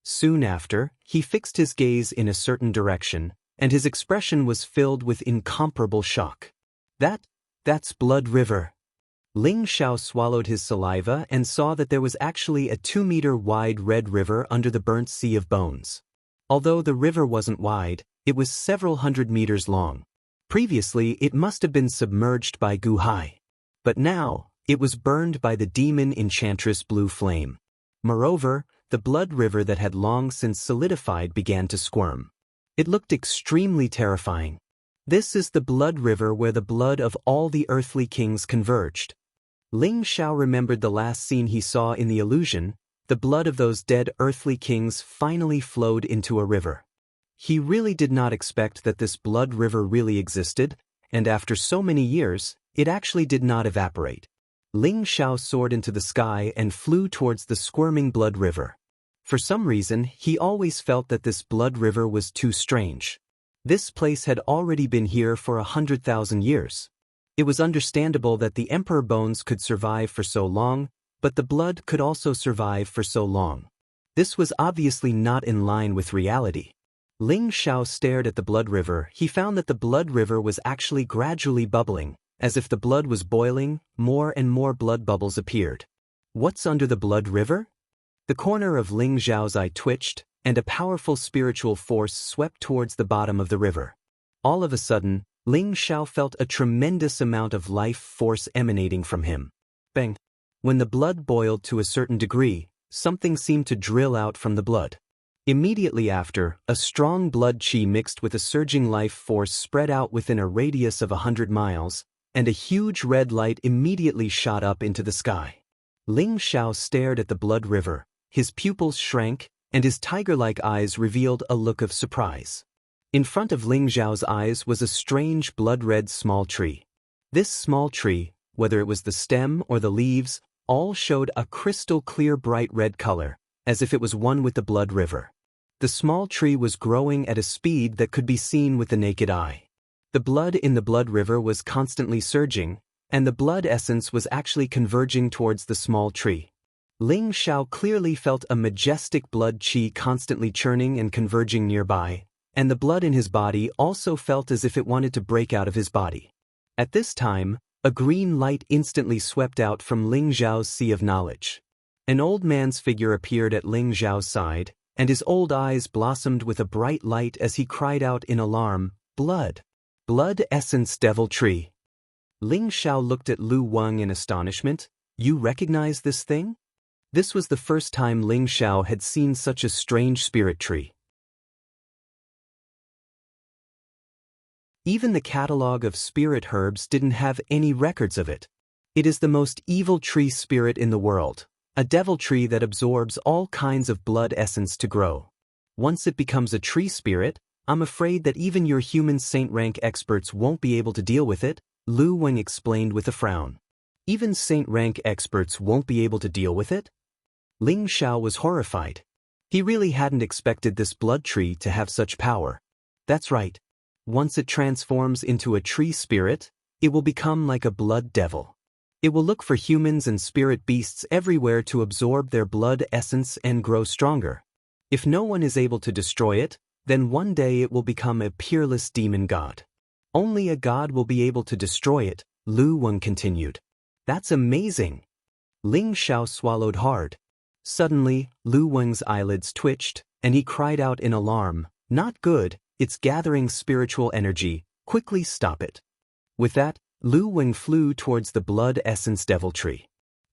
Soon after, he fixed his gaze in a certain direction, and his expression was filled with incomparable shock. That's Blood River." Ling Xiao swallowed his saliva and saw that there was actually a 2-meter-wide red river under the burnt sea of bones. Although the river wasn't wide, it was several hundred meters long. Previously, it must have been submerged by Guhai. But now, it was burned by the demon enchantress Blue Flame. Moreover, the blood river that had long since solidified began to squirm. It looked extremely terrifying. This is the blood river where the blood of all the earthly kings converged. Ling Xiao remembered the last scene he saw in the illusion. The blood of those dead earthly kings finally flowed into a river. He really did not expect that this blood river really existed, and after so many years, it actually did not evaporate. Ling Xiao soared into the sky and flew towards the squirming blood river. For some reason, he always felt that this blood river was too strange. This place had already been here for 100,000 years. It was understandable that the emperor bones could survive for so long, but the blood could also survive for so long. This was obviously not in line with reality. Ling Xiao stared at the blood river. He found that the blood river was actually gradually bubbling. As if the blood was boiling, more and more blood bubbles appeared. What's under the blood river? The corner of Ling Xiao's eye twitched, and a powerful spiritual force swept towards the bottom of the river. All of a sudden, Ling Xiao felt a tremendous amount of life force emanating from him. Bang! When the blood boiled to a certain degree, something seemed to drill out from the blood. Immediately after, a strong blood qi mixed with a surging life force spread out within a radius of 100 miles, and a huge red light immediately shot up into the sky. Ling Xiao stared at the blood river, his pupils shrank, and his tiger-like eyes revealed a look of surprise. In front of Ling Xiao's eyes was a strange blood-red small tree. This small tree, whether it was the stem or the leaves, all showed a crystal-clear bright red color, as if it was one with the blood river. The small tree was growing at a speed that could be seen with the naked eye. The blood in the blood river was constantly surging, and the blood essence was actually converging towards the small tree. Ling Xiao clearly felt a majestic blood qi constantly churning and converging nearby, and the blood in his body also felt as if it wanted to break out of his body. At this time, a green light instantly swept out from Ling Xiao's sea of knowledge. An old man's figure appeared at Ling Xiao's side, and his old eyes blossomed with a bright light as he cried out in alarm, "Blood! Blood Essence Devil Tree!" Ling Xiao looked at Lu Wang in astonishment. "You recognize this thing?" This was the first time Ling Xiao had seen such a strange spirit tree. Even the catalog of spirit herbs didn't have any records of it. It is the most evil tree spirit in the world, a devil tree that absorbs all kinds of blood essence to grow. Once it becomes a tree spirit, I'm afraid that even your human saint rank experts won't be able to deal with it, Lu Wang explained with a frown. Even saint rank experts won't be able to deal with it? Ling Xiao was horrified. He really hadn't expected this blood tree to have such power. That's right. Once it transforms into a tree spirit, it will become like a blood devil. It will look for humans and spirit beasts everywhere to absorb their blood essence and grow stronger. If no one is able to destroy it, then one day it will become a peerless demon god. Only a god will be able to destroy it, Lu Wang continued. That's amazing. Ling Xiao swallowed hard. Suddenly, Lu Wang's eyelids twitched, and he cried out in alarm, "Not good, it's gathering spiritual energy, quickly stop it." With that, Lu Wang flew towards the blood essence devil tree.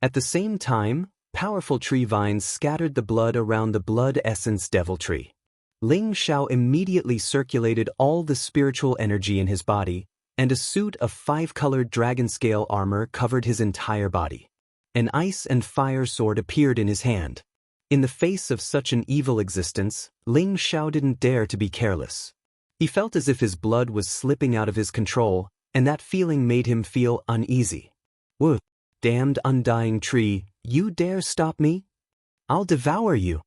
At the same time, powerful tree vines scattered the blood around the blood essence devil tree. Ling Xiao immediately circulated all the spiritual energy in his body, and a suit of 5-colored dragon scale armor covered his entire body. An ice and fire sword appeared in his hand. In the face of such an evil existence, Ling Xiao didn't dare to be careless. He felt as if his blood was slipping out of his control, and that feeling made him feel uneasy. "Whoa, damned undying tree, you dare stop me? I'll devour you."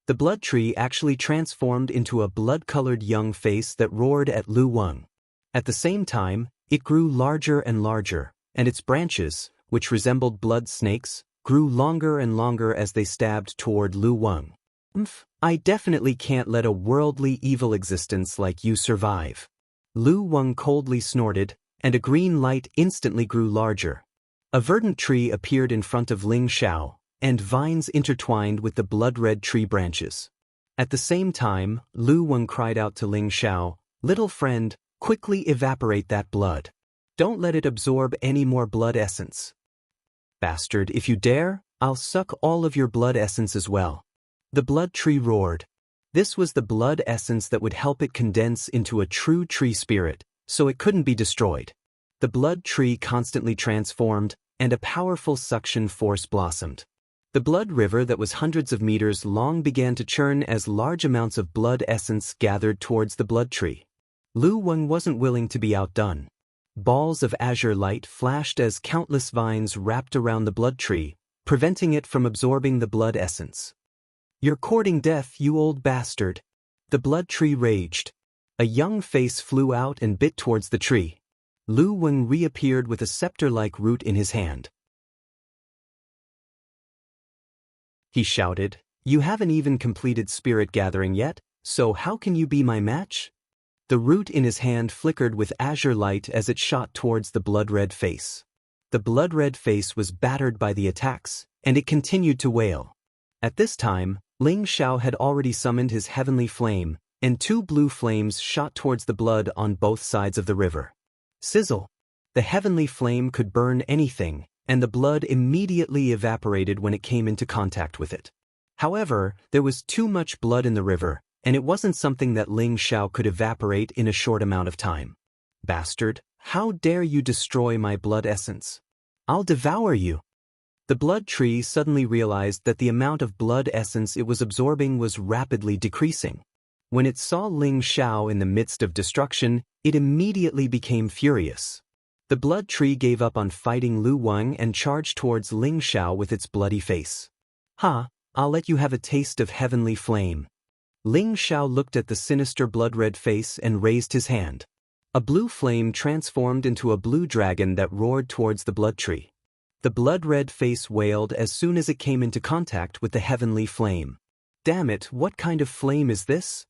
The blood tree actually transformed into a blood-colored young face that roared at Lu Wang. At the same time, it grew larger and larger, and its branches, which resembled blood snakes, grew longer and longer as they stabbed toward Lu Wang. "I definitely can't let a worldly evil existence like you survive." Lu Wang coldly snorted, and a green light instantly grew larger. A verdant tree appeared in front of Ling Xiao, and vines intertwined with the blood-red tree branches. At the same time, Lu Wang cried out to Ling Xiao, "Little friend, quickly evaporate that blood. Don't let it absorb any more blood essence. Bastard, if you dare, I'll suck all of your blood essence as well." The blood tree roared. This was the blood essence that would help it condense into a true tree spirit, so it couldn't be destroyed. The blood tree constantly transformed, and a powerful suction force blossomed. The blood river that was hundreds of meters long began to churn as large amounts of blood essence gathered towards the blood tree. Lu Wang wasn't willing to be outdone. Balls of azure light flashed as countless vines wrapped around the blood tree, preventing it from absorbing the blood essence. "You're courting death, you old bastard." The blood tree raged. A young face flew out and bit towards the tree. Lu Wang reappeared with a scepter-like root in his hand. He shouted, "You haven't even completed spirit gathering yet, so how can you be my match?" The root in his hand flickered with azure light as it shot towards the blood-red face. The blood-red face was battered by the attacks, and it continued to wail. At this time, Ling Xiao had already summoned his heavenly flame, and two blue flames shot towards the blood on both sides of the river. Sizzle! The heavenly flame could burn anything, and the blood immediately evaporated when it came into contact with it. However, there was too much blood in the river, and it wasn't something that Ling Xiao could evaporate in a short amount of time. "Bastard, how dare you destroy my blood essence? I'll devour you." The blood tree suddenly realized that the amount of blood essence it was absorbing was rapidly decreasing. When it saw Ling Xiao in the midst of destruction, it immediately became furious. The blood tree gave up on fighting Lu Wang and charged towards Ling Xiao with its bloody face. "Ha, I'll let you have a taste of heavenly flame." Ling Xiao looked at the sinister blood-red face and raised his hand. A blue flame transformed into a blue dragon that roared towards the blood tree. The blood-red face wailed as soon as it came into contact with the heavenly flame. "Damn it, what kind of flame is this?"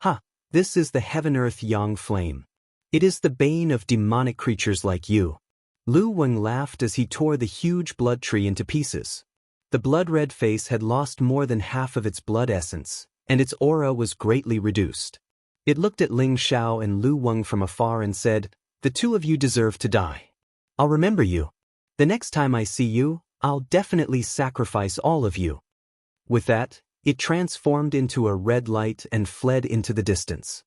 "Ha, this is the Heaven-Earth Yang flame. It is the bane of demonic creatures like you." Lu Wang laughed as he tore the huge blood tree into pieces. The blood-red face had lost more than half of its blood essence, and its aura was greatly reduced. It looked at Ling Xiao and Lu Wang from afar and said, "The two of you deserve to die. I'll remember you. The next time I see you, I'll definitely sacrifice all of you." With that, it transformed into a red light and fled into the distance.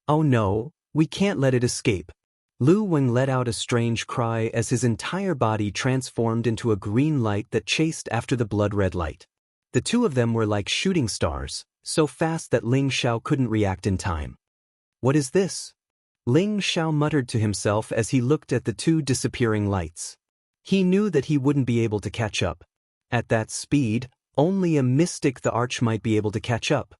"Oh no, we can't let it escape." Lu Wang let out a strange cry as his entire body transformed into a green light that chased after the blood-red light. The two of them were like shooting stars, so fast that Ling Xiao couldn't react in time. "What is this?" Ling Xiao muttered to himself as he looked at the two disappearing lights. He knew that he wouldn't be able to catch up. At that speed, only a mystic the Arch might be able to catch up.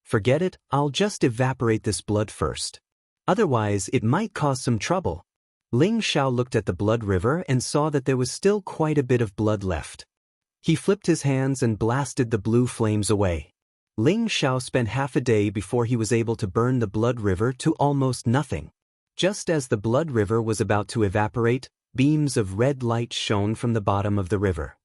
"Forget it, I'll just evaporate this blood first. Otherwise, it might cause some trouble." Ling Xiao looked at the blood river and saw that there was still quite a bit of blood left. He flipped his hands and blasted the blue flames away. Ling Xiao spent half a day before he was able to burn the blood river to almost nothing. Just as the blood river was about to evaporate, beams of red light shone from the bottom of the river.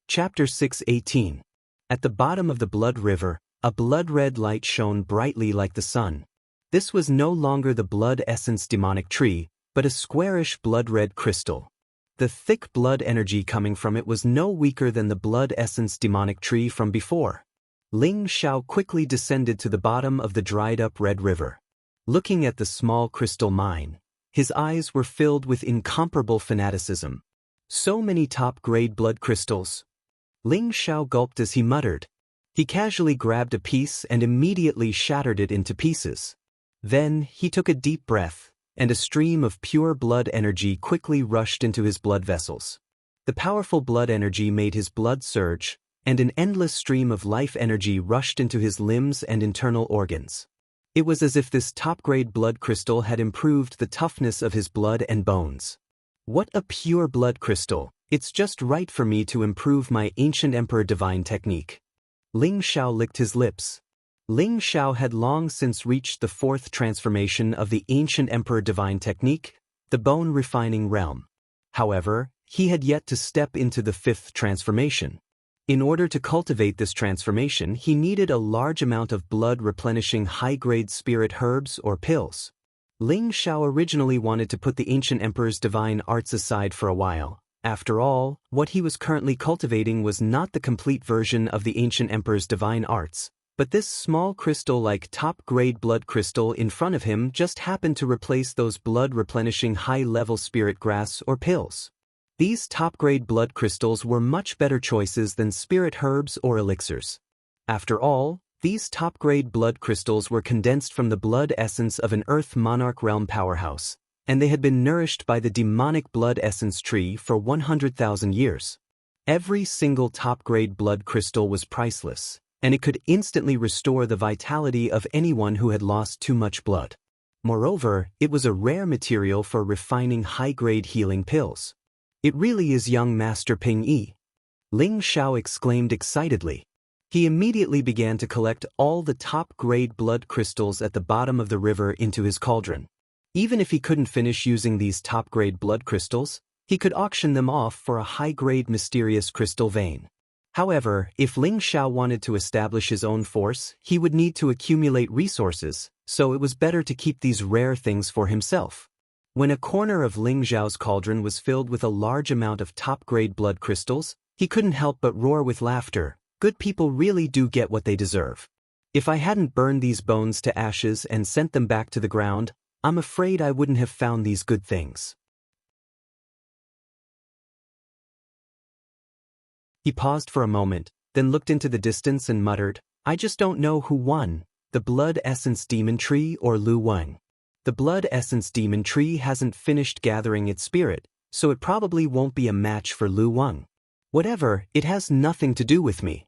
Chapter 6:18. At the bottom of the blood river, a blood-red light shone brightly like the sun. This was no longer the blood essence demonic tree, but a squarish blood-red crystal. The thick blood energy coming from it was no weaker than the blood essence demonic tree from before. Ling Xiao quickly descended to the bottom of the dried-up Red River. Looking at the small crystal mine, his eyes were filled with incomparable fanaticism. So many top-grade blood crystals. Ling Xiao gulped as he muttered. He casually grabbed a piece and immediately shattered it into pieces. Then, he took a deep breath, and a stream of pure blood energy quickly rushed into his blood vessels. The powerful blood energy made his blood surge, and an endless stream of life energy rushed into his limbs and internal organs. It was as if this top-grade blood crystal had improved the toughness of his blood and bones. What a pure blood crystal! It's just right for me to improve my ancient emperor divine technique. Ling Xiao licked his lips. Ling Xiao had long since reached the fourth transformation of the ancient emperor divine technique, the bone refining realm. However, he had yet to step into the fifth transformation. In order to cultivate this transformation, he needed a large amount of blood-replenishing high-grade spirit herbs or pills. Ling Xiao originally wanted to put the ancient emperor's divine arts aside for a while. After all, what he was currently cultivating was not the complete version of the ancient emperor's divine arts, but this small crystal-like top-grade blood crystal in front of him just happened to replace those blood-replenishing high-level spirit grass or pills. These top-grade blood crystals were much better choices than spirit herbs or elixirs. After all, these top-grade blood crystals were condensed from the blood essence of an Earth Monarch realm powerhouse, and they had been nourished by the demonic blood essence tree for 100,000 years. Every single top-grade blood crystal was priceless, and it could instantly restore the vitality of anyone who had lost too much blood. Moreover, it was a rare material for refining high-grade healing pills. It really is young Master Ping Yi. Ling Xiao exclaimed excitedly. He immediately began to collect all the top-grade blood crystals at the bottom of the river into his cauldron. Even if he couldn't finish using these top-grade blood crystals, he could auction them off for a high-grade mysterious crystal vein. However, if Ling Xiao wanted to establish his own force, he would need to accumulate resources, so it was better to keep these rare things for himself. When a corner of Ling Xiao's cauldron was filled with a large amount of top-grade blood crystals, he couldn't help but roar with laughter. Good people really do get what they deserve. If I hadn't burned these bones to ashes and sent them back to the ground, I'm afraid I wouldn't have found these good things. He paused for a moment, then looked into the distance and muttered, I just don't know who won, the Blood Essence Demon Tree or Lu Wang. The Blood Essence Demon Tree hasn't finished gathering its spirit, so it probably won't be a match for Lu Wang. Whatever, it has nothing to do with me.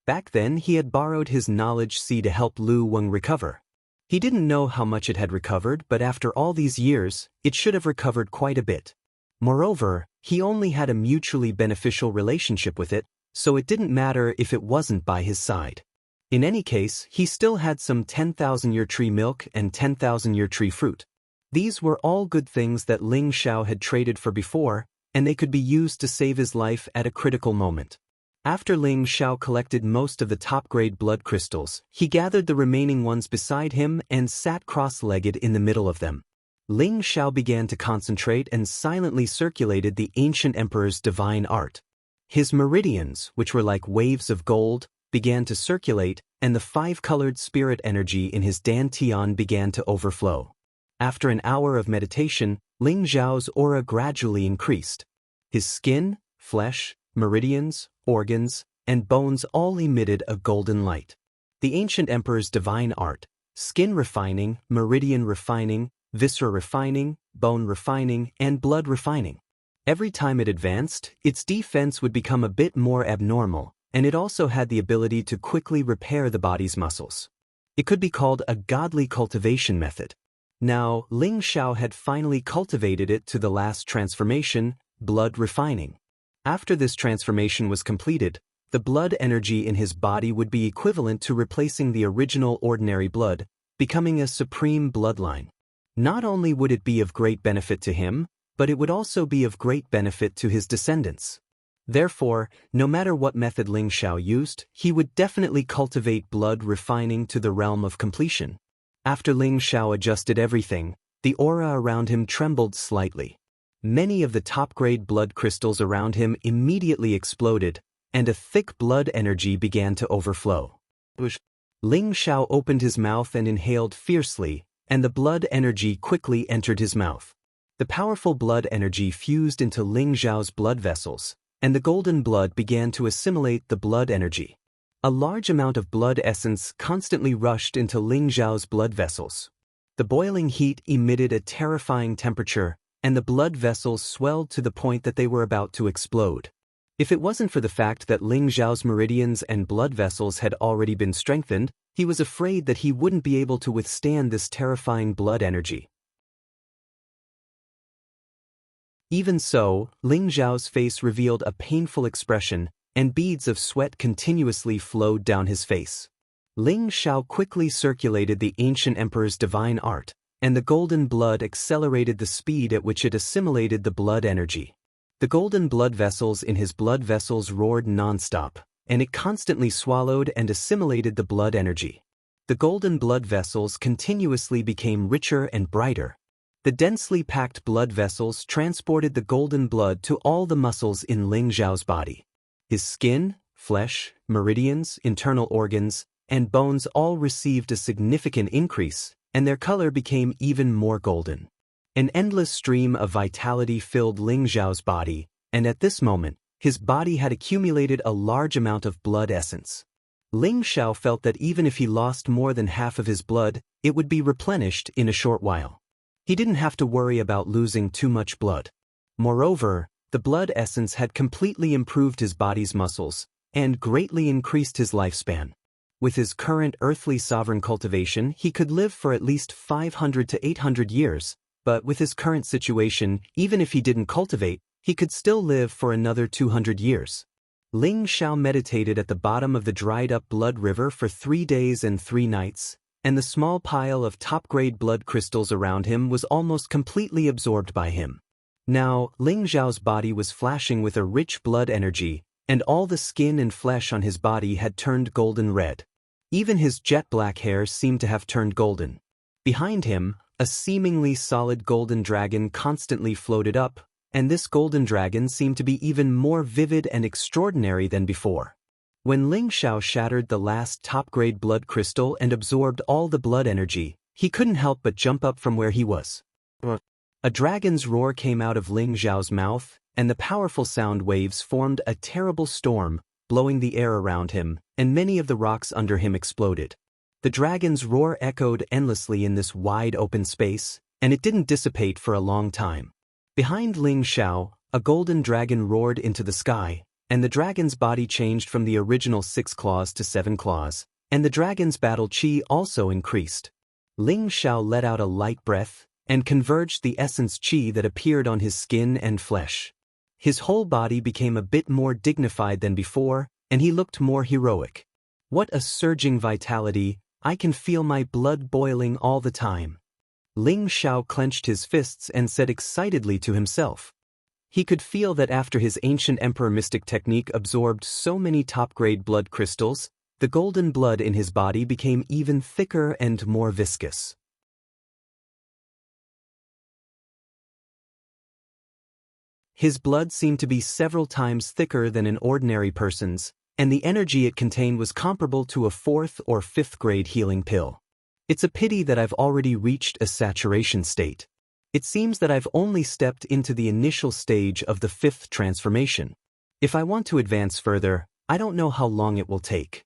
Back then he had borrowed his knowledge seed to help Lu Wang recover. He didn't know how much it had recovered, but after all these years, it should have recovered quite a bit. Moreover, he only had a mutually beneficial relationship with it, so it didn't matter if it wasn't by his side. In any case, he still had some 10,000-year tree milk and 10,000-year tree fruit. These were all good things that Ling Xiao had traded for before, and they could be used to save his life at a critical moment. After Ling Xiao collected most of the top-grade blood crystals, he gathered the remaining ones beside him and sat cross-legged in the middle of them. Ling Xiao began to concentrate and silently circulated the ancient emperor's divine art. His meridians, which were like waves of gold, began to circulate, and the five-colored spirit energy in his dantian began to overflow. After an hour of meditation, Ling Xiao's aura gradually increased. His skin, flesh, meridians, organs, and bones all emitted a golden light. The ancient emperor's divine art, skin refining, meridian refining, viscera refining, bone refining, and blood refining. Every time it advanced, its defense would become a bit more abnormal, and it also had the ability to quickly repair the body's muscles. It could be called a godly cultivation method. Now, Ling Xiao had finally cultivated it to the last transformation, blood refining. After this transformation was completed, the blood energy in his body would be equivalent to replacing the original ordinary blood, becoming a supreme bloodline. Not only would it be of great benefit to him, but it would also be of great benefit to his descendants. Therefore, no matter what method Ling Xiao used, he would definitely cultivate blood refining to the realm of completion. After Ling Xiao adjusted everything, the aura around him trembled slightly. Many of the top-grade blood crystals around him immediately exploded, and a thick blood energy began to overflow. Ling Xiao opened his mouth and inhaled fiercely, and the blood energy quickly entered his mouth. The powerful blood energy fused into Ling Xiao's blood vessels, and the golden blood began to assimilate the blood energy. A large amount of blood essence constantly rushed into Ling Xiao's blood vessels. The boiling heat emitted a terrifying temperature, and the blood vessels swelled to the point that they were about to explode. If it wasn't for the fact that Ling Xiao's meridians and blood vessels had already been strengthened, he was afraid that he wouldn't be able to withstand this terrifying blood energy. Even so, Ling Xiao's face revealed a painful expression, and beads of sweat continuously flowed down his face. Ling Xiao quickly circulated the ancient emperor's divine art, and the golden blood accelerated the speed at which it assimilated the blood energy. The golden blood vessels in his blood vessels roared non-stop, and it constantly swallowed and assimilated the blood energy. The golden blood vessels continuously became richer and brighter. The densely packed blood vessels transported the golden blood to all the muscles in Ling Xiao's body. His skin, flesh, meridians, internal organs, and bones all received a significant increase, and their color became even more golden. An endless stream of vitality filled Ling Xiao's body, and at this moment, his body had accumulated a large amount of blood essence. Ling Xiao felt that even if he lost more than half of his blood, it would be replenished in a short while. He didn't have to worry about losing too much blood. Moreover, the blood essence had completely improved his body's muscles, and greatly increased his lifespan. With his current earthly sovereign cultivation, he could live for at least 500 to 800 years, but with his current situation, even if he didn't cultivate, he could still live for another 200 years. Ling Xiao meditated at the bottom of the dried-up blood river for 3 days and 3 nights, and the small pile of top-grade blood crystals around him was almost completely absorbed by him. Now, Ling Xiao's body was flashing with a rich blood energy, and all the skin and flesh on his body had turned golden red. Even his jet-black hair seemed to have turned golden. Behind him, a seemingly solid golden dragon constantly floated up, and this golden dragon seemed to be even more vivid and extraordinary than before. When Ling Xiao shattered the last top-grade blood crystal and absorbed all the blood energy, he couldn't help but jump up from where he was. A dragon's roar came out of Ling Xiao's mouth, and the powerful sound waves formed a terrible storm, blowing the air around him, and many of the rocks under him exploded. The dragon's roar echoed endlessly in this wide open space, and it didn't dissipate for a long time. Behind Ling Xiao, a golden dragon roared into the sky, and the dragon's body changed from the original 6 claws to 7 claws, and the dragon's battle chi also increased. Ling Xiao let out a light breath, and converged the essence chi that appeared on his skin and flesh. His whole body became a bit more dignified than before, and he looked more heroic. What a surging vitality! I can feel my blood boiling all the time. Ling Xiao clenched his fists and said excitedly to himself. He could feel that after his ancient emperor mystic technique absorbed so many top-grade blood crystals, the golden blood in his body became even thicker and more viscous. His blood seemed to be several times thicker than an ordinary person's, and the energy it contained was comparable to a 4th or 5th grade healing pill. It's a pity that I've already reached a saturation state. It seems that I've only stepped into the initial stage of the 5th transformation. If I want to advance further, I don't know how long it will take.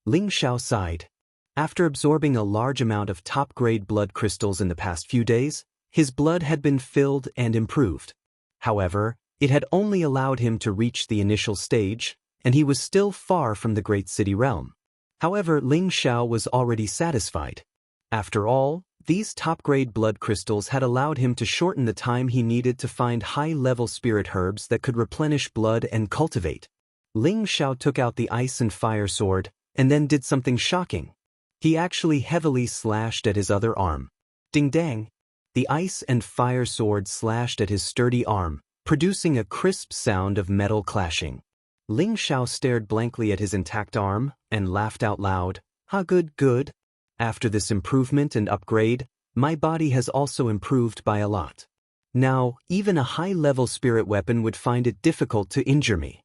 Ling Xiao sighed. After absorbing a large amount of top-grade blood crystals in the past few days, his blood had been filled and improved. However, it had only allowed him to reach the initial stage, and he was still far from the great city realm. However, Ling Xiao was already satisfied. After all, these top-grade blood crystals had allowed him to shorten the time he needed to find high-level spirit herbs that could replenish blood and cultivate. Ling Xiao took out the ice and fire sword, and then did something shocking. He actually heavily slashed at his other arm. Ding-dang! The ice and fire sword slashed at his sturdy arm, producing a crisp sound of metal clashing. Ling Xiao stared blankly at his intact arm, and laughed out loud. "Ha, good, good. After this improvement and upgrade, my body has also improved by a lot. Now, even a high-level spirit weapon would find it difficult to injure me."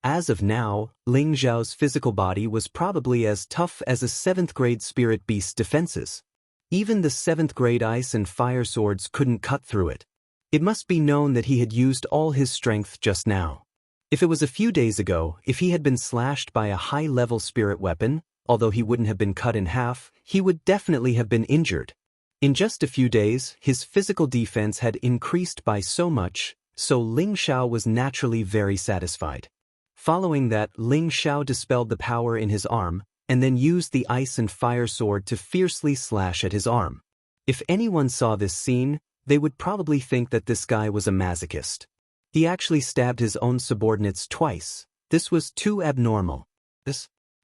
As of now, Ling Xiao's physical body was probably as tough as a 7th-grade spirit beast's defenses. Even the 7th-grade ice and fire swords couldn't cut through it. It must be known that he had used all his strength just now. If it was a few days ago, if he had been slashed by a high-level spirit weapon, although he wouldn't have been cut in half, he would definitely have been injured. In just a few days, his physical defense had increased by so much, so Ling Xiao was naturally very satisfied. Following that, Ling Xiao dispelled the power in his arm, and then used the ice and fire sword to fiercely slash at his arm. If anyone saw this scene, they would probably think that this guy was a masochist. He actually stabbed his own subordinates twice. This was too abnormal.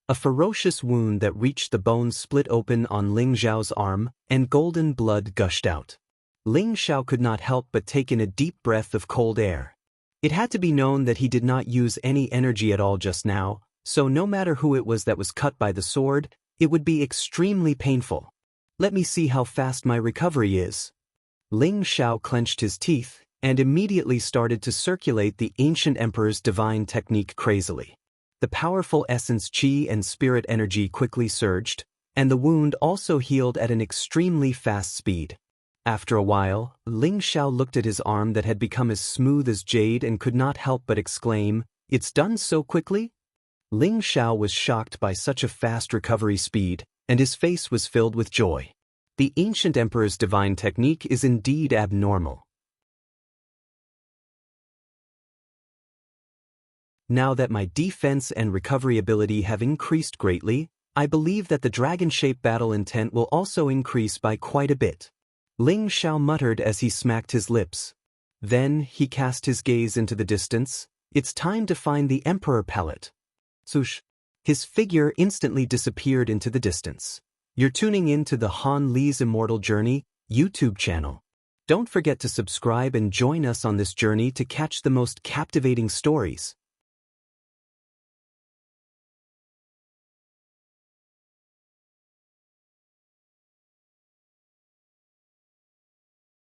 A ferocious wound that reached the bone split open on Ling Xiao's arm, and golden blood gushed out. Ling Xiao could not help but take in a deep breath of cold air. It had to be known that he did not use any energy at all just now, so no matter who it was that was cut by the sword, it would be extremely painful. Let me see how fast my recovery is. Ling Xiao clenched his teeth, and immediately started to circulate the ancient emperor's divine technique crazily. The powerful essence qi and spirit energy quickly surged, and the wound also healed at an extremely fast speed. After a while, Ling Xiao looked at his arm that had become as smooth as jade and could not help but exclaim, "It's done so quickly?" Ling Xiao was shocked by such a fast recovery speed, and his face was filled with joy. The ancient emperor's divine technique is indeed abnormal. Now that my defense and recovery ability have increased greatly, I believe that the dragon-shaped battle intent will also increase by quite a bit. Ling Xiao muttered as he smacked his lips. Then he cast his gaze into the distance. It's time to find the Emperor Palette. Swoosh. His figure instantly disappeared into the distance. You're tuning in to the Han Li's Immortal Journey YouTube channel. Don't forget to subscribe and join us on this journey to catch the most captivating stories.